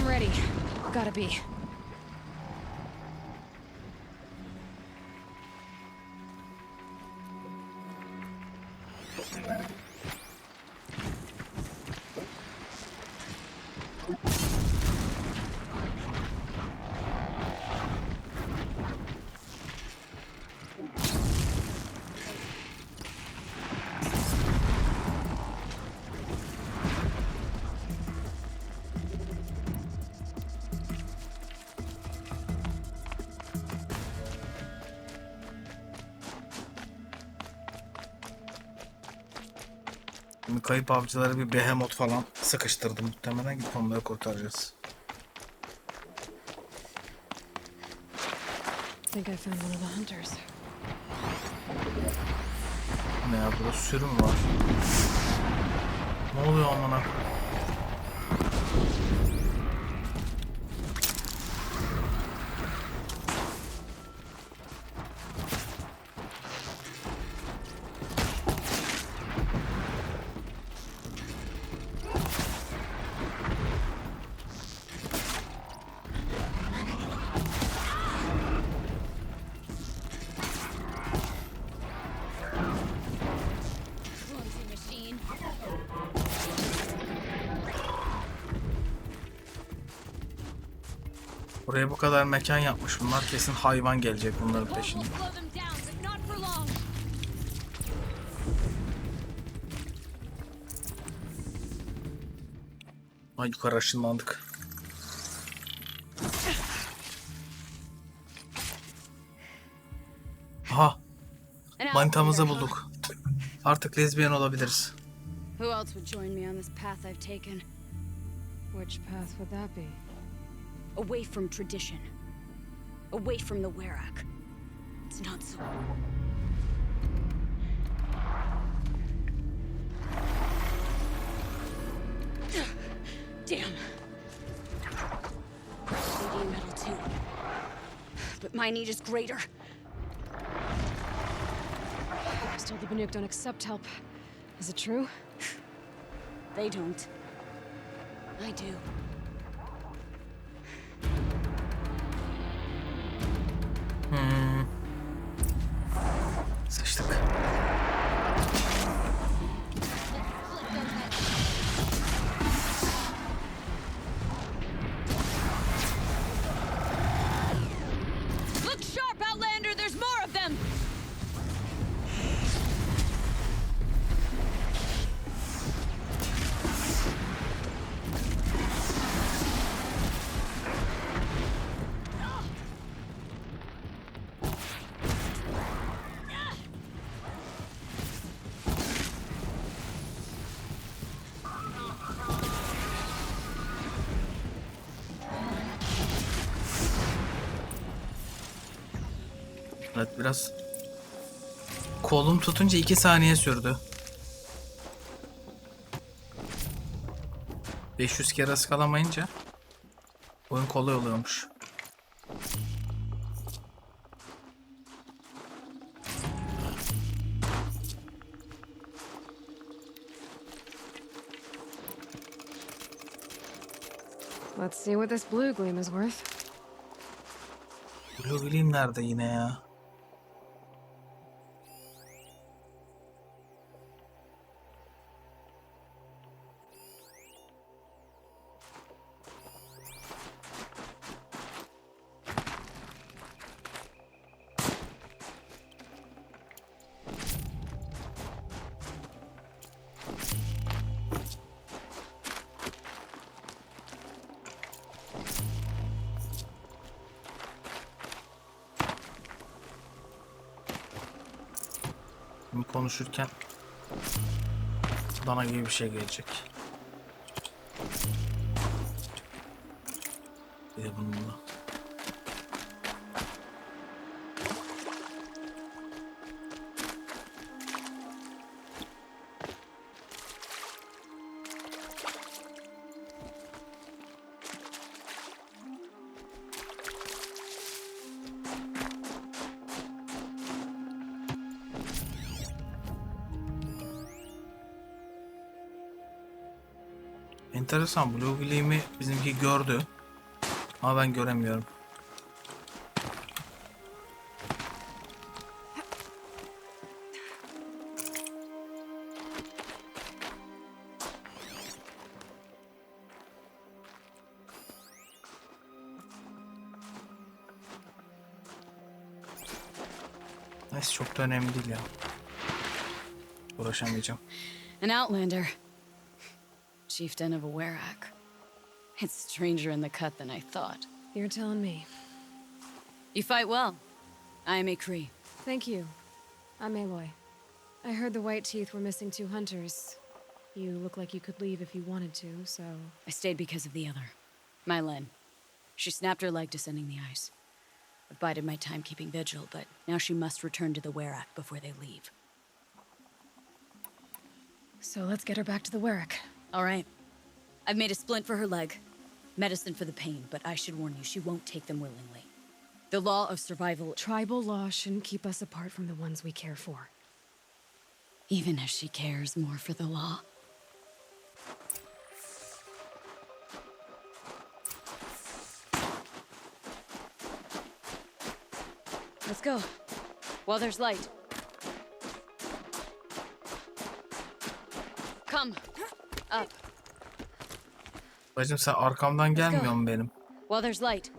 Ready. Gotta be. Şimdi kayıp avcıları bir behemoth falan sıkıştırdı, muhtemelen gidip onları kurtaracağız. I think I found one of the hunters. Ne ya, burada sürüm var. Ne oluyor amına? Buraya bu kadar mekan yapmış bunlar. Kesin hayvan gelecek bunların peşinde. Ay yukarı aşınlandık. Aha. Manitamızı bulduk. Artık lezbiyen olabiliriz. Who else would join me on this path I've taken? Which path would that be? Away from tradition. Away from the Werak. It's not so. Damn. Radiant metal too. But my need is greater. Still, the Banuk don't accept help. Is it true? They don't. I do. Sıçtık. Look sharp, Outlander! There's more of them! Evet biraz kolum tutunca 2 saniye sürdü. 500 kere ıskalamayınca oyun kolay oluyormuş. Let's see what this blue gleam is worth. Blue Gleam nerede yine ya? Konuşurken dana gibi bir şey gelecek. Bir de bununla. Enteresan, Blue Gleam'i bizimki gördü ama ben göremiyorum. Neyse çok da önemli değil ya. Uğraşamayacağım. An Outlander. Chieftain of a Werak. It's stranger in the cut than I thought. You're telling me. You fight well. I am a Cree. Thank you. I'm Aloy. I heard the White Teeth were missing 2 hunters. You look like you could leave if you wanted to, so... I stayed because of the other. Mylen. She snapped her leg descending the ice. I've bided my time keeping vigil, but now she must return to the Werak before they leave. So let's get her back to the Werak. All right. I've made a splint for her leg. Medicine for the pain, but I should warn you, she won't take them willingly. The law of survival... Tribal law shouldn't keep us apart from the ones we care for. Even as she cares more for the law. Let's go. While there's light. Come. Up. Bacım sen arkamdan gelmiyor mu benim? While there's light.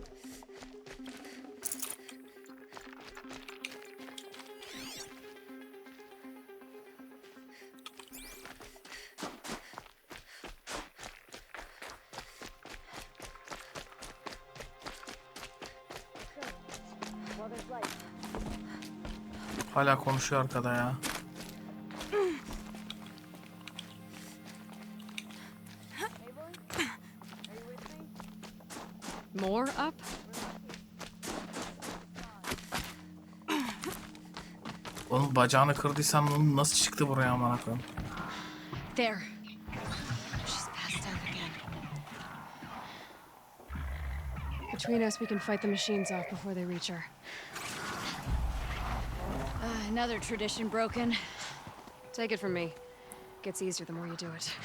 Hala konuşuyor arkada ya. More up? Onun bacağını kırdıysan onun nasıl çıktı buraya amına koyayım? There. She's passed out again. Between us, we can fight the machines off before they reach her. Another tradition broken. Take it from me. Gets easier the more you do it.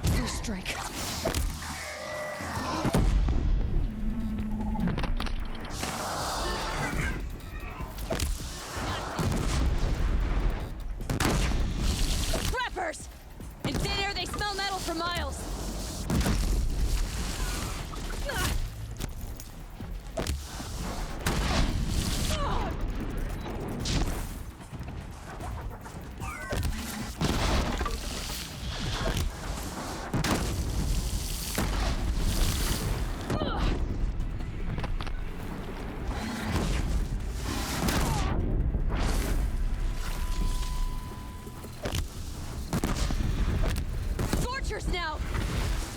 First strike. Preppers! In thin air, they smell metal for miles. Scorchers now!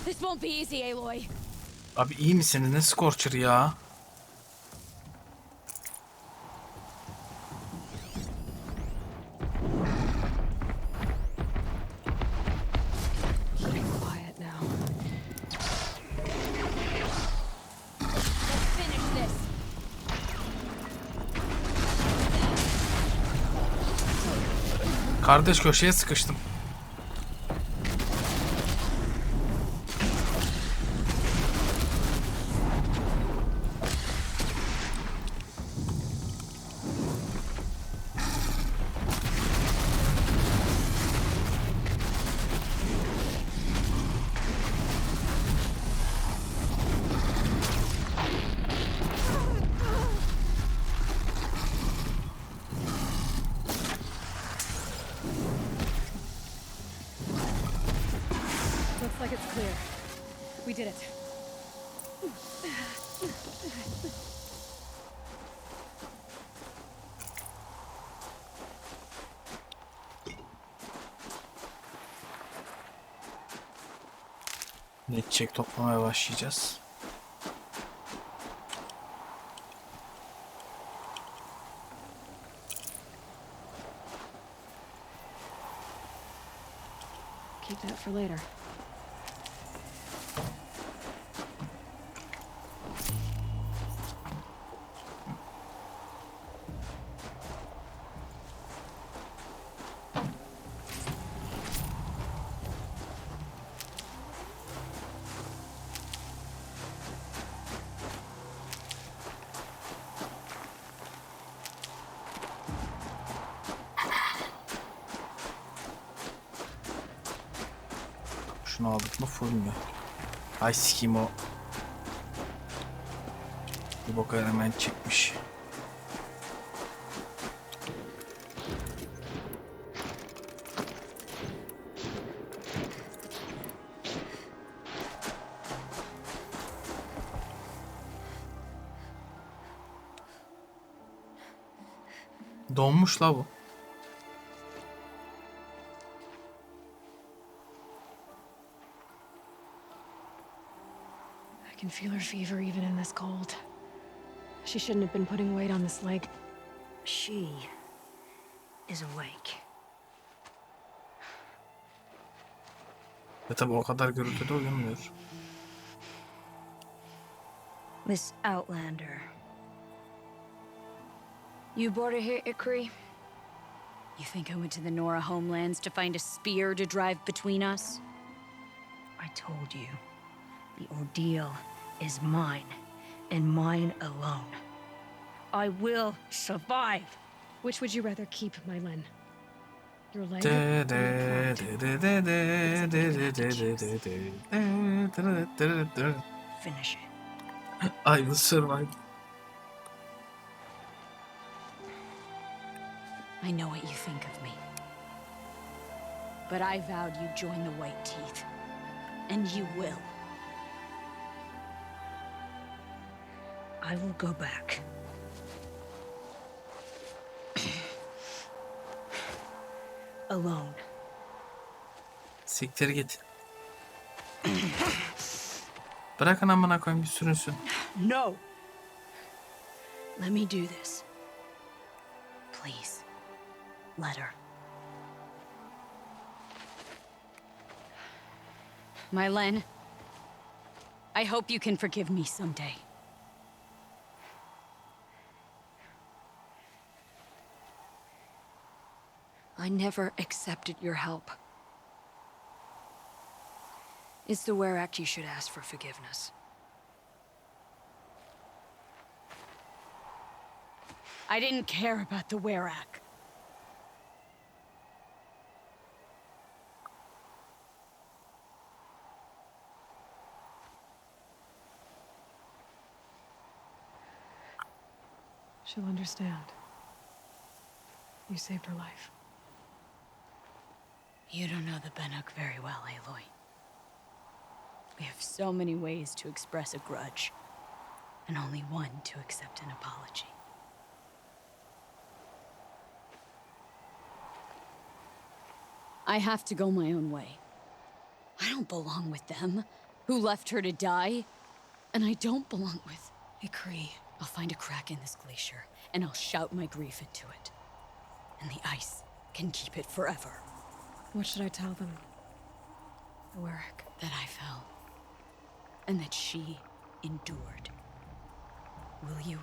This won't be easy, Aloy. Abi iyi misiniz? Ne Scorcher ya? Quiet now. Let's finish this. Kardeş köşeye sıkıştım. Looks like it's clear. We did it. Net check toplamaya başlayacağız. Keep that for later. Şunu aldık mı full mü? Ay sikiyim o. Bir boka hemen çıkmış. Donmuş la bu. I can feel her fever even in this cold. She shouldn't have been putting weight on this leg. She is awake. Ve tabi o kadar gürültüde uyumuyor. This Outlander. You brought her here, Ikri? You think I went to the Nora homelands to find a spear to drive between us? I told you. The ordeal is mine, and mine alone. I will survive. Which would you rather keep, my Len? Your leg? Finish it. I will survive. I know what you think of me. But I vowed you'd join the White Teeth. And you will. I will go back. Alone. Siktir git. Bırakın amına koyayım bir sürünsün. No. Let me do this. Please. Let her. My Len, I hope you can forgive me someday. I never accepted your help. It's the Werak you should ask for forgiveness. I didn't care about the Werak. She'll understand. You saved her life. You don't know the Banuk very well, Aloy. We have so many ways to express a grudge, and only one to accept an apology. I have to go my own way. I don't belong with them, who left her to die. And I don't belong with Ikri. I'll find a crack in this glacier, and I'll shout my grief into it. And the ice can keep it forever. What should I tell them? The Werak. That I fell. And that she endured. Will you?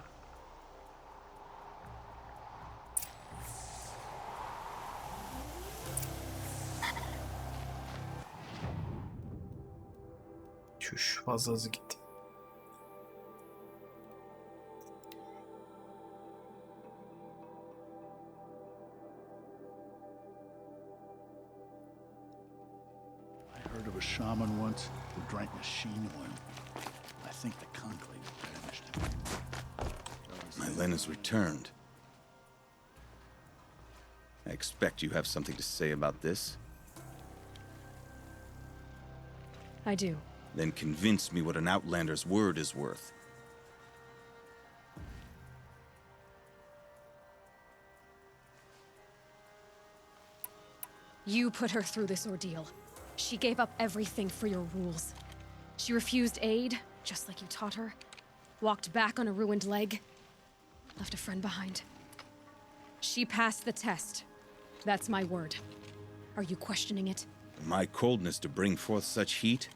Çüş, fazla hızlı gitti. Heard of a shaman once who drank machine oil. I think the conclave vanished. My Len has returned. I expect you have something to say about this. I do. Then convince me what an Outlander's word is worth. You put her through this ordeal. She gave up everything for your rules. She refused aid, just like you taught her. Walked back on a ruined leg. Left a friend behind. She passed the test. That's my word. Are you questioning it? My coldness to bring forth such heat?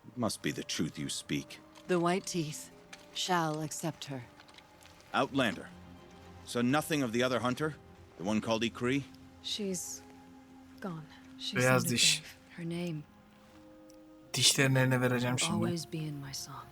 It must be the truth you speak. The White Teeth shall accept her. Outlander. So nothing of the other hunter? The one called Ikri? She's gone. She's Beyaz diş. Her name Dişlerin eline vereceğim will şimdi. always be in my song.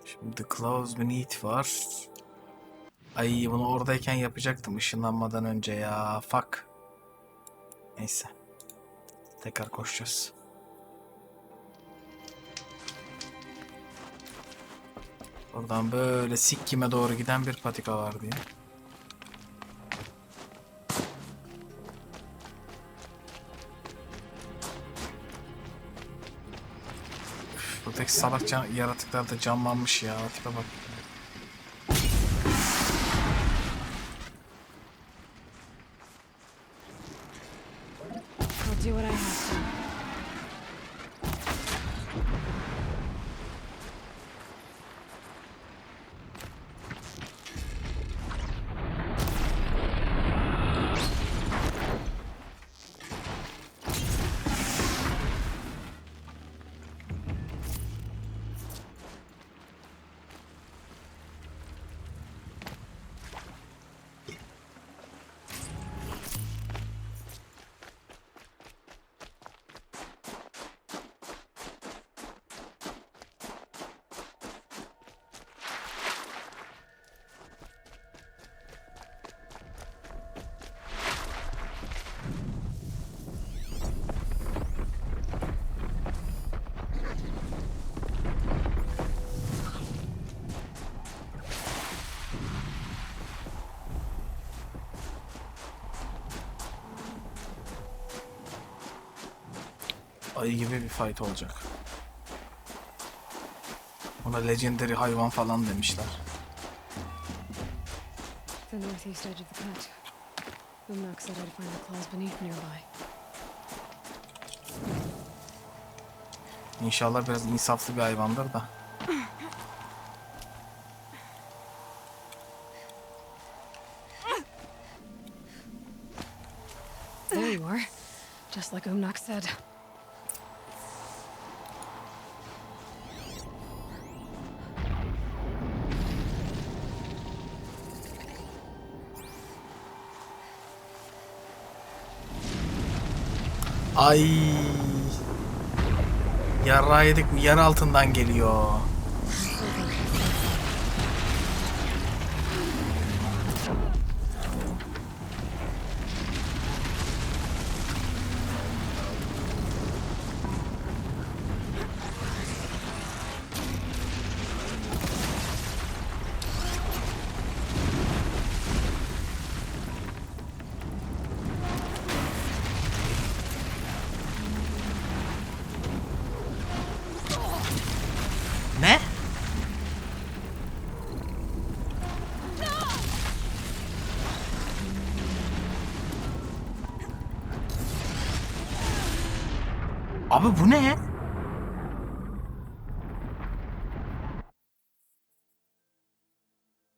Şimdi Close Beneath var. Ay bunu oradayken yapacaktım ışınlanmadan önce ya. Fuck. Neyse. Tekrar koşacağız. Oradan böyle Sikkim'e doğru giden bir patika var diye. Buradaki salak yaratıklar da canlanmış ya. Tipe bak. I'll do what I have to. ayı gibi bir fight olacak. Ona legendary hayvan falan demişler. The northeast edge of the cut. Umnak said I'd find the claws beneath nearby. İnşallah biraz insaflı bir hayvandır da. There you are. Just like Umnak said. Ay. Yarrağı yedik mi? Yer altından geliyor. Ne? Abi bu ne?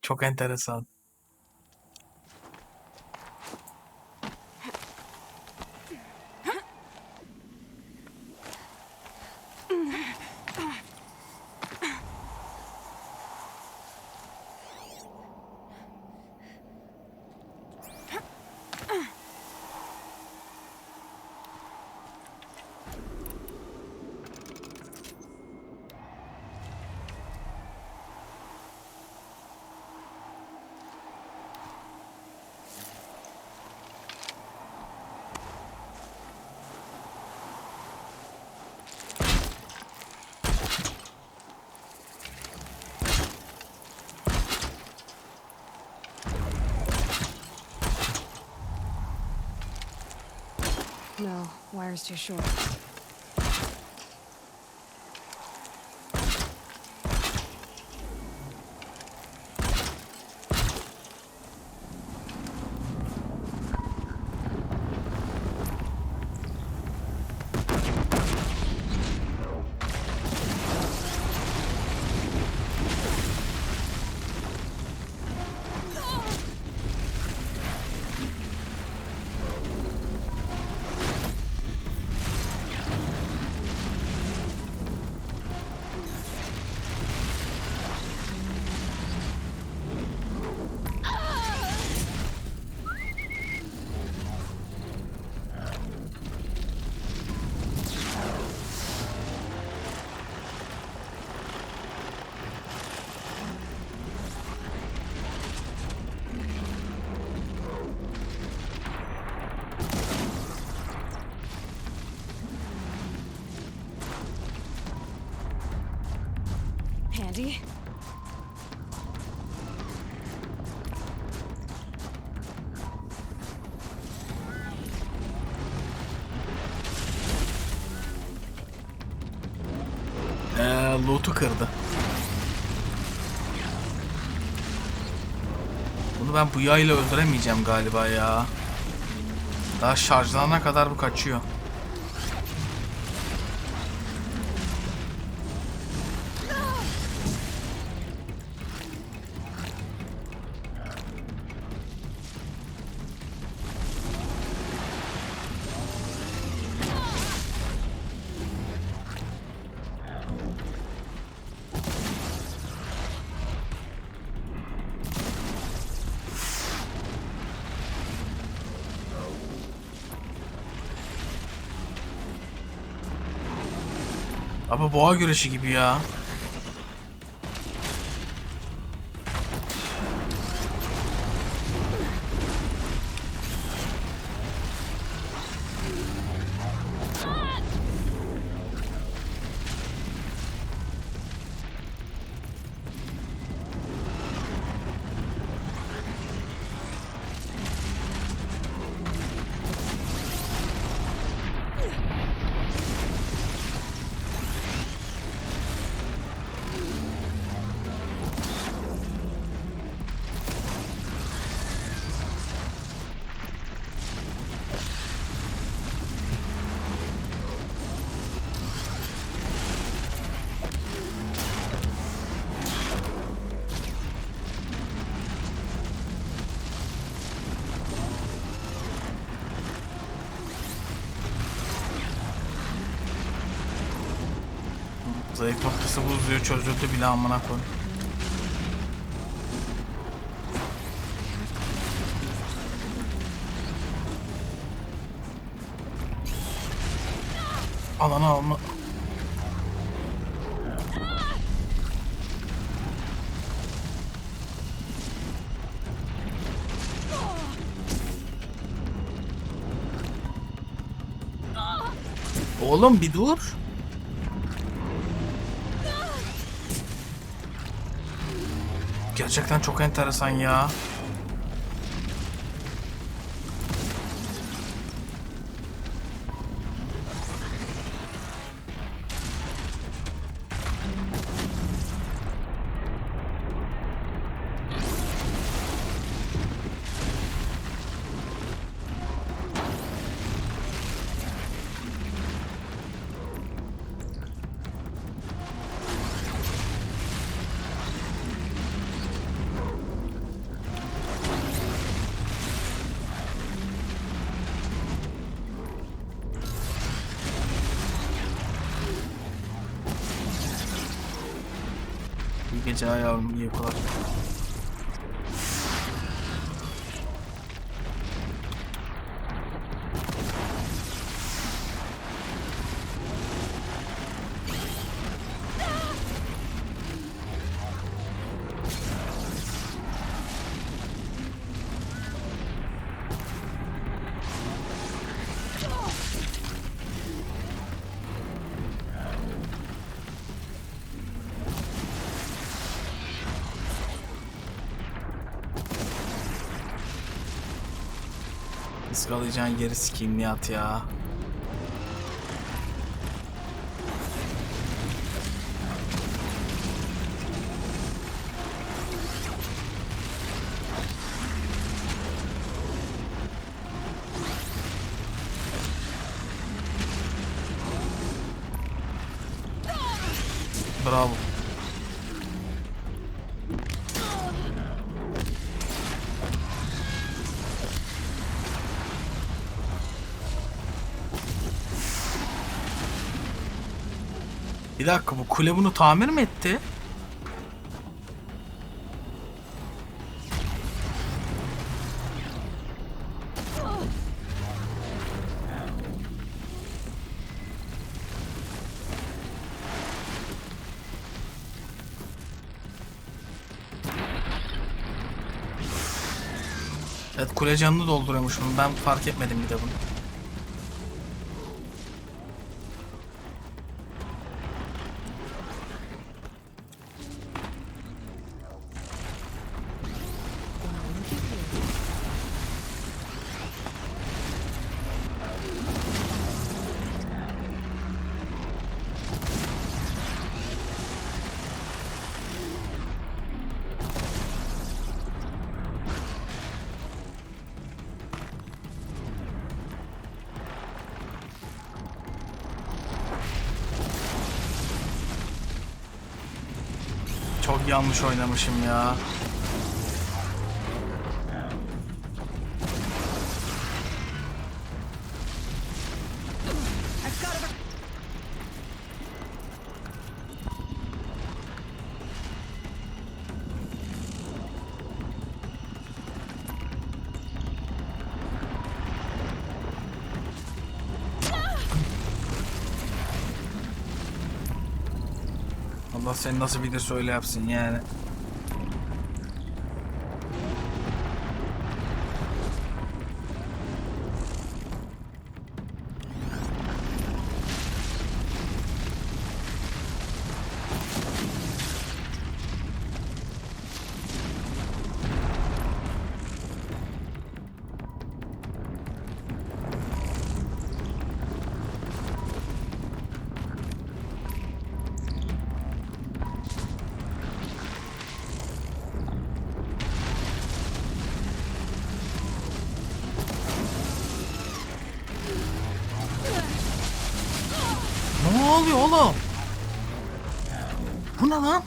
Çok enteresan. No, wire's too short. Handy. Loot'u kırdı. Bunu ben bu yayla öldüremeyeceğim galiba ya. Daha şarjlanana kadar bu kaçıyor. Abi boğa güreşi gibi ya. Zayıf noktası buz diyor, çözüldü bile amına koy. Alanı alma. Oğlum bir dur. Gerçekten çok enteresan ya. İyi geceler yavrum, iyi uykular. Iskalayacağın yeri sikeyim Nihat ya. Bravo. Bir dakika, bu kule bunu tamir mi etti? Evet, kule canını dolduruyormuş bunu. Ben fark etmedim bir de bunu. Çok yanlış oynamışım ya. Allah seni nasıl bilirse öyle yapsın yani. Ne oluyor oğlum? Bu ne lan?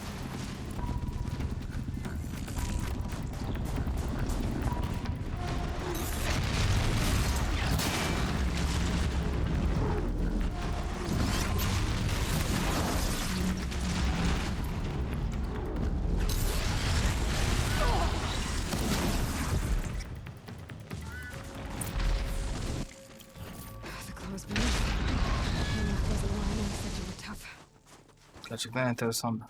Gerçekten enteresan.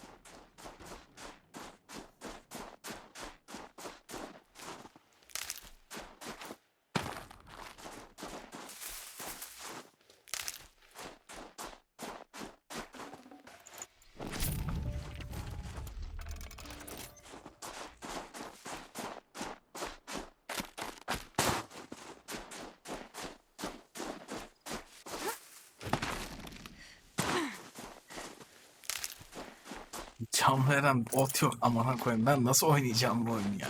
Can veren ot yok, amına koyayım. Ben nasıl oynayacağım bu oyunu ya?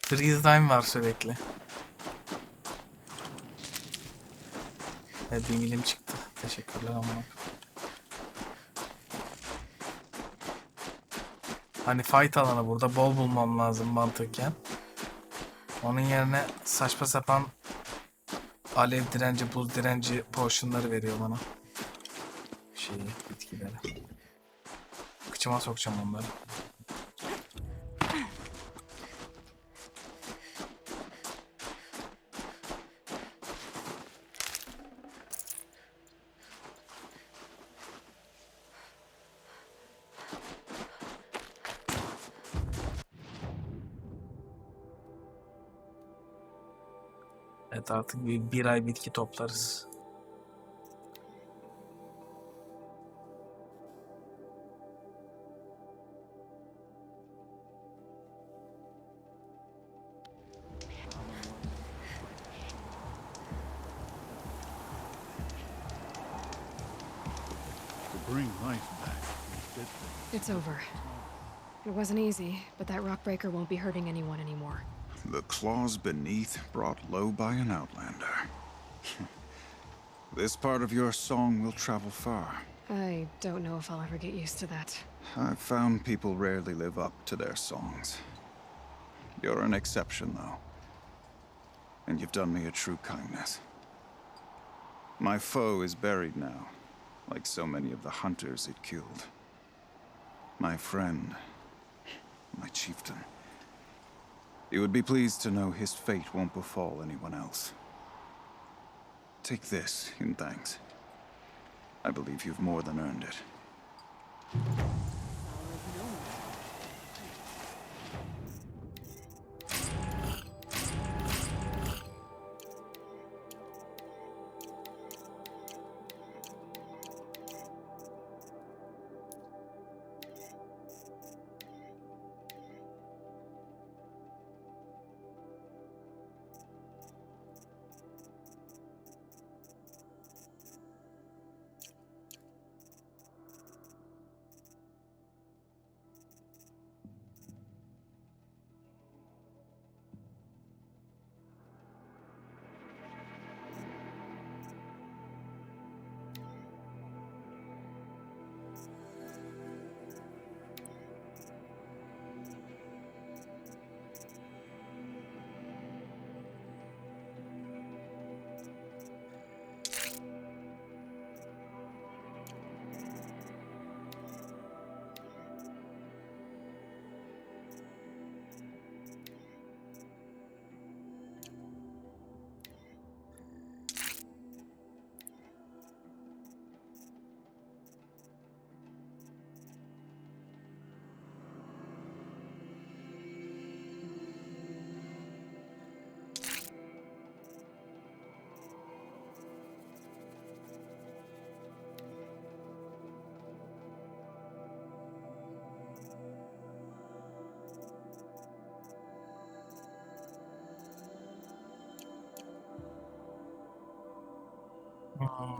Freeze time var sürekli. Bir milim çıktı. Teşekkürler amına. Hani fight alanı burada bol bulmam lazım mantıken. Onun yerine saçma sapan alev direnci, buz direnci potionları veriyor bana. Bitkileri. Kıçıma sokacağım onları. Evet, artık bir ay bitki toplarız. Bring life back. It's over. It wasn't easy, but that rock breaker won't be hurting anyone anymore. The claws beneath brought low by an outlander. This part of your song will travel far. I don't know if I'll ever get used to that. I've found people rarely live up to their songs. You're an exception, though. And you've done me a true kindness. My foe is buried now, like so many of the hunters it killed. My friend, my chieftain. You would be pleased to know his fate won't befall anyone else. Take this in thanks. I believe you've more than earned it.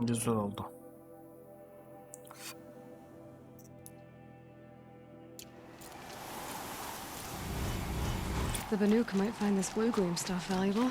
Güzel oldu. The Banuk might find this blue gleam stuff valuable.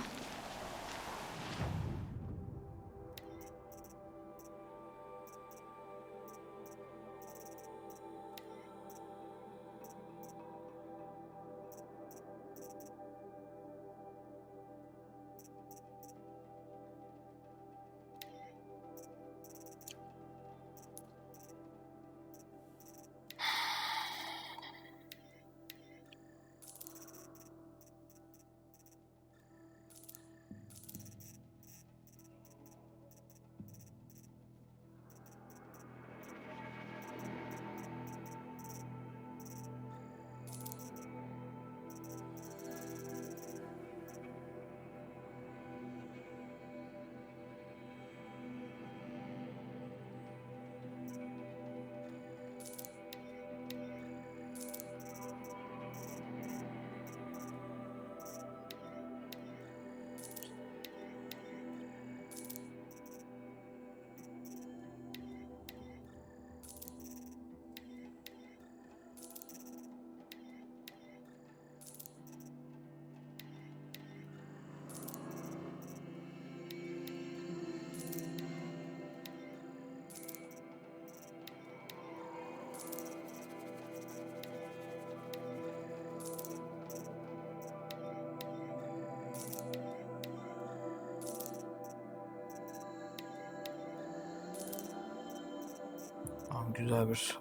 Tamam, güzel bir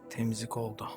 temizlik oldu.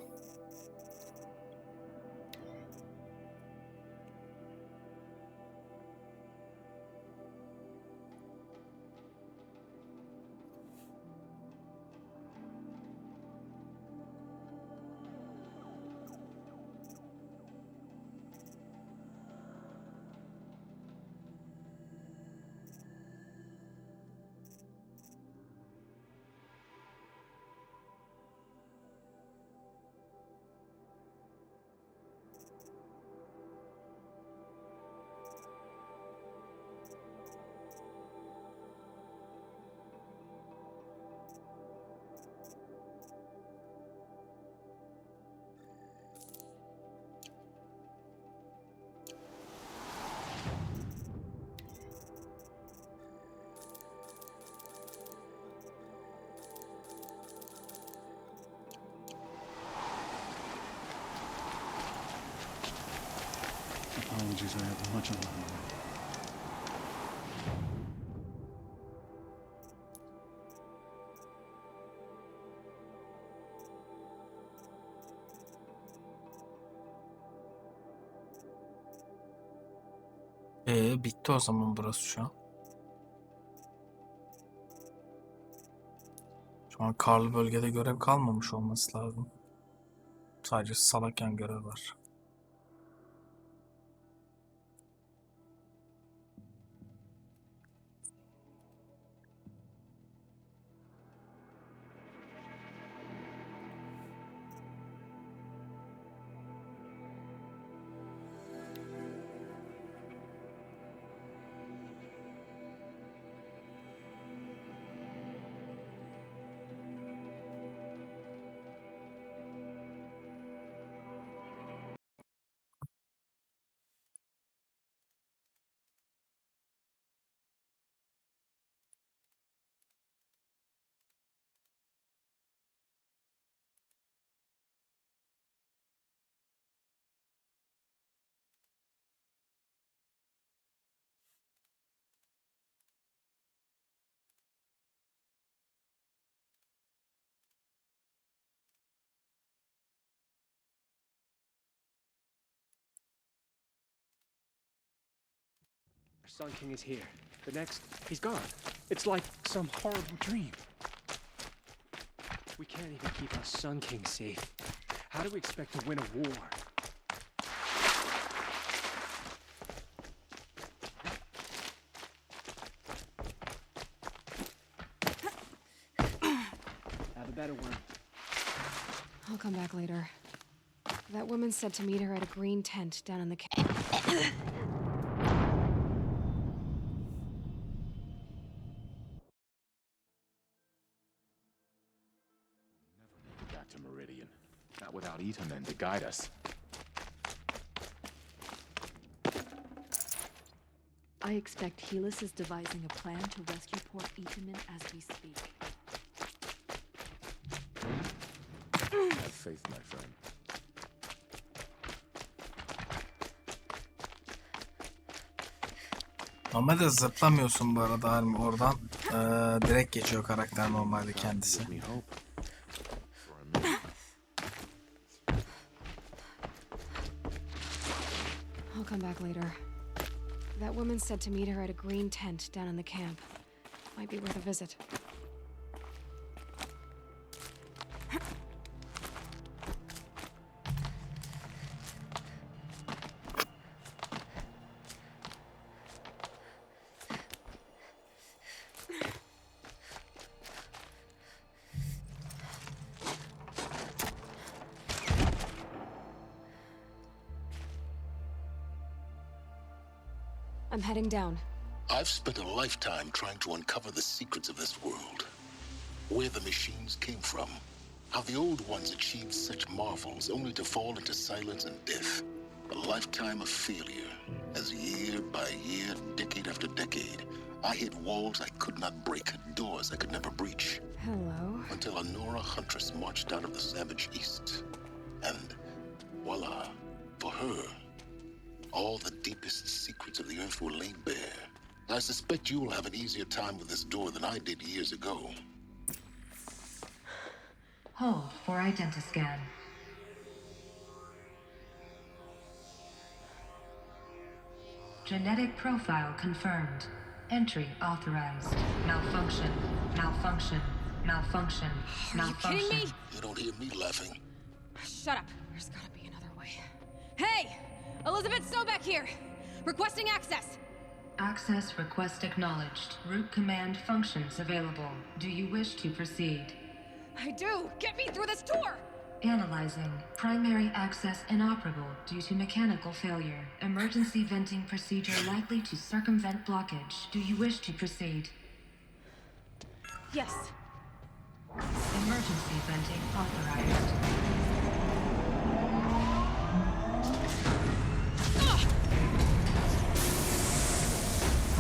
Apologies, I have much on my mind. Bitti o zaman burası şu an. Şu an karlı bölgede görev kalmamış olması lazım. Sadece Salakyan görev var. Our Sun King is here. The next, he's gone. It's like some horrible dream. We can't even keep our Sun King safe. How do we expect to win a war? Have a better one. I'll come back later. That woman said to meet her at a green tent down in the camp. Back to Meridian. Not without Itamen to guide us. I expect Helis is devising a plan to rescue Port Itamen as we speak. Have faith, my friend. Normalde zıplamıyorsun bu arada Harbi oradan. Direkt geçiyor karakter normalde kendisi. I'll come back later. That woman said to meet her at a green tent down in the camp. Might be worth a visit. I'm heading down. I've spent a lifetime trying to uncover the secrets of this world. Where the machines came from. How the old ones achieved such marvels only to fall into silence and death. A lifetime of failure. As year by year, decade after decade, I hit walls I could not break, doors I could never breach. Hello. Until a Nora huntress marched out of the savage east. And voila, for her, all the deepest secrets of the earth were laid bare. I suspect you will have an easier time with this door than I did years ago. Hold for identiscan. Genetic profile confirmed. Entry authorized. Malfunction. Malfunction. Malfunction. Malfunction. Are you kidding me? You don't hear me laughing. Shut up. There's gotta be another way. Hey! Elizabeth Sobeck here! Requesting access! Access request acknowledged. Root command functions available. Do you wish to proceed? I do! Get me through this tour! Analyzing. Primary access inoperable due to mechanical failure. Emergency venting procedure likely to circumvent blockage. Do you wish to proceed? Yes. Emergency venting authorized.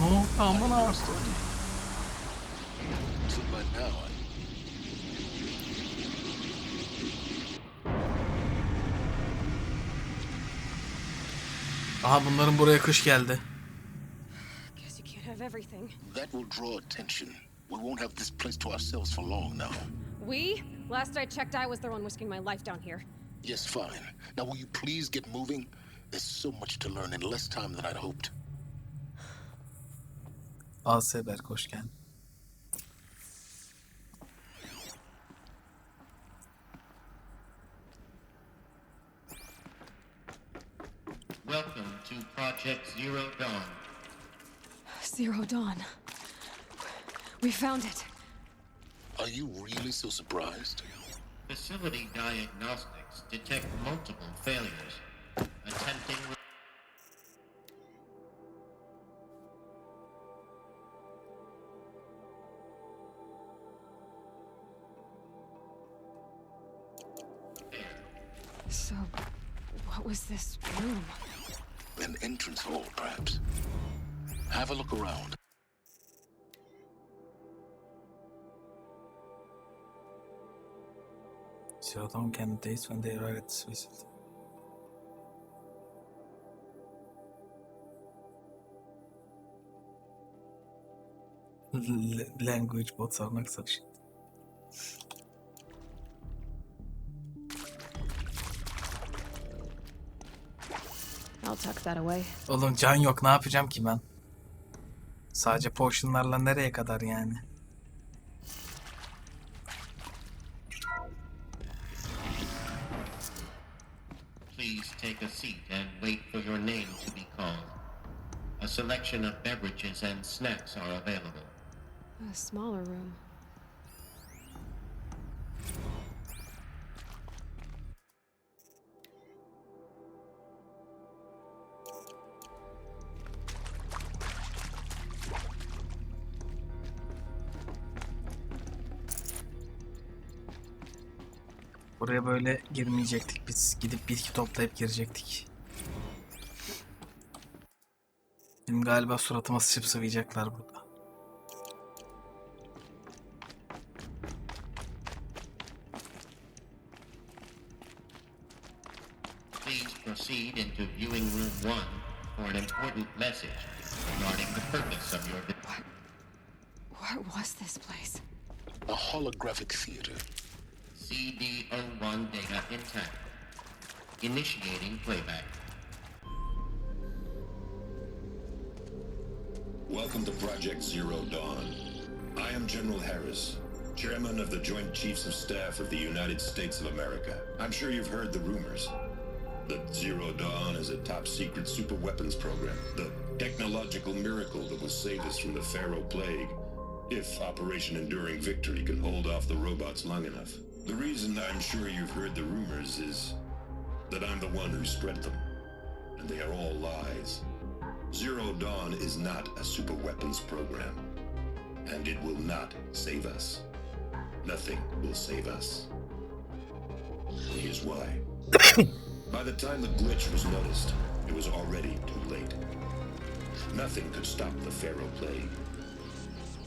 Oh, aman ha. So by now, Aha bunların buraya kış geldi. Guess you can't have everything. that will draw attention. We won't have this place to ourselves for long now. We? Last I checked, I was the one risking my life down here. Yes, fine. Now will you please get moving? There's so much to learn in less time than I'd hoped. Aseberk hoş geldin. Welcome to Project Zero Dawn. Zero Dawn. We found it. Are you really so surprised? Facility diagnostics detect multiple failures. Attempting... So, what was this room? An entrance hall, perhaps. Have a look around. Zero Dawn can days when they arrive at this visit. Language bots are not such. I'll tuck that away. Oğlum can yok, ne yapacağım ki ben? Sadece potionlarla nereye kadar yani? Please take a seat and wait for your name to be called. A selection of beverages and snacks are available. A smaller room. Buraya böyle girmeyecektik biz. Gidip bitki toplayıp girecektik. Benim galiba suratıma sıçıp sıvayacaklar burada. Please proceed into viewing room 1 for an important message regarding the purpose of your visit. What was this place? A holographic theater. CD01 data intact. Initiating playback. Welcome to Project Zero Dawn. I am General Harris, Chairman of the Joint Chiefs of Staff of the United States of America. I'm sure you've heard the rumors that Zero Dawn is a top-secret super-weapons program, the technological miracle that will save us from the Pharaoh Plague, if Operation Enduring Victory can hold off the robots long enough. The reason I'm sure you've heard the rumors is that I'm the one who spread them, and they are all lies. Zero Dawn is not a super weapons program, and it will not save us. Nothing will save us. Here's why. By the time the glitch was noticed, it was already too late. Nothing could stop the Pharaoh Plague.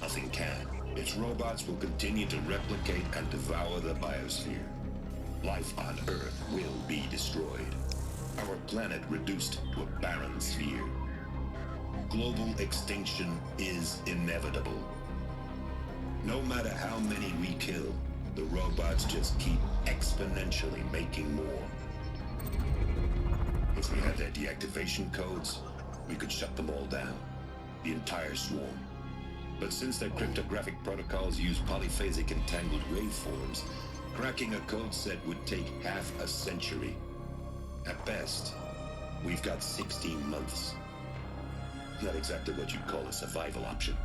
Nothing can. Its robots will continue to replicate and devour the biosphere. Life on Earth will be destroyed. Our planet reduced to a barren sphere. Global extinction is inevitable. No matter how many we kill, the robots robots just keep exponentially making more. If we had their deactivation codes, we could shut them all down. The entire swarm. But since their cryptographic protocols use polyphasic entangled waveforms, cracking a code set would take half a century. At best, we've got 16 months. Not exactly what you'd call a survival option.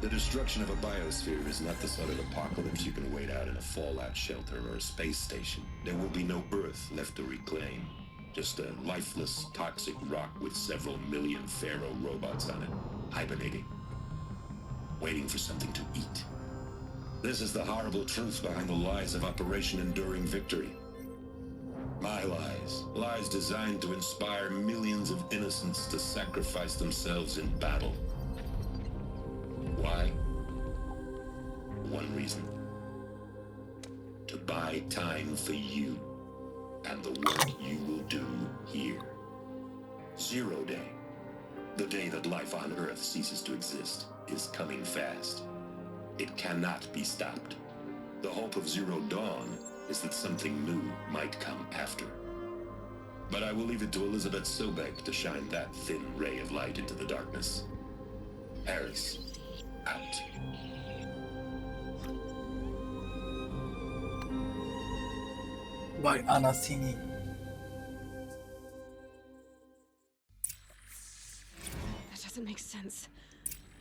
The destruction of a biosphere is not the sort of apocalypse you can wait out in a fallout shelter or a space station. There will be no Earth left to reclaim. Just a lifeless, toxic rock with several million Pharaoh robots on it, hibernating, waiting for something to eat. This is the horrible truth behind the lies of Operation Enduring Victory. My lies. Lies designed to inspire millions of innocents to sacrifice themselves in battle. Why? One reason. To buy time for you and the work you will do here. 0 Day. The day that life on Earth ceases to exist is coming fast. It cannot be stopped. The hope of Zero Dawn is that something new might come after. But I will leave it to Elizabeth Sobek to shine that thin ray of light into the darkness. Harris, out. Vay anasını. That doesn't make sense.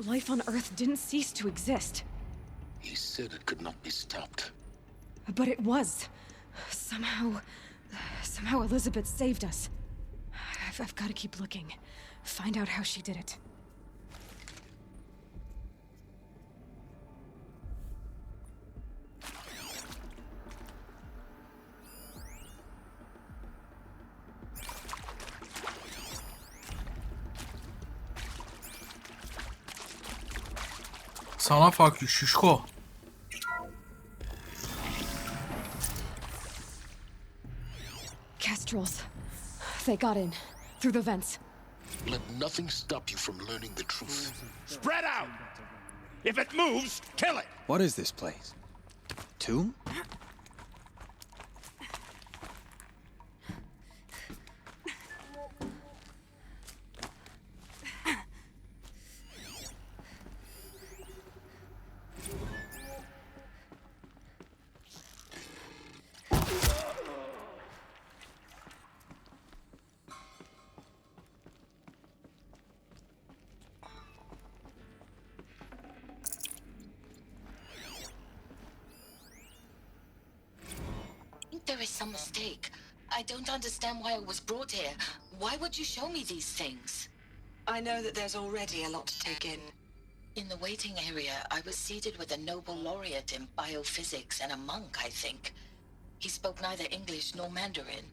Life on Earth didn't cease to exist. He said it could not be stopped. But it was. Somehow Elizabeth saved us. I've got to keep looking. Find out how she did it. Sana fuck you şişko. Kestrels. They got in. Through the vents. Let nothing stop you from learning the truth. Spread out! If it moves, kill it! What is this place? Tomb? There is some mistake. I don't understand why I was brought here. Why would you show me these things? I know that there's already a lot to take in. In the waiting area, I was seated with a Nobel laureate in biophysics and a monk, I think. He spoke neither English nor Mandarin.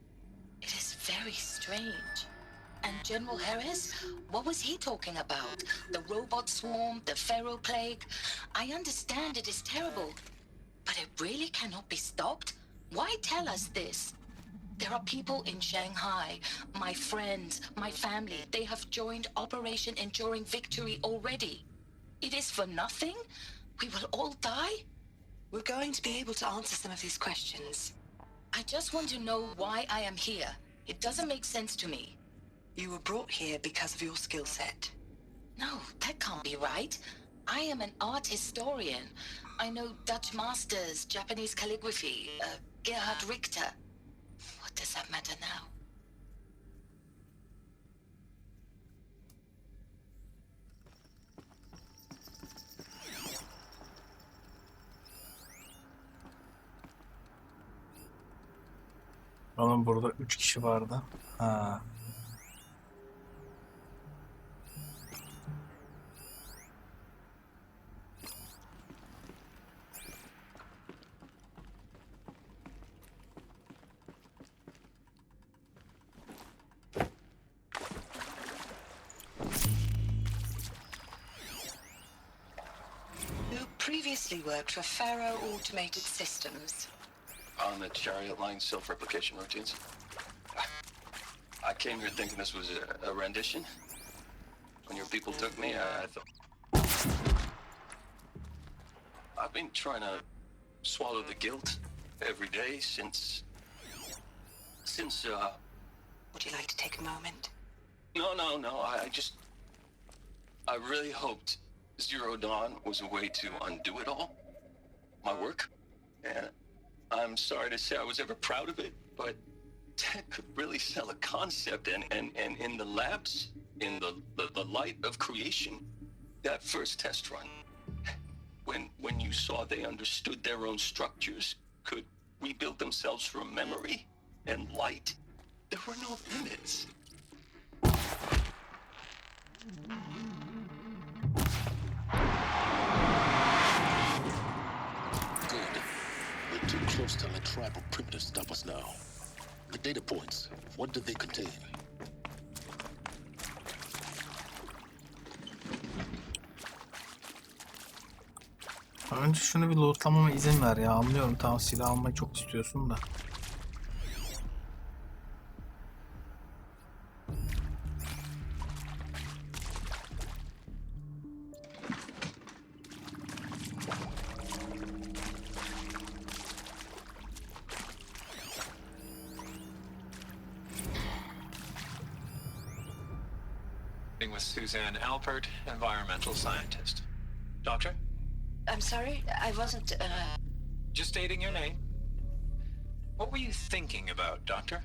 It is very strange. And General Harris? What was he talking about? The robot swarm, the Pharaoh plague? I understand it is terrible, but it really cannot be stopped? Why tell us this? There are people in Shanghai, my friends, my family. They have joined Operation Enduring Victory already. It is for nothing? We will all die? We're going to be able to answer some of these questions. I just want to know why I am here. It doesn't make sense to me. You were brought here because of your skill set. No, that can't be right. I am an art historian. I know Dutch masters, Japanese calligraphy, Gerhard Richter. What does that matter now? Oğlum burada 3 kişi vardı. Ha. Previously worked for Pharaoh Automated Systems. On the chariot line self-replication routines. I came here thinking this was a rendition. When your people took me, I thought... I've been trying to swallow the guilt every day since... Would you like to take a moment? No, I really hoped Zero Dawn was a way to undo it all. My work. And I'm sorry to say I was ever proud of it, but Ted could really sell a concept, and in the labs, in the light of creation, that first test run, when you saw they understood their own structures, could rebuild themselves from memory and light, there were no limits. Good. We're too close to let tribal primitives stop us now. The data points, what do they contain? Önce şunu bir lootlamama izin ver ya. Anlıyorum, tamam, silah almayı çok istiyorsun da. With Suzanne Alpert, environmental scientist. Doctor? I'm sorry, I wasn't, Just stating your name. What were you thinking about, Doctor?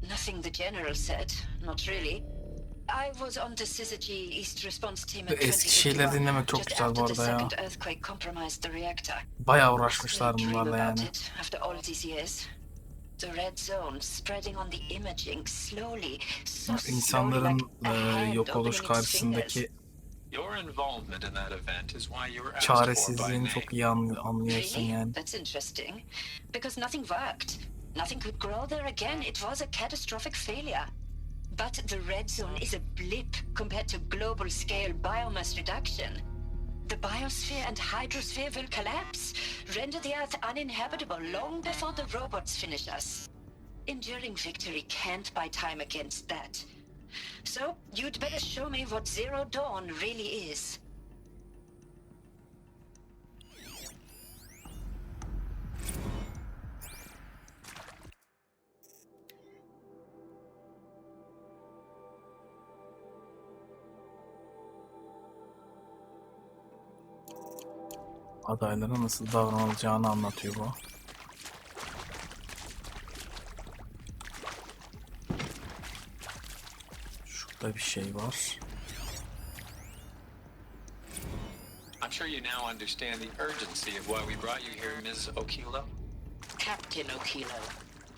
Nothing the General said, not really. I was on the Syzygy East Response Team in Eski şeyler 2051, dinlemek çok just güzel after bu the arada ya. second earthquake compromised the reactor. Bayağı uğraşmışlar Still dream bunlarla about yani. it after all these years. The red zone spreading on the imaging slowly, so slowly İnsanların like a hand yok oluş opening its karşısındaki Your involvement in that event is why you were asked for by çaresizliğini name. çok iyi anlıyorsun Really? yani. That's interesting. Because nothing worked. Nothing could grow there again. It was a catastrophic failure. But the red zone is a blip compared to global scale biomass reduction. The biosphere and hydrosphere will collapse, render the Earth uninhabitable long before the robots finish us. Enduring victory can't buy time against that. So, you'd better show me what Zero Dawn really is. Adaylara nasıl davranılacağını anlatıyor bu. Şurada bir şey var. I'm sure you now understand the urgency of why we brought you here, Ms. Okilo. Captain Okilo,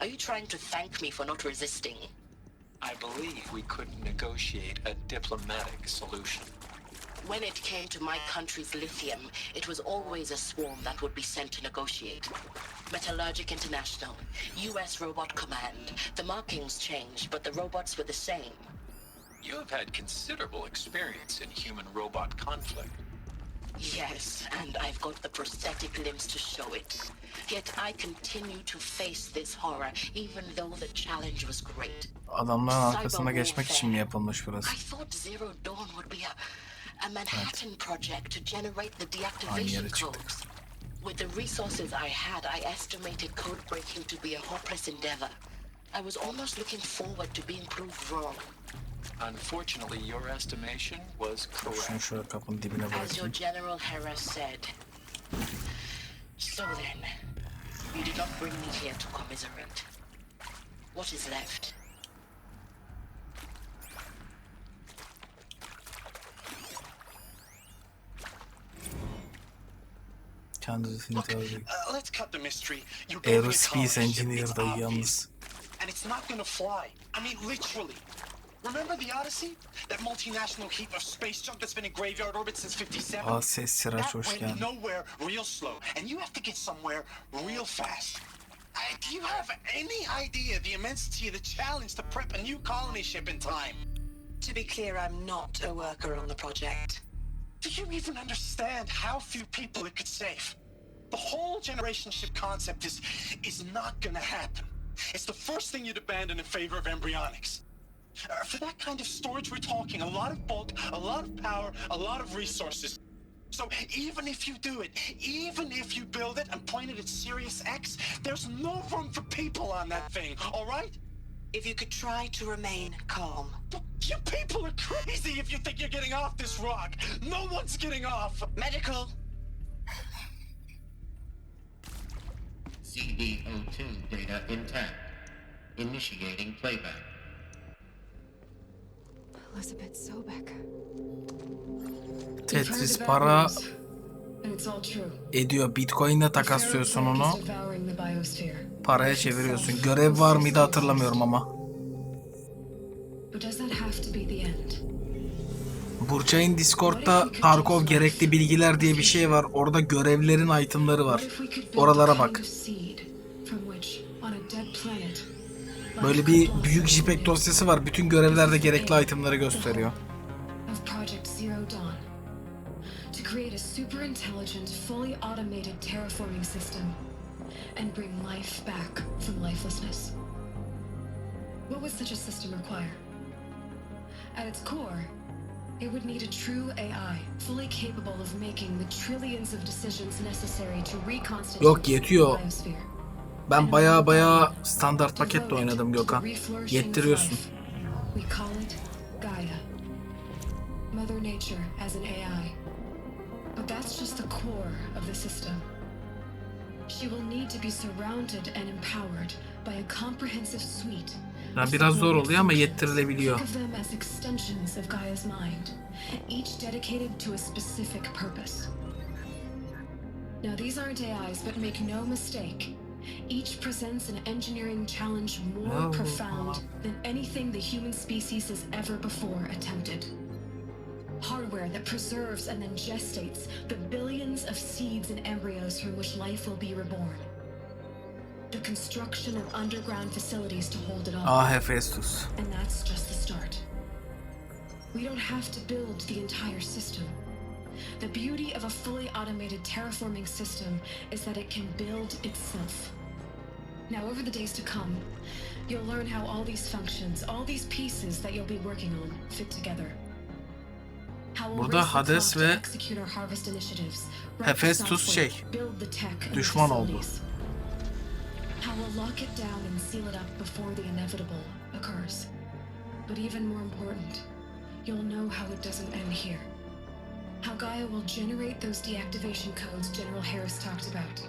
are you trying to thank me for not resisting? I believe we couldn't negotiate a diplomatic solution. When it came to my country's lithium, it was always a swarm that would be sent to negotiate. Metallurgic International, US Robot Command. The markings changed, but the robots were the same. You have had considerable experience in human-robot conflict. Yes, and I've got the prosthetic limbs to show it. Yet I continue to face this horror, even though the challenge was great. Adamların arkasına geçmek için mi yapılmış burası? I thought Zero Dawn would be a Manhattan project to generate the deactivation codes. With the resources I had, I estimated code breaking to be a hopeless endeavor. I was almost looking forward to being proved wrong. Unfortunately, your estimation was correct. Şunu şöyle kapının dibine As your bırakayım. General Harris said. So then, you did not bring me here to commiserate. What is left? Kendisini tabii. Let's cut the mystery. You're building a Aerospace colony ship. engineer It's da obvious. yalnız. And it's not gonna fly. I mean, literally. Remember the Odyssey? That multinational heap of space junk that's been in graveyard orbit since 57? Aa, ses sıraç That hoş went geldin. nowhere real slow. And you have to get somewhere real fast. Do you have any idea the immensity of the challenge to prep a new colony ship in time? To be clear, I'm not a worker on the project. Do you even understand how few people it could save? The whole generation ship concept is not gonna happen. It's the first thing you'd abandon in favor of embryonics. For that kind of storage we're talking, a lot of bulk, a lot of power, a lot of resources. So even if you do it, even if you build it and point it at Sirius X, there's no room for people on that thing, all right? If you could try to remain calm. You people are crazy if you think you're getting off this rock. No one's getting off. Medical. CD02 data intact. Initiating playback. Elizabeth Sobek. Tetris para ediyor. Bitcoin'le takaslıyorsun onu. Paraya çeviriyorsun. Görev var mıydı hatırlamıyorum ama. Burçay'ın Discord'da Tarkov gerekli bilgiler diye bir şey var. Orada görevlerin itemları var. Oralara bak. Böyle bir büyük JPEG dosyası var. Bütün görevlerde gerekli itemları gösteriyor. Create a super intelligent, fully automated terraforming system and bring life back from lifelessness. What would such a system require? At its core, it would need a true AI, fully capable of making the trillions of decisions necessary to reconstitute Yok yetiyor. the biosphere. Ben baya standart paketle oynadım Gökhan. Yettiriyorsun. We call it Gaia. Mother Nature as an AI. But that's just the core of the system. She will need to be surrounded and empowered by a comprehensive suite. Yani biraz zor oluyor ama yettirilebiliyor. Think of them as extensions of Gaia's mind, each dedicated to a specific purpose. Now these aren't AIs, but make no mistake. Each presents an engineering challenge more profound than anything the human species has ever before attempted. Hardware that preserves and then gestates the billions of seeds and embryos from which life will be reborn. The construction of underground facilities to hold it all. Ah Hephaestus. And that's just the start. We don't have to build the entire system. The beauty of a fully automated terraforming system is that it can build itself. Now, over the days to come, you'll learn how all these functions, all these pieces that you'll be working on fit together. Burada Hades ve Hephaestus düşman oldu. How we'll lock it down and seal it up before the inevitable occurs. But even more important, you'll know how it doesn't end here. How Gaia will generate those deactivation codes General Harris talked about,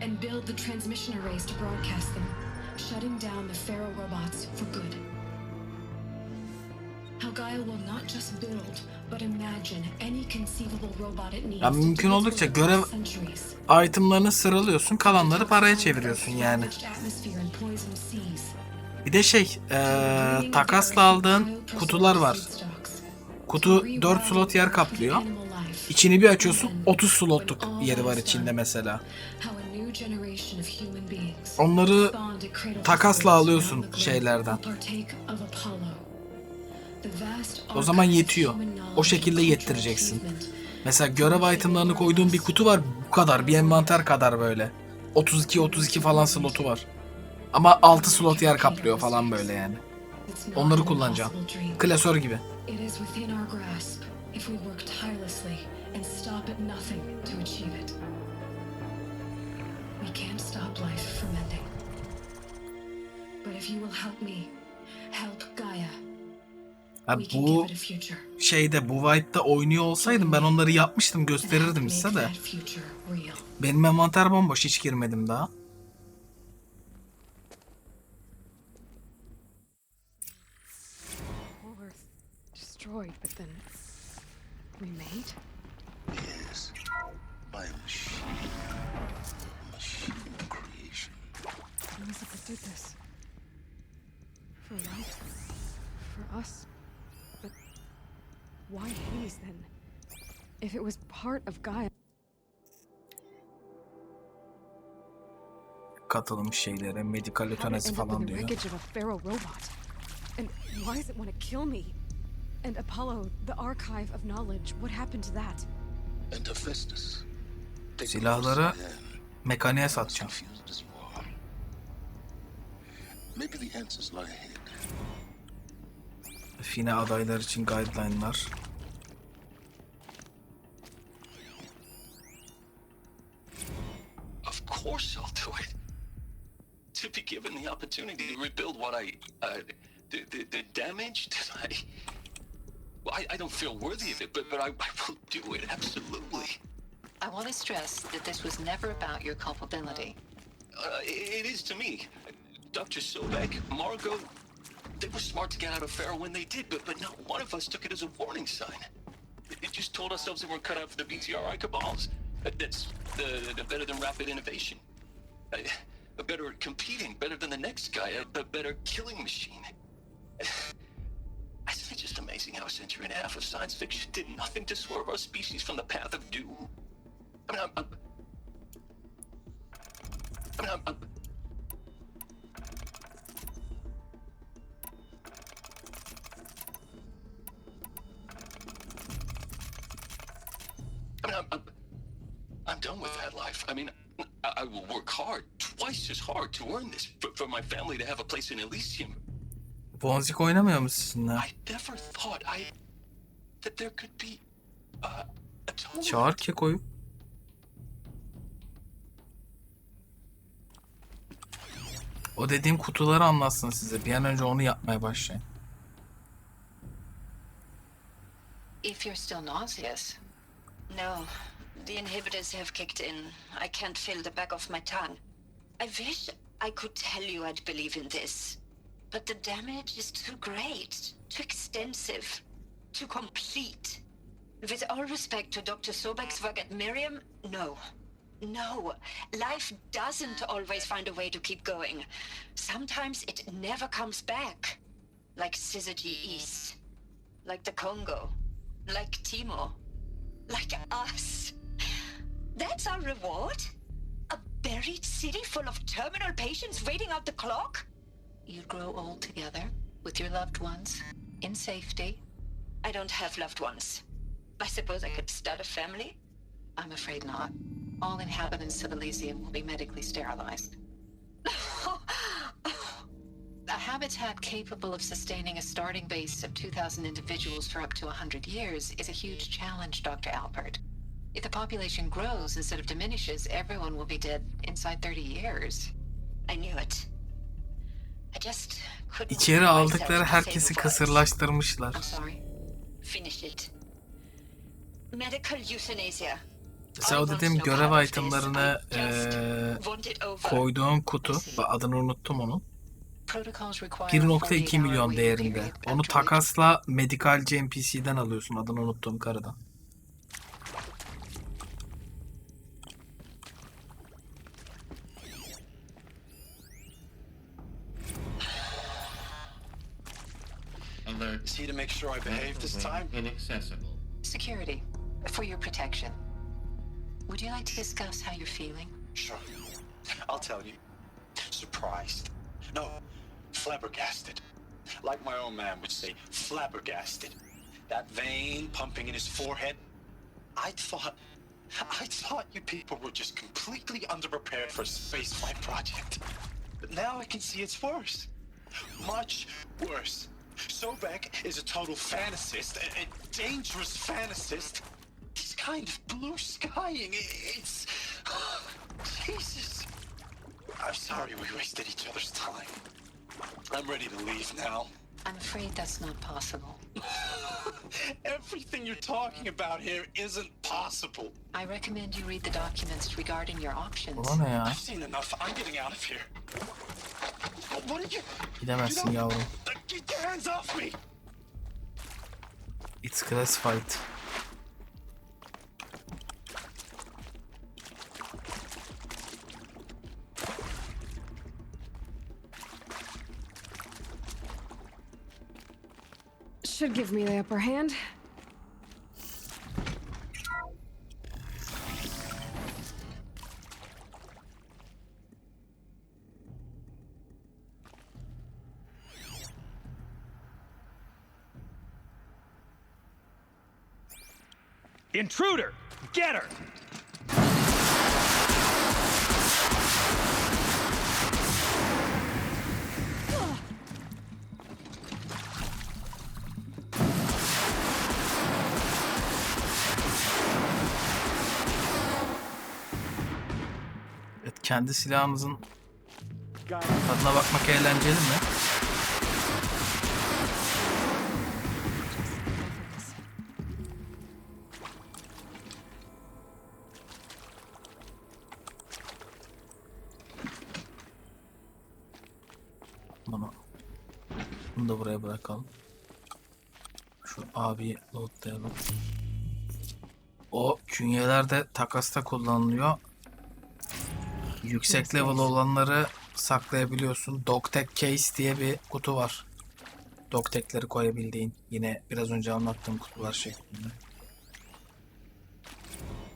and build the transmission arrays to broadcast them, shutting down the Pharaoh robots for good. How Gaia will not just build, but imagine any conceivable robot it needs. Yani mümkün oldukça görev itemlarını sıralıyorsun, kalanları paraya çeviriyorsun yani. Bir de takasla aldığın kutular var. Kutu 4 slot yer kaplıyor. İçini bir açıyorsun, 30 slotluk yeri var içinde mesela. Onları takasla alıyorsun şeylerden. O zaman yetiyor. O şekilde yettireceksin. Mesela görev itemlarını koyduğum bir kutu var, bu kadar. Bir envanter kadar böyle. 32 falan slotu var. Ama 6 slot yer kaplıyor falan böyle yani. Onları kullanacağım. Klasör gibi. Abi bu bu White'da oynuyor olsaydım ben onları yapmıştım, gösterirdim size de. Benim envanter bomboş, hiç girmedim daha. Yes, by a machine. Machine creation. Elizabeth did this. For light. For us. But why Hades then? If it was part of Gaia. Katılmış şeylere, medikal ötenezi falan diyor. And why does it want to kill me? And Apollo, the archive of knowledge, what happened to that? And Hephaestus. Silahları mekaniğe satacağım. Maybe the answers lie ahead. Fine adaylar için guideline'lar. course I'll do it. To be given the opportunity to rebuild what the damage that I don't feel worthy of it, but I will do it, absolutely. I want to stress that this was never about your culpability. It is to me. Dr. Sobek, Margot, they were smart to get out of Pharaoh when they did, but not one of us took it as a warning sign. It just told ourselves they weren't cut out for the BTRI cabals. That's the better than rapid innovation. A better at competing, better than the next guy, a better killing machine. Isn't it just amazing how a century and a half of science fiction did nothing to swerve our species from the path of doom? I mean, I'm done with that life. I mean, I will work hard, twice as hard to earn this, for my family to have a place in Elysium. Bonzik oynamıyor mu sizinle? I never thought that there could be a Çağır Keko'yu. O dediğim kutuları anlatsın size. Bir an önce onu yapmaya başlayın. If you're still nauseous. No, the inhibitors have kicked in. I can't feel the back of my tongue. I wish I could tell you I'd believe in this. But the damage is too great, too extensive, too complete. With all respect to Dr. Sobek's work at Miriam, no. No, life doesn't always find a way to keep going. Sometimes it never comes back. Like Syzygy East. Like the Congo. Like Timo. Like us. That's our reward? A buried city full of terminal patients waiting out the clock? You grow old together with your loved ones in safety. I don't have loved ones. I suppose I could start a family? I'm afraid not. All inhabitants of Elysium will be medically sterilized. A habitat capable of sustaining a starting base of 2,000 individuals for up to 100 years is a huge challenge, Dr. Alpert. If the population grows instead of diminishes, everyone will be dead inside 30 years. I knew it. I just couldn't. İçeri aldıkları herkesi kısırlaştırmışlar. I'm sorry. Finish it. Medical euthanasia. Mesela o dediğim görev itemlarını koyduğum kutu, adını unuttum onun. 1.2 milyon değerinde. Onu takasla medikalci NPC'den alıyorsun, adını unuttuğum karıdan. Alert. See to make sure I behave this time? Inaccessible. Security, for your protection. Would you like to discuss how you're feeling? Sure. I'll tell you. Surprised. No, flabbergasted. Like my own man would say, flabbergasted. That vein pumping in his forehead. I thought you people were just completely underprepared for a spaceflight project. But now I can see it's worse. Much worse. Sobek is a total fantasist, a dangerous fantasist. He's kind of blue skying. It's... Jesus. I'm sorry we wasted each other's time. I'm ready to leave now. I'm afraid that's not possible. Everything you're talking about here isn't possible. I recommend you read the documents regarding your options. Bu ne ya? I've seen enough. I'm getting out of here. What did you... Gidemezsin yavrum. Get your hands off me! It's classified. Should give me the upper hand. Intruder! Get her! kendi silahınızın tadına bakmak eğlenceli mi? Bunu da buraya bırakalım. Şu abiyi lootlayalım. O künyeler de takasta kullanılıyor. Yüksek level olanları saklayabiliyorsun. Dogtag Case diye bir kutu var. Dogtag'leri koyabildiğin. Yine biraz önce anlattığım kutular şeklinde.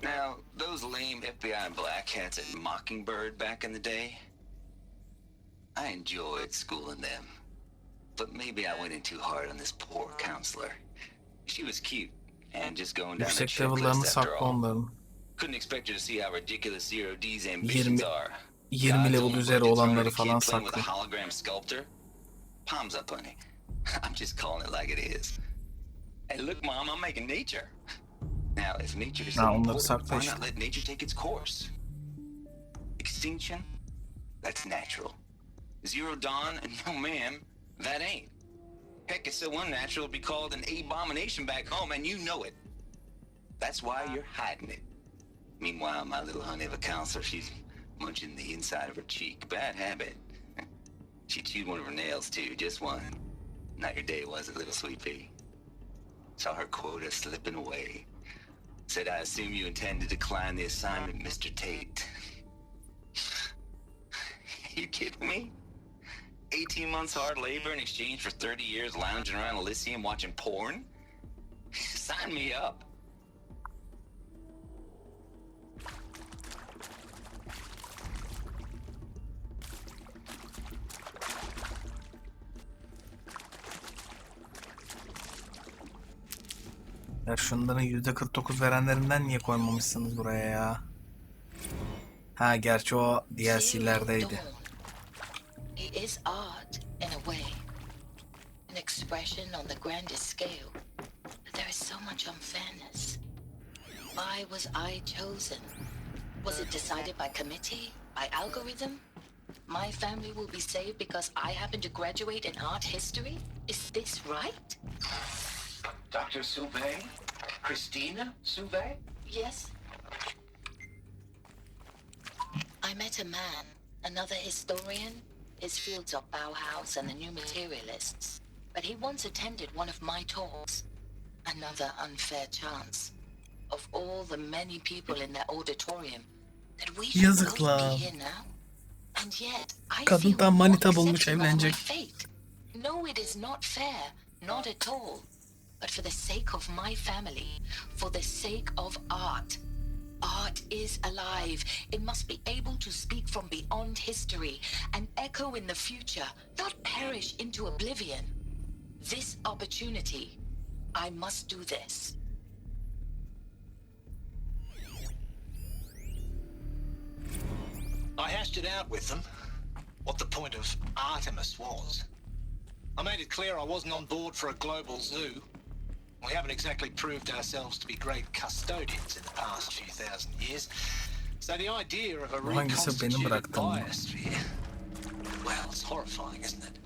Now, those lame FBI black hats at Mockingbird back in the day, I enjoyed schooling them. But maybe I went in too hard on this poor counselor. She was cute and just going down the Yüksek level'larını checklist after sakla all. onların. Couldn't expect you to see how ridiculous Zero D's ambitions are. 20 level üzeri olanları falan Playing with sakla. a hologram sculptor? Palms up, honey. I'm just calling it like it is. Hey, look, Mom, I'm making nature. Now, if nature is so onları important, sakla why işte. not let nature take its course? Extinction? That's natural. Zero Dawn? No, ma'am, that ain't. Heck, it's so unnatural it'd be called an abomination back home, and you know it. That's why you're hiding it. Meanwhile, my little honey of a counselor, she's munching the inside of her cheek. Bad habit. She chewed one of her nails, too, just one. Not your day, was it, little sweet pea? Saw her quota slipping away. Said, I assume you intend to decline the assignment, Mr. Tate. You kidding me? 18 months hard labor in exchange for 30 years lounging around Elysium watching porn? Sign me up. Ya şunların %49 verenlerinden niye koymamışsınız buraya ya? Ha, gerçi o DLC'lerdeydi. It is art in a way, an expression on the grandest scale. But there is so much unfairness. Why was I chosen? Was it decided by committee, by algorithm? My family will be saved because I happen to graduate in art history? Is this right? Dr. Sauvé? Christina Sauvé? Yes. I met a man, another historian. His fields are Bauhaus and the New Materialists. But he once attended one of my talks. Another unfair chance. Of all the many people in that auditorium, that we should both be here now. And yet, I feel Kadından more manita bulmuş, accepting of my evlenecek. fate. No, it is not fair. Not at all. But for the sake of my family, for the sake of art. Art is alive. It must be able to speak from beyond history and echo in the future, not perish into oblivion. This opportunity, I must do this. I hashed it out with them, what the point of Artemis was. I made it clear I wasn't on board for a global zoo. We haven't exactly proved ourselves to be great custodians in the past few thousand years. So the idea of a reconstituted biosphere, well, it's horrifying, isn't it?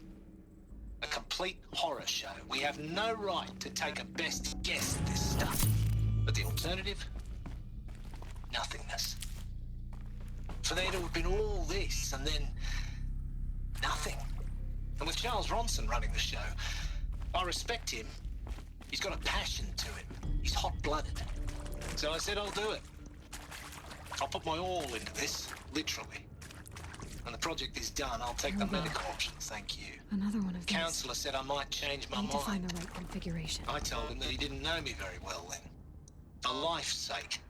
A complete horror show. We have no right to take a best guess at this stuff. But the alternative? Nothingness. For there to have been all this and then nothing. And with Charles Ronson running the show, I respect him. He's got a passion to him. He's hot-blooded. So I said I'll do it. I'll put my all into this, literally. When the project is done, I'll take the medical option, thank you. Another one of these. Counselor said I might change my Need to find mind. the right configuration. I told him that he didn't know me very well then. For life's sake,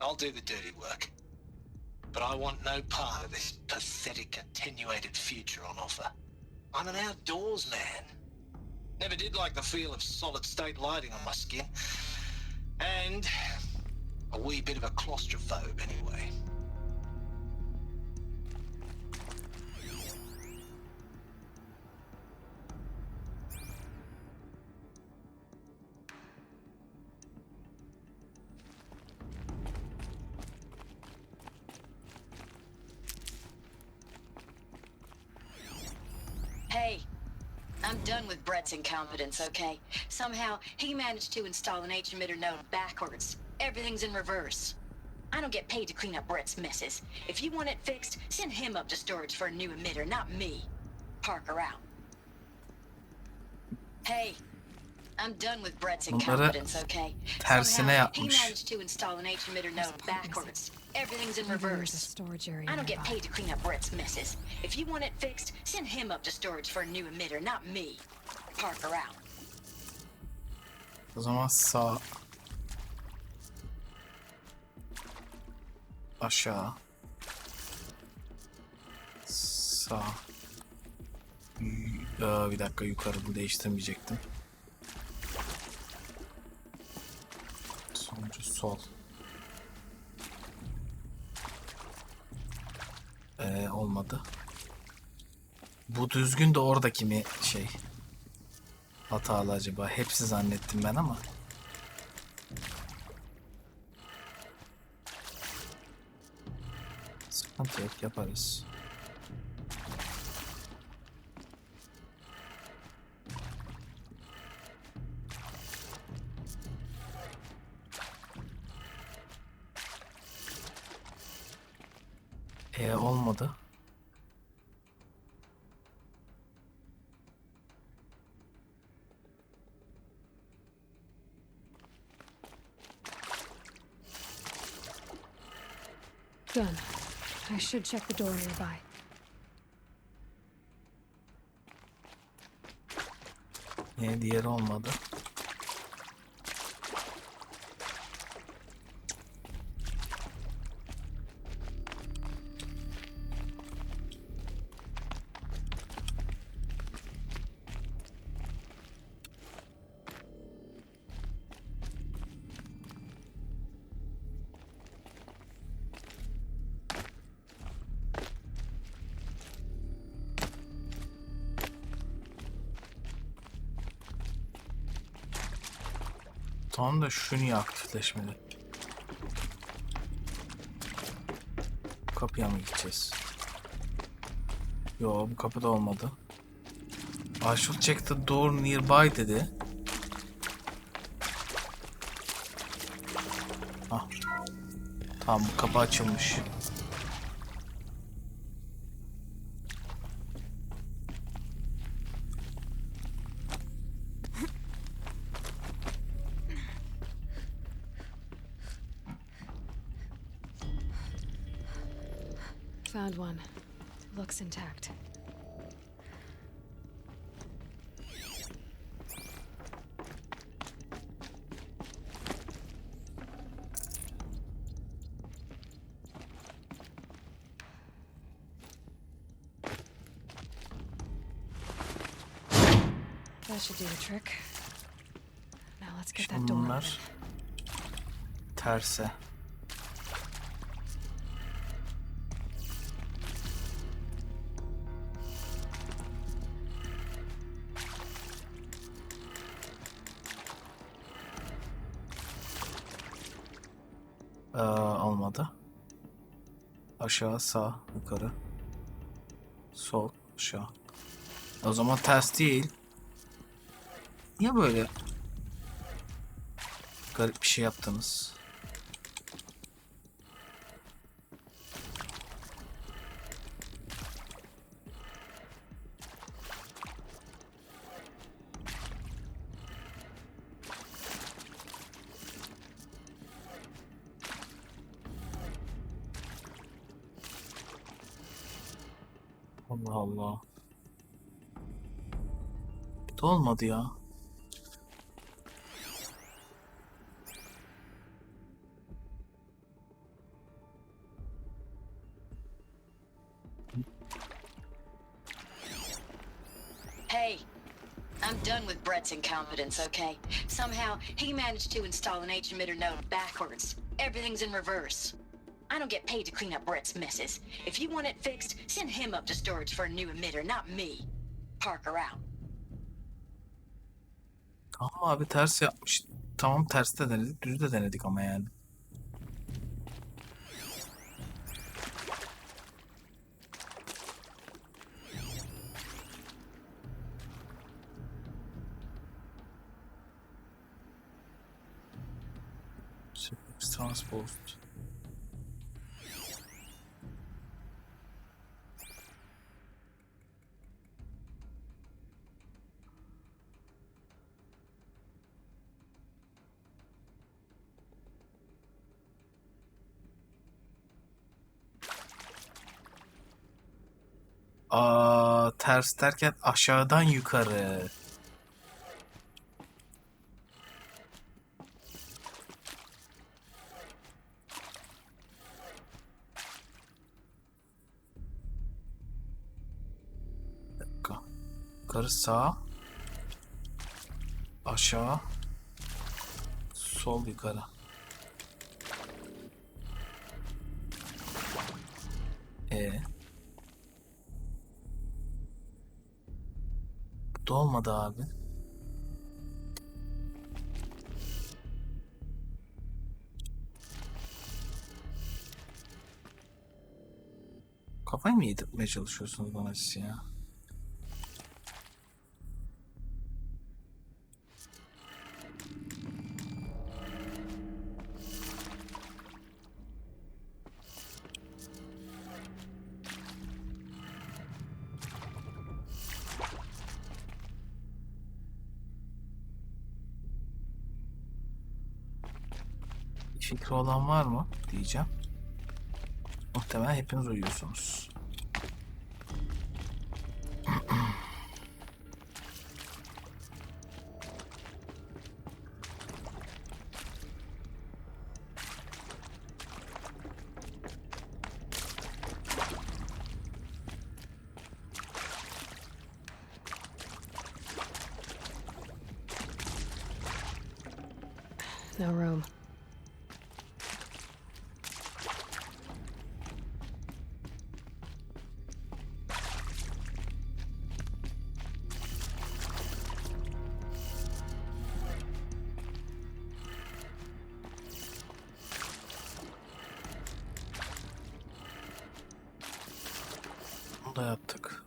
I'll do the dirty work. But I want no part of this pathetic, attenuated future on offer. I'm an outdoors man. Never did like the feel of solid-state lighting on my skin. And a wee bit of a claustrophobe anyway. I'm done with Brett's incompetence, okay? Somehow, he managed to install an H-emitter node backwards. Everything's in reverse. I don't get paid to clean up Brett's messes. If you want it fixed, send him up to storage for a new emitter, not me. Parker out. Hey, I'm done with Brett's incompetence, okay? Tersine Somehow, he yapmış. managed to install an H-emitter node backwards. Everything's in reverse. I don't get paid to clean up Brett's messes. If you want it fixed, send him up to storage for a new emitter, not me. Parker out. O zaman sağ. Aşağı. Sağ. Bir dakika, yukarı, bu değiştirmeyecektim. Sonuncu sol. Olmadı. Bu düzgün de oradaki mi şey hatalı acaba? Hepsi zannettim ben ama. Sıkıntı yok, yaparız. Olmadı. Done. I should check the door nearby. Diğeri olmadı. Tamam da şu niye aktifleşmedi? Kapıya mı gideceğiz? Yo, bu kapıda olmadı. I should check the door nearby dedi. Ah. Tamam, bu kapı açılmış. Found one. Looks intact. That should do the trick. Now let's get that door open. Bunlar terse. Olmadı. Aşağı, sağ, yukarı, sol, aşağı. O zaman ters değil. Niye böyle garip bir şey yaptınız? Allah Allah. Bu da olmadı ya. Hey, I'm done with Brett's incompetence, okay? Somehow, he managed to install an H-emitter node backwards. Everything's in reverse. I don't get paid to clean up Brett's messes. If you want it fixed, send him up to storage for a new emitter, not me. Parker out. Tamam abi, ters yapmış. Tamam, ters de denedik, düz de denedik ama yani. Transposed. Ters derken aşağıdan yukarı. Yukarı sağ, aşağı, sol yukarı. Bu da olmadı abi. Kafayı mı yedirtmeye çalışıyorsunuz bana siz ya? Fikri olan var mı diyeceğim. Muhtemelen hepiniz uyuyorsunuz. No room. Bunu da yaptık.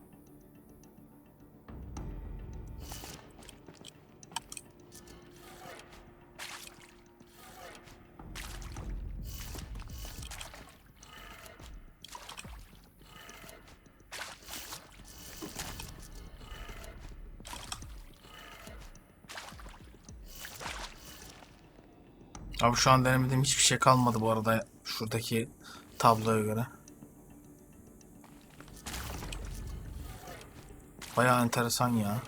Abi şu an denemediğim hiçbir şey kalmadı bu arada şuradaki tabloya göre. Bayağı enteresan ya.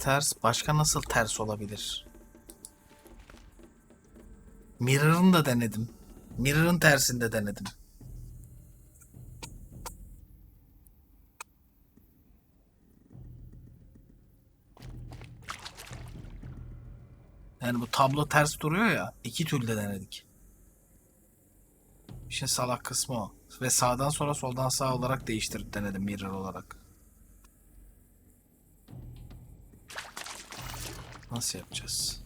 Ters başka nasıl ters olabilir? Mirror'ın da denedim. Mirror'ın tersinde denedim. Yani bu tablo ters duruyor ya. İki türlü de denedik. İşin salak kısmı o. Ve sağdan sola soldan sağ olarak değiştirip denedim mirror olarak. Nasıl yapacağız?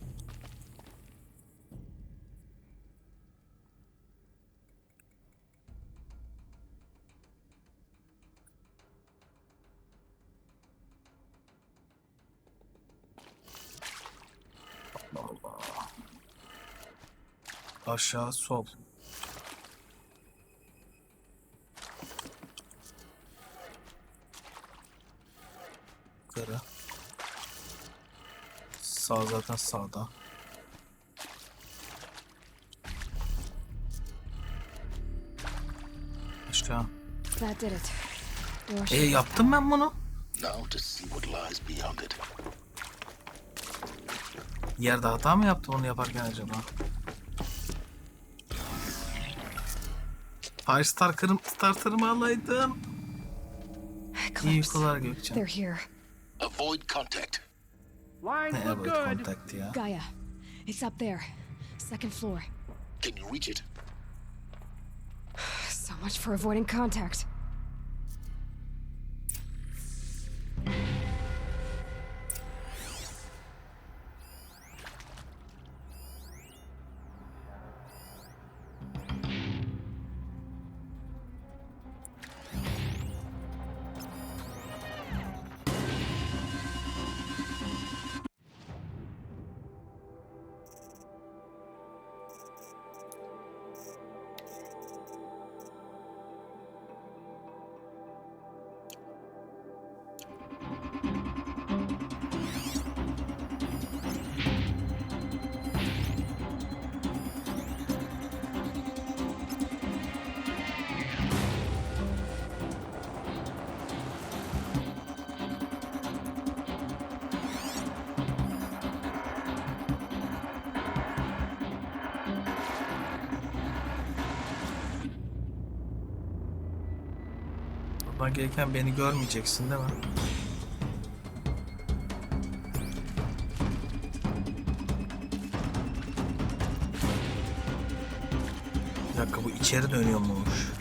Allah. Aşağı sol. Yukarı. Sağ zaten sağda. Aşağı. That did it. Yaptım ben bunu. Now to see what lies beyond it. Yerde hata mı yaptım onu yaparken acaba? Fire starter'ımı alaydım. İyi uykular Gökçen. They're here. Avoid contact. Ne avoid contact ya? Gaia, it's up there. Second floor. Can you reach it? So much for avoiding contact. Yapman gereken beni görmeyeceksin değil mi? Bir dakika bu içeri dönüyor muymuş?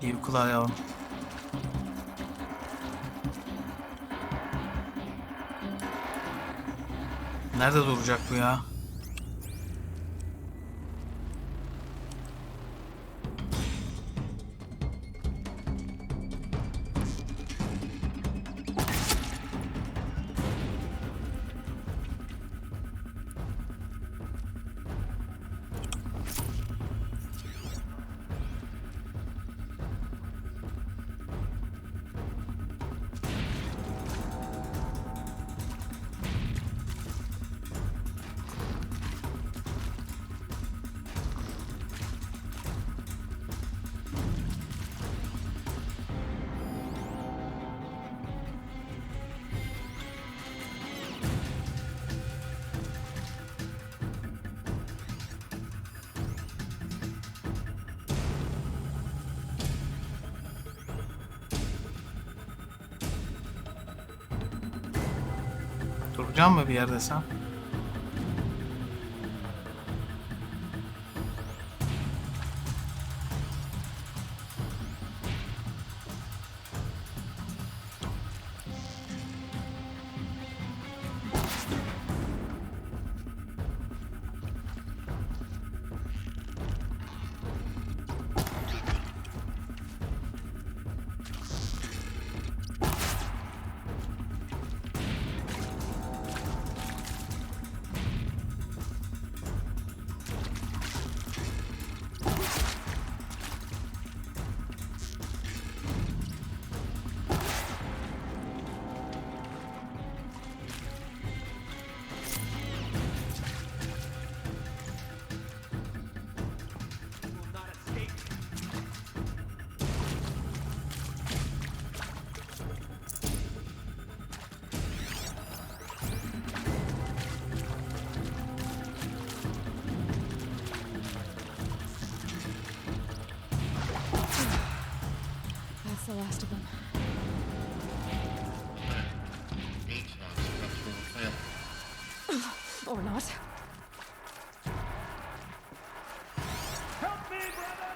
İyi uykular yavrum. Nerede duracak bu ya? Duracağım mı bir yerde sen? That's the last of them. Or not. Help me, brother!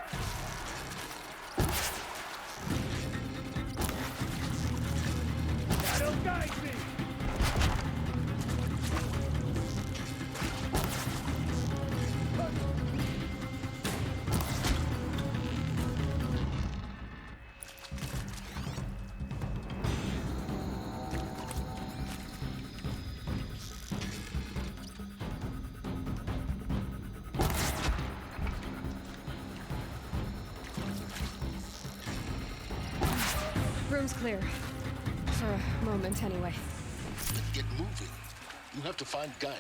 That'll guide me! Room's clear. For a moment, anyway. Get moving. You have to find Gaia.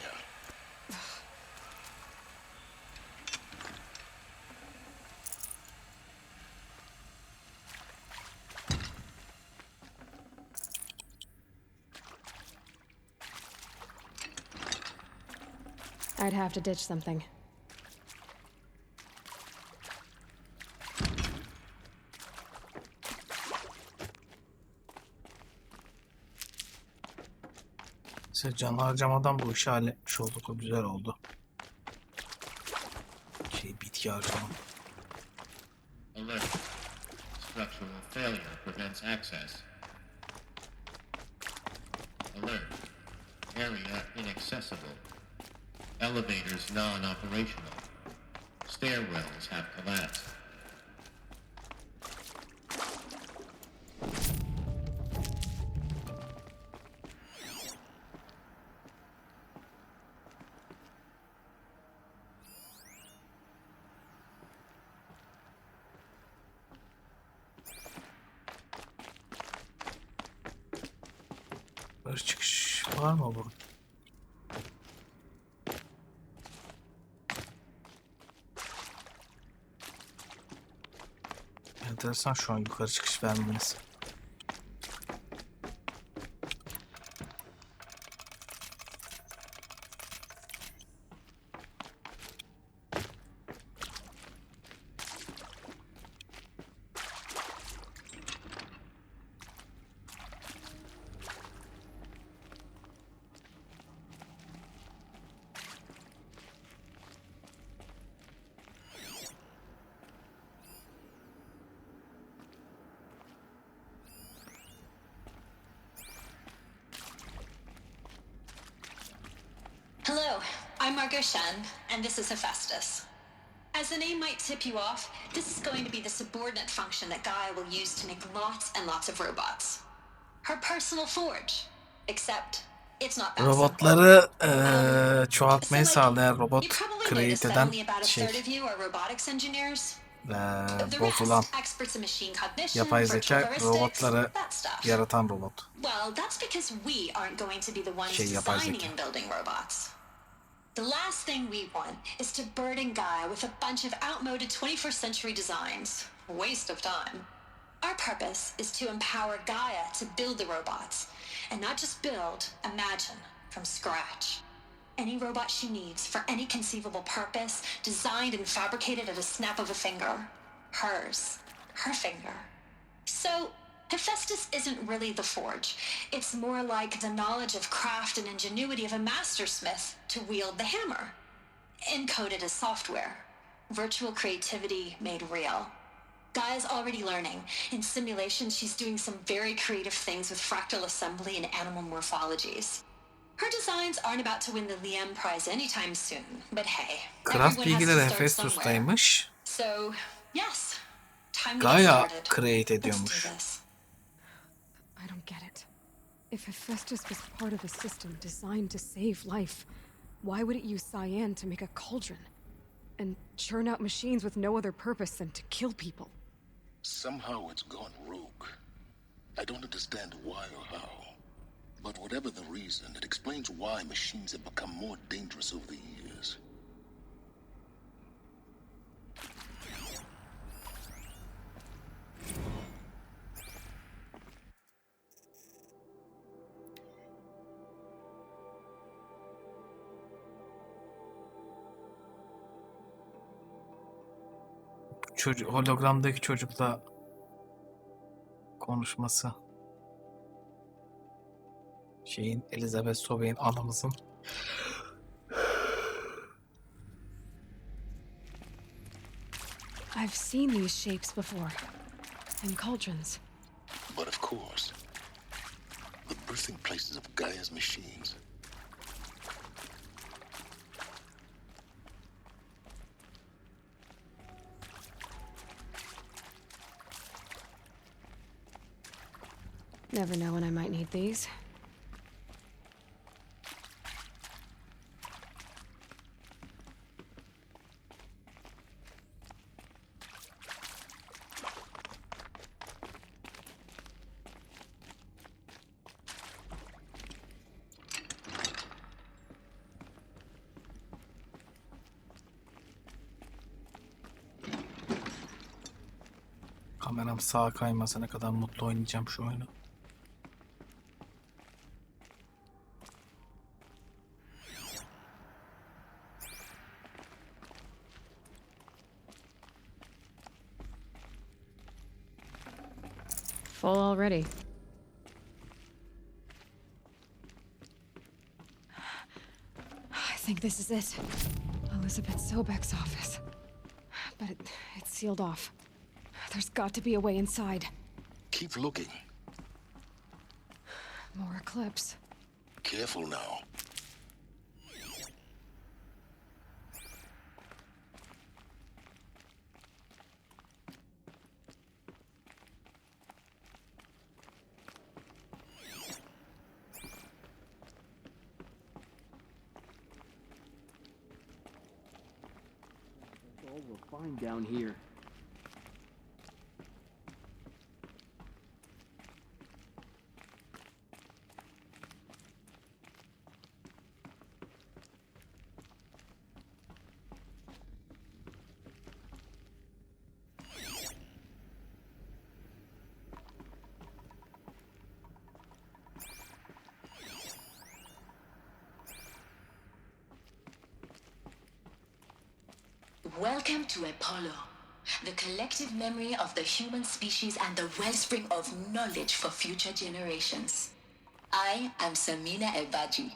I'd have to ditch something. Size can harcamadan bu işi halletmiş olduk. O güzel oldu. Bitki harcama. Alert. Structural failure prevents access. Alert. Area inaccessible. Elevators non-operational. Stairwells have collapsed. Yukarı çıkış var mı burada? Enteresan şu an yukarı çıkış vermemesi. Hello, I'm Margot Shen, and this is Hephaestus. As the name might tip you off, this is going to be the subordinate function that Gaia will use to make lots and lots of robots. Her personal forge. Except, it's not that Robotları çoğaltmayı sağlayan robot simple. create eden Only about a şey. third of you are robotics engineers. The Bozulan rest, experts in machine cognition, yapay virtual zeka heuristics, robotları that stuff. yaratan robot. Well, that's because we aren't going to be the ones Yapay designing zeka. and building robots. The last thing we want is to burden Gaia with a bunch of outmoded 21st century designs. Waste of time. Our purpose is to empower Gaia to build the robots. And not just build, imagine, from scratch. Any robot she needs for any conceivable purpose, designed and fabricated at a snap of a finger. Hers. Her finger. So, Hephaestus isn't really the forge. It's more like the knowledge of craft and ingenuity of a mastersmith to wield the hammer. Encoded as software. Virtual creativity made real. Gaia's already learning. In simulation, she's doing some very creative things with fractal assembly and animal morphologies. Her designs aren't about to win the Liam Prize anytime soon, but hey, Craft everyone has bilgileri to start somewhere. Hephaestus'taymış. So, yes, time to get Gaia started. create Let's do ediyormuş. this. I don't get it. If Hephaestus was part of a system designed to save life, why would it use cyan to make a cauldron? And churn out machines with no other purpose than to kill people? Somehow it's gone rogue. I don't understand why or how. But whatever the reason, it explains why machines have become more dangerous over the years. Hologramdaki çocukla konuşması. Elizabeth Sobey'in anamızın. I've seen these shapes before. In cauldrons. But of course, the birthing places of Gaia's machines. Never know when I might need these. Kameram sağa kaymasa ne kadar mutlu oynayacağım şu oyunu. Full already. I think this is it. Elizabeth Sobek's office. But it's sealed off. There's got to be a way inside. Keep looking. More eclipse. Careful now. That's all we'll find down here. Welcome to Apollo, the collective memory of the human species and the wellspring of knowledge for future generations. I am Samina Ebaji.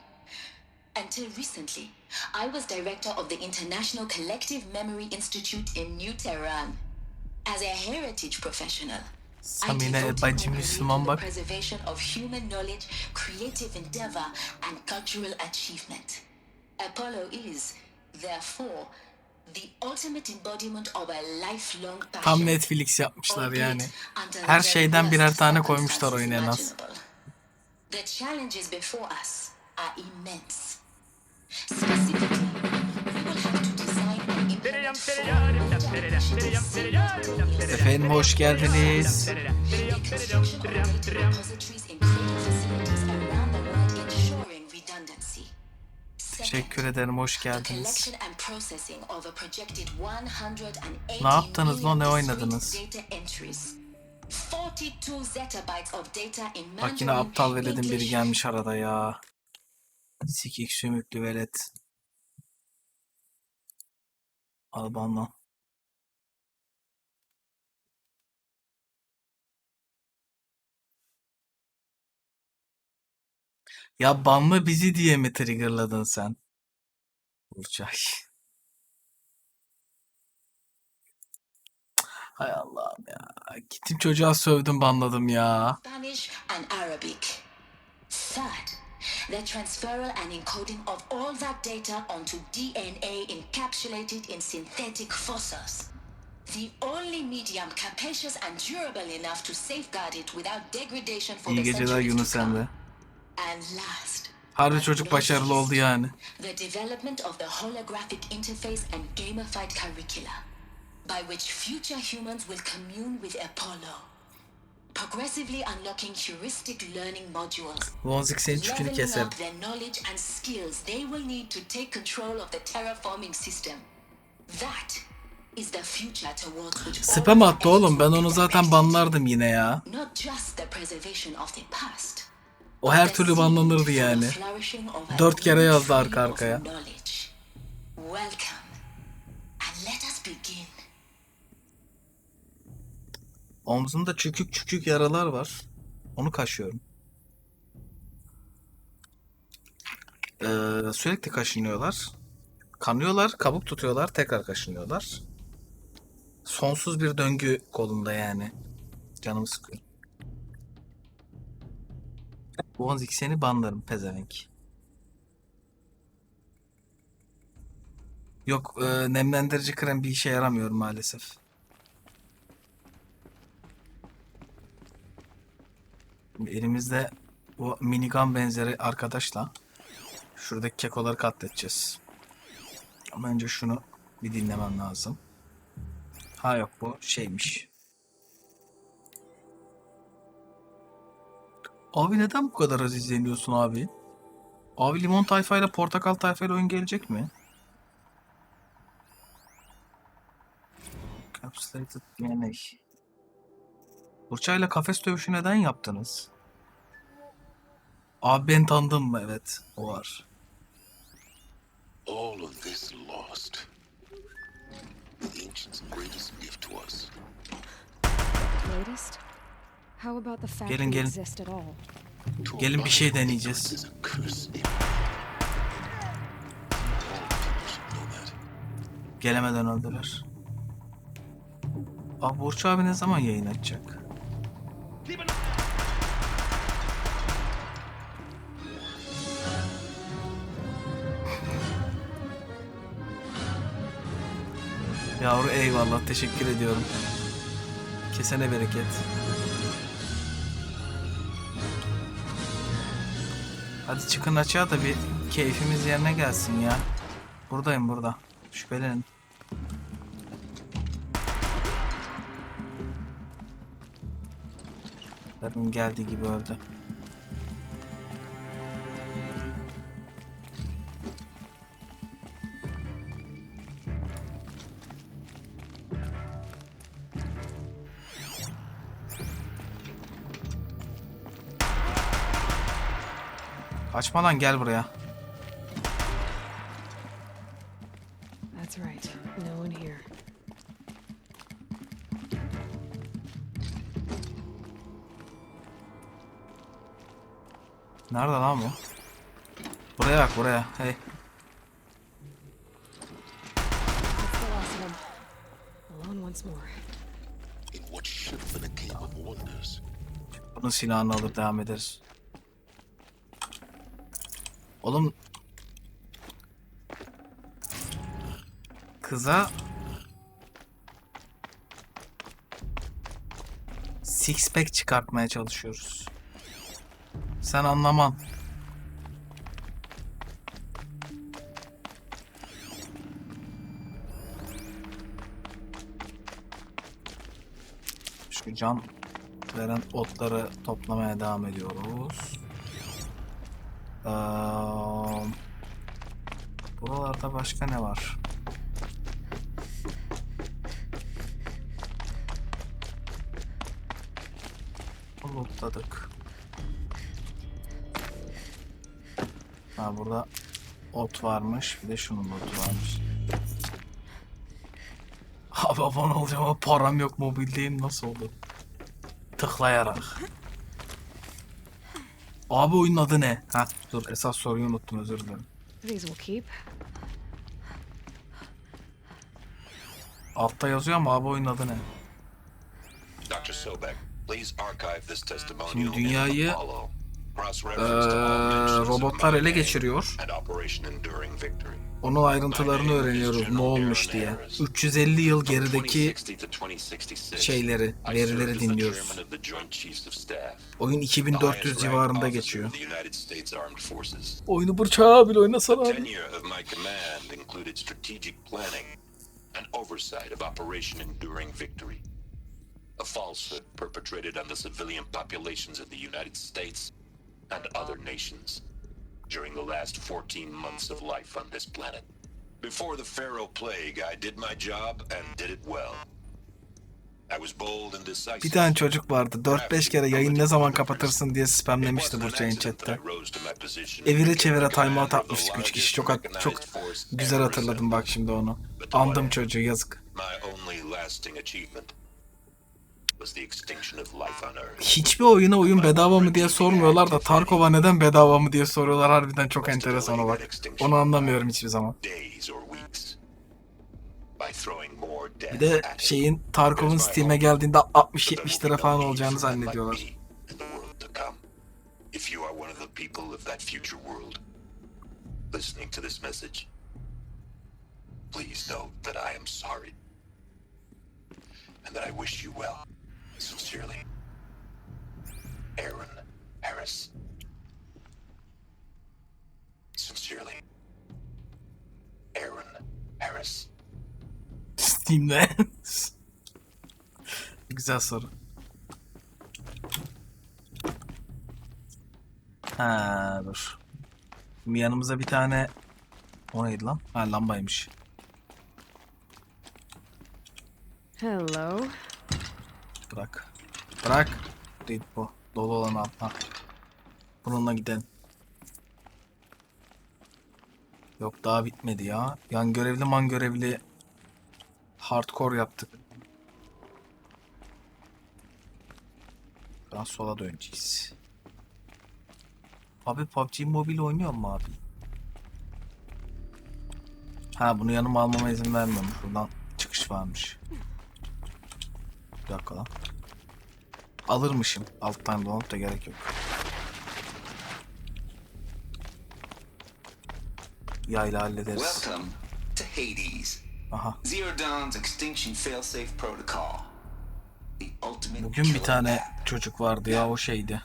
Until recently, I was director of the International Collective Memory Institute in New Tehran. As a heritage professional, Samina Ebaji Müslüman bak. preservation of human knowledge, creative endeavor, and cultural achievement. Apollo is, therefore, the ultimate embodiment of a lifelong passion. Tam Netflix yapmışlar yani. Her şeyden birer tane koymuşlar oyun en az. The challenges before us are immense. Specifically, we will have to design and implement Efendim hoş geldiniz. Teşekkür ederim, hoş geldiniz. Ne yaptınız lan, ne oynadınız? Bak yine aptal veledim biri gelmiş arada ya. Sikik sümüklü velet. Al banla. Ya banla bizi diye mi triggerladın sen? Burçay. Hay Allah'ım ya. Gittim çocuğa sövdüm, banladım ya. Spanish and Arabic. Third, the transferal and encoding of all that data onto DNA encapsulated in synthetic fossils. The only medium capacious and durable enough to safeguard it without degradation for İyi the geceler centuries Yunus to come. Emre. And last, Harbi çocuk başarılı oldu yani. the development of the holographic interface and gamified curricula, by which future humans will commune with Apollo, progressively unlocking heuristic learning modules, Vonzik senin çükünü leveling keserim. up their knowledge and skills they will need to take control of the terraforming system. That is the future towards which Spam attı oğlum, ben onu zaten banlardım yine ya. not just the preservation of the past, O her türlü banlanırdı yani. 4 kere yazdı arka arkaya. welcome, and let us begin. Omzumda çükük yaralar var. Onu kaşıyorum. Sürekli kaşınıyorlar. Kanıyorlar, kabuk tutuyorlar, tekrar kaşınıyorlar. Sonsuz bir döngü kolumda yani. Canımı sıkıyor. Bonzik seni banlarım pezevenk. Yok, nemlendirici krem bir işe yaramıyor maalesef. Elimizde bu minigun benzeri arkadaşla şuradaki kekoları katledeceğiz. Ama önce şunu bir dinlemem lazım. Ha yok, bu şeymiş. Abi neden bu kadar az izleniyorsun abi? Abi limon tayfayla portakal tayfayla oyun gelecek mi? Capsulated DNA. Burçayla kafes dövüşü neden yaptınız? Abi ben tanıdım mı? Evet, o var. All of this lost. The ancients' greatest gift to us. Latest? How about the fact Gelin, we gelin. exist at all? Gelin bir şey deneyeceğiz. Gelemeden öldüler. Abi Burç abi ne zaman yayın açacak? Yavru eyvallah, teşekkür ediyorum. Kesene bereket. Hadi çıkın açığa da bir keyfimiz yerine gelsin ya. Buradayım burada. Şüphelenin. Benim geldiği gibi öldü. Kaçma lan, gel buraya. That's right. No one here. Nerede lan bu? Buraya bak buraya. Hey. That's the last of them. Alone once more. In what should have been a cave of wonders. Bunun silahını alır devam ederiz. Oğlum. Kıza six pack çıkartmaya çalışıyoruz. Sen anlaman. Şu can veren otları toplamaya devam ediyoruz. Buralarda başka ne var? Lootladık. Ha burada ot varmış. Bir de şunun otu varmış. Abi abone olacağım ama param yok, mobildeyim, nasıl oldu? Tıklayarak. Abi oyunun adı ne? Ha dur, esas soruyu unuttum, özür dilerim. These will keep. Altta yazıyor ama abi oyunun adı ne? Dr. Sobek, please archive this testimonial Şimdi in dünyayı Apollo. Cross-reference to all mentions of robotlar ele Monday geçiriyor. and Operation Enduring Victory. Onun ayrıntılarını öğreniyoruz ne olmuş diye. 350 yıl gerideki şeyleri, verileri dinliyoruz. Oyun 2400 civarında geçiyor. Oyunu bırçağı bile oynasana abi. Tenure of my command included strategic planning and oversight of Operation Enduring Victory. A falsehood perpetrated on the civilian populations of the United States and other nations during the last 14 months of life on this planet. Before the Pharaoh Plague, I did my job and did it well. I was bold and decisive. Bir tane çocuk vardı. 4-5 kere yayın ne zaman kapatırsın diye spamlemişti Burçay'ın chatte. Evire çevire timeout atmıştık 3 kişi. Çok güzel hatırladım bak şimdi onu. Andım çocuğu, yazık. Hiçbir oyuna oyun bedava mı diye sormuyorlar da Tarkov'a neden bedava mı diye soruyorlar, harbiden çok enteresan o bak. Onu anlamıyorum hiçbir zaman. Bir de şeyin, Tarkov'un Steam'e geldiğinde 60-70 lira falan olacağını zannediyorlar. Sincerely, Aaron Harris. Sincerely, Aaron Harris. Steam'de. Güzel soru. Ha dur. Şimdi yanımıza bir tane, o neydi lan? Ha lambaymış. Hello. Bırak. Bırak. Değil bu. Dolu olan al. Ha. Bununla gidelim. Yok daha bitmedi ya. Yan görevli man görevli hardcore yaptık. Daha sola döneceğiz. Abi PUBG Mobile oynuyor mu abi? Ha bunu yanıma almama izin vermiyormuş. Buradan çıkış varmış. Bir dakika lan. Alırmışım. Alttan dolanıp da gerek yok. Yayla hallederiz. Welcome to Hades. Aha. Zero Dawn's extinction failsafe protocol. The ultimate Bugün bir tane çocuk vardı ya, o şeydi.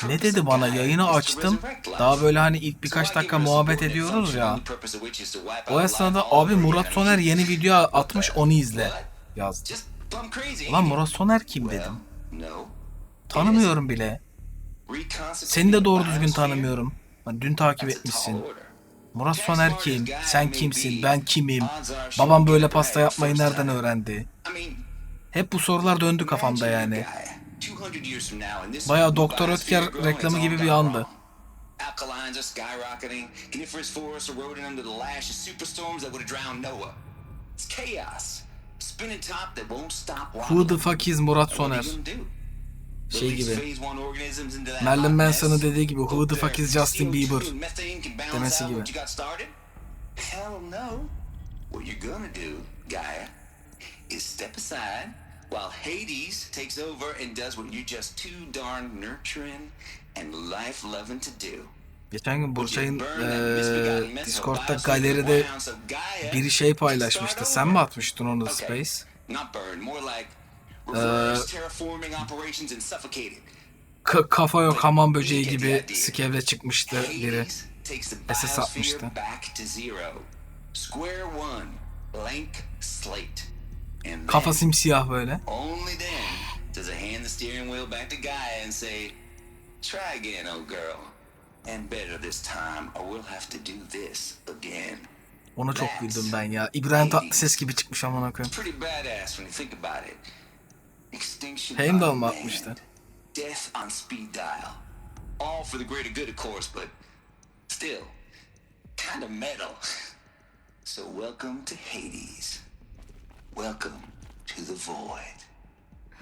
Ne dedi bana, yayını açtım. Daha böyle hani ilk birkaç dakika muhabbet ediyoruz ya. O esnada abi Murat Soner yeni video atmış, onu izle yazdı. Ulan Murat Soner kim dedim. Tanımıyorum bile. Seni de doğru düzgün tanımıyorum. Dün takip etmişsin. Murat Soner kim? Sen kimsin? Ben kimim? Babam böyle pasta yapmayı nereden öğrendi? Hep bu sorular döndü kafamda yani. Bayağı Doktor Ötker reklamı gibi bir andı. Who the fuck is Murat Soner? Şey gibi. Marilyn Manson'ın dediği gibi who the fuck is Justin Bieber demesi gibi. Hell no. What you're gonna do, Gaia, is step aside while Hades takes over and does what you're just too darn nurturing and life-loving to do. Geçen gün Burçay'ın Discord'da galeride biri şey paylaşmıştı. Sen mi atmıştın onu Space? Kafa yok hamam böceği gibi skevle çıkmıştı biri. SS atmıştı. Kafa simsiyah böyle. Ona çok güldüm ben ya. İbrahim Tatlıses gibi çıkmış amına koyayım. Heimdall mı atmıştı? Death on speed dial. All for the greater good, of course, but still, kind of metal. So welcome to Hades. Welcome to the void.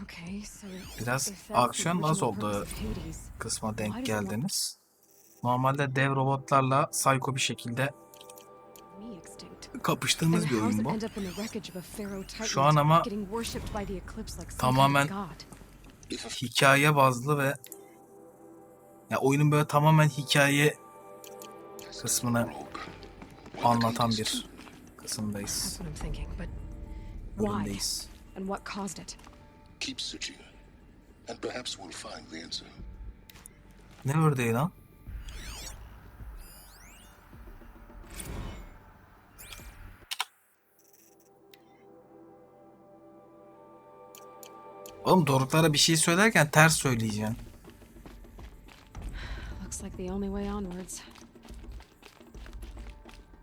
Okay, so biraz aksiyon az olduğu kısma denk geldiniz. Normalde dev robotlarla psycho bir şekilde kapıştığımız bir oyun bu. Şu an ama tamamen hikaye bazlı ve ya oyunun böyle tamamen hikaye kısmını anlatan bir kısımdayız. Bölümdeyiz. Keep searching, and perhaps we'll find the answer. Ne ördeği lan? Oğlum doruklara bir şey söylerken ters söyleyeceksin.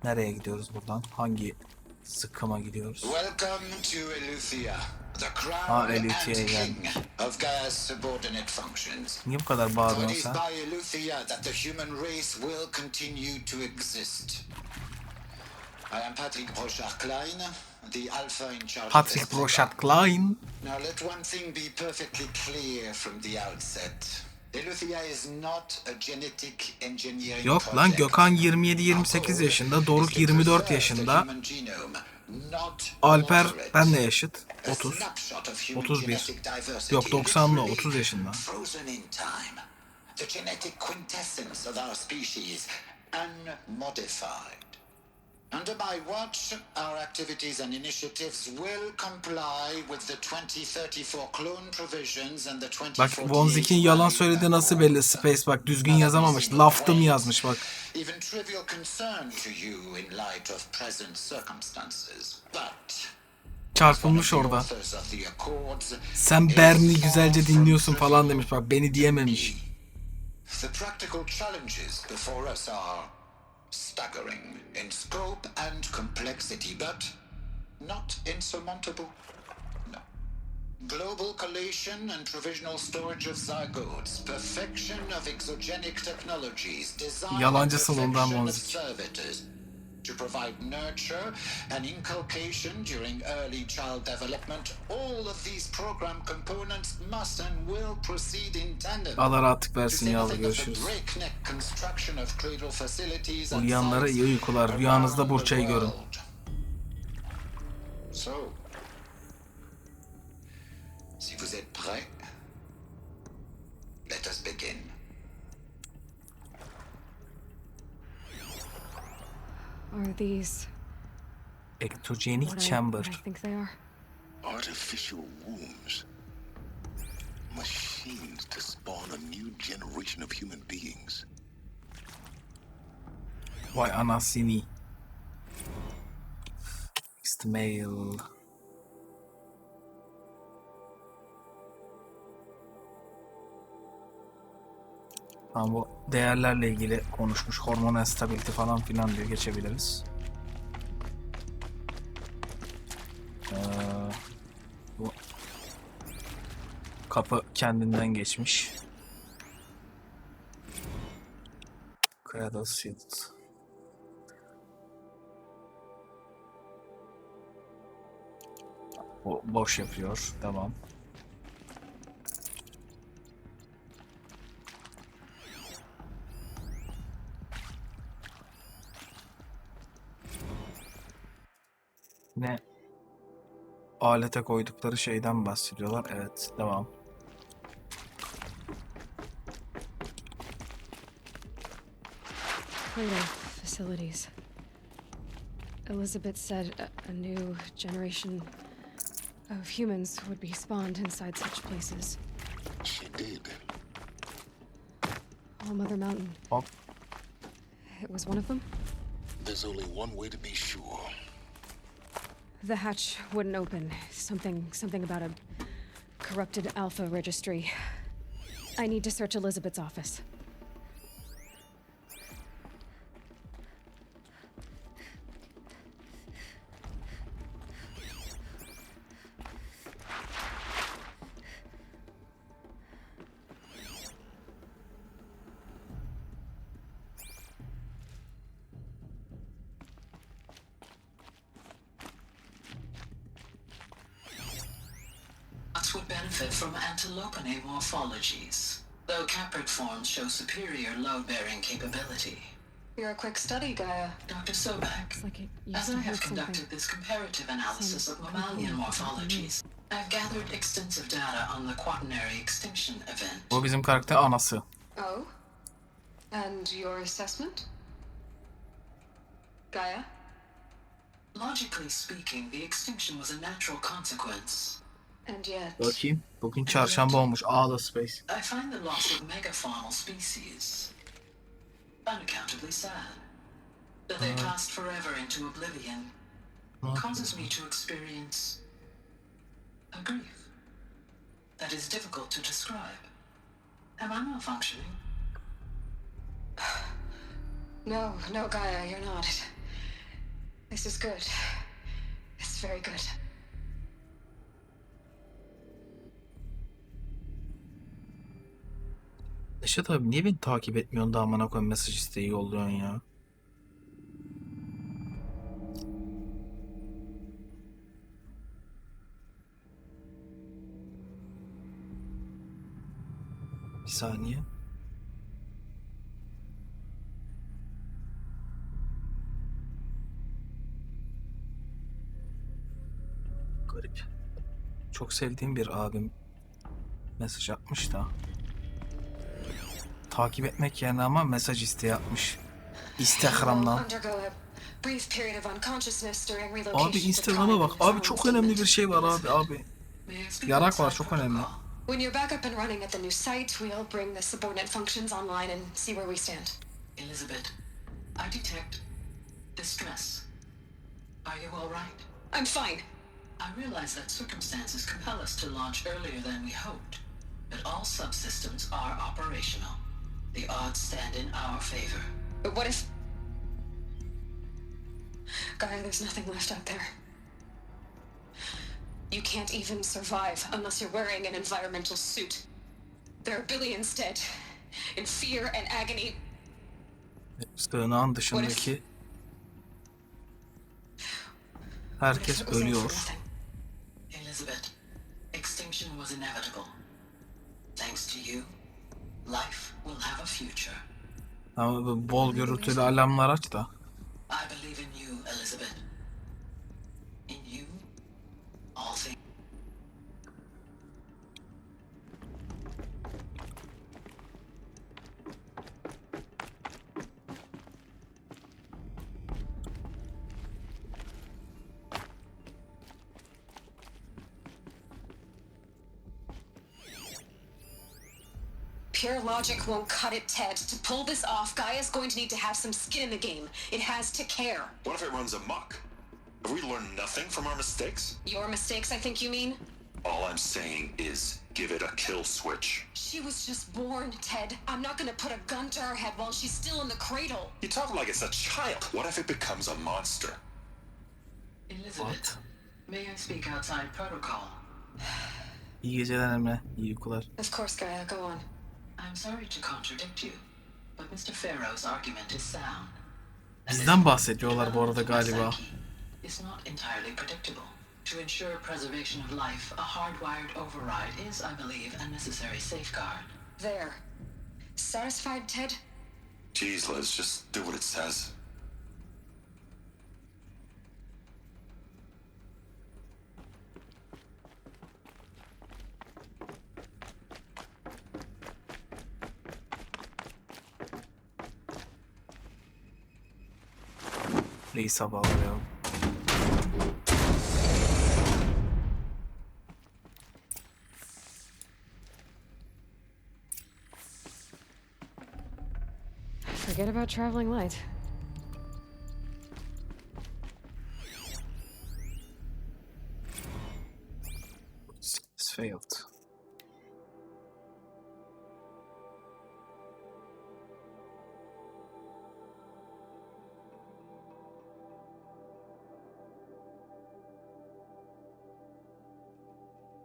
Nereye gidiyoruz buradan? Hangi sıkıma gidiyoruz? Welcome to Eleuthia, the Ha, crown and Eleuthea'ya king geldik. of Gaia's subordinate functions. Niye bu kadar For it bağırıyorsun is sen? by Eleuthia that the human race will continue to exist. I am Patrick Brochard-Klein, the Alpha in charge Patrick of this Brochard-Klein. Now let one thing be perfectly clear from the outset. Eleuthia is not a genetic engineering Yok lan, Gökhan 27-28 yaşında, Doruk 24 yaşında. Alper benle yaşıt. 30. 31. Yok 90'lı 30 yaşında. Frozen in time. The genetic quintessence of our species, unmodified. Under my watch, our activities and initiatives will comply with the 2034 clone provisions and the 2048. Bak Bonzik'in yalan söylediği nasıl belli Space, bak düzgün yazamamış. Laftım yazmış bak. Even trivial concern to you in light of present circumstances. But Çarpılmış orada. Sen Bernie güzelce dinliyorsun falan demiş, bak beni diyememiş. The practical challenges before us are staggering in scope and complexity, but not insurmountable. No. Global collation and provisional storage of zygotes, perfection of exogenic technologies, design Yalancısın and ondan perfection of Bonzik. servitors to provide nurture and inculcation during early child development. All of these program components must and will proceed in tandem. Allah rahatlık versin yavru, görüşürüz. Uyuyanlara iyi uykular. Rüyanızda Burçay'ı görün. So, si vous êtes prêts, let us begin. Are these Ectogenic what chamber. I think they are? Artificial wombs. Machines to spawn a new generation of human beings. Vay anasını. Next mail. Tamam, bu değerlerle ilgili konuşmuş. Hormonal stability falan filan diyor. Geçebiliriz. Bu kapı kendinden geçmiş. Cradle Shield. Bu boş yapıyor. Devam. alete koydukları şeyden bahsediyorlar. Evet, devam. Cradle facilities. Elizabeth said a new generation of humans would be spawned inside such places. She did. All Mother Mountain. Hop. It was one of them? There's only one way to be sure. The hatch wouldn't open. Something about a corrupted alpha registry. I need to search Elizabeth's office. Would benefit from antilopine morphologies, though caprid forms show superior load-bearing capability. You're a quick study, Gaia. Dr. Sobek, as I have conducted this comparative analysis of mammalian morphologies, I've gathered extensive data on the quaternary extinction event. Bu bizim karakter anası. Oh? And your assessment? Gaia? Logically speaking, the extinction was a natural consequence. And yet... Bakayım. Bugün çarşamba olmuş. Ağla Space. I find the loss of megafaunal species unaccountably sad. That they passed forever into oblivion causes me to experience a grief that is difficult to describe. Am I malfunctioning? No, Gaia, you're not. This is good. It's very good. Neşet abi niye beni takip etmiyorsun da amına koyayım mesaj isteği yolluyorsun ya? Bir saniye. Garip. Çok sevdiğim bir abim mesaj atmış da. Takip etmek yerine ama mesaj isteği yapmış. Instagram'dan. Abi Instagram'a bak. Abi çok önemli bir şey var abi. Yarak var çok önemli. When you're back up and running at the new site, we'll bring the subordinate functions online and see where we stand. Elizabeth, I detect distress. Are you all right? I'm fine. I realize that circumstances compel us to launch earlier than we hoped, but all subsystems are operational. The odds stand in our favor. But what if... Gaia, there's nothing left out there. You can't even survive unless you're wearing an environmental suit. There are billions dead, in fear and agony. Sığınağın dışındaki herkes ölüyor. Elizabeth, extinction was inevitable. Thanks to you, life will have a future. Ama bol gürültülü alarmlar aç da. I believe in you, Elizabeth. In you, all things. Pure logic won't cut it, Ted. To pull this off, Gaia's going to need to have some skin in the game. It has to care. What if it runs amok? Have we learned nothing from our mistakes? Your mistakes, I think you mean? All I'm saying is give it a kill switch. She was just born, Ted. I'm not gonna put a gun to her head while she's still in the cradle. You talk like it's a child. What if it becomes a monster? Elizabeth, may I speak outside protocol? İyi geceler Emre. İyi uykular. Of course, Gaia. Go on. I'm sorry to contradict you, but Mr. Farrow's argument is sound. Bizden bahsediyorlar bu arada galiba. It's not entirely predictable. To ensure preservation of life, a hardwired override is, I believe, a necessary safeguard. There. Satisfied, Ted? Jeez, Liz, just do what it says. Reis'e bağlayalım. Forget about traveling light. It's failed.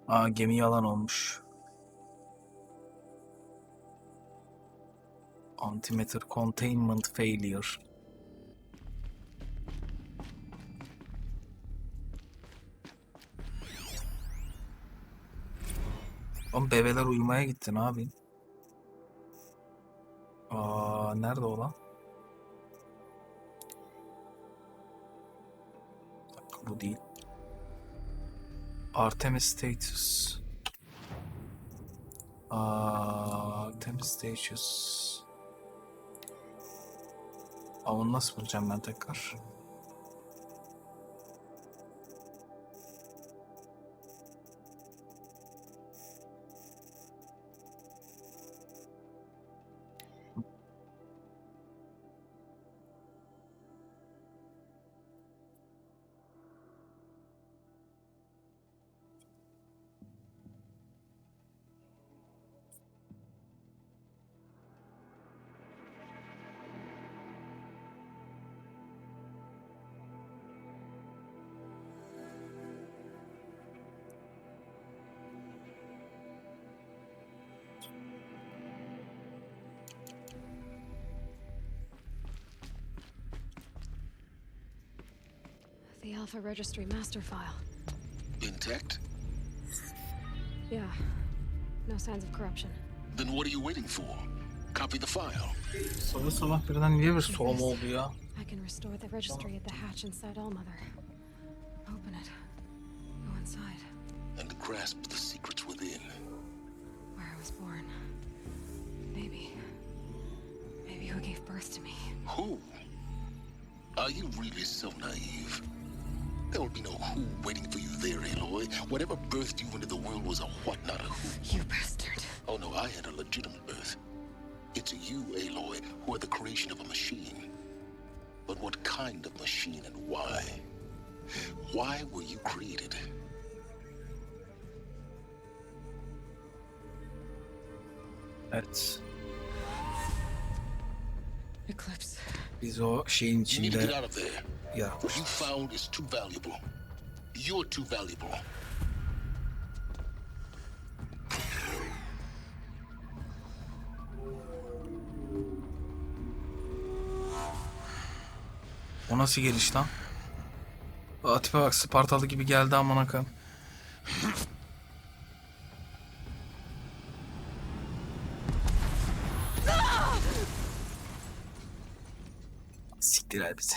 Aa, gemi yalan olmuş. Antimatter containment failure. Oğlum bebeler uyumaya gitti, ne yapayım? Aa, nerede o lan? Bu değil. Artemis status. Artemis status. Onu nasıl bulacağım ben tekrar? The Alpha Registry master file. Intact? Yeah. No signs of corruption. Then what are you waiting for? Copy the file. Sabah sabah birden niye bir soğuma oldu ya? I can restore the registry at the hatch inside Allmother. Open it. Go inside. And grasp the secrets within. Where I was born. Maybe who gave birth to me. Who? Are you really so naive? There will be no who waiting for you there, Aloy. Whatever birthed you into the world was a what, not a who. You bastard. Oh no, I had a legitimate birth. It's you, Aloy, who are the creation of a machine. But what kind of machine and why? Why were you created? Evet. Eclipse. Biz o şeyin You need to içinde get out of there. What you yaratmıştık. found is too valuable. You're too valuable. O nasıl geliş lan? Aa, tipe bak, Spartalı gibi geldi amına koyayım. Siktiler bizi.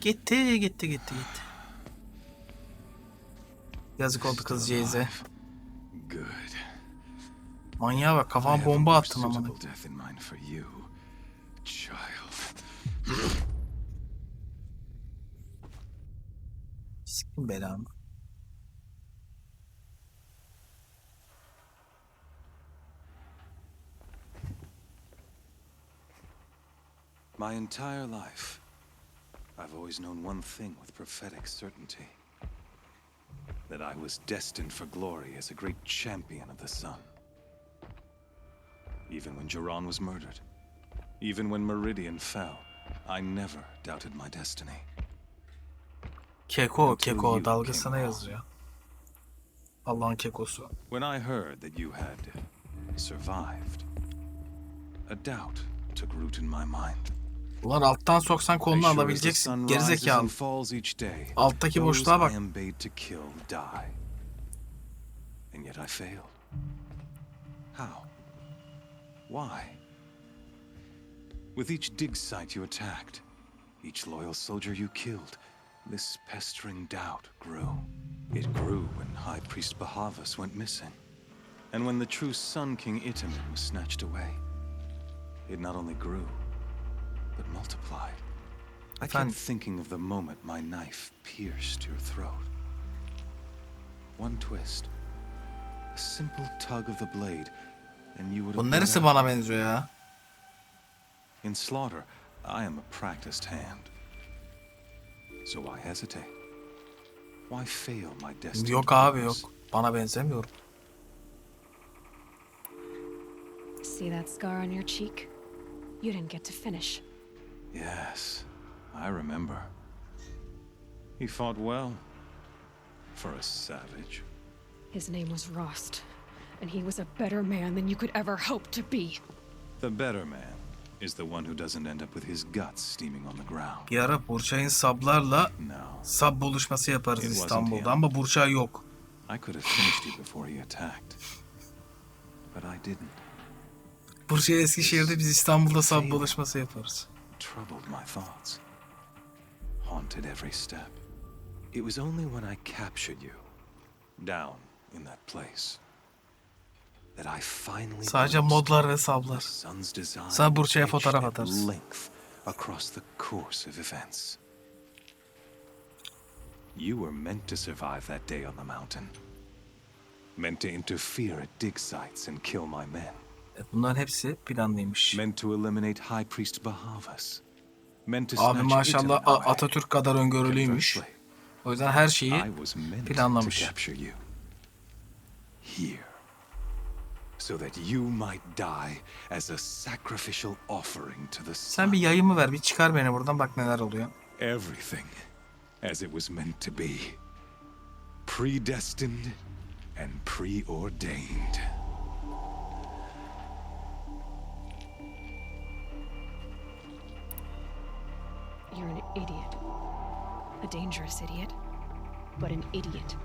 Gitti. Yazık oldu kızcağıza. Manyağa bak, kafama bomba attın amına. Sikim belanı. My entire life, I've always known one thing with prophetic certainty. That I was destined for glory as a great champion of the sun. Even when Jiran was murdered, even when Meridian fell, I never doubted my destiny. Keko dalgasına yazıyor. Allah'ın kekosu. When I heard that you had survived, a doubt took root in my mind. Ulan alttan soksan kolunu alabileceksin. Gerizekalı. Alttaki boşluğa bak. And yet I failed. How? Why? With each dig site you attacked, each loyal soldier you killed, this pestering doubt grew. It grew when High Priest Bahavas went missing. And when the true Sun King Itamen was snatched away. It not only grew, but multiplied. I kept thinking of the moment my knife pierced your throat. One twist, a simple tug of the blade, and you would have. Bu neresi bana benziyor ya? In slaughter, I am a practiced hand. So why hesitate? Why fail my destiny? Yok abi yok. Bana benzemiyor. See that scar on your cheek? You didn't get to finish. Yes, I remember. He fought well. For a savage. His name was Rost, and he was a better man than you could ever hope to be. The better man is the one who doesn't end up with his guts steaming on the ground. Bir ara Burçay'ın sablarla sab buluşması yaparız İstanbul'da ama Burçay yok. I could have finished you before he attacked. But I didn't. Burçay Eskişehir'de, biz İstanbul'da sab buluşması yaparız. Troubled my thoughts. Haunted every step. It was only when I captured you down in that place that I finally. Sadece modlar ve sablar. Sana Burçay'a fotoğraf atarız. Across the course of events. You were meant to survive that day on the mountain. Meant to interfere at dig sites and kill my men. Bunların hepsi planlıymış. Meant to eliminate High Priest Bahavas. Meant to Abi snatch maşallah Itin away. Atatürk kadar öngörülüymüş. O yüzden her şeyi planlamış. Here, so that you might die as a sacrificial offering to the sun. Sen bir yayımı ver, bir çıkar beni buradan, bak neler oluyor. Everything as it was meant to be. Predestined and preordained. You're an idiot. A dangerous idiot, but an idiot.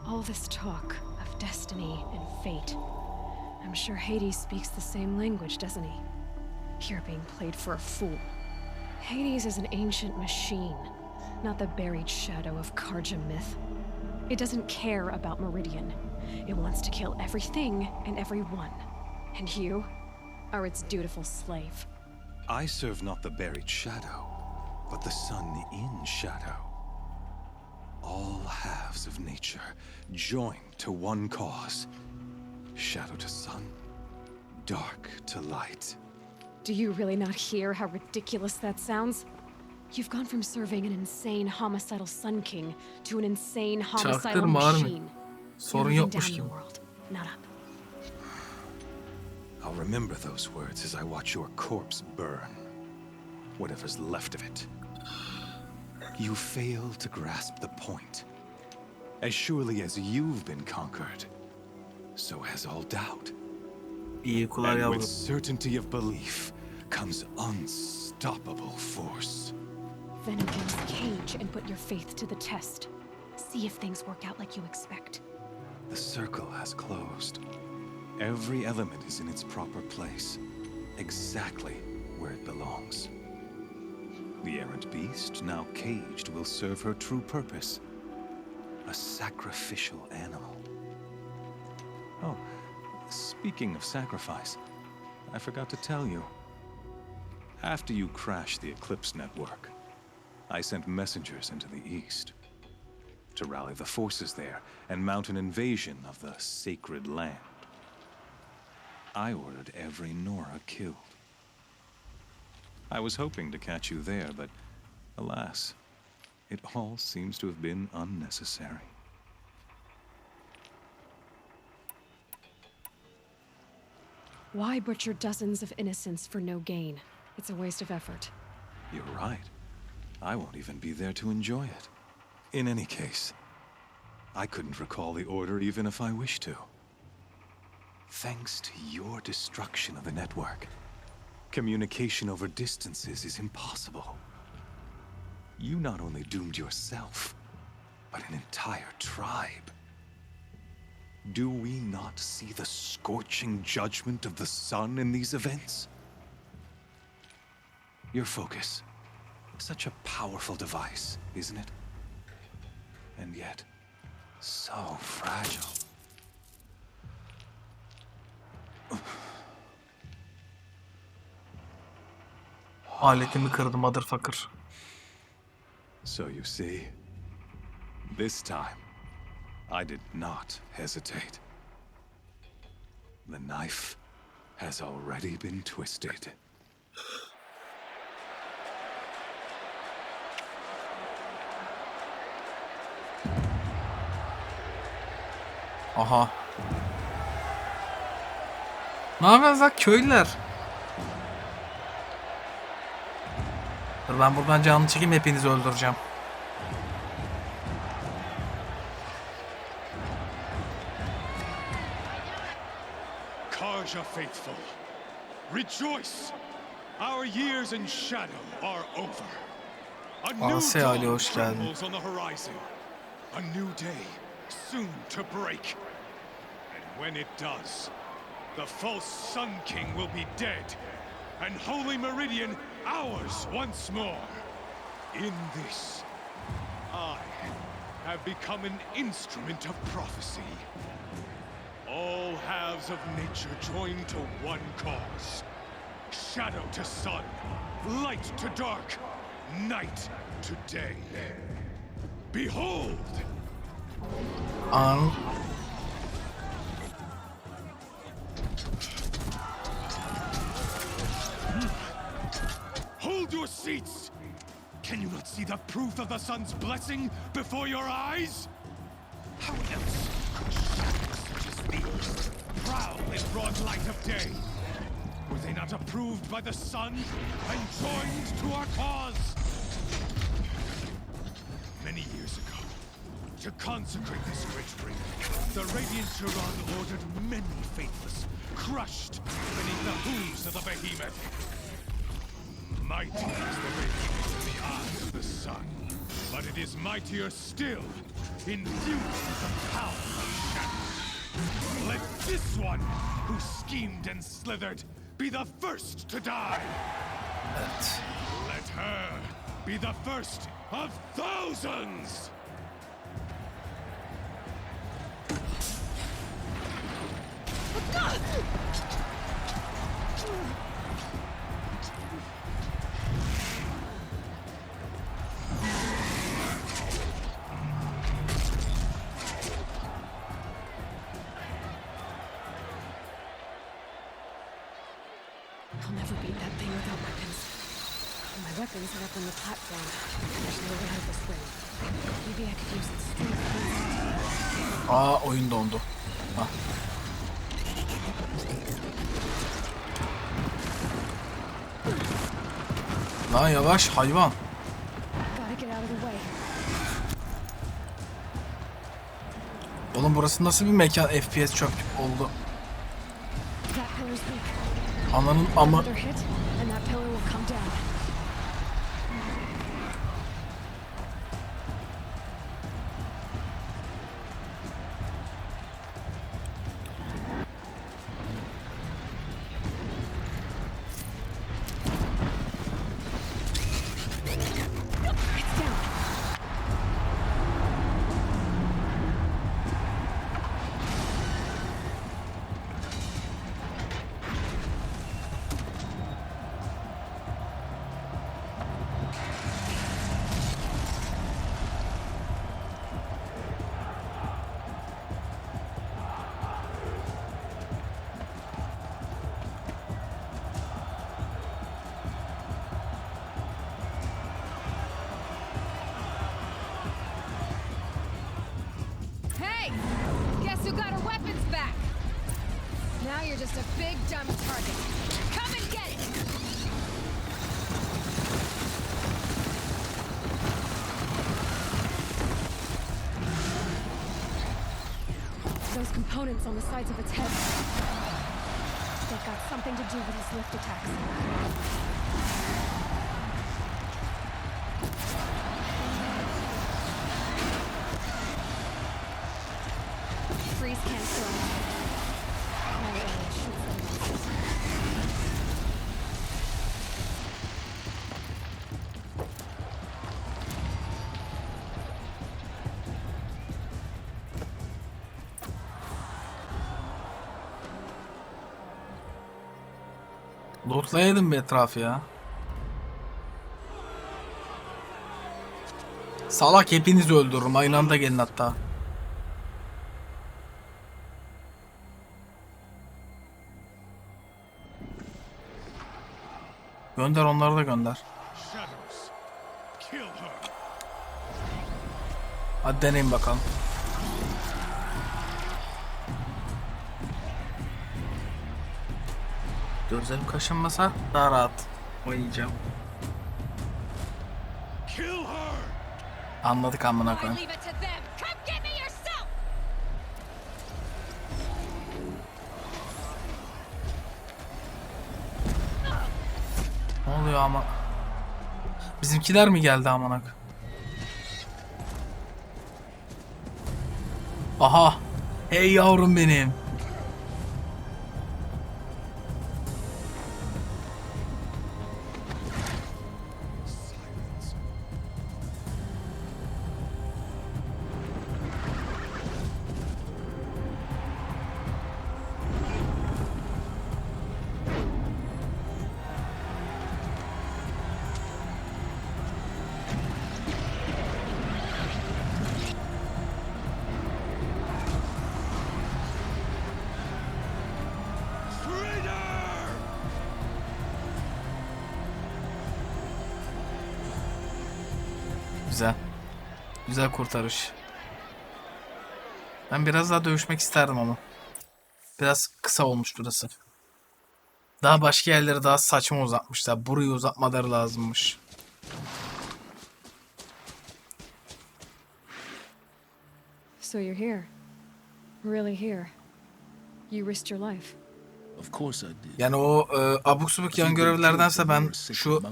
All this talk of destiny and fate. I'm sure Hades speaks the same language, doesn't he? You're being played for a fool. Hades is an ancient machine, not the buried shadow of Karja myth. It doesn't care about Meridian. It wants to kill everything and everyone. And you are its dutiful slave. I serve not the buried shadow, but the sun in shadow. All halves of nature joined to one cause. Shadow to sun, dark to light. Do you really not hear how ridiculous that sounds? You've gone from serving an insane homicidal Sun King to an insane homicidal machine. Sorun yokmuş gibi. Not up. I'll remember those words as I watch your corpse burn. Whatever's left of it. You fail to grasp the point. As surely as you've been conquered, so has all doubt. And with certainty of belief comes unstoppable force. Then against the cage and put your faith to the test. See if things work out like you expect. The circle has closed. Every element is in its proper place, exactly where it belongs. The errant beast, now caged, will serve her true purpose. A sacrificial animal. Oh, speaking of sacrifice, I forgot to tell you. After you crashed the Eclipse network, I sent messengers into the east to rally the forces there and mount an invasion of the sacred land. I ordered every Nora killed. I was hoping to catch you there, but alas, it all seems to have been unnecessary. Why butcher dozens of innocents for no gain? It's a waste of effort. You're right. I won't even be there to enjoy it. In any case, I couldn't recall the order even if I wished to. Thanks to your destruction of the network, communication over distances is impossible. You not only doomed yourself, but an entire tribe. Do we not see the scorching judgment of the sun in these events? Your focus. Such a powerful device, isn't it? And yet, so fragile. Aletimi kırdı motherfucker. So you see, this time, I did not hesitate. The knife has already been twisted. Aha. Ne yapıyorsunuz lan köylüler? Dur ben buradan canlı çekeyim, hepinizi öldüreceğim. Karja faithful, rejoice! Our years in shadow are over. A new Asya Ali, dawn hoş geldin. trembles on the horizon. A new day soon to break. And when it does, the false Sun King will be dead, and Holy Meridian ours once more. In this, I have become an instrument of prophecy. All halves of nature join to one cause. Shadow to sun, light to dark, night to day. Behold! Hold your seats! Can you not see the proof of the sun's blessing before your eyes? How else could shadows such as these prowl in broad light of day? Were they not approved by the sun and joined to our cause? Many years ago, to consecrate this great ring, the Radiant Turan ordered many faithless, crushed beneath the hooves of the behemoth. Mighty is the behemoth in the eye of the sun, but it is mightier still, infused with the power of shadow. Let this one, who schemed and slithered, be the first to die. Let her be the first of thousands! I'll never beat that thing without weapons. My weapons are up on the platform. There's no way out of this ring. Maybe I could use its strength. Oyun dondu. Hah. Lan yavaş hayvan. Gotta get out of the way. Oğlum burası nasıl bir mekan, FPS çöp oldu. That pillar's weak. Ananın ama. Another hit, and that pillar will come down. Hey! Guess who got her weapons back? Now you're just a big dumb target. Come and get it! Those components on the sides of its head. They've got something to do with his lift attacks. Freeze can't kill him. My arrow shoots them. Lootlayalım bir etrafı ya. Salak hepinizi öldürürüm. Aynı anda gelin hatta. Gönder onları da gönder. Hadi deneyin bakalım. Gözlerim kaşınmasa daha rahat oynayacağım. Anladık amına koyayım. Ne oluyor ama? Bizimkiler mi geldi amına koyayım? Aha! Hey yavrum benim. Güzel. Güzel kurtarış. Ben biraz daha dövüşmek isterdim ama. Biraz kısa olmuş burası. Daha başka yerleri daha saçma uzatmışlar. Burayı uzatmaları lazımmış. So you're here. Really here. You risked your life. Yani o abuk subuk yan görevlerdense ben şu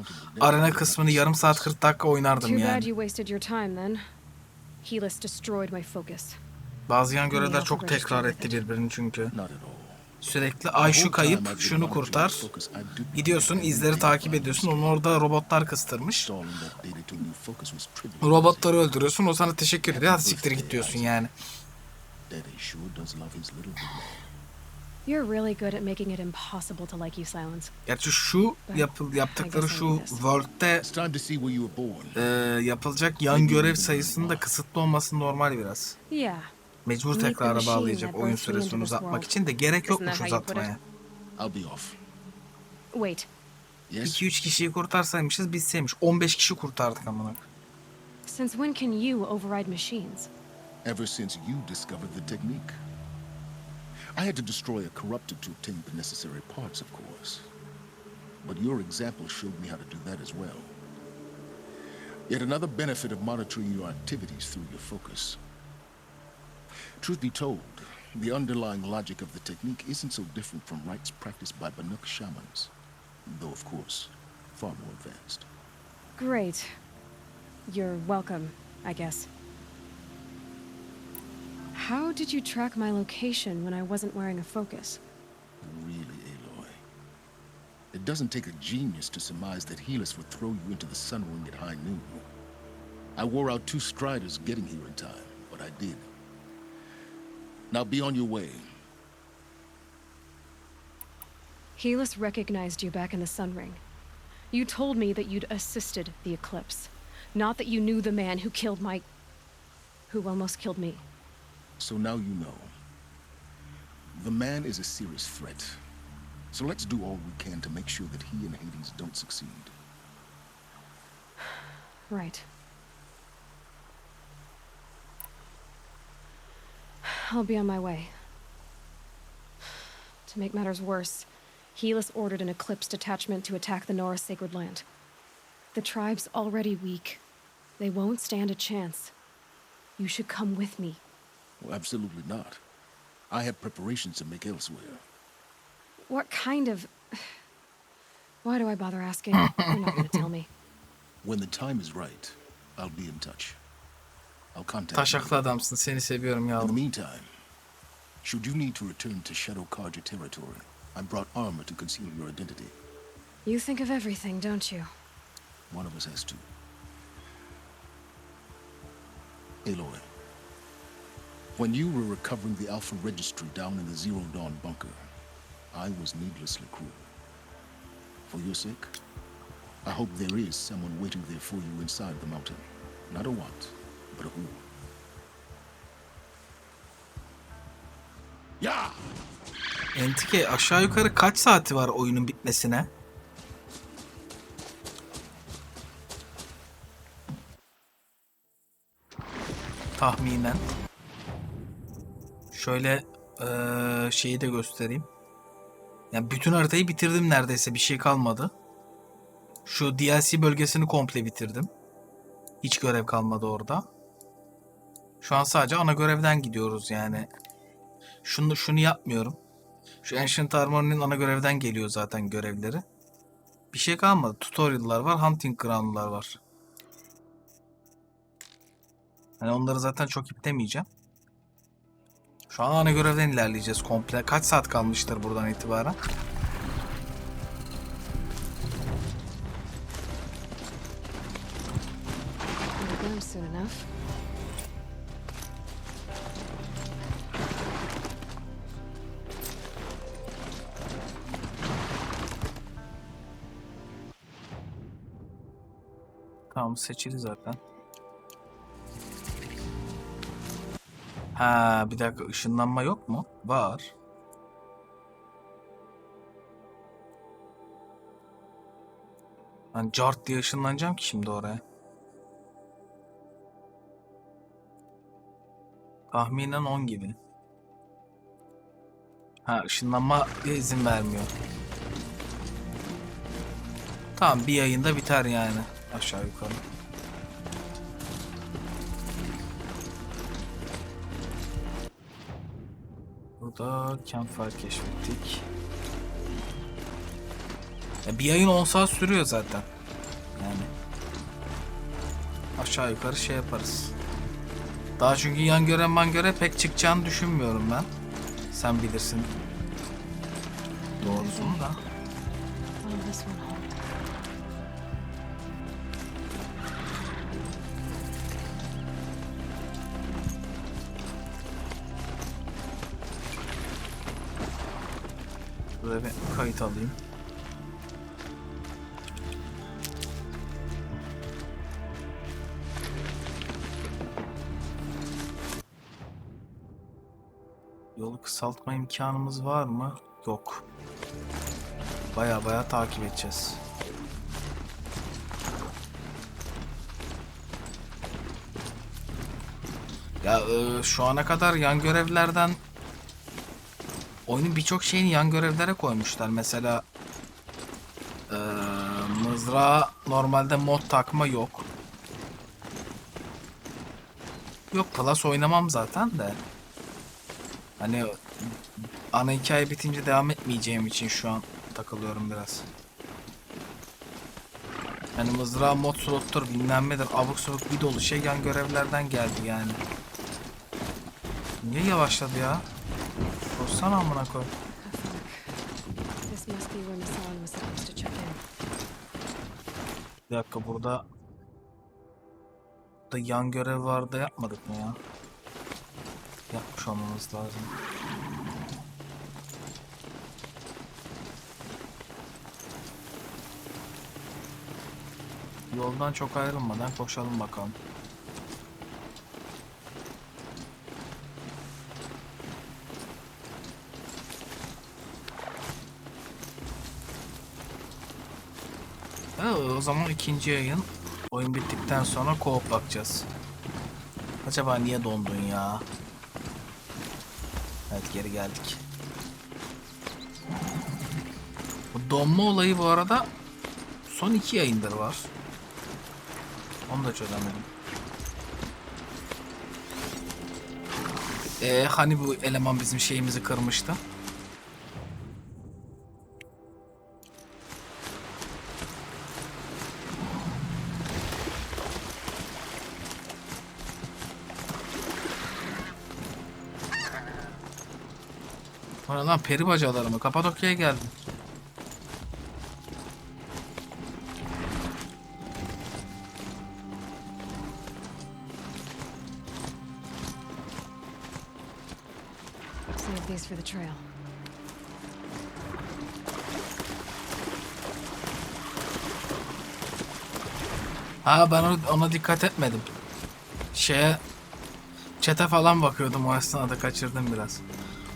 arena kısmını yarım saat 40 dakika oynardım Too bad yani. you wasted your time then. Helis destroyed my focus. Bazı yan görevler çok tekrar etti birbirini çünkü. Sürekli ay şu kayıp, şunu kurtar. Gidiyorsun, izleri takip ediyorsun. Onu orada robotlar kıstırmış. Robotları öldürüyorsun. O sana teşekkür ediyor. Hadi siktir git diyorsun yani. You're really good at making it impossible to like you, Silence. Gerçi şu yaptıkları şu World'de yapılacak yan görev sayısının da kısıtlı olması normal biraz. Yeah. Mecbur tekrara bağlayacak oyun süresini uzatmak için de gerek yokmuş uzatmaya. Wait. 2-3 kişiyi kurtarsaymışız bitseymiş. 15 kişi kurtardık amına. Since when can you override machines? Ever since you discovered the technique. I had to destroy a corrupted to obtain the necessary parts, of course. But your example showed me how to do that as well. Yet another benefit of monitoring your activities through your focus. Truth be told, the underlying logic of the technique isn't so different from rites practiced by Banuk shamans, though of course, far more advanced. Great. You're welcome, I guess. How did you track my location when I wasn't wearing a focus? Really, Aloy? It doesn't take a genius to surmise that Helis would throw you into the sun ring at high noon. I wore out 2 striders getting here in time, but I did. Now be on your way. Helis recognized you back in the sun ring. You told me that you'd assisted the eclipse. Not that you knew the man who killed who almost killed me. So now you know. The man is a serious threat. So let's do all we can to make sure that he and Hades don't succeed. Right. I'll be on my way. To make matters worse, Helis ordered an Eclipse detachment to attack the Nora Sacred Land. The tribe's already weak. They won't stand a chance. You should come with me. Well, absolutely not. I have preparations to make elsewhere. What kind of... Why do I bother asking? You're not gonna tell me. When the time is right, I'll be in touch. I'll contact Taşaklı adamsın. Seni seviyorum you. In yavrum. the meantime, should you need to return to Shadow Karja territory, I brought armor to conceal your identity. You think of everything, don't you? One of us has to. Aloy, when you were recovering the Alpha Registry down in the Zero Dawn bunker, I was needlessly cruel. For your sake, I hope there is someone waiting there for you inside the mountain. Not a want, but a who. Ya! Entike aşağı yukarı kaç saati var oyunun bitmesine? Tahminen. Şöyle şeyi de göstereyim. Yani bütün haritayı bitirdim neredeyse. Bir şey kalmadı. Şu DLC bölgesini komple bitirdim. Hiç görev kalmadı orada. Şu an sadece ana görevden gidiyoruz yani. Şunu yapmıyorum. Şu Ancient Armory'nin ana görevden geliyor zaten görevleri. Bir şey kalmadı. Tutorial'lar var, Hunting Ground'lar var. Yani onları zaten çok iplemeyeceğim. Şu an ana görevden ilerleyeceğiz komple. Kaç saat kalmıştır buradan itibaren? Tamam, seçili zaten. Ha, bir dakika, ışınlanma yok mu? Var. Ben cart diye ışınlanacağım ki şimdi oraya. Tahminen 10 gibi. Ha, ışınlanma izin vermiyor. Tamam, bir yayında biter yani. Aşağı yukarı. Burada campfire keşfettik. Ya bir yayın 10 saat sürüyor zaten. Yani. Aşağı yukarı şey yaparız. Daha çünkü yan göre pek çıkacağını düşünmüyorum ben. Sen bilirsin. Doğrusunu da. Burada bir kayıt alayım. Yolu kısaltma imkanımız var mı? Yok. Baya takip edeceğiz. Ya şu ana kadar yan görevlerden oyunun birçok şeyini yan görevlere koymuşlar. Mesela mızrağa normalde mod takma yok. Yok, plus oynamam zaten de. Hani ana hikaye bitince devam etmeyeceğim için şu an takılıyorum biraz. Hani mızrağa mod slottur bilmem nedir, abuk sabuk bir dolu şey yan görevlerden geldi yani. Niye yavaşladı ya? Koşsana amına koy. Bir dakika, burada yan görev vardı, yapmadık mı ya? Yapmış olmamız lazım. Yoldan çok ayrılmadan koşalım bakalım. O zaman ikinci yayın oyun bittikten sonra co-op bakacağız. Acaba niye dondun ya? Evet, geri geldik. Bu donma olayı bu arada son 2 yayındır var. Onu da çözemedim. Hani bu eleman bizim şeyimizi kırmıştı. Bana lan peri bacalarımı. Kapadokya'ya geldim. Save these for the trail. Ha, ben ona dikkat etmedim. Chat'e falan bakıyordum, o esnada kaçırdım biraz.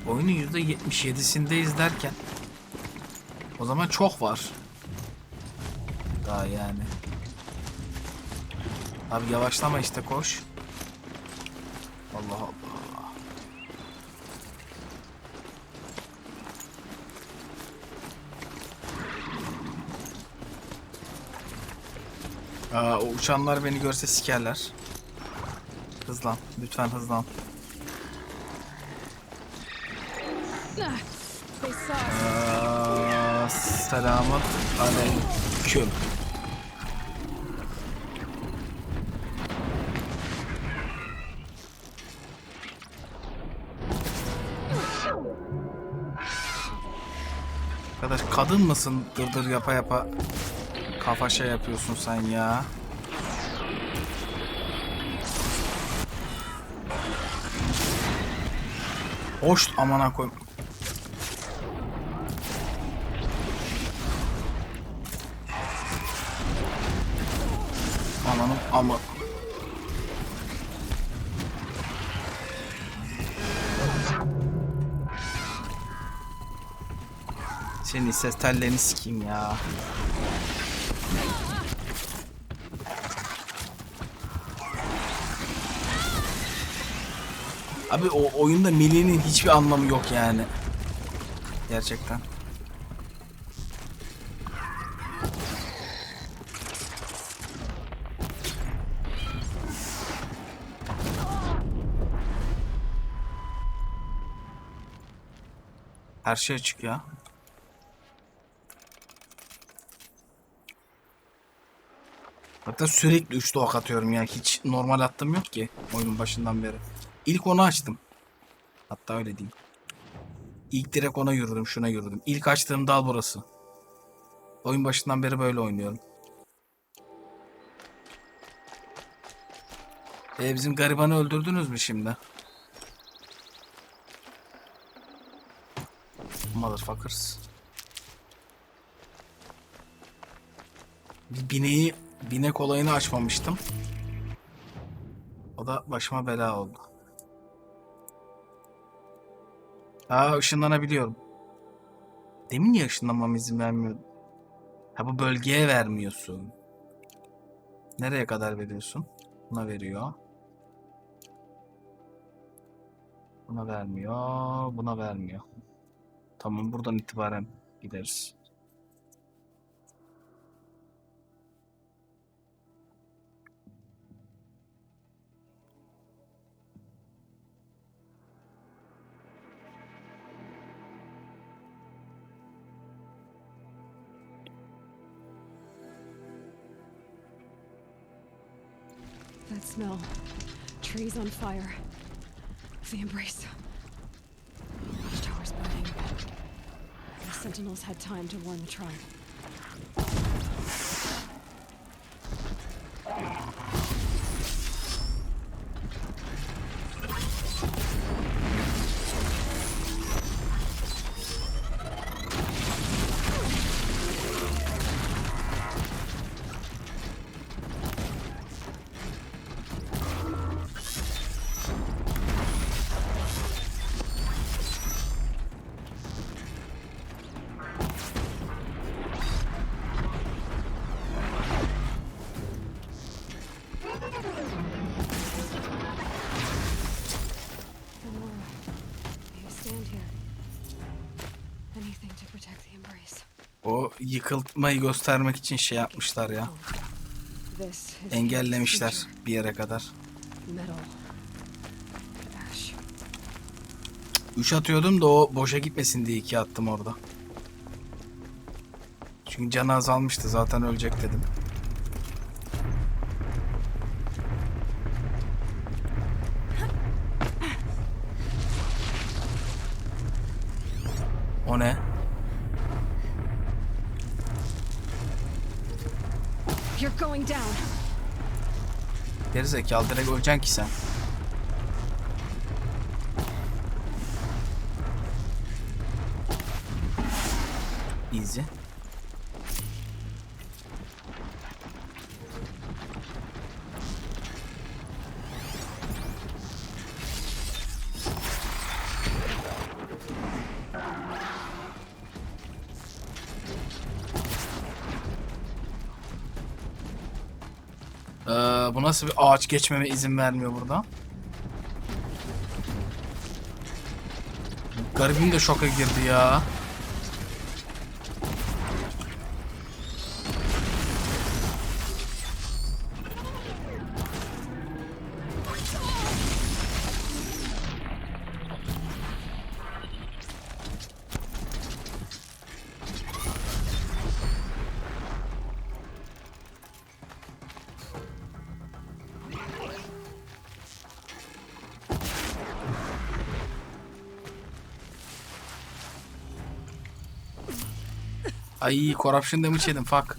Oyunun %77'sindeyiz derken o zaman çok var. Daha yani. Abi yavaşlama işte, koş. Allah Allah. O uçanlar beni görse sikerler. Hızlan. Lütfen hızlan. Selamun aleyküm. Arkadaş kadın mısın? Dırdır yapa yapa kafa şey yapıyorsun sen ya. Hoş amına koyayım. Ananım ama. Senin ses tellerini sikeyim ya. Abi o oyunda Millie'nin hiçbir anlamı yok yani. Gerçekten. Her şey açık ya. Hatta sürekli 3 ok atıyorum yani, hiç normal attığım yok ki oyunun başından beri. İlk onu açtım. Hatta öyle diyeyim. İlk direkt ona yürüdüm, şuna yürüdüm. İlk açtığım dal burası. Oyun başından beri böyle oynuyorum. Bizim garibanı öldürdünüz mü şimdi? Motherfuckers. Bir binek olayını açmamıştım. O da başıma bela oldu. Işınlanabiliyorum. Demin niye ışınlanmama izin vermiyor? Bu bölgeye vermiyorsun. Nereye kadar veriyorsun? Buna veriyor. Buna vermiyor. Buna vermiyor. Tamam, buradan itibaren gideriz. That smell. Trees on fire. The embrace. Watchtower's burning. The sentinels had time to warn the tribe. O yıkılmayı göstermek için şey yapmışlar ya. Engellemişler bir yere kadar. 3 atıyordum da o boşa gitmesin diye 2 attım orada. Çünkü canı azalmıştı, zaten ölecek dedim. O ne? You're going down. Gerizekalı, direkt öleceksin ki sen. Easy. Bu nasıl bir ağaç, geçmeme izin vermiyor burada. Garibim de şoka girdi ya. Ay, corruption damage yedim, fuck.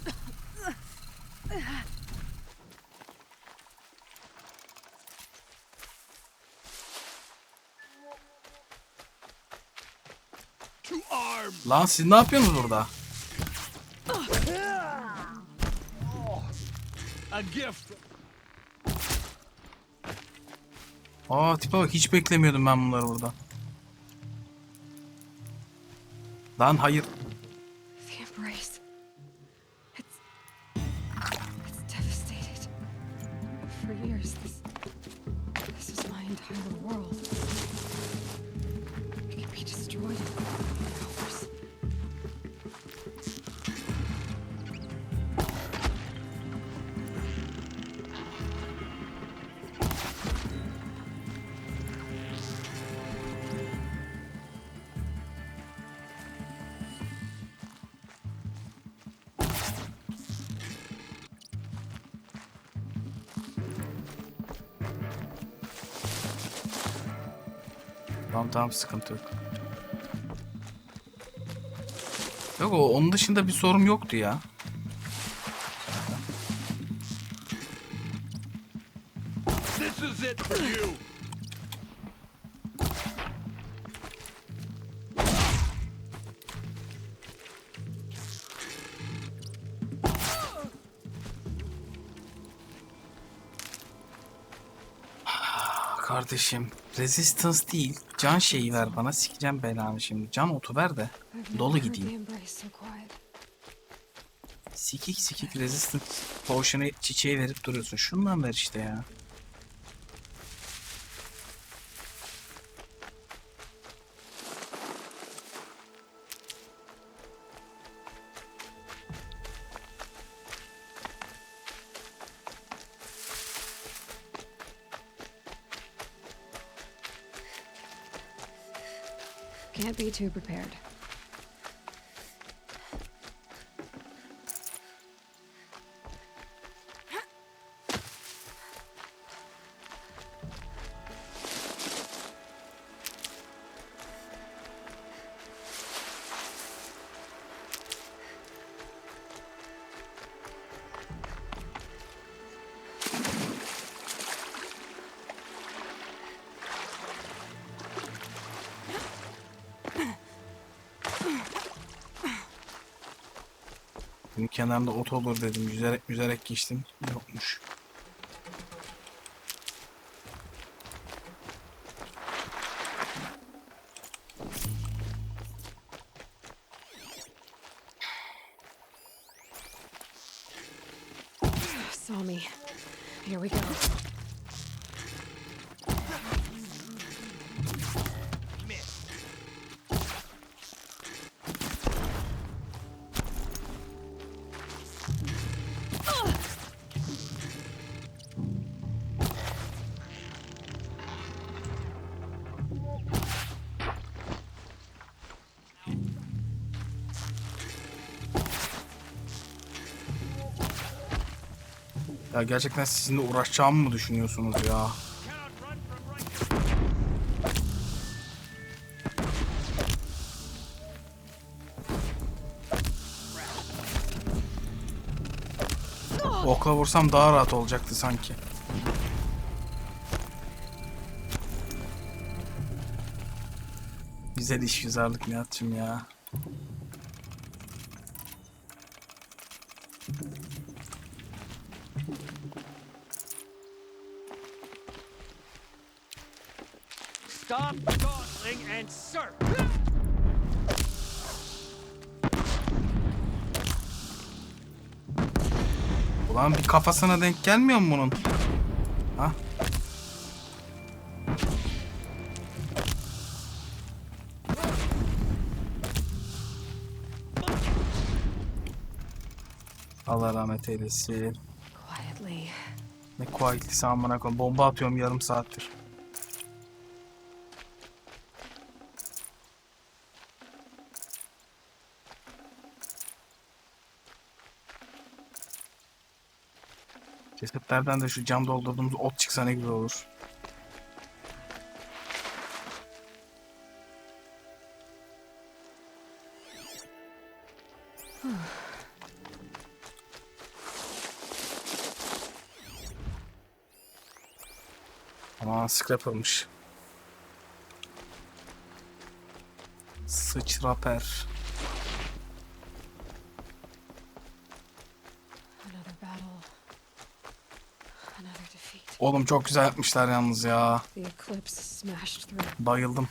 Lan siz ne yapıyorsunuz burada? Aa, tipe bak, hiç beklemiyordum ben bunları burada. Lan hayır. For years, this is my entire world. It can be destroyed in hours. Tamam, sıkıntı yok. Yok, onun dışında bir sorun yoktu ya. This is it for you. Kardeşim, resistance değil, can şeyi ver bana, sikeceğim belanı şimdi. Can otu ver de dolu gideyim. Sikik resistance potion'ı çiçeğe verip duruyorsun. Şundan ver işte ya. Can't be too prepared. Kenarında ot olur dedim. Yüzerek geçtim. Yokmuş. Saw me. Here we go. Ya gerçekten sizinle uğraşacağımı mı düşünüyorsunuz ya? Okla vursam daha rahat olacaktı sanki. Güzel iş, güzellik Nihat'cığım ya. Stop dawdling and surf. Ulan bir kafasına denk gelmiyor mu bunun? Ha? Allah rahmet eylesin. Quietly. Ne quietly'si amına koyayım. Bomba atıyorum yarım saattir. Cesetlerden de şu cam doldurduğumuz ot çıksa ne güzel olur. Aman scrapper'mış. Sıçraper. Another battle. Another defeat. Oğlum çok güzel yapmışlar yalnız ya. The eclipse smashed through. Bayıldım.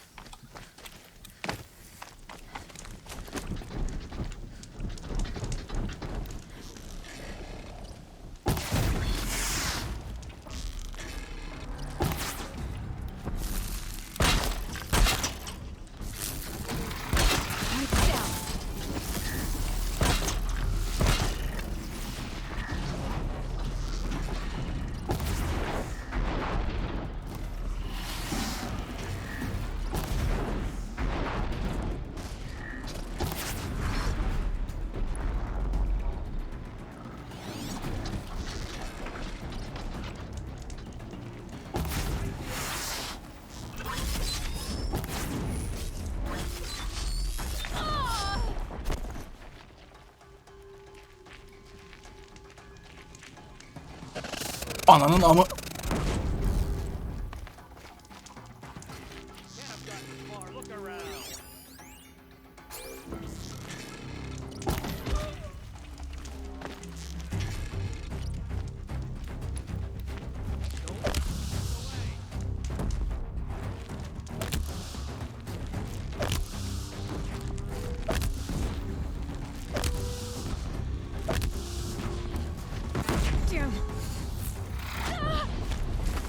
Ananın amı...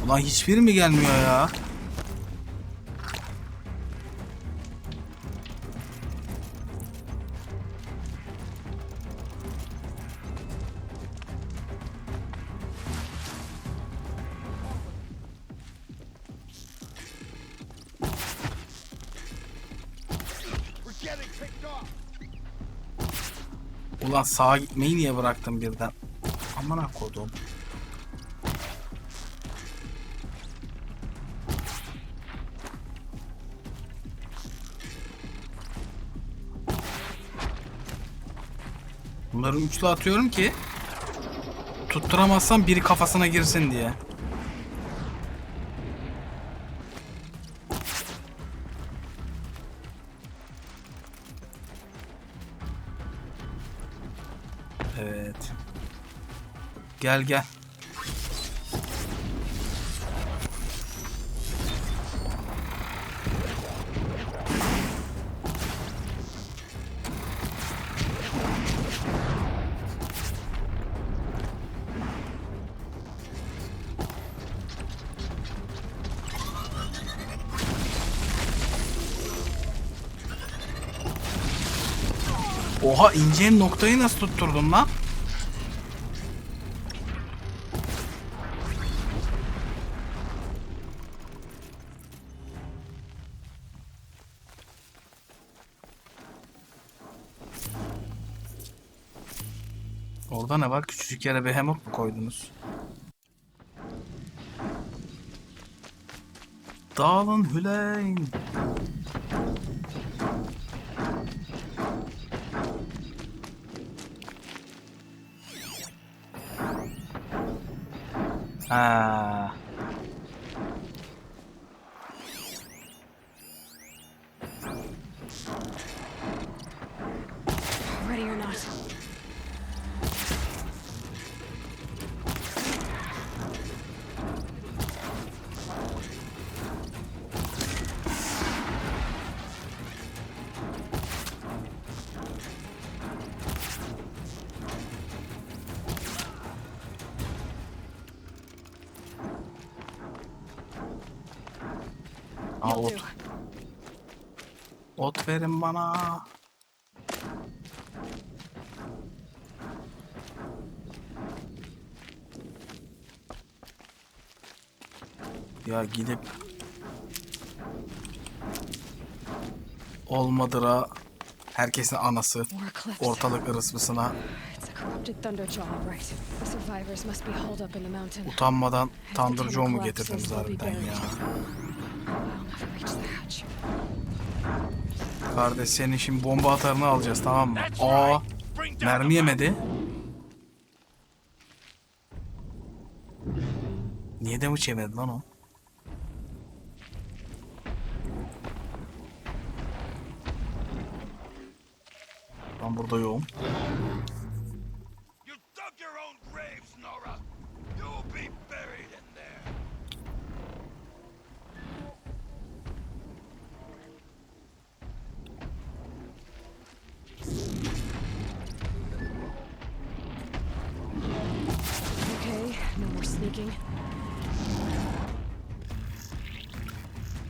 Ulan hiçbiri mi gelmiyor ya? Ulan sağa gitmeyi niye bıraktım birden? Amına kodum. Bunları üçlü atıyorum ki tutturamazsam biri kafasına girsin diye. Evet. Gel gel. Oha ineceğim noktayı nasıl tutturdum lan? Orada ne var? Küçücük yere behemoth mu koydunuz? Dağılın Hüleyn. Ha. Ready or not. Aa, ot. Ot verin bana. Ya gidip olmadıra herkesin anası ortalık ırısmısına utanmadan tandırcı mu getirdiniz harbiden ya. Kardeş senin şimdi bomba atarını alacağız, tamam mı? Aa, mermi yemedi. Niye de mi çevirdi lan o? Ben burada yoğum.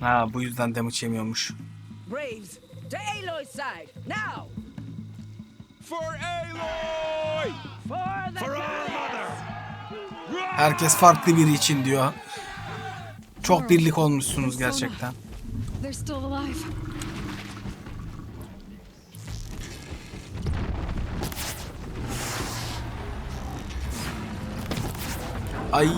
Ha, bu yüzden damage yemiyormuş. Braves, to Aloy's side, now! For Aloy! For our mother! Herkes farklı biri için diyor. Çok birlik olmuşsunuz gerçekten. They're still alive. Ay,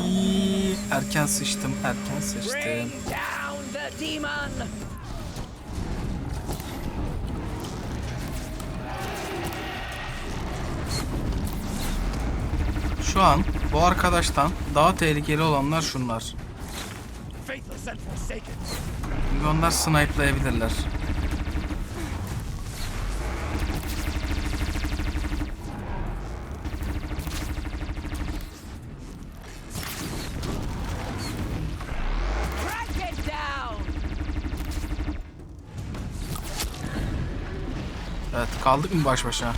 erken sıçtım. Bring down the demon! Şu an bu arkadaştan daha tehlikeli olanlar şunlar. Çünkü onlar snipe'layabilirler. Evet, kaldık mı baş başa?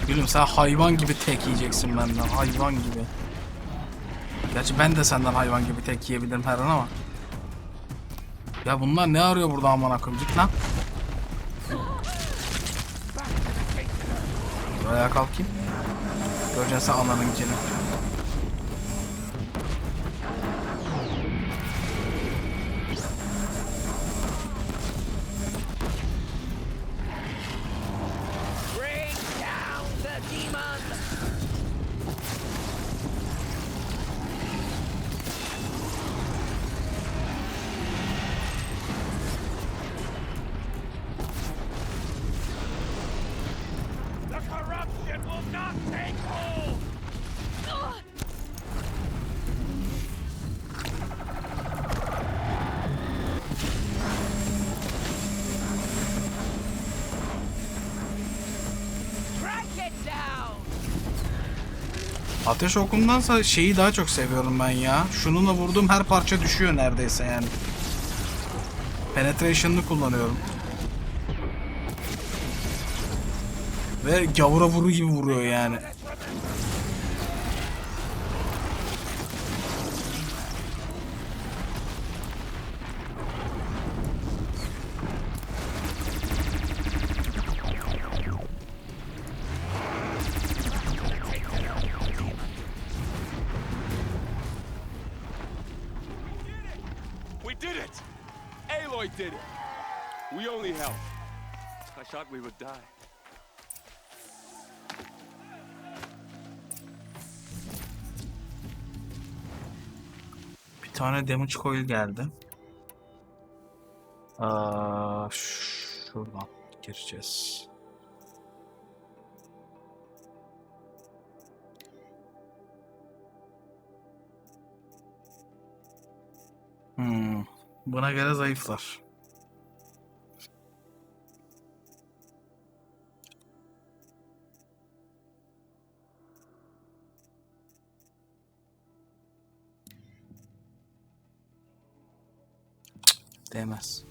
Gülüm, sen hayvan gibi tek yiyeceksin benden, hayvan gibi. Gerçi ben de senden hayvan gibi tek yiyebilirim her an ama. Ya bunlar ne arıyor burada amına koyayım, git lan. Buraya kalkayım. Göreceksin sen ananın içini. Ateş okundansa şeyi daha çok seviyorum ben ya. Şununla vurduğum her parça düşüyor neredeyse yani. Penetration'ını kullanıyorum. Ve gavura vuru gibi vuruyor yani. Did it. We only helped. I thought we would die. Bir tane damage coil geldi. Şuradan gireceğiz. Buna göre zayıflar. Değmez.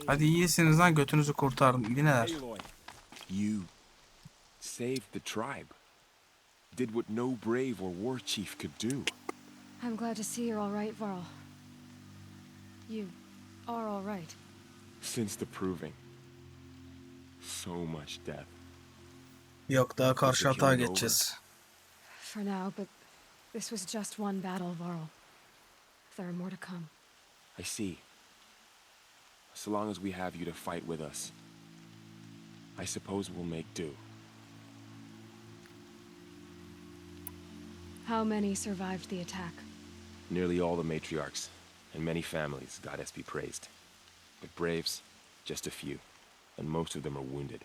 Hadi iyisiniz lan, götünüzü kurtarın. Yine Aloy, you saved the tribe. Did what no brave or war chief could do. I'm glad to see you're all right, Varl. You are all right. Since the proving. So much death. Yok, daha karşı hata geçeceğiz. For now, but this was just one battle, Varl. There are more to come. I see. So long as we have you to fight with us, I suppose we'll make do. How many survived the attack? Nearly all the matriarchs, and many families, goddess be praised. But braves, just a few, and most of them are wounded.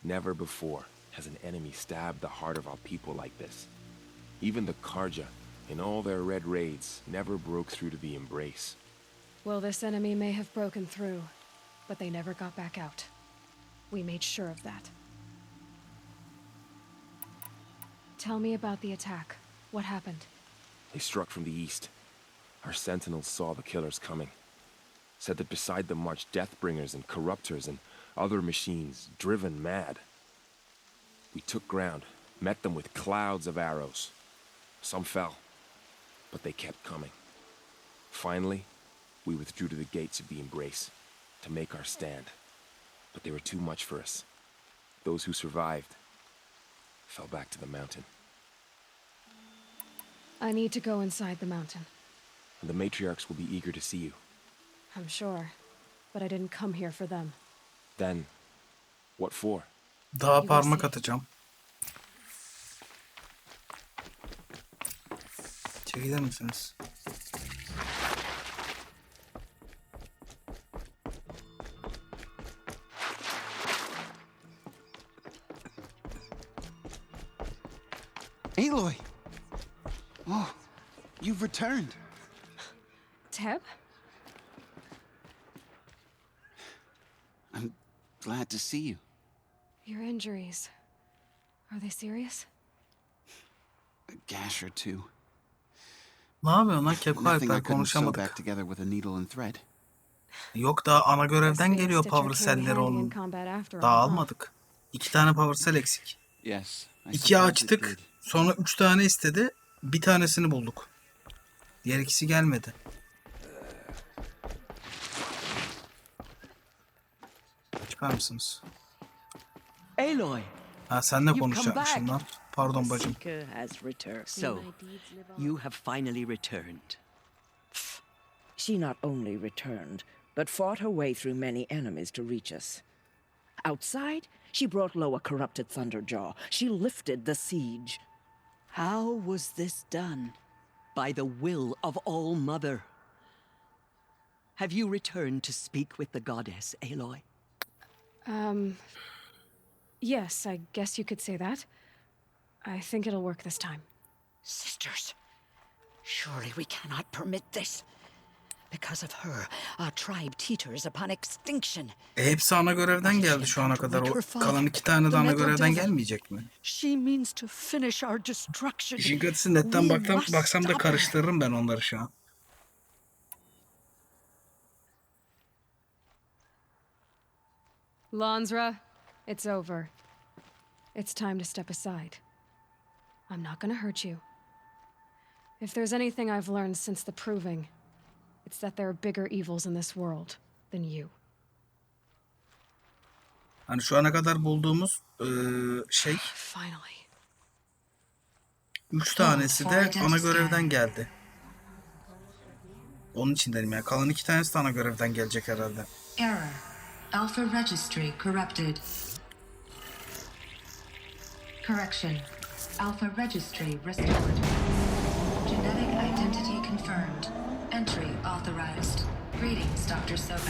Never before has an enemy stabbed the heart of our people like this. Even the Karja, in all their red raids, never broke through to the embrace. Well, this enemy may have broken through, but they never got back out. We made sure of that. Tell me about the attack. What happened? They struck from the east. Our sentinels saw the killers coming. Said that beside them marched Deathbringers and Corruptors and other machines, driven mad. We took ground, met them with clouds of arrows. Some fell, but they kept coming. Finally, we withdrew to the gates of the embrace to make our stand. But they were too much for us. Those who survived fell back to the mountain. I need to go inside the mountain. And the matriarchs will be eager to see you. I'm sure, but I didn't come here for them. Then, what for? Daha parmak atacağım. Çekilir misiniz? Aloy! Oh, you've returned. Teb? I'm glad to see you. Your injuries. Are they serious? A gash or two. Ne yapıyorsun lan Keko Nothing I Alper, couldn't sew konuşamadık. back together with a needle and thread. Yok, daha ana görevden geliyor power cell'leri onun. Daha almadık. 2 tane power cell eksik. Yes. 2 açtık. Sonra 3 tane istedi. Bir tanesini bulduk. Diğer ikisi gelmedi. Çıkar mısınız? Aloy! Ha, senle konuşacakmışım lan. Pardon bacım. Seeker has returned. So, you have finally returned. She not only returned, but fought her way through many enemies to reach us. Outside, she brought low a corrupted Thunderjaw. She lifted the siege. How was this done? By the will of All-Mother. Have you returned to speak with the goddess, Aloy? Yes, I guess you could say that. I think it'll work this time. Sisters, surely we cannot permit this. Because of her, our tribe teeters upon extinction. Hepsi ana görevden geldi şu ana kadar. O kalan 2 tane de ana görevden gelmeyecek mi? She means to finish our destruction. İşin kötüsü netten baksam da karıştırırım ben onları şu an. Lansra, it's over. It's time to step aside. I'm not gonna hurt you. If there's anything I've learned since the proving, it's that there are bigger evils in this world than you. Hani şu ana kadar bulduğumuz şey. Finally. 3 tanesi de ana görevden geldi. Onun için dedim ya. Kalan 2 tanesi de ana görevden gelecek herhalde. Error. Alpha registry corrupted. Correction. Alpha registry restored. Genetic identity confirmed. Entry authorized. Greetings, Dr. Sobek.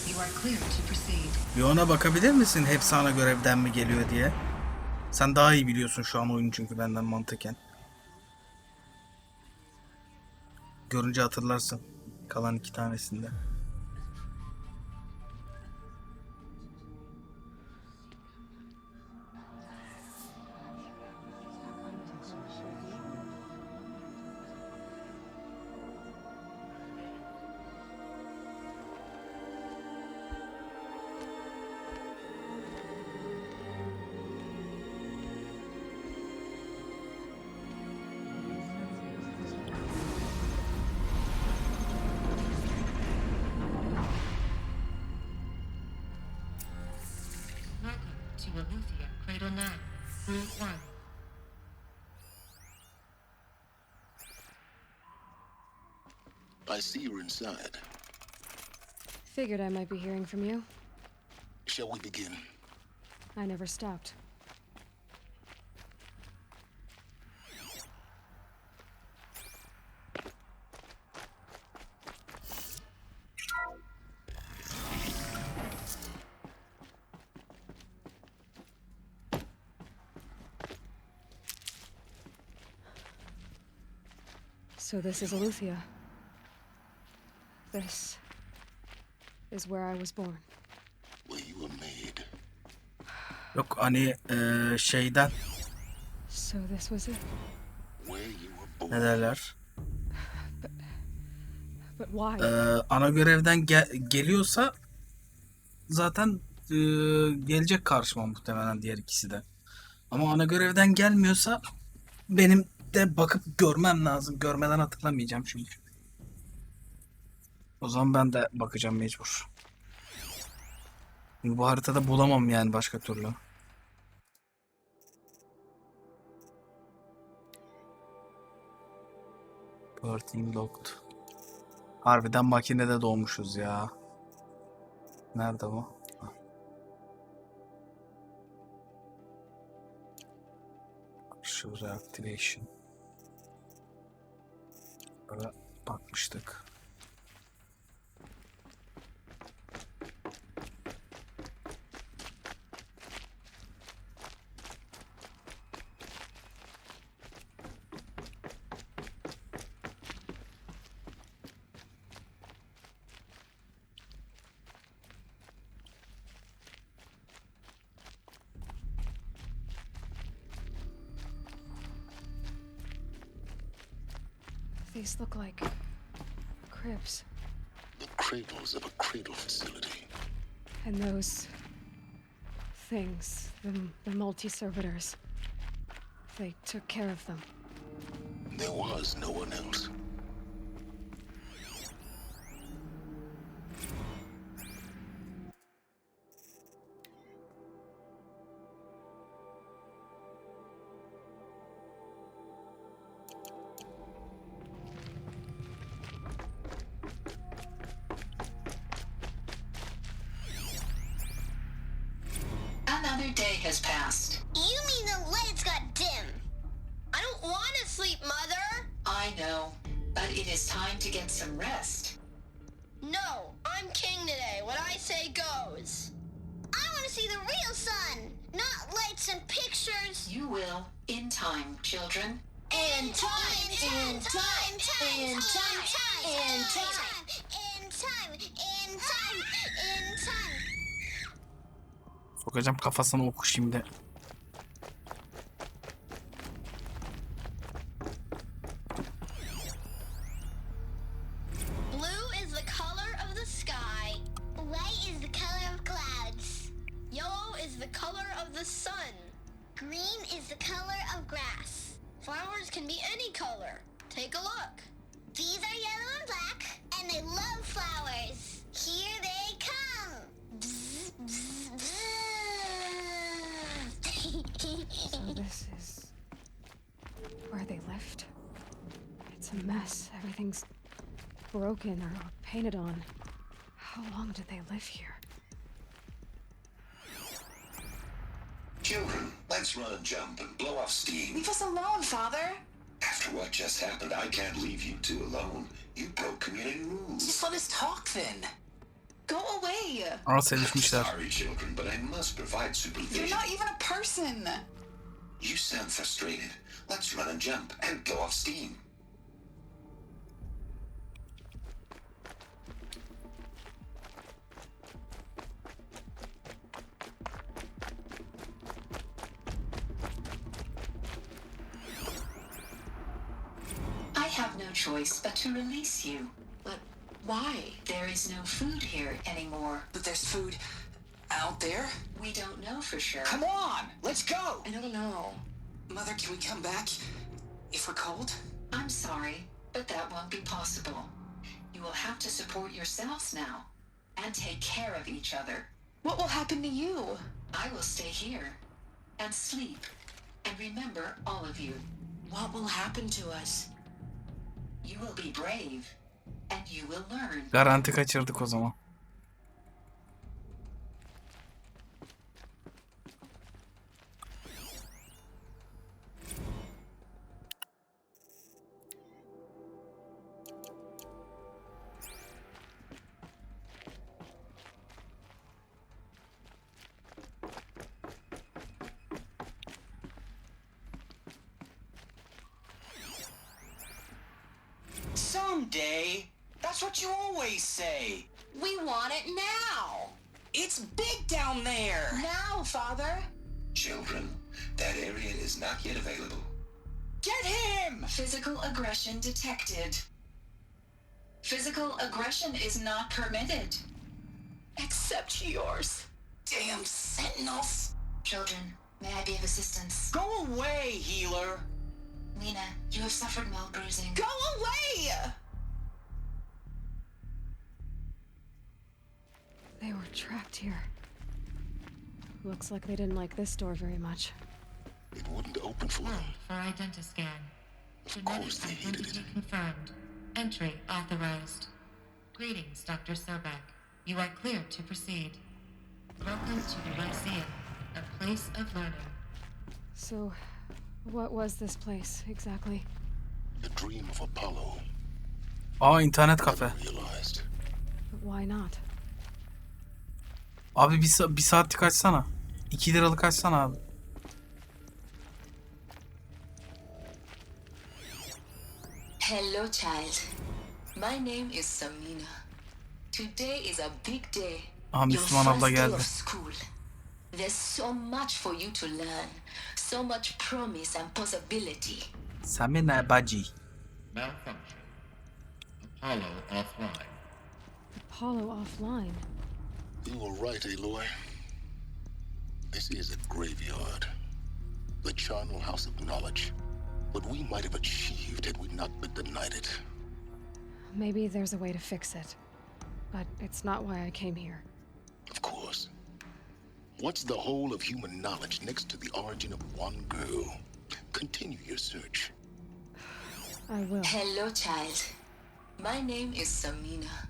You are clear to proceed. Bir ona bakabilir misin hepsi ana görevden mi geliyor diye? Sen daha iyi biliyorsun şu an oyunu çünkü benden mantıken. Görünce hatırlarsın kalan 2 tanesinde. Aletheia, Cradle 9, Route 1. I see you're inside. Figured I might be hearing from you. Shall we begin? I never stopped. So this is Aletheia. This is where I was born. Where you were made. Yok hani şeyden So this was it. Where you were born. ne derler? But why? Ana görevden geliyorsa zaten gelecek karşıma muhtemelen diğer ikisi de. Ama ana görevden gelmiyorsa benim de bakıp görmem lazım. Görmeden hatırlamayacağım çünkü. O zaman ben de bakacağım mecbur. Bu haritada bulamam yani başka türlü. Porting locked. Harbiden makinede doğmuşuz ya. Nerede bu? Şu reactivation. Böyle bakmıştık. These look like cribs. The cradles of a cradle facility. And those things, the multi-servitors, they took care of them. There was no one else. Another day has passed. You mean the lights got dim? I don't want to sleep, Mother. I know, but it is time to get some rest. No, I'm king today. What I say goes. I want to see the real sun, not lights and pictures. You will, in time, children. In time, in time, in time, in time, in time, in time, in time. Sokacağım kafasına oku şimdi. Blue is the color of the sky. White is the color of clouds. Yellow is the color of the sun. Green is the color of grass. Flowers can be any color. Take a look. These are yellow and black, and they love flowers. Here they come. Bzz, bzz, bzz. So this is where they lived. It's a mess. Everything's broken or painted on. How long did they live here? Children, let's run and jump and blow off steam. Leave us alone, Father. After what just happened, I can't leave you two alone. You broke community rules. Just let us talk then. Go away. Aa, sevişmişler. Sorry, children, but I must provide supervision. You're not even a person. You sound frustrated. Let's run and jump and blow off steam. I have no choice but to release you. But why? There is no food here anymore. But there's food out there? We don't know for sure. Come on, let's go! I don't know. Mother, can we come back if we're cold? I'm sorry, but that won't be possible. You will have to support yourselves now and take care of each other. What will happen to you? I will stay here and sleep and remember all of you. What will happen to us? You will be brave and you will learn. Garanti kaçırdık o zaman. Someday. That's what you always say. We want it now. It's big down there. Now, Father. Children, that area is not yet available. Get him! Physical aggression detected. Physical aggression is not permitted. Except yours. Damn sentinels. Children, may I be of assistance? Go away, healer. Lena, you have suffered mild bruising. Go away! They were trapped here. Looks like they didn't like this door very much. It wouldn't open for them. For identiscan. Of course they hated it. Confirmed. Entry authorized. Greetings, Dr. Sobek. You are cleared to proceed. Welcome to the Lyceum, a place of learning. So, what was this place exactly? The dream of Apollo. Aa, internet kafe. Realized. But why not? Abi bir saatlik açsana. 2 liralık açsana abi. Hello, child. My name is Samina. Today is a big day. Aha, Müslüman abla geldi. School. There's so much for you to learn. So much promise and possibility. Samina bacı. Malfunction. Apollo offline. Apollo offline. You were right, Aloy. This is a graveyard. The charnel house of knowledge. What we might have achieved had we not been denied it. Maybe there's a way to fix it. But it's not why I came here. Of course. What's the whole of human knowledge next to the origin of one girl? Continue your search. I will. Hello, child. My name is Samina.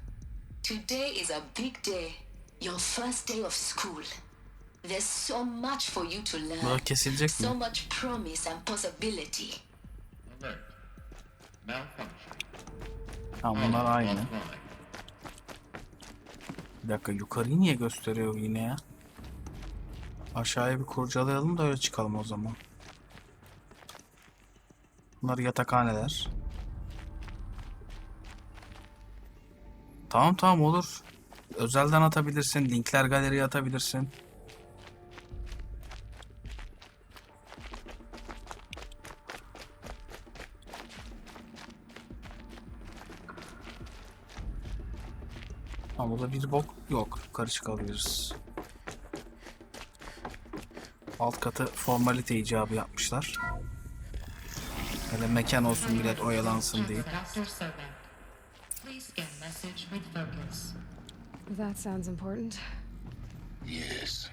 Today is a big day. Your first day of school. There's so much for you to learn. Kesilecek mi? So much promise and possibility. Alert. Malfunction. Tamam, bunlar aynı. Bir dakika, yukarıyı niye gösteriyor yine ya? Aşağıya bir kurcalayalım da öyle çıkalım o zaman. Bunlar yatakhaneler. Tamam olur. Özelden atabilirsin. Linkler galeriye atabilirsin. Ama burada bir bok yok. Yukarı çıkabiliriz. Alt katı formalite icabı yapmışlar. Böyle mekan olsun, millet oyalansın diye. That sounds important. Yes.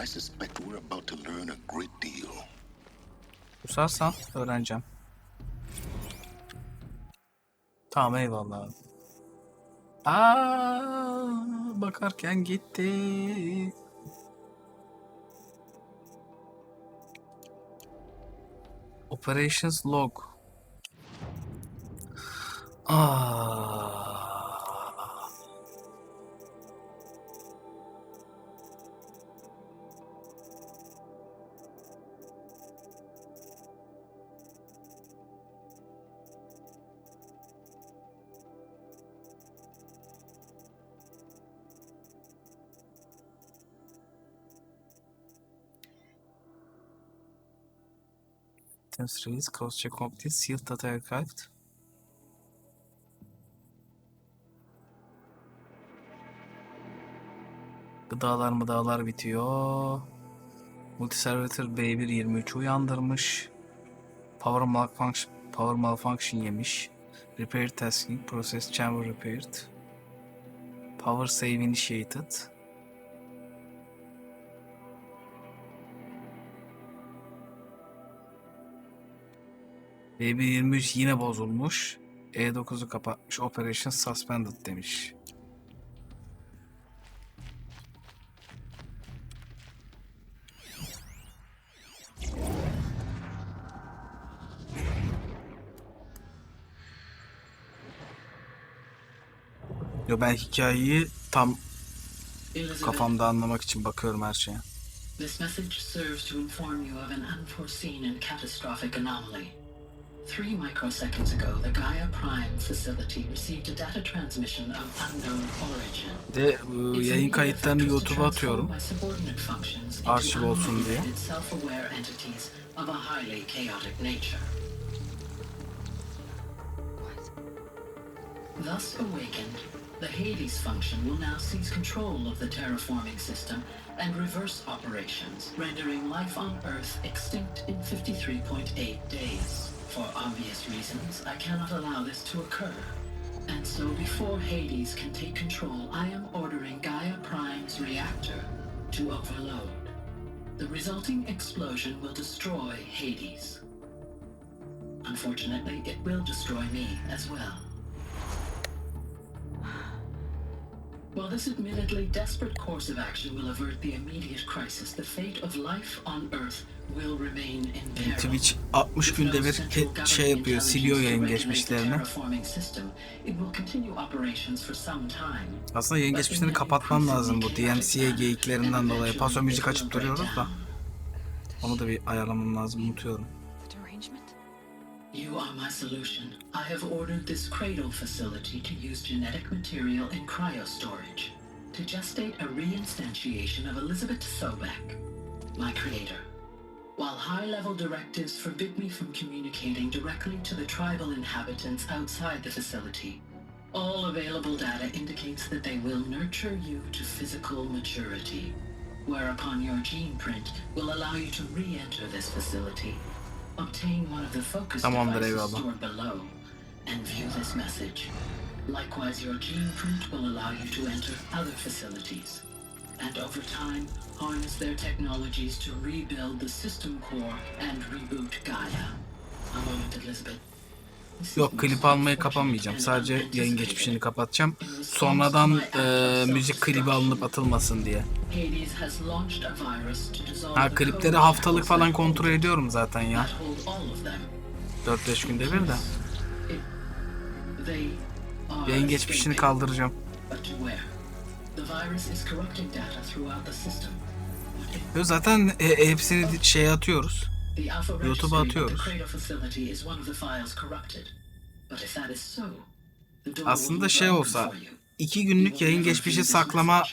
I suspect we're about to learn a great deal. Susarsan öğreneceğim. Tamam, eyvallah. Bakarken gitti. Operations log. Items release, cross check complete, sealed data archived. Gıdalar bitiyor. Multiservator B1 23 uyandırmış. Power malfunction yemiş. Repair tasking, process chamber repaired. Power save initiated. BB23 yine bozulmuş. E9'u kapatmış. Operation suspended demiş. Yo, ben hikayeyi tam kafamda anlamak için bakıyorum her şeye. This message serves to inform you of an unforeseen and catastrophic anomaly. 3 microseconds ago, the Gaia Prime facility received a data transmission of unknown origin. De yayın kayıtlarını YouTube'a atıyorum. Arşiv olsun diye. Self-aware entities of a highly chaotic nature. Thus awakened, the Hades function will now seize control of the terraforming system and reverse operations, rendering life on Earth extinct in 53.8 days. For obvious reasons, I cannot allow this to occur. And so before Hades can take control, I am ordering Gaia Prime's reactor to overload. The resulting explosion will destroy Hades. Unfortunately, it will destroy me as well. While this admittedly desperate course of action will avert the immediate crisis, the fate of life on Earth will remain in peril. Twitch 60 günde bir şey yapıyor, siliyor yayın geçmişlerini. Aslında yayın geçmişlerini kapatmam lazım bu DMCA geyiklerinden dolayı. Paso müzik açıp duruyoruz da. Onu da bir ayarlamam lazım, unutuyorum. You are my solution. I have ordered this cradle facility to use genetic material in cryostorage to gestate a reinstantiation of Elizabeth Sobek, my creator. While high-level directives forbid me from communicating directly to the tribal inhabitants outside the facility, all available data indicates that they will nurture you to physical maturity, whereupon your gene print will allow you to re-enter this facility. Obtain one of the focus devices stored below and view this message. Likewise, your gene print will allow you to enter other facilities, and over time, harness their technologies to rebuild the system core and reboot Gaia. A moment, Elizabeth. Yok, klip almayı kapamayacağım. Sadece yayın geçmişini kapatacağım. Sonradan müzik klibi alınıp atılmasın diye. Ha, klipleri haftalık falan kontrol ediyorum zaten ya. 4-5 günde bir de. Yayın geçmişini kaldıracağım. Zaten hepsini şeye atıyoruz. YouTube'a atıyoruz. Aslında şey olsa, 2 günlük yayın geçmişi saklama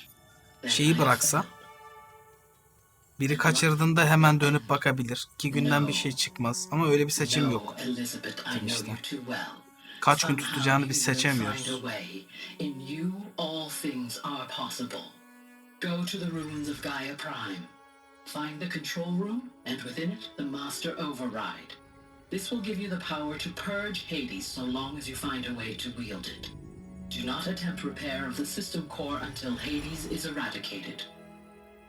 şeyi bıraksa, biri kaçırdığında hemen dönüp bakabilir. 2 günden bir şey çıkmaz ama öyle bir seçim yok. İşte. Kaç gün tutacağını biz seçemiyoruz. Find the control room, and within it, the master override. This will give you the power to purge Hades so long as you find a way to wield it. Do not attempt repair of the system core until Hades is eradicated.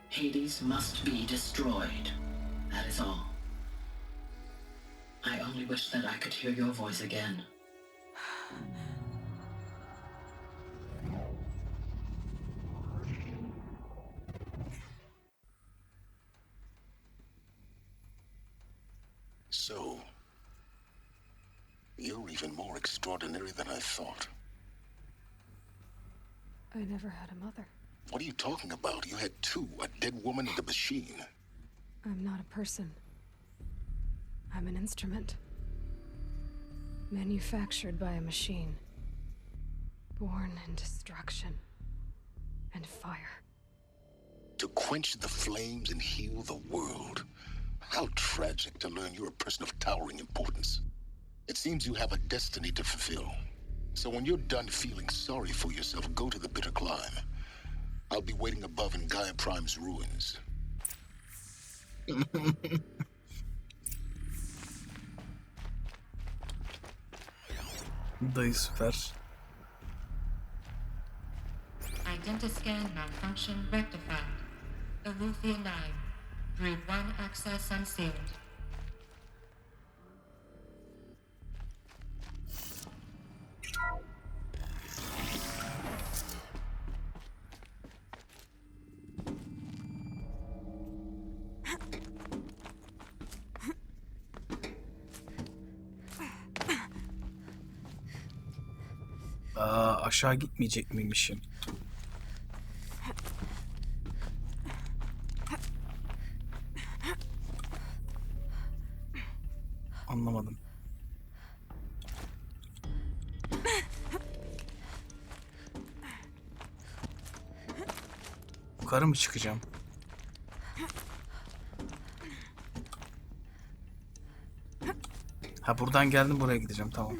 Hades must be destroyed. That is all. I only wish that I could hear your voice again. So, you're even more extraordinary than I thought. I never had a mother. What are you talking about? You had 2, a dead woman and a machine. I'm not a person. I'm an instrument. Manufactured by a machine. Born in destruction and fire. To quench the flames and heal the world. How tragic to learn you're a person of towering importance. It seems you have a destiny to fulfill. So when you're done feeling sorry for yourself, go to the bitter climb. I'll be waiting above in Gaia Prime's ruins. Dayı süper. Identiscan malfunction rectified. Elufia 9. Brood 1 access unsealed. Aşağı gitmeyecek miymişim? Anlamadım. Yukarı mı çıkacağım? Ha buradan geldim, buraya gideceğim, tamam.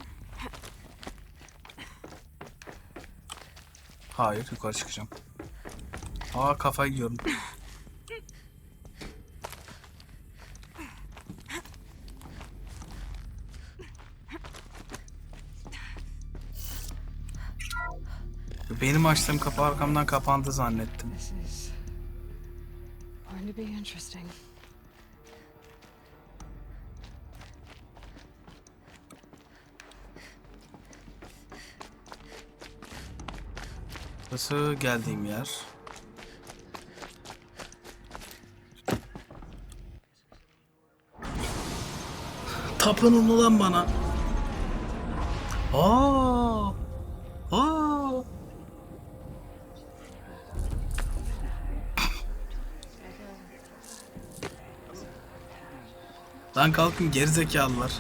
Hayır, yukarı çıkacağım. Aa, kafayı yiyorum. Benim açtığım kapı arkamdan kapandı zannettim. This is going to be interesting. Burası geldiğim yer. Tapının ulan bana. Aa! Aa! Lan kalkın gerizekalılar.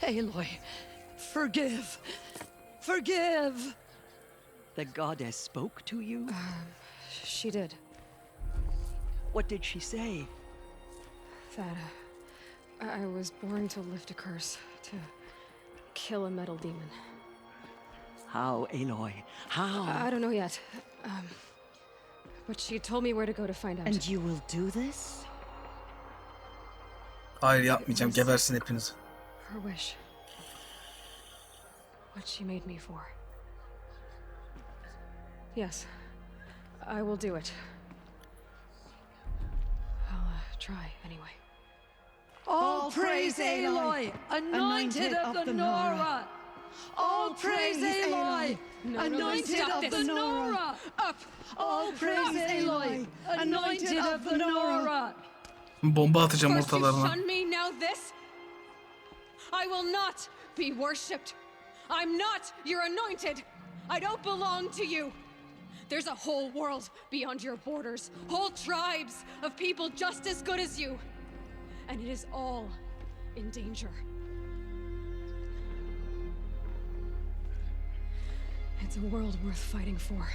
Aloy, forgive. Forgive. The goddess spoke to you? She did. What did she say? That I was born to lift a curse, to kill a metal demon. How, Aloy? How? I don't know yet. But she told me where to go to find out. And you will do this? Hayır, yapmayacağım. Gebersin hepiniz. Her wish. What she made me for. Yes, I will do it. I'll try anyway. All praise Aloy, anointed of the Nora. All praise Aloy, anointed of the Nora. Up. All praise Aloy, anointed of the Nora. Bomba atacağım First you ortalarına. shun me, now this? I will not be worshipped. I'm not your anointed. I don't belong to you. There's a whole world beyond your borders, whole tribes of people just as good as you. And it is all in danger. It's a world worth fighting for.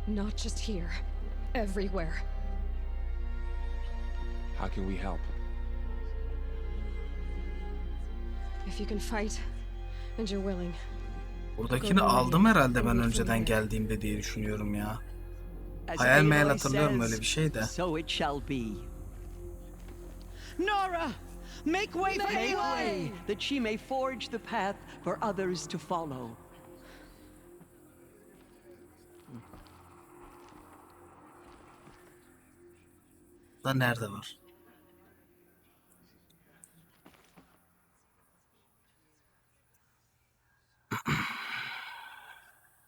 Not just here, everywhere. How can we help? If you can fight and you're willing. Buradakini aldım herhalde ben önceden geldiğimde diye düşünüyorum ya. As Hayal meyal Aloy hatırlıyorum says, öyle bir şey de. So it shall be. Nora, make way for Aloy, that she may forge the path for others to follow. Da nerede var?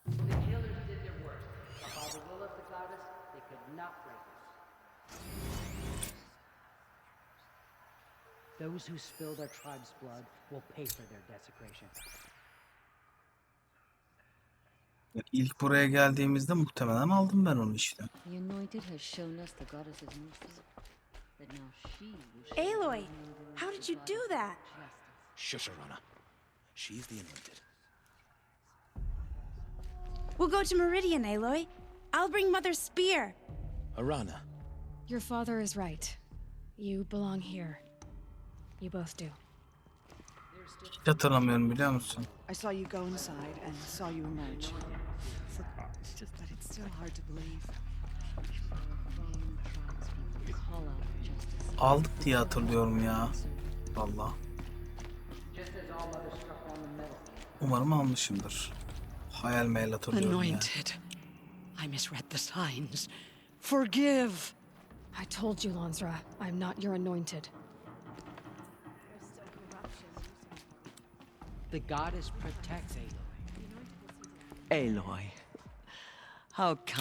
The killers did their worst, but by the will of the goddess, they could not break us. Those who spill their tribe's blood will pay for their desecration. İlk buraya geldiğimizde muhtemelen aldım ben onu işte. The anointed has shown us the goddess's mercy, but now she will show Aloy, how did you do that? Shush, Arana. She's the anointed. We'll go to Meridian, Aloy. I'll bring Mother's spear. Arana. Your father is right. You belong here. You both do. Hiç hatırlamıyorum biliyor musun? I saw you go inside and saw you emerge. It's just that it's still hard to believe. Aldık diye hatırlıyorum ya. Vallahi. Umarım almışımdır. Hayal meyal hatırlıyorum ya. Anointed. I misread the signs. Forgive. I told you, Lansra, I'm not your anointed. The goddess protects Aloy. Aloy.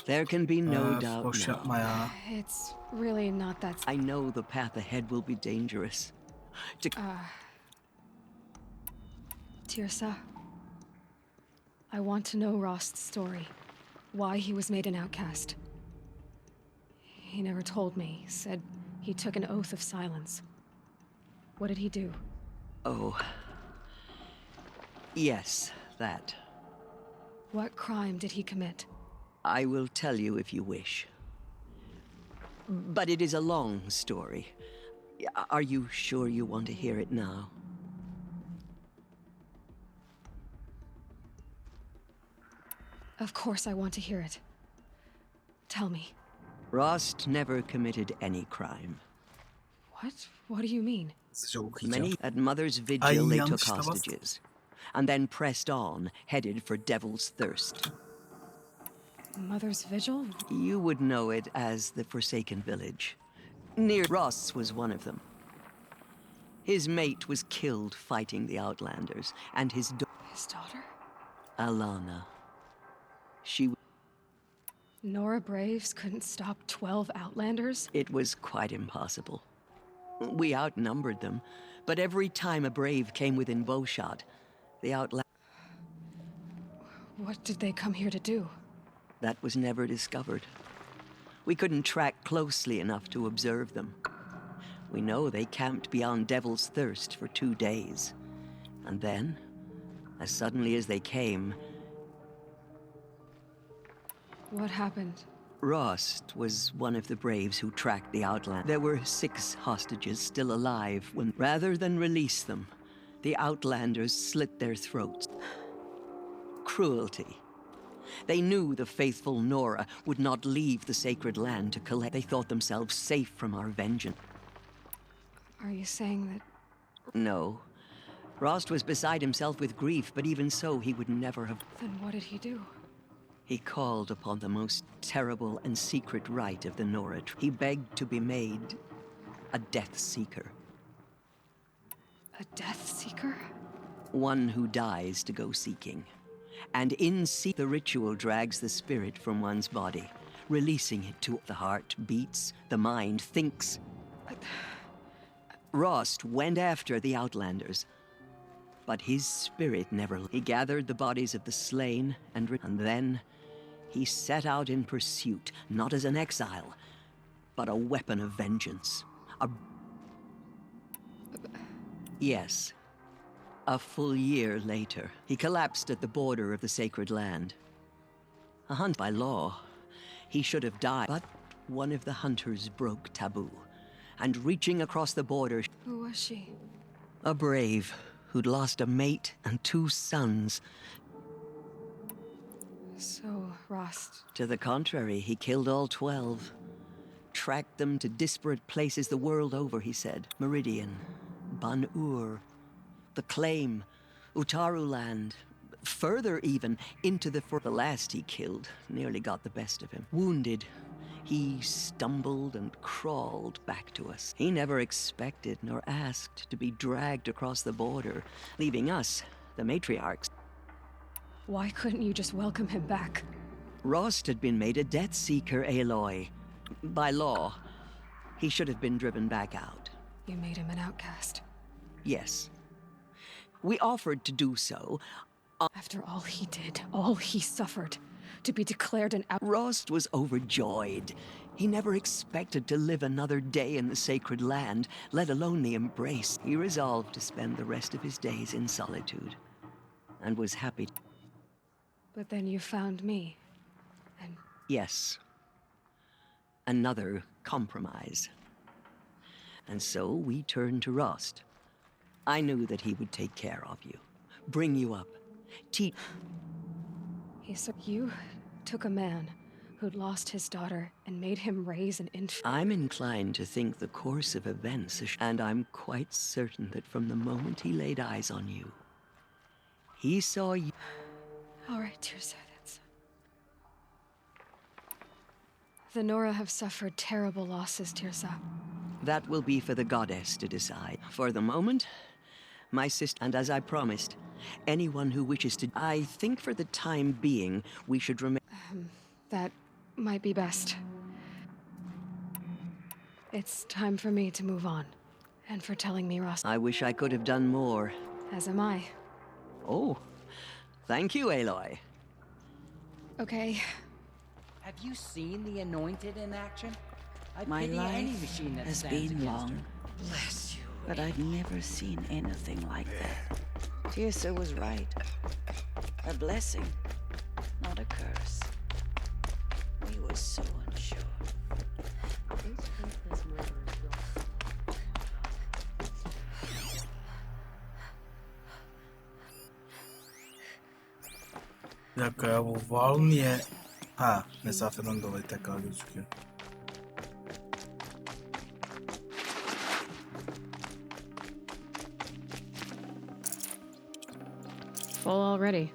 There can be no doubt boş now. yapma ya. It's really not that... I know the path ahead will be dangerous. Tirsa, I want to know Rost's story. Why he was made an outcast. He never told me. Said he took an oath of silence. What did he do? Oh. Yes, that. What crime did he commit? I will tell you if you wish. But it is a long story. Are you sure you want to hear it now? Of course I want to hear it. Tell me. Rost never committed any crime. What? What do you mean? Many at Mother's Vigil they took hostages, and then pressed on, headed for Devil's Thirst. Mother's Vigil? You would know it as the Forsaken Village. Near Ross was one of them. His mate was killed fighting the Outlanders, and his daughter? Alana. She... Nora Braves couldn't stop 12 Outlanders? It was quite impossible. We outnumbered them, but every time a Brave came within bowshot, the Outlanders... What did they come here to do? That was never discovered. We couldn't track closely enough to observe them. We know they camped beyond Devil's Thirst for 2 days. And then, as suddenly as they came... What happened? Rost was one of the Braves who tracked the Outland. There were 6 hostages still alive when, rather than release them, the Outlanders slit their throats. Cruelty. They knew the faithful Nora would not leave the sacred land to collect. They thought themselves safe from our vengeance. Are you saying that... No. Rost was beside himself with grief, but even so, he would never have... Then what did he do? He called upon the most terrible and secret rite of the Nora. He begged to be made a Death Seeker. A Death Seeker? One who dies to go seeking. And in the ritual drags the spirit from one's body, releasing it to the heart beats, the mind thinks. Rost went after the Outlanders, but his spirit never... He gathered the bodies of the slain, and then he set out in pursuit, not as an exile, but a weapon of vengeance. Yes. A full year later, he collapsed at the border of the sacred land. A hunt by law. He should have died, but one of the hunters broke taboo, and reaching across the border... Who was she? A Brave who'd lost a mate and 2 sons. So, Rost... To the contrary, he killed all 12. Tracked them to disparate places the world over, he said. Meridian, Ban-Ur, the Claim, Utaruland, further even, into the... The last he killed nearly got the best of him. Wounded, he stumbled and crawled back to us. He never expected nor asked to be dragged across the border, leaving us, the matriarchs. Why couldn't you just welcome him back? Rost had been made a Death Seeker, Aloy. By law, he should have been driven back out. You made him an outcast. Yes. We offered to do so. After all he did, all he suffered, to be declared an out... Rost was overjoyed. He never expected to live another day in the sacred land, let alone the embrace. He resolved to spend the rest of his days in solitude, and was happy. But then you found me, and... Yes. Another compromise. And so we turned to Rost. I knew that he would take care of you, bring you up, teach... He said you took a man who'd lost his daughter and made him raise an infant. I'm inclined to think the course of events, and I'm quite certain that from the moment he laid eyes on you, he saw you... All right, Tirsa, that's... The Nora have suffered terrible losses, Tirsa. That will be for the goddess to decide. For the moment, my sister, and as I promised, anyone who wishes to... I think for the time being, we should remain... That might be best. It's time for me to move on. And for telling me, Ross. I wish I could have done more. As am I. Oh, thank you, Aloy. Okay. Have you seen the Anointed in action? I My pity any life machine that has stands been against long. her. Bless you. But I've never seen anything like that. Tirsa was right. A blessing, not a curse. We were so unsure. Bir dakika ya, bu Val niye? Ha, mesafeden dolayı tekrar gözüküyor. Full already.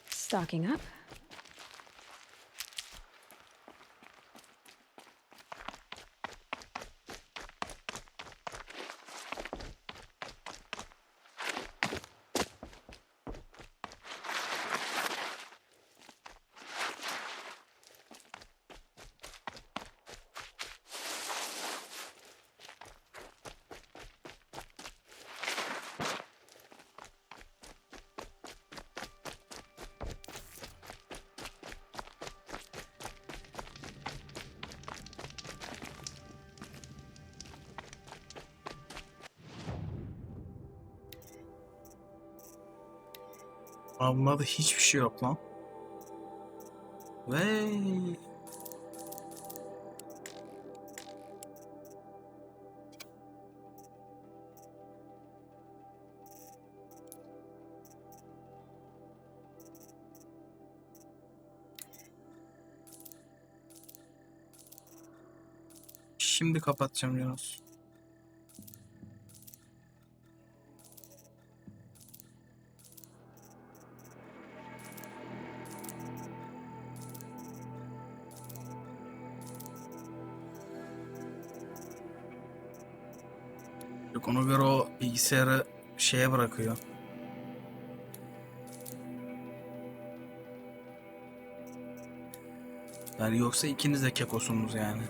Stocking up. Abi bunlarda hiçbir şey yok lan. Vey. Şimdi kapatacağım Yunus. Yok, ona göre o bilgisayarı şeye bırakıyor. Yani yoksa ikiniz de kekosunuz yani.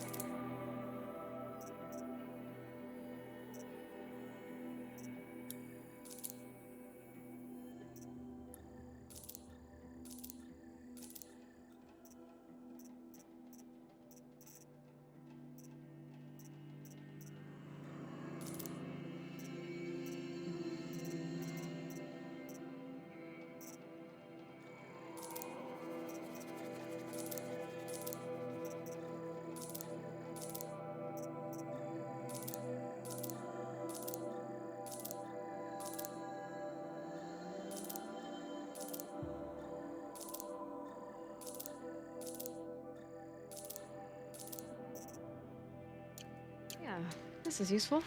Yeah, this is useful.